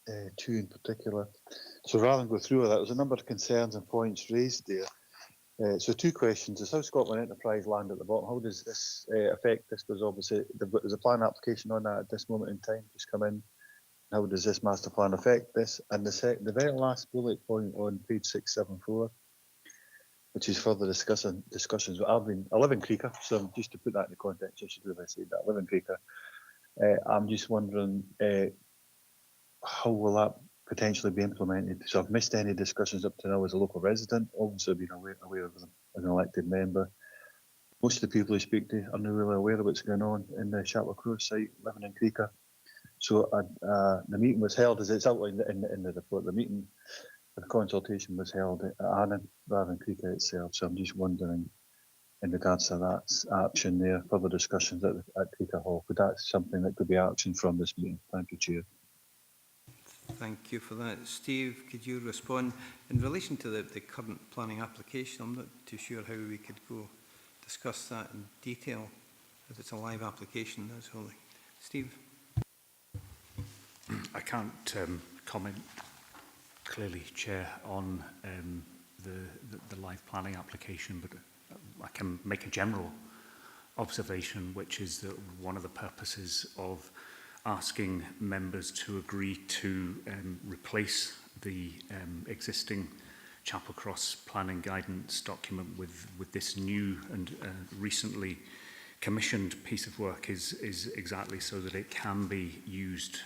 2 in particular. So rather than go through all that, there's a number of concerns and points raised there. So two questions. Is how Scotland Enterprise land at the bottom? How does this affect this? Because obviously there's a plan application on that at this moment in time just come in. How does this master plan affect this? And the very last bullet point on page 674, which is further discussions. I live in Creeka, so just to put that in the context, I should really say that I live in Creeka. I'm just wondering how will that potentially be implemented? So I've missed any discussions up to now as a local resident, obviously being aware of them as an elected member. Most of the people who speak to are not really aware of what's going on in the Shatlow Crow site, living in Creeka. So the meeting was held, as it's outlined in the report, the consultation was held at Annan rather than Creeka itself. So I'm just wondering, in regards to that action there, further discussions at Creeka Hall, could that something that could be action from this meeting? Thank you, Chair. Thank you for that. Steve, could you respond? In relation to the current planning application, I'm not too sure how we could go discuss that in detail, as it's a live application, that's all. Steve? I can't comment clearly, Chair, on the live planning application, but I can make a general observation, which is that one of the purposes of asking members to agree to replace the existing Chapel Cross planning guidance document with this new and recently commissioned piece of work is exactly so that it can be used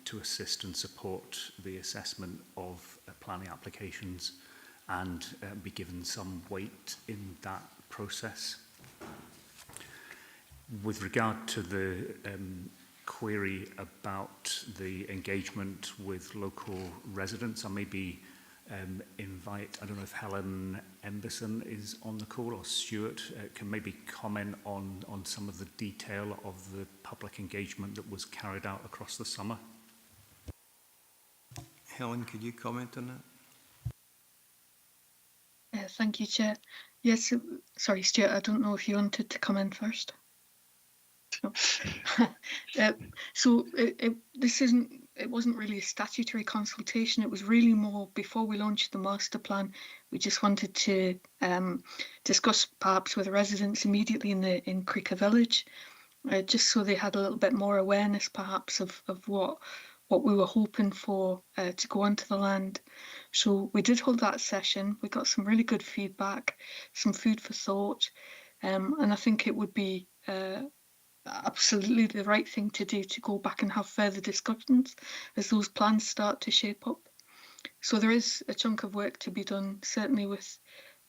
to assist and support the assessment of planning applications and be given some weight in that process. With regard to the query about the engagement with local residents, I maybe invite, I don't know if Helen Emberson is on the call, or Stuart can maybe comment on some of the detail of the public engagement that was carried out across the summer. Helen, could you comment on that? Thank you, Chair. Yes, sorry, Stuart, I don't know if you wanted to come in first. No. So it wasn't really a statutory consultation. It was really more before we launched the master plan. We just wanted to discuss perhaps with residents immediately in Creeka Village, just so they had a little bit more awareness perhaps of what we were hoping for to go onto the land. So we did hold that session. We got some really good feedback, some food for thought, and I think it would be absolutely the right thing to do to go back and have further discussions as those plans start to shape up. So there is a chunk of work to be done, certainly with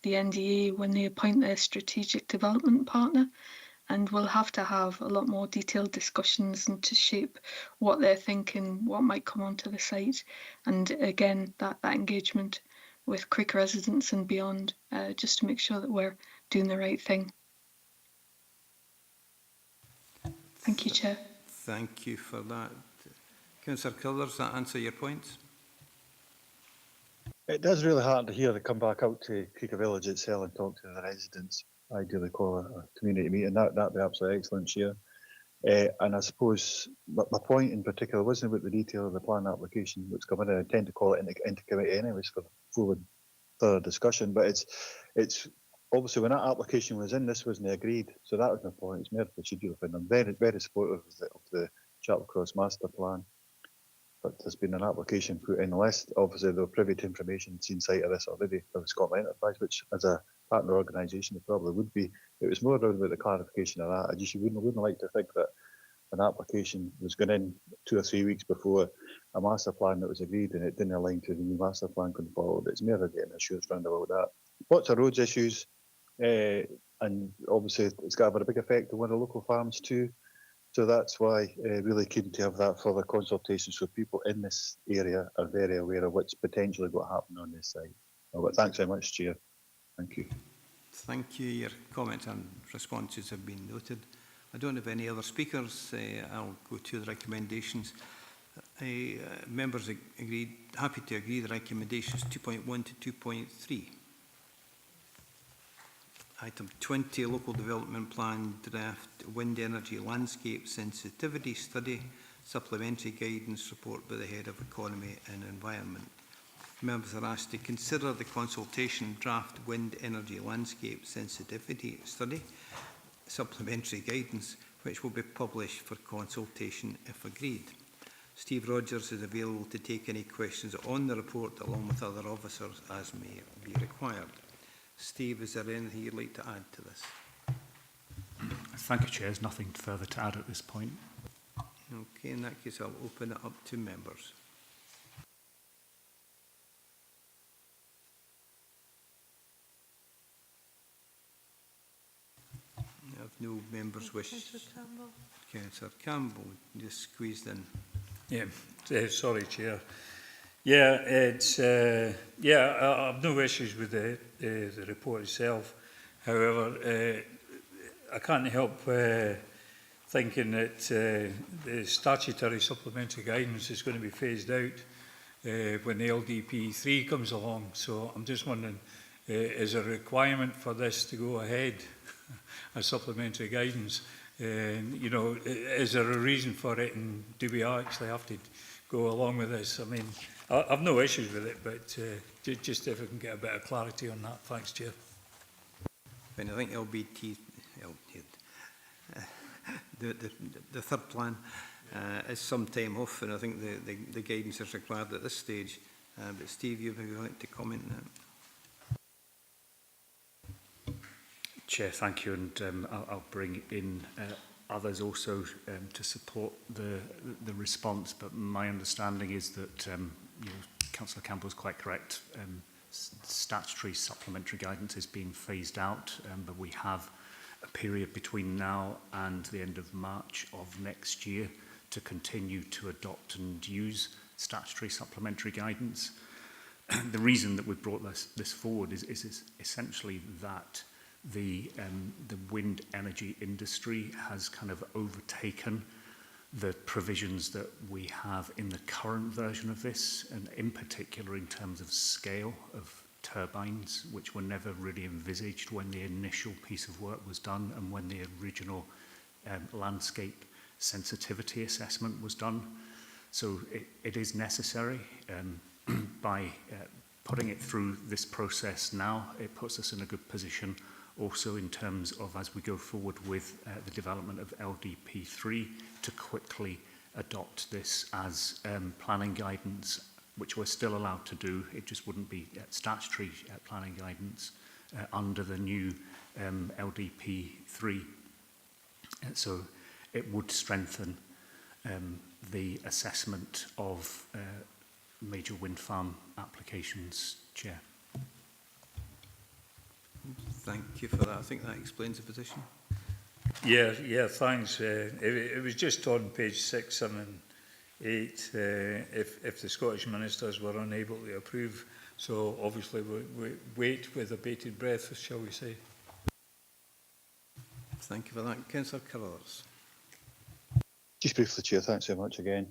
the NDA when they appoint their strategic development partner, and we'll have to have a lot more detailed discussions and to shape what they're thinking, what might come onto the site, and again that engagement with Creek residents and beyond, just to make sure that we're doing the right thing. Thank you, Chair. Thank you for that. Councillor Kildare, does that answer your points? It does really hard to hear they come back out to Creeka Village itself and talk to the residents. Ideally call a community meeting. That'd be absolutely excellent, Chair. And I suppose my point in particular wasn't about the detail of the plan application which come in. I tend to call it into committee anyways for full thorough discussion. But it's obviously when that application was in, this wasn't agreed. So that was my point. It's more of a procedural thing. I'm very, very supportive of the Chapel Cross master plan. But there's been an application put in the list. Obviously, they were privy to information seen site of this already from Scotland Enterprise, which as a partner organisation, it probably would be. It was more around about the clarification of that. I just wouldn't like to think that an application was going in 2 or 3 weeks before a master plan that was agreed and it didn't align to the new master plan going forward. It's more of getting assurance round about that. Lots of roads issues, and obviously it's got to have a big effect on one of the local farms too. So that's why really keen to have that further consultation so people in this area are very aware of what's potentially going to happen on this site. Oh, but thanks very much, Chair. Thank you. Thank you. Your comments and responses have been noted. I don't have any other speakers. I'll go to the recommendations. Members happy to agree the recommendations 2.1 to 2.3. Item 20, Local Development Plan Draft Wind Energy Landscape Sensitivity Study, Supplementary Guidance Report by the Head of Economy and Environment. Members are asked to consider the consultation Draft Wind Energy Landscape Sensitivity Study, Supplementary Guidance, which will be published for consultation if agreed. Steve Rogers is available to take any questions on the report along with other officers as may be required. Steve, is there anything you'd like to add to this? Thank you, Chair. There's nothing further to add at this point. Okay, in that case, I'll open it up to members. I have no members wish. Councillor Campbell, just squeezed in. Yeah, sorry, Chair. Yeah, it's I've no issues with the report itself. However, I can't help thinking that the statutory supplementary guidance is going to be phased out when the LDP3 comes along. So I'm just wondering, is there a requirement for this to go ahead as supplementary guidance? You know, is there a reason for it, and do we actually have to go along with this? I mean, I've no issues with it, but just if we can get a bit of clarity on that. Thanks, Chair. And I think the third plan is some time off, and I think the guidance is required at this stage. But Steve, you maybe like to comment on that? Chair, thank you, and I'll bring in others also to support the response. But my understanding is that Councillor Campbell is quite correct. Statutory supplementary guidance is being phased out, but we have a period between now and the end of March of next year to continue to adopt and use statutory supplementary guidance. The reason that we've brought this forward is essentially that the wind energy industry has kind of overtaken the provisions that we have in the current version of this, and in particular in terms of scale of turbines, which were never really envisaged when the initial piece of work was done and when the original landscape sensitivity assessment was done. So it is necessary. By putting it through this process now, it puts us in a good position also in terms of, as we go forward with the development of LDP3, to quickly adopt this as planning guidance, which we're still allowed to do. It just wouldn't be statutory planning guidance under the new LDP3. So it would strengthen the assessment of major wind farm applications, Chair. Thank you for that. I think that explains the position. Yeah, thanks. It was just on page 6, 7 and 8, if the Scottish ministers were unable to approve. So obviously we wait with bated breath, shall we say. Thank you for that. Councillor Carruthers. Just briefly, Chair, thanks very much again.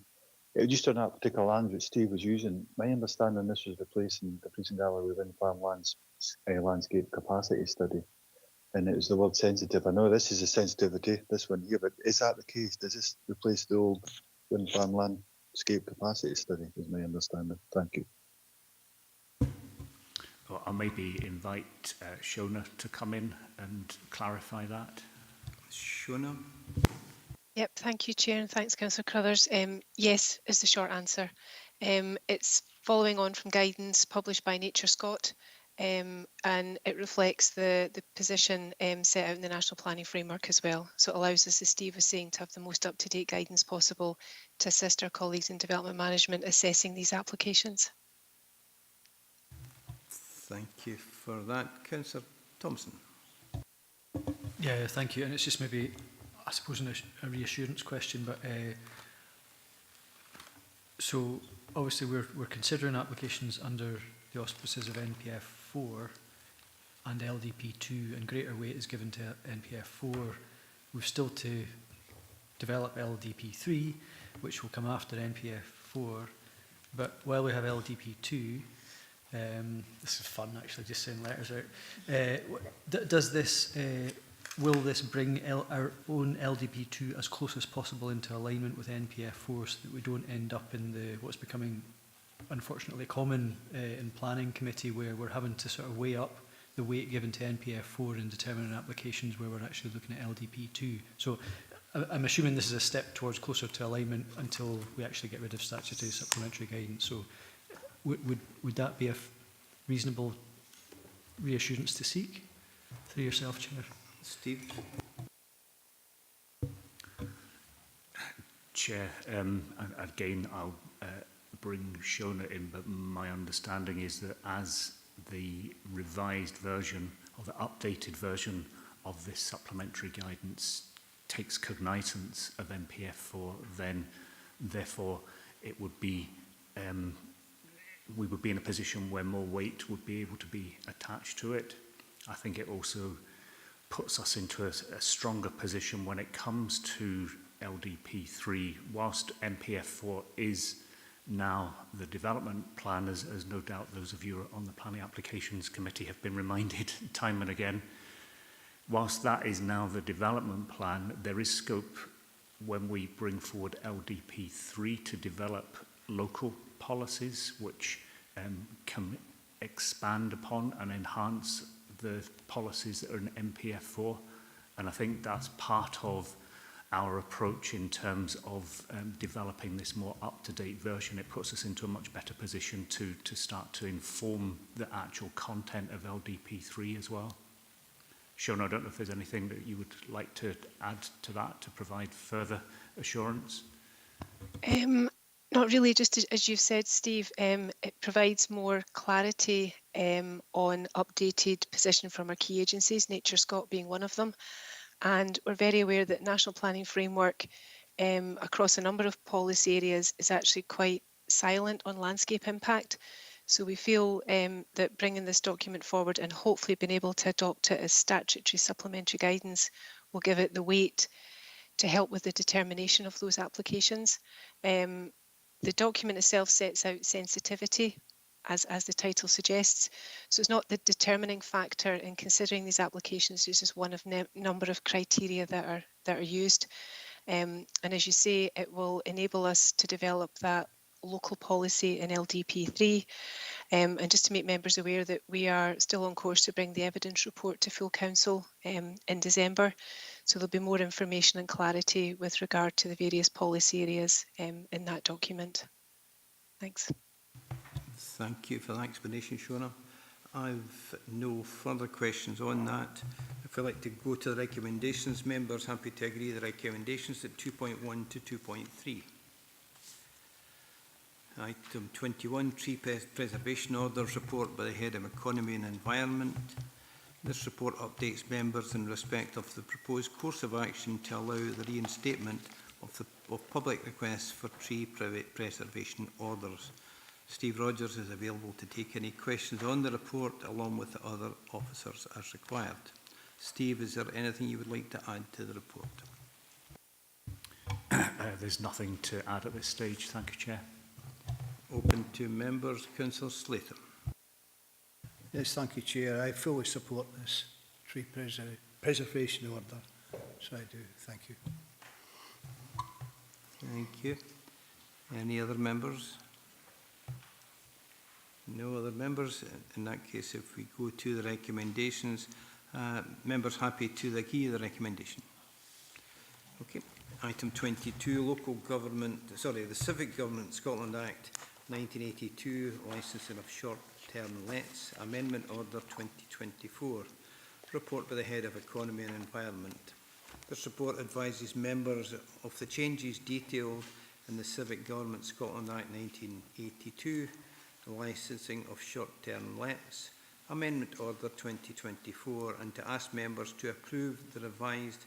Just on that particular land that Steve was using, my understanding this was replacing the Priest and Galloway Wind Farm landscape capacity study, and it was the word sensitive. I know this is a sensitivity, this one here, but is that the case? Does this replace the old wind farm landscape capacity study, is my understanding? Thank you. Well, I'll maybe invite Shona to come in and clarify that. Shona? Yep, thank you, Chair, and thanks, Councillor Carruthers. Yes, is the short answer. It's following on from guidance published by Nature Scott, and it reflects the position set out in the National Planning Framework as well. So it allows us, as Steve was saying, to have the most up-to-date guidance possible to assist our colleagues in development management assessing these applications. Thank you for that. Councillor Thompson. Yeah, thank you. And it's just maybe I suppose a reassurance question, but so obviously we're considering applications under the auspices of NPF 4 and LDP 2, and greater weight is given to NPF 4. We've still to develop LDP 3, which will come after NPF 4. But while we have LDP 2, this is fun actually, just saying letters out. Does this, will this bring our own LDP 2 as close as possible into alignment with NPF 4 so that we don't end up in what's becoming unfortunately common in planning committee, where we're having to sort of weigh up the weight given to NPF 4 in determining applications where we're actually looking at LDP 2. So I'm assuming this is a step towards closer to alignment until we actually get rid of statutory supplementary guidance. So would that be a reasonable reassurance to seek? Through yourself, Chair. Steve. Chair, again, I'll bring Shona in, but my understanding is that as the revised version or the updated version of this supplementary guidance takes cognizance of NPF4, then therefore it would be we would be in a position where more weight would be able to be attached to it. I think it also puts us into a stronger position when it comes to LDP3, whilst NPF4 is now the development plan, as no doubt those of you on the Planning Applications Committee have been reminded time and again. Whilst that is now the development plan, there is scope when we bring forward LDP3 to develop local policies which can expand upon and enhance the policies that are in NPF4. And I think that's part of our approach in terms of developing this more up-to-date version. It puts us into a much better position to start to inform the actual content of LDP3 as well. Shona, I don't know if there's anything that you would like to add to that to provide further assurance. Not really, just as you've said, Steve, it provides more clarity on updated position from our key agencies, Nature Scott being one of them. And we're very aware that National Planning Framework across a number of policy areas is actually quite silent on landscape impact. So we feel that bringing this document forward and hopefully being able to adopt it as statutory supplementary guidance will give it the weight to help with the determination of those applications. The document itself sets out sensitivity, as the title suggests. So it's not the determining factor in considering these applications. It's just one of number of criteria that are used. And as you say, it will enable us to develop that local policy in LDP3. And just to make members aware that we are still on course to bring the evidence report to full council in December. So there'll be more information and clarity with regard to the various policy areas in that document. Thanks. Thank you for the explanation, Shona. I've no further questions on that. If I'd like to go to the recommendations, members happy to agree the recommendations at 2.1 to 2.3. Item 21, Tree Preservation Orders Report by the Head of Economy and Environment. This report updates members in respect of the proposed course of action to allow the reinstatement of public requests for tree preservation orders. Steve Rogers is available to take any questions on the report along with the other officers as required. Steve, is there anything you would like to add to the report? There's nothing to add at this stage. Thank you, Chair. Open to members. Councillor Slater. Yes, thank you, Chair. I fully support this tree preservation order. So I do. Thank you. Thank you. Any other members? No other members. In that case, if we go to the recommendations, members happy to agree the recommendation? Okay. Item 22, the Civic Government Scotland Act 1982, licensing of short-term lets, Amendment Order 2024. Report by the Head of Economy and Environment. This report advises members of the changes detailed in the Civic Government Scotland Act 1982, the licensing of short-term lets, Amendment Order 2024, and to ask members to approve the revised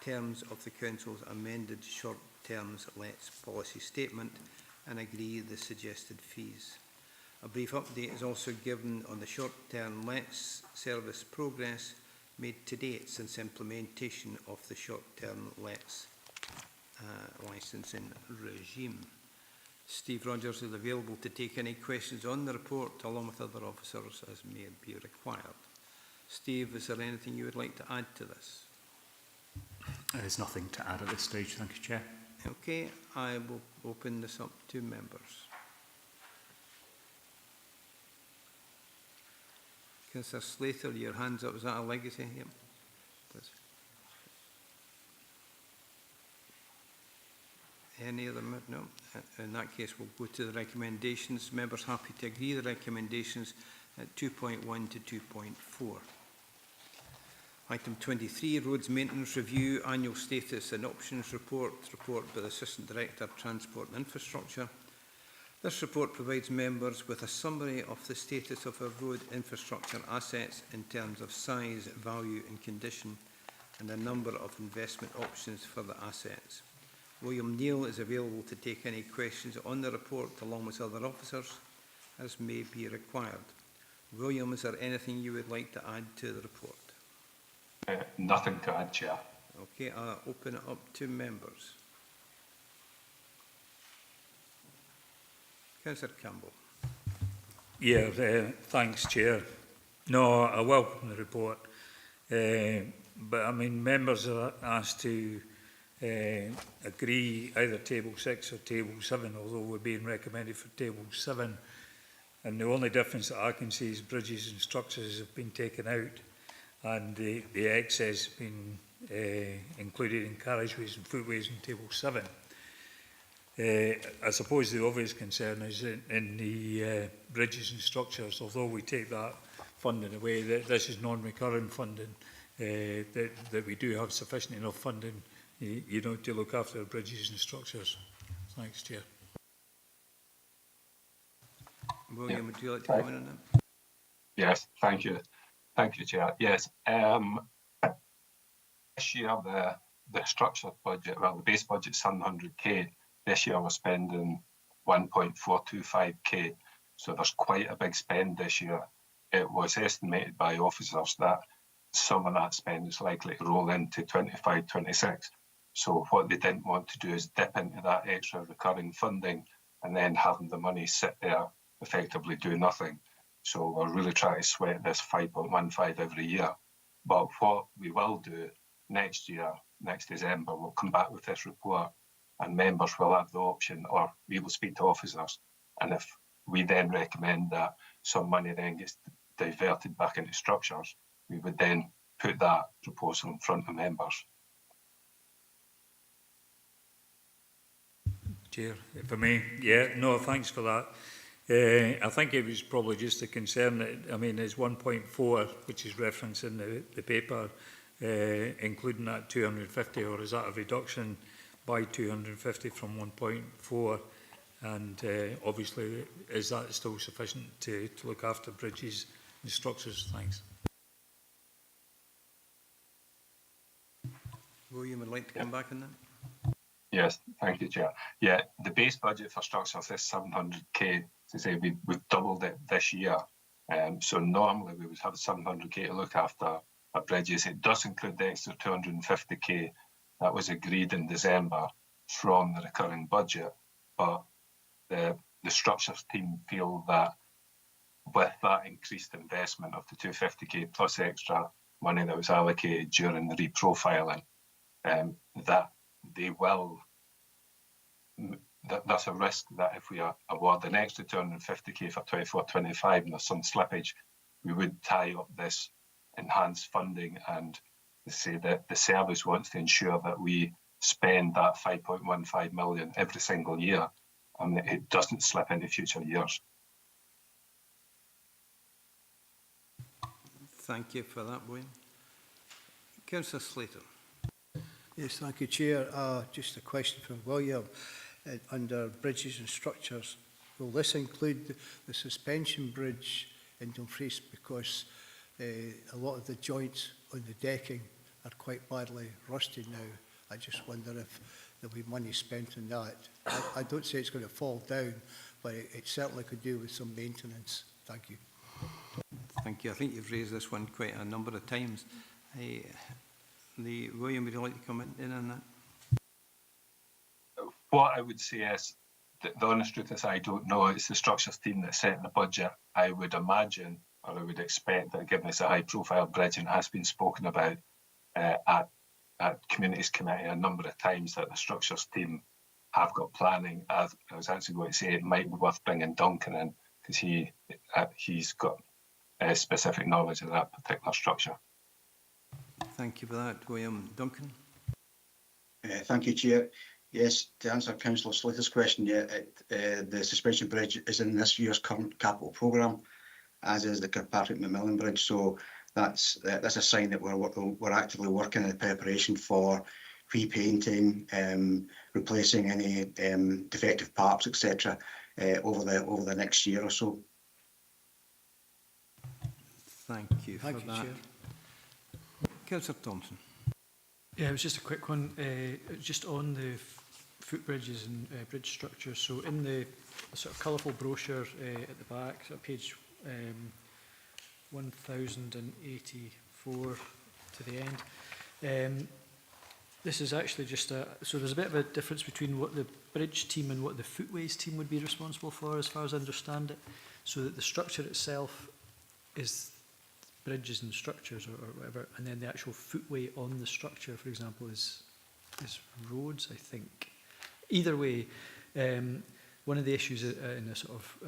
terms of the Council's amended short-term lets policy statement and agree the suggested fees. A brief update is also given on the short-term lets service progress made to date since implementation of the short-term lets licensing regime. Steve Rogers is available to take any questions on the report along with other officers as may be required. Steve, is there anything you would like to add to this? There's nothing to add at this stage, thank you, Chair. Okay, I will open this up to members. Councillor Slater, your hand's up. Is that a legacy? Yep. Please. Any other? No. In that case, we'll go to the recommendations. Members happy to agree the recommendations at 2.1 to 2.4. Item 23, Roads Maintenance Review, Annual Status and Options Report by the Assistant Director, Transport and Infrastructure. This report provides members with a summary of the status of our road infrastructure assets in terms of size, value and condition, and a number of investment options for the assets. William Neal is available to take any questions on the report along with other officers as may be required. William, is there anything you would like to add to the report? Nothing to add, Chair. Okay, I'll open it up to members. Councillor Campbell. Yeah, thanks, Chair. No, I welcome the report, but I mean, members are asked to agree either Table 6 or Table 7, although we're being recommended for Table 7. And the only difference that I can see is bridges and structures have been taken out, and the excess has been included in carriageways and footways in Table 7. I suppose the obvious concern is in the bridges and structures, although we take that funding away, that this is non-recurring funding, that we do have sufficient enough funding, you know, to look after the bridges and structures. Thanks, Chair. William, would you like to comment on that? Yes, thank you. Thank you, Chair. Yes, this year the structured budget, well, the base budget is 700k. This year we're spending 1.425k, so there's quite a big spend this year. It was estimated by officers that some of that spend is likely to roll into 25-26. So what they didn't want to do is dip into that extra recurring funding and then having the money sit there, effectively do nothing. So we're really trying to sweat this 5.15 every year. But what we will do next year, next December, we'll come back with this report and members will have the option, or we will speak to officers. And if we then recommend that some money then gets diverted back into structures, we would then put that proposal in front of members. Chair, if I may. Yeah, no, thanks for that. I think it was probably just a concern that, I mean, there's 1.4, which is referenced in the paper, including that 250, or is that a reduction by 250 from 1.4? And obviously, is that still sufficient to look after bridges and structures? Thanks. William would like to come back on that. Yes, thank you, Chair. Yeah, the base budget for structures is 700k. To say we've doubled it this year. So normally we would have 700k to look after our bridges. It does include the extra 250k that was agreed in December from the recurring budget. But the structures team feel that with that increased investment of the 250k plus extra money that was allocated during the reprofiling, that they will, that's a risk that if we award an extra 250k for 24-25 and there's some slippage, we would tie up this enhanced funding, and they say that the service wants to ensure that we spend that 5.15 million every single year and that it doesn't slip into future years. Thank you for that, William. Councillor Slater. Yes, thank you, Chair. Just a question from William. Under bridges and structures, will this include the suspension bridge in Dumfries, because a lot of the joints on the decking are quite badly rusted now. I just wonder if there'll be money spent on that. I don't say it's going to fall down, but it certainly could do with some maintenance. Thank you. Thank you. I think you've raised this one quite a number of times. William, would you like to comment in on that? What I would say is, the honest truth is I don't know. It's the structures team that set the budget. I would imagine, or I would expect that given it's a high profile bridge and has been spoken about at Communities Committee a number of times, that the structures team have got planning. I was actually going to say it might be worth bringing Duncan in, because he's got specific knowledge of that particular structure. Thank you for that, William. Duncan? Thank you, Chair. Yes, to answer Councillor Slater's question, yeah, the suspension bridge is in this year's current capital programme, as is the Kirkpatrick Macmillan Bridge. So that's a sign that we're actively working in the preparation for repainting, replacing any defective parts, etc. Over the next year or so. Thank you for that. Chair. Councillor Thompson. Yeah, it was just a quick one, just on the footbridges and bridge structures. So in the sort of colourful brochure at the back, so page 1084 to the end, this is actually just so there's a bit of a difference between what the bridge team and what the footways team would be responsible for, as far as I understand it. So that the structure itself is bridges and structures or whatever, and then the actual footway on the structure, for example, is roads, I think. Either way, one of the issues in a sort of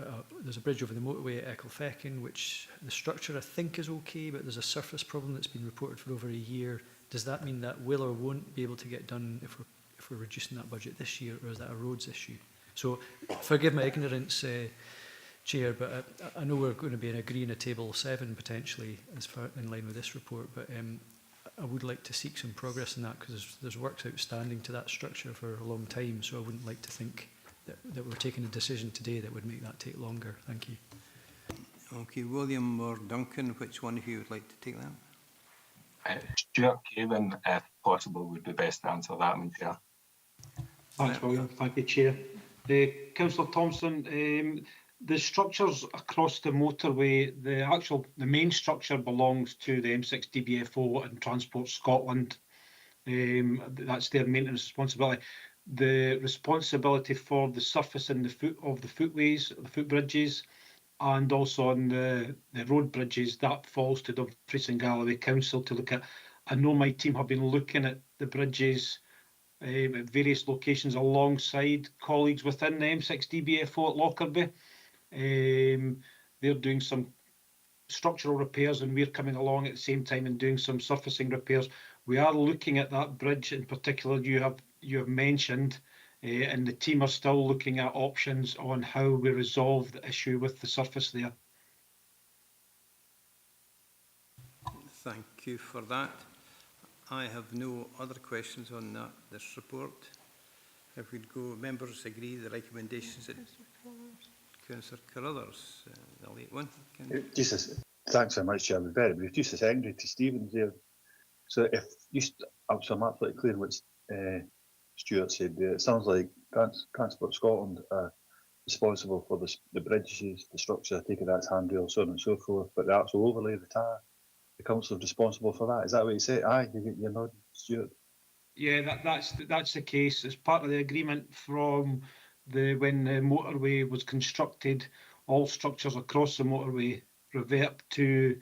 there's a bridge over the motorway at Ecclefechan, which the structure I think is okay, but there's a surface problem that's been reported for over a year. Does that mean that will or won't be able to get done if we're reducing that budget this year, or is that a roads issue? So forgive my ignorance, Chair, but I know we're going to be agreeing a table 7 potentially as far in line with this report, but I would like to seek some progress in that, because there's works outstanding to that structure for a long time, so I wouldn't like to think that we're taking a decision today that would make that take longer. Thank you. Okay, William or Duncan, which one of you would like to take that? Stuart Cavan, if possible, would be best to answer that one, Chair. Thanks, William. Thank you, Chair. Councillor Thompson, the structures across the motorway, the main structure belongs to the M6 DBFO and Transport Scotland. That's their maintenance responsibility. The responsibility for the surface and the footways, the footbridges, and also on the road bridges, that falls to Dumfries and Galloway Council to look at. I know my team have been looking at the bridges at various locations alongside colleagues within the M6 DBFO at Lockerbie. They're doing some structural repairs and we're coming along at the same time and doing some surfacing repairs. We are looking at that bridge in particular you have mentioned, and the team are still looking at options on how we resolve the issue with the surface there. Thank you for that. I have no other questions on this report. If we'd go, members agree the recommendations that Councillor Carruthers, the late one. Thanks very much, Chair. Very brief. Just a secondary to Stephen there. So if you, so I'm absolutely clear what Stuart said there. It sounds like Transport Scotland are responsible for the bridges, the structure, taking that's handrail, so on and so forth, but the actual overlay of the tyre, the council is responsible for that. Is that what you say? Aye, you're nodding, Stuart. Yeah, that's the case. As part of the agreement from when the motorway was constructed, all structures across the motorway revert to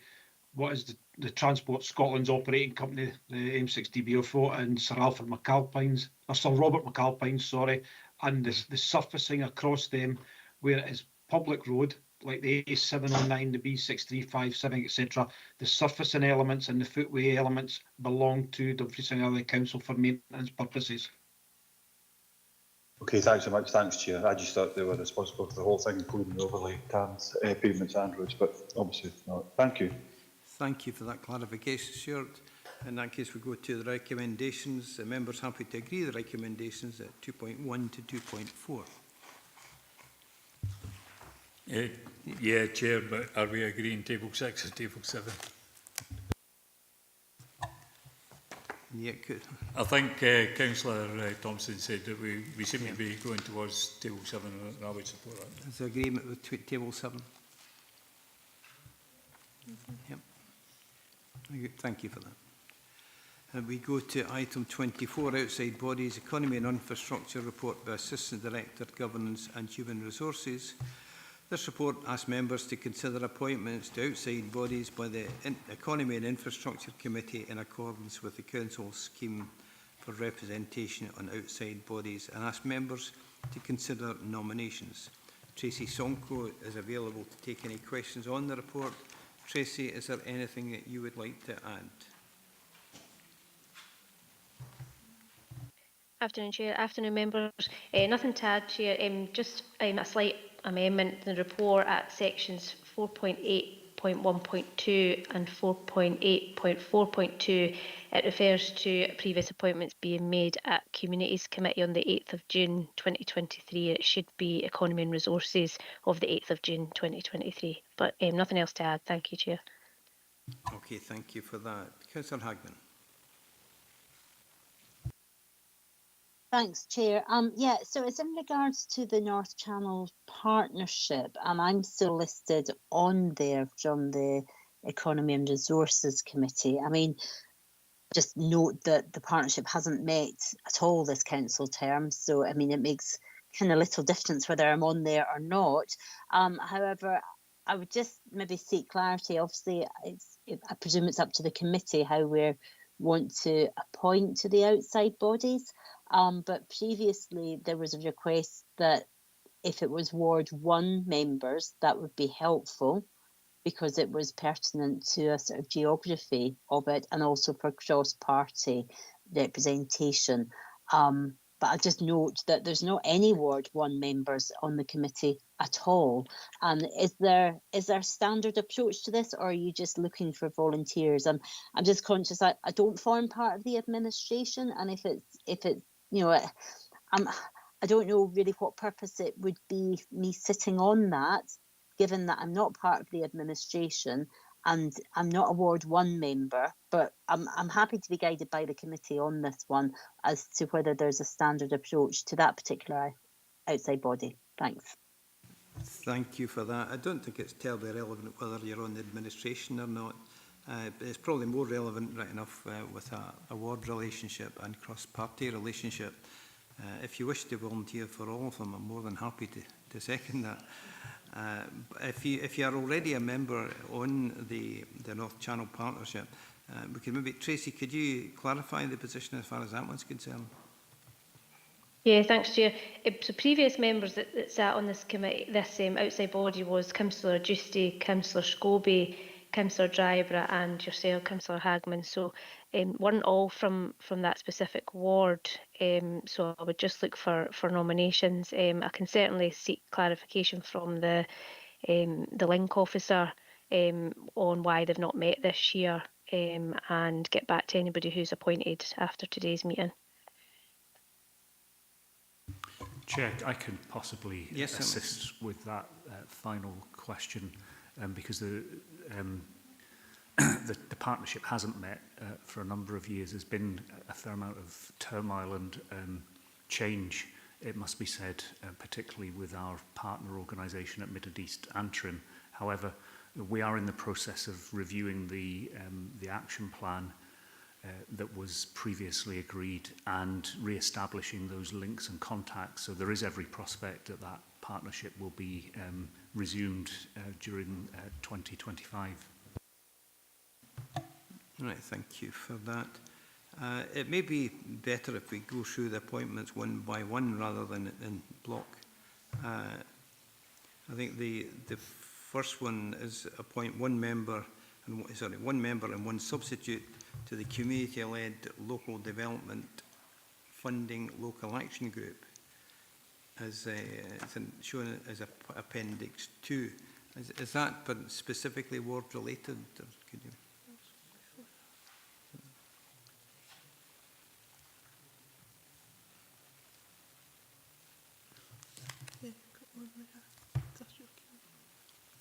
what is the Transport Scotland's operating company, the M6 DBFO and Sir Alfred McAlpine's, or Sir Robert McAlpine's, sorry, and the surfacing across them where it is public road, like the A709, the B6357, etc. The surfacing elements and the footway elements belong to Dumfries and Galloway Council for maintenance purposes. Okay, thanks so much. Thanks, Chair. I just thought they were responsible for the whole thing, including the overlay pavements and roads, but obviously not. Thank you. Thank you for that clarification, Stuart. In that case, we go to the recommendations. The members happy to agree the recommendations at 2.1 to 2.4. Yeah, Chair, but are we agreeing table 6 or table 7? Yeah, good. I think Councillor Thompson said that we seem to be going towards table 7, and I would support that. Is there agreement with table 7? Yep. Very good. Thank you for that. And we go to item 24, outside bodies, economy and infrastructure report by Assistant Director, Governance and Human Resources. This report asks members to consider appointments to outside bodies by the Economy and Infrastructure Committee in accordance with the Council's scheme for representation on outside bodies, and asks members to consider nominations. Tracy Sonko is available to take any questions on the report. Tracy, is there anything that you would like to add? Afternoon, Chair. Afternoon, members. Nothing to add, Chair. Just a slight amendment in the report at sections 4.8.1.2 and 4.8.4.2. It refers to previous appointments being made at Communities Committee on the 8th of June 2023. It should be Economy and Resources of the 8th of June 2023. But nothing else to add. Thank you, Chair. Okay, thank you for that. Councillor Hagman. Thanks, Chair. Yeah, so it's in regards to the North Channel Partnership, and I'm still listed on there from the Economy and Resources Committee. I mean, just note that the partnership hasn't met at all this council term, so I mean, it makes kind of little difference whether I'm on there or not. However, I would just maybe seek clarity. Obviously, I presume it's up to the committee how we want to appoint to the outside bodies. But previously there was a request that if it was Ward 1 members, that would be helpful because it was pertinent to a sort of geography of it and also for cross-party representation. But I just note that there's not any Ward 1 members on the committee at all. And is there a standard approach to this, or are you just looking for volunteers? I'm just conscious I don't form part of the administration, and if it's you know, I don't know really what purpose it would be me sitting on that, given that I'm not part of the administration and I'm not a Ward 1 member, but I'm happy to be guided by the committee on this one as to whether there's a standard approach to that particular outside body. Thanks. Thank you for that. I don't think it's terribly relevant whether you're on the administration or not. It's probably more relevant, right enough, with a ward relationship and cross-party relationship. If you wish to volunteer for all of them, I'm more than happy to second that. If you are already a member on the North Channel Partnership, we could maybe, Tracy, could you clarify the position as far as that one's concerned? Yeah, thanks, Chair. So previous members that sat on this committee, this outside body, was Councillor Giusti, Councillor Scobie, Councillor Drybra and yourself, Councillor Hagman. So weren't all from that specific ward. So I would just look for nominations. I can certainly seek clarification from the link officer on why they've not met this year, and get back to anybody who's appointed after today's meeting. Chair, I can possibly assist certainly with that final question, because the partnership hasn't met for a number of years. There's been a fair amount of turmoil and change, it must be said, particularly with our partner organisation at Middle East Antrim. However, we are in the process of reviewing the action plan that was previously agreed and re-establishing those links and contacts. So there is every prospect that that partnership will be resumed during 2025. Right, thank you for that. It may be better if we go through the appointments one by one rather than in block. I think the first one is appoint one member and one substitute to the community-led local development funding local action group, as it's shown as appendix 2. Is that specifically ward related? Or could you?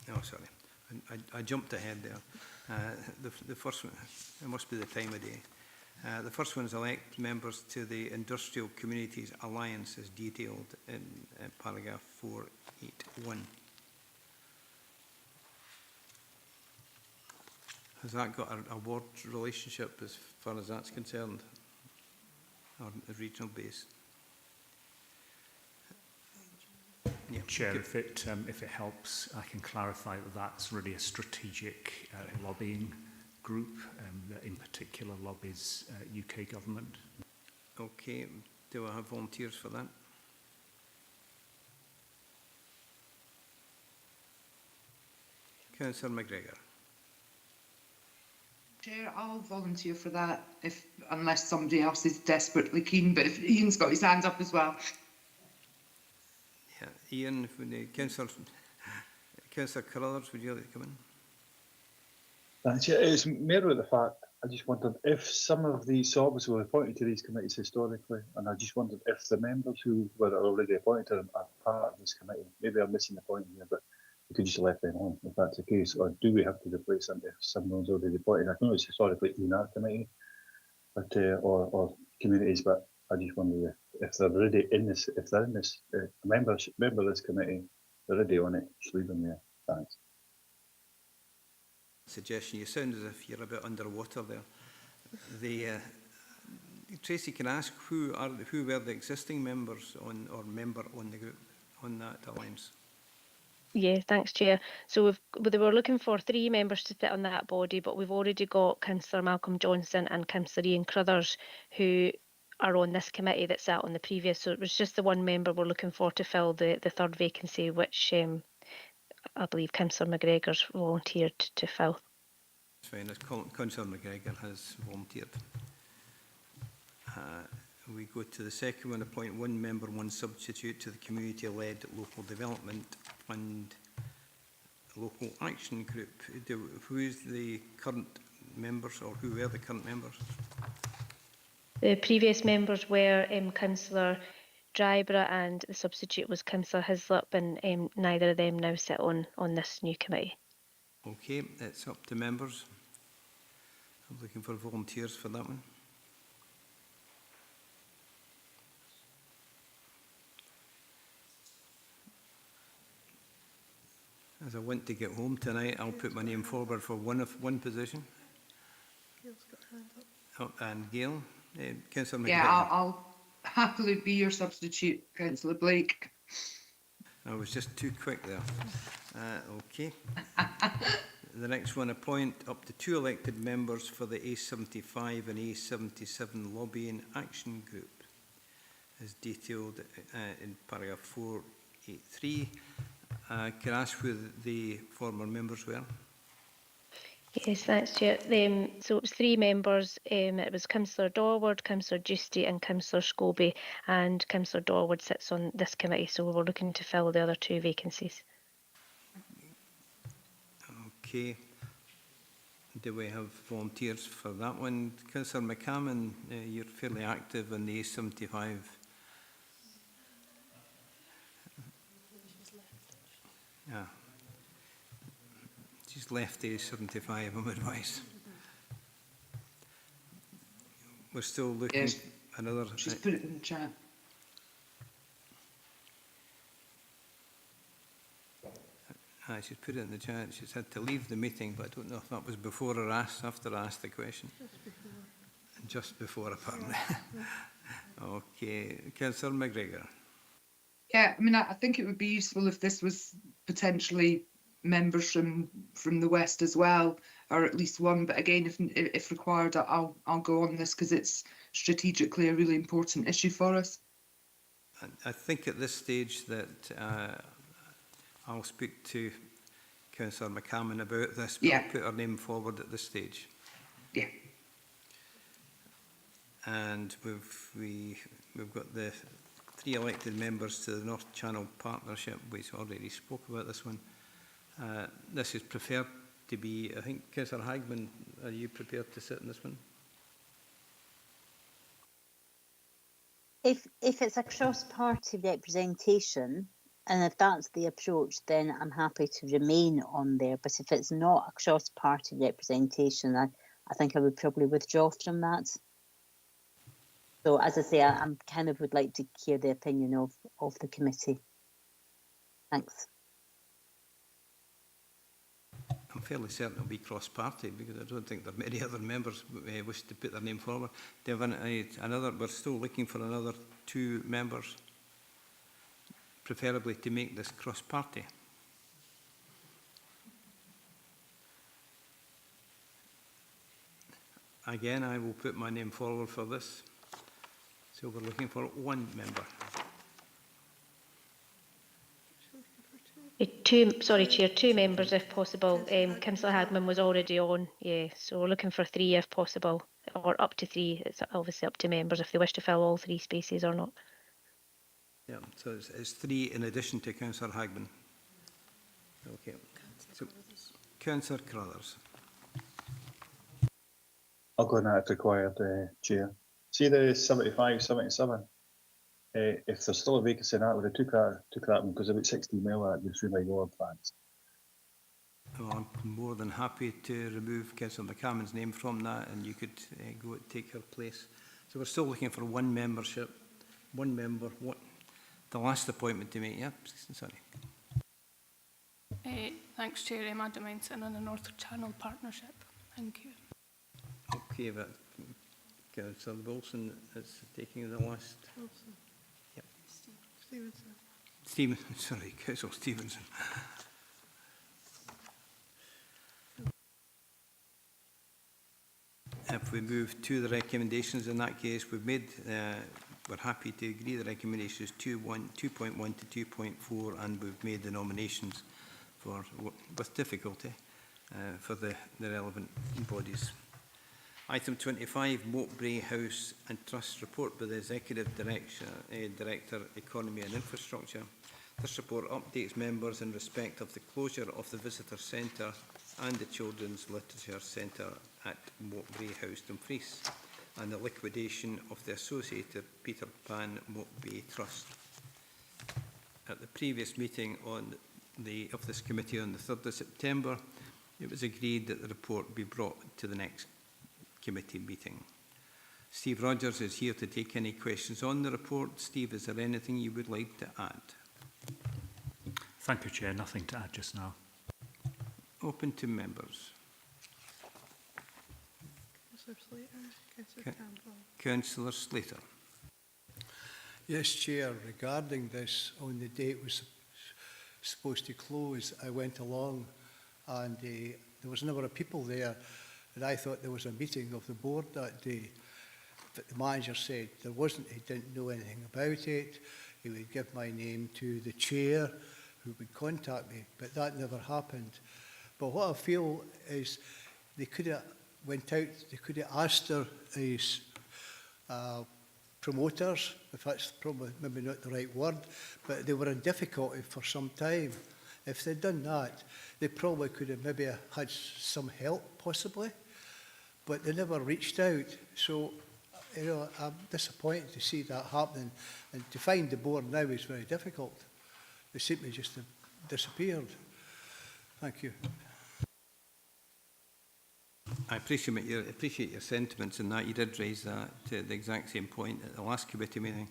Oh, sorry, I jumped ahead there. The first one, it must be the time of day. The first one is elect members to the Industrial Communities Alliance as detailed in paragraph 481. Has that got a ward relationship as far as that's concerned, or a regional base? Yeah. Chair, if it helps, I can clarify that that's really a strategic lobbying group that in particular lobbies UK government. Okay, do I have volunteers for that? Councillor McGregor. Chair, I'll volunteer for that unless somebody else is desperately keen, but if Ian's got his hands up as well. Yeah, Ian, Councillor Carruthers, would you like to come in? Thanks. Yeah, it's more about the fact, I just wondered if some of these, so obviously we're appointed to these committees historically, and I just wondered if the members who were already appointed to them are part of this committee. Maybe I'm missing the point here, but we could just left them on if that's the case, or do we have to replace them if someone's already appointed? I know it's historically in our committee, but or communities, but I just wonder if they're already in this, if they're in this member of this committee, they're already on it, just leave them there. Thanks. Suggestion. You sound as if you're a bit underwater there. Tracy, can I ask who were the existing members on or member on the group on that alliance? Yeah, thanks, Chair. So we were looking for 3 members to sit on that body, but we've already got Councillor Malcolm Johnson and Councillor Ian Carruthers who are on this committee that sat on the previous. So it was just the one member we're looking for to fill the third vacancy, which I believe Councillor McGregor's volunteered to fill. That's fine, as Councillor McGregor has volunteered. We go to the second one, appoint 1 member, 1 substitute to the community-led local development fund local action group. Who is the current members, or who were the current members? The previous members were Councillor Dryborough and the substitute was Councillor Hislop, and neither of them now sit on this new committee. Okay, it's up to members. I'm looking for volunteers for that one. As I want to get home tonight, I'll put my name forward for one position. Gail's got her hand up. Oh, and Gail, Councillor McGregor. Yeah, I'll happily be your substitute, Councillor Blake. I was just too quick there. Okay. The next one, appoint up to 2 elected members for the A75 and A77 Lobbying Action Group, as detailed in paragraph 483. Can I ask who the former members were? Yes, thanks, Chair. So it was 3 members. It was Councillor Dorward, Councillor Giusty and Councillor Scobie, and Councillor Dorward sits on this committee, so we're looking to fill the other 2 vacancies. Okay. Do we have volunteers for that one? Councillor McCammon, you're fairly active in the A75. Yeah. She's left A75, I'm advised. We're still looking. Yes. Another. She's put it in the chat. She's put it in the chat. She's had to leave the meeting, but I don't know if that was before or after I asked the question. Just before, apparently. Okay, Councillor McGregor. Yeah, I mean, I think it would be useful if this was potentially members from the West as well, or at least one. But again, if required, I'll go on this because it's strategically a really important issue for us. I think at this stage that I'll speak to Councillor McCammon about this, but I'll put her name forward at this stage. Yeah. And we've got the 3 elected members to the North Channel Partnership. We already spoke about this one. This is preferred to be, I think, Councillor Hagman, are you prepared to sit in this one? If it's a cross-party representation, and if that's the approach, then I'm happy to remain on there. But if it's not a cross-party representation, I think I would probably withdraw from that. So as I say, I'm kind of would like to hear the opinion of the committee. Thanks. I'm fairly certain it'll be cross-party because I don't think there are many other members wish to put their name forward. Do you have another? We're still looking for another 2 members, preferably to make this cross-party. Again, I will put my name forward for this. So we're looking for 1 member. Sorry, Chair, 2 members if possible. Councillor Hagman was already on, yeah, so we're looking for 3 if possible, or up to 3. It's obviously up to members if they wish to fill all 3 spaces or not. Yeah, so it's 3 in addition to Councillor Hagman. Okay. So, Councillor Carruthers. I'll go on that if required, Chair. See the 75, 77? If there's still a vacancy in that, would have took that one because about 60 email that goes through my board plans. Well, I'm more than happy to remove Councillor McCammon's name from that, and you could go take her place. So we're still looking for 1 membership, 1 member. What the last appointment to make? Yeah, sorry. Thanks, Chair. I'm Adam Ensign on the North Channel Partnership. Thank you. Okay, but Councillor Wilson is taking the last. Yep. Stevenson, sorry, Councillor Stevenson. If we move to the recommendations, in that case, we're happy to agree the recommendations 2.1 to 2.4, and we've made the nominations with difficulty for the relevant bodies. Item 25, Mowbray House and Trust Report by the Executive Director, Economy and Infrastructure. This report updates members in respect of the closure of the Visitor Centre and the Children's Literature Centre at Mowbray House, Dumfries, and the liquidation of the associated Peter Pan Mowbray Trust. At the previous meeting of this committee on the 3rd of September, it was agreed that the report be brought to the next committee meeting. Steve Rogers is here to take any questions on the report. Steve, is there anything you would like to add? Thank you, Chair. Nothing to add just now. Open to members. Councillor Slater. Yes, Chair. Regarding this, on the day it was supposed to close, I went along and there was a number of people there, and I thought there was a meeting of the board that day. But the manager said there wasn't, he didn't know anything about it. He would give my name to the chair who would contact me, but that never happened. But what I feel is they could have went out, they could have asked their promoters, if that's probably maybe not the right word, but they were in difficulty for some time. If they'd done that, they probably could have maybe had some help, possibly, but they never reached out. So, you know, I'm disappointed to see that happening, and to find the board now is very difficult. They seem to just have disappeared. Thank you. I appreciate your sentiments in that. You did raise that to the exact same point at the last committee meeting.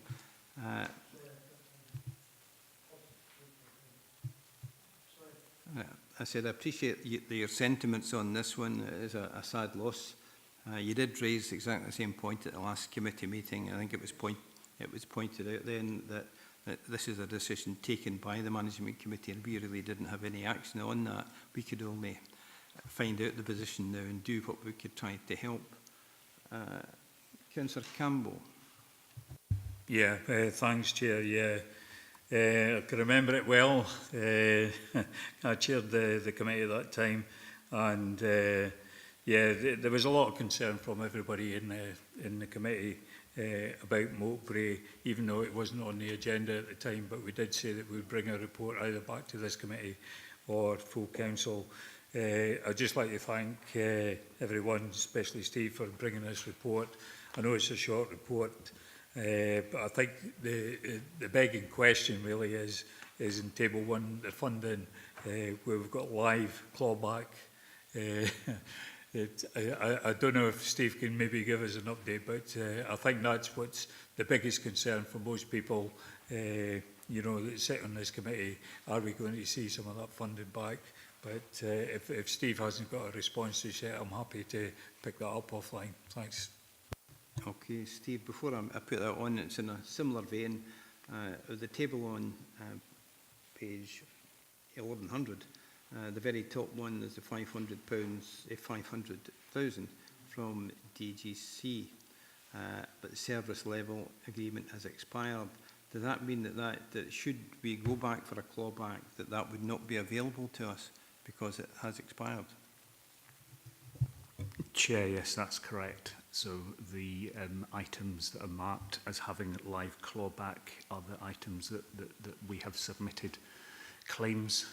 I said I appreciate your sentiments on this one. It is a sad loss. You did raise exactly the same point at the last committee meeting. I think it was pointed out then that this is a decision taken by the management committee, and we really didn't have any action on that. We could only find out the position now and do what we could try to help. Councillor Campbell. Yeah, thanks, Chair. Yeah, I can remember it well. I chaired the committee at that time, and yeah, there was a lot of concern from everybody in the committee about Mowbray, even though it wasn't on the agenda at the time. But we did say that we would bring a report either back to this committee or full council. I'd just like to thank everyone, especially Steve, for bringing this report. I know it's a short report, but I think the begging question really is in Table 1, the funding, where we've got live clawback I don't know if Steve can maybe give us an update, but I think that's what's the biggest concern for most people, you know, that sit on this committee. Are we going to see some of that funding back? But if Steve hasn't got a response to yet, I'm happy to pick that up offline. Thanks. Okay, Steve, before I put that on, it's in a similar vein. The table on page 1100, the very top one is the £500, 500,000 from DGC, but the service level agreement has expired. Does that mean that should we go back for a clawback, that would not be available to us because it has expired? Chair, yes, that's correct. So the items that are marked as having live clawback are the items that we have submitted claims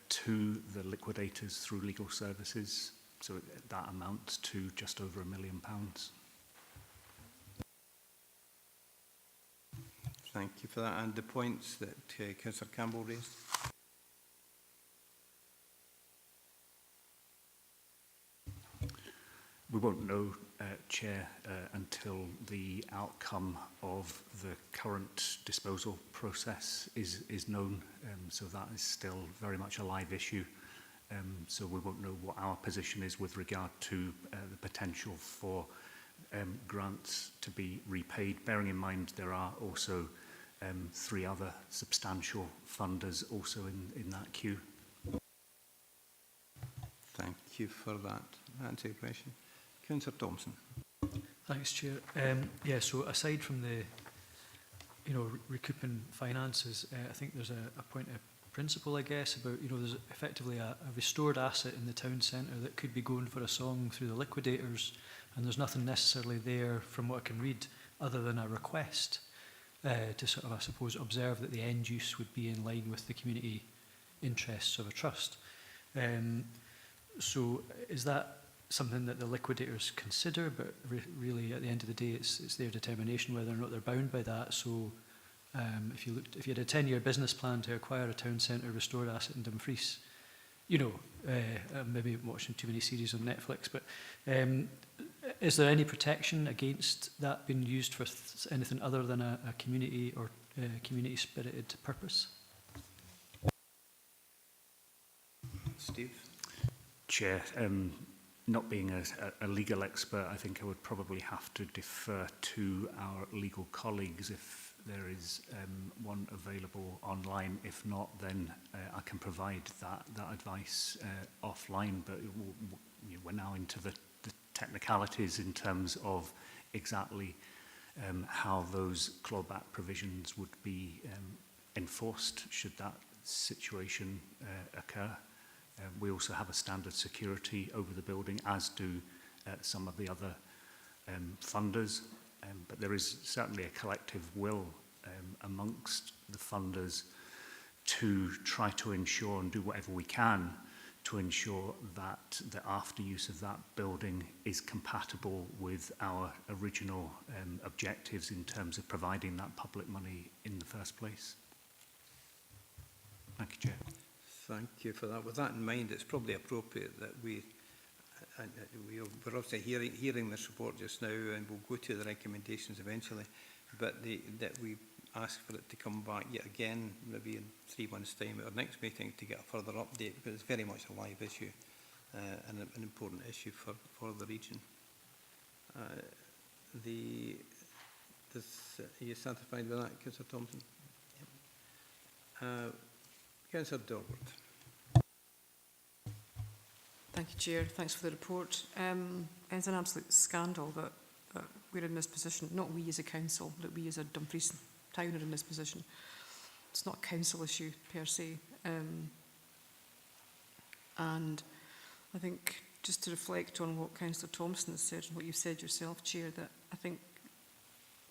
to the liquidators through legal services. So that amounts to just over £1 million. Thank you for that. And the points that Councillor Campbell raised? We won't know, Chair, until the outcome of the current disposal process is known. So that is still very much a live issue. So we won't know what our position is with regard to the potential for grants to be repaid, bearing in mind there are also 3 other substantial funders also in that queue. Thank you for that answer your question. Councillor Thompson. Thanks, Chair. Yeah, so aside from the, recouping finances, I think there's a point of principle, I guess, about, there's effectively a restored asset in the town centre that could be going for a song through the liquidators, and there's nothing necessarily there, from what I can read, other than a request to sort of, I suppose, observe that the end use would be in line with the community interests of a trust. So is that something that the liquidators consider, but really at the end of the day it's their determination whether or not they're bound by that? So if you had a 10-year business plan to acquire a town centre restored asset in Dumfries, maybe watching too many series on Netflix, but is there any protection against that being used for anything other than a community or community spirited purpose? Steve? Chair, not being a legal expert, I think I would probably have to defer to our legal colleagues if there is one available online. If not, then I can provide that advice offline. But we're now into the technicalities in terms of exactly how those clawback provisions would be enforced should that situation occur. We also have a standard security over the building, as do some of the other funders. But there is certainly a collective will amongst the funders to try to ensure and do whatever we can to ensure that the after use of that building is compatible with our original objectives in terms of providing that public money in the first place. Thank you, Chair. Thank you for that. With that in mind, it's probably appropriate that we're obviously hearing this report just now, and we'll go to the recommendations eventually, but that we ask for it to come back yet again, maybe in 3 months' time at our next meeting, to get a further update, because it's very much a live issue and an important issue for the region. Are you satisfied with that, Councillor Thompson? Yep. Councillor Dorward. Thank you, Chair. Thanks for the report. It's an absolute scandal that we're in this position, not we as a council, that we as a Dumfries town are in this position. It's not a council issue per se. And I think just to reflect on what Councillor Thompson has said and what you've said yourself, Chair, that I think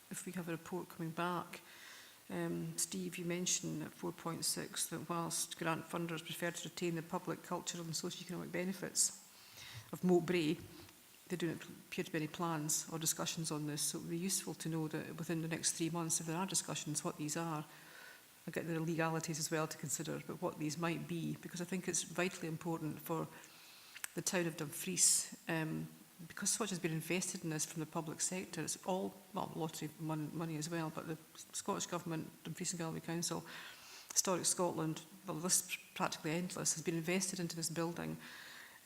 if we have a report coming back, Steve, you mentioned at 4.6 that whilst grant funders prefer to retain the public, cultural and socio-economic benefits of Moat Brae, there don't appear to be any plans or discussions on this. So it would be useful to know that within the next 3 months, if there are discussions, what these are. I get the legalities as well to consider, but what these might be, because I think it's vitally important for the town of Dumfries, because so much has been invested in this from the public sector, it's all, well, lottery money as well, but the Scottish Government, Dumfries and Galloway Council, Historic Scotland, the list is practically endless, has been invested into this building.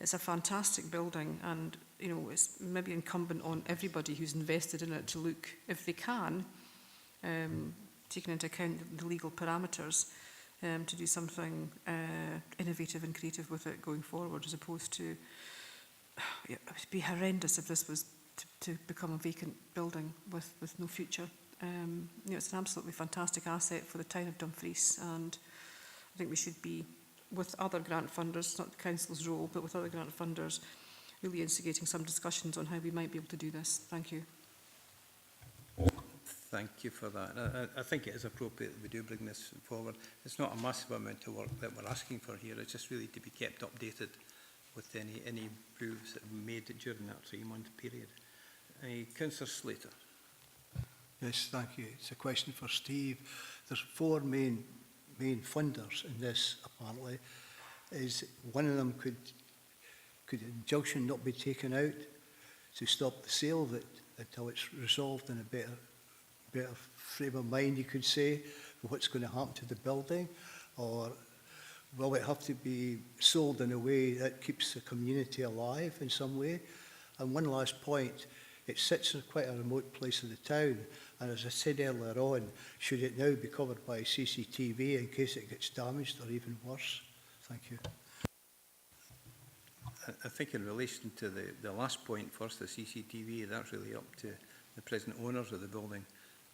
It's a fantastic building, and you know, it's maybe incumbent on everybody who's invested in it to look, if they can, taking into account the legal parameters, to do something innovative and creative with it going forward, as opposed to, it would be horrendous if this was to become a vacant building with no future. You know, it's an absolutely fantastic asset for the town of Dumfries, and I think we should be, with other grant funders, not the council's role, but with other grant funders, really instigating some discussions on how we might be able to do this. Thank you. Thank you for that. I think it is appropriate that we do bring this forward. It's not a massive amount of work that we're asking for here. It's just really to be kept updated with any moves that we made during that 3-month period. Councillor Slater. Yes, thank you. It's a question for Steve. There's 4 main funders in this, apparently. Is one of them, could an injunction not be taken out to stop the sale of it until it's resolved in a better frame of mind, you could say, for what's going to happen to the building? Or will it have to be sold in a way that keeps the community alive in some way? And one last point, it sits in quite a remote place of the town, and as I said earlier on, should it now be covered by CCTV in case it gets damaged or even worse? Thank you. I think in relation to the last point first, the CCTV, that's really up to the present owners of the building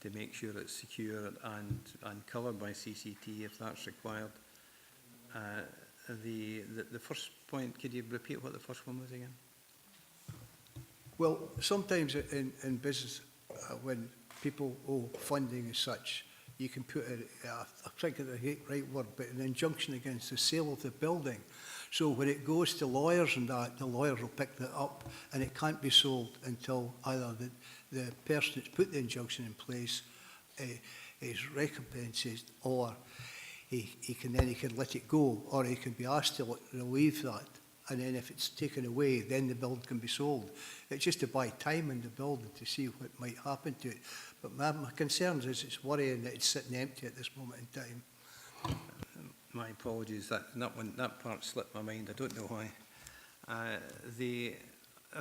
to make sure it's secure and covered by CCTV if that's required. The first point, could you repeat what the first one was again? Well, sometimes in business, when people owe funding as such, you can put I think it's the right word, but an injunction against the sale of the building. So when it goes to lawyers and that, the lawyers will pick that up, and it can't be sold until either the person that's put the injunction in place is recompensed, or he can let it go, or he can be asked to relieve that. And then if it's taken away, then the building can be sold. It's just to buy time in the building to see what might happen to it. But my concerns is it's worrying that it's sitting empty at this moment in time. My apologies, that part slipped my mind. I don't know why. I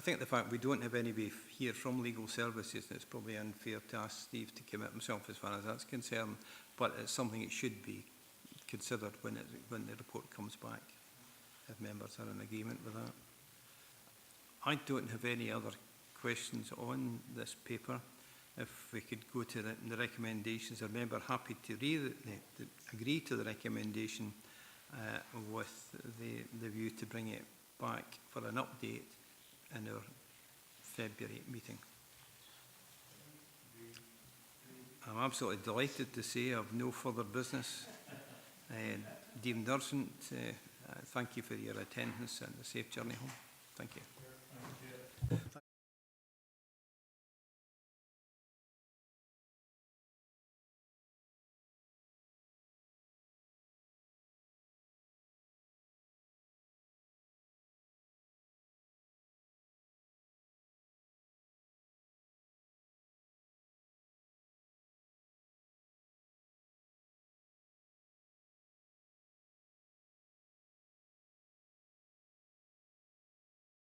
think the fact we don't have anybody here from legal services, it's probably unfair to ask Steve to commit himself as far as that's concerned, but it's something that should be considered when the report comes back, if members are in agreement with that. I don't have any other questions on this paper. If we could go to the recommendations, a member happy to agree to the recommendation with the view to bring it back for an update in our February meeting. I'm absolutely delighted to say I have no further business. Deemed urgent, thank you for your attendance and a safe journey home. Thank you.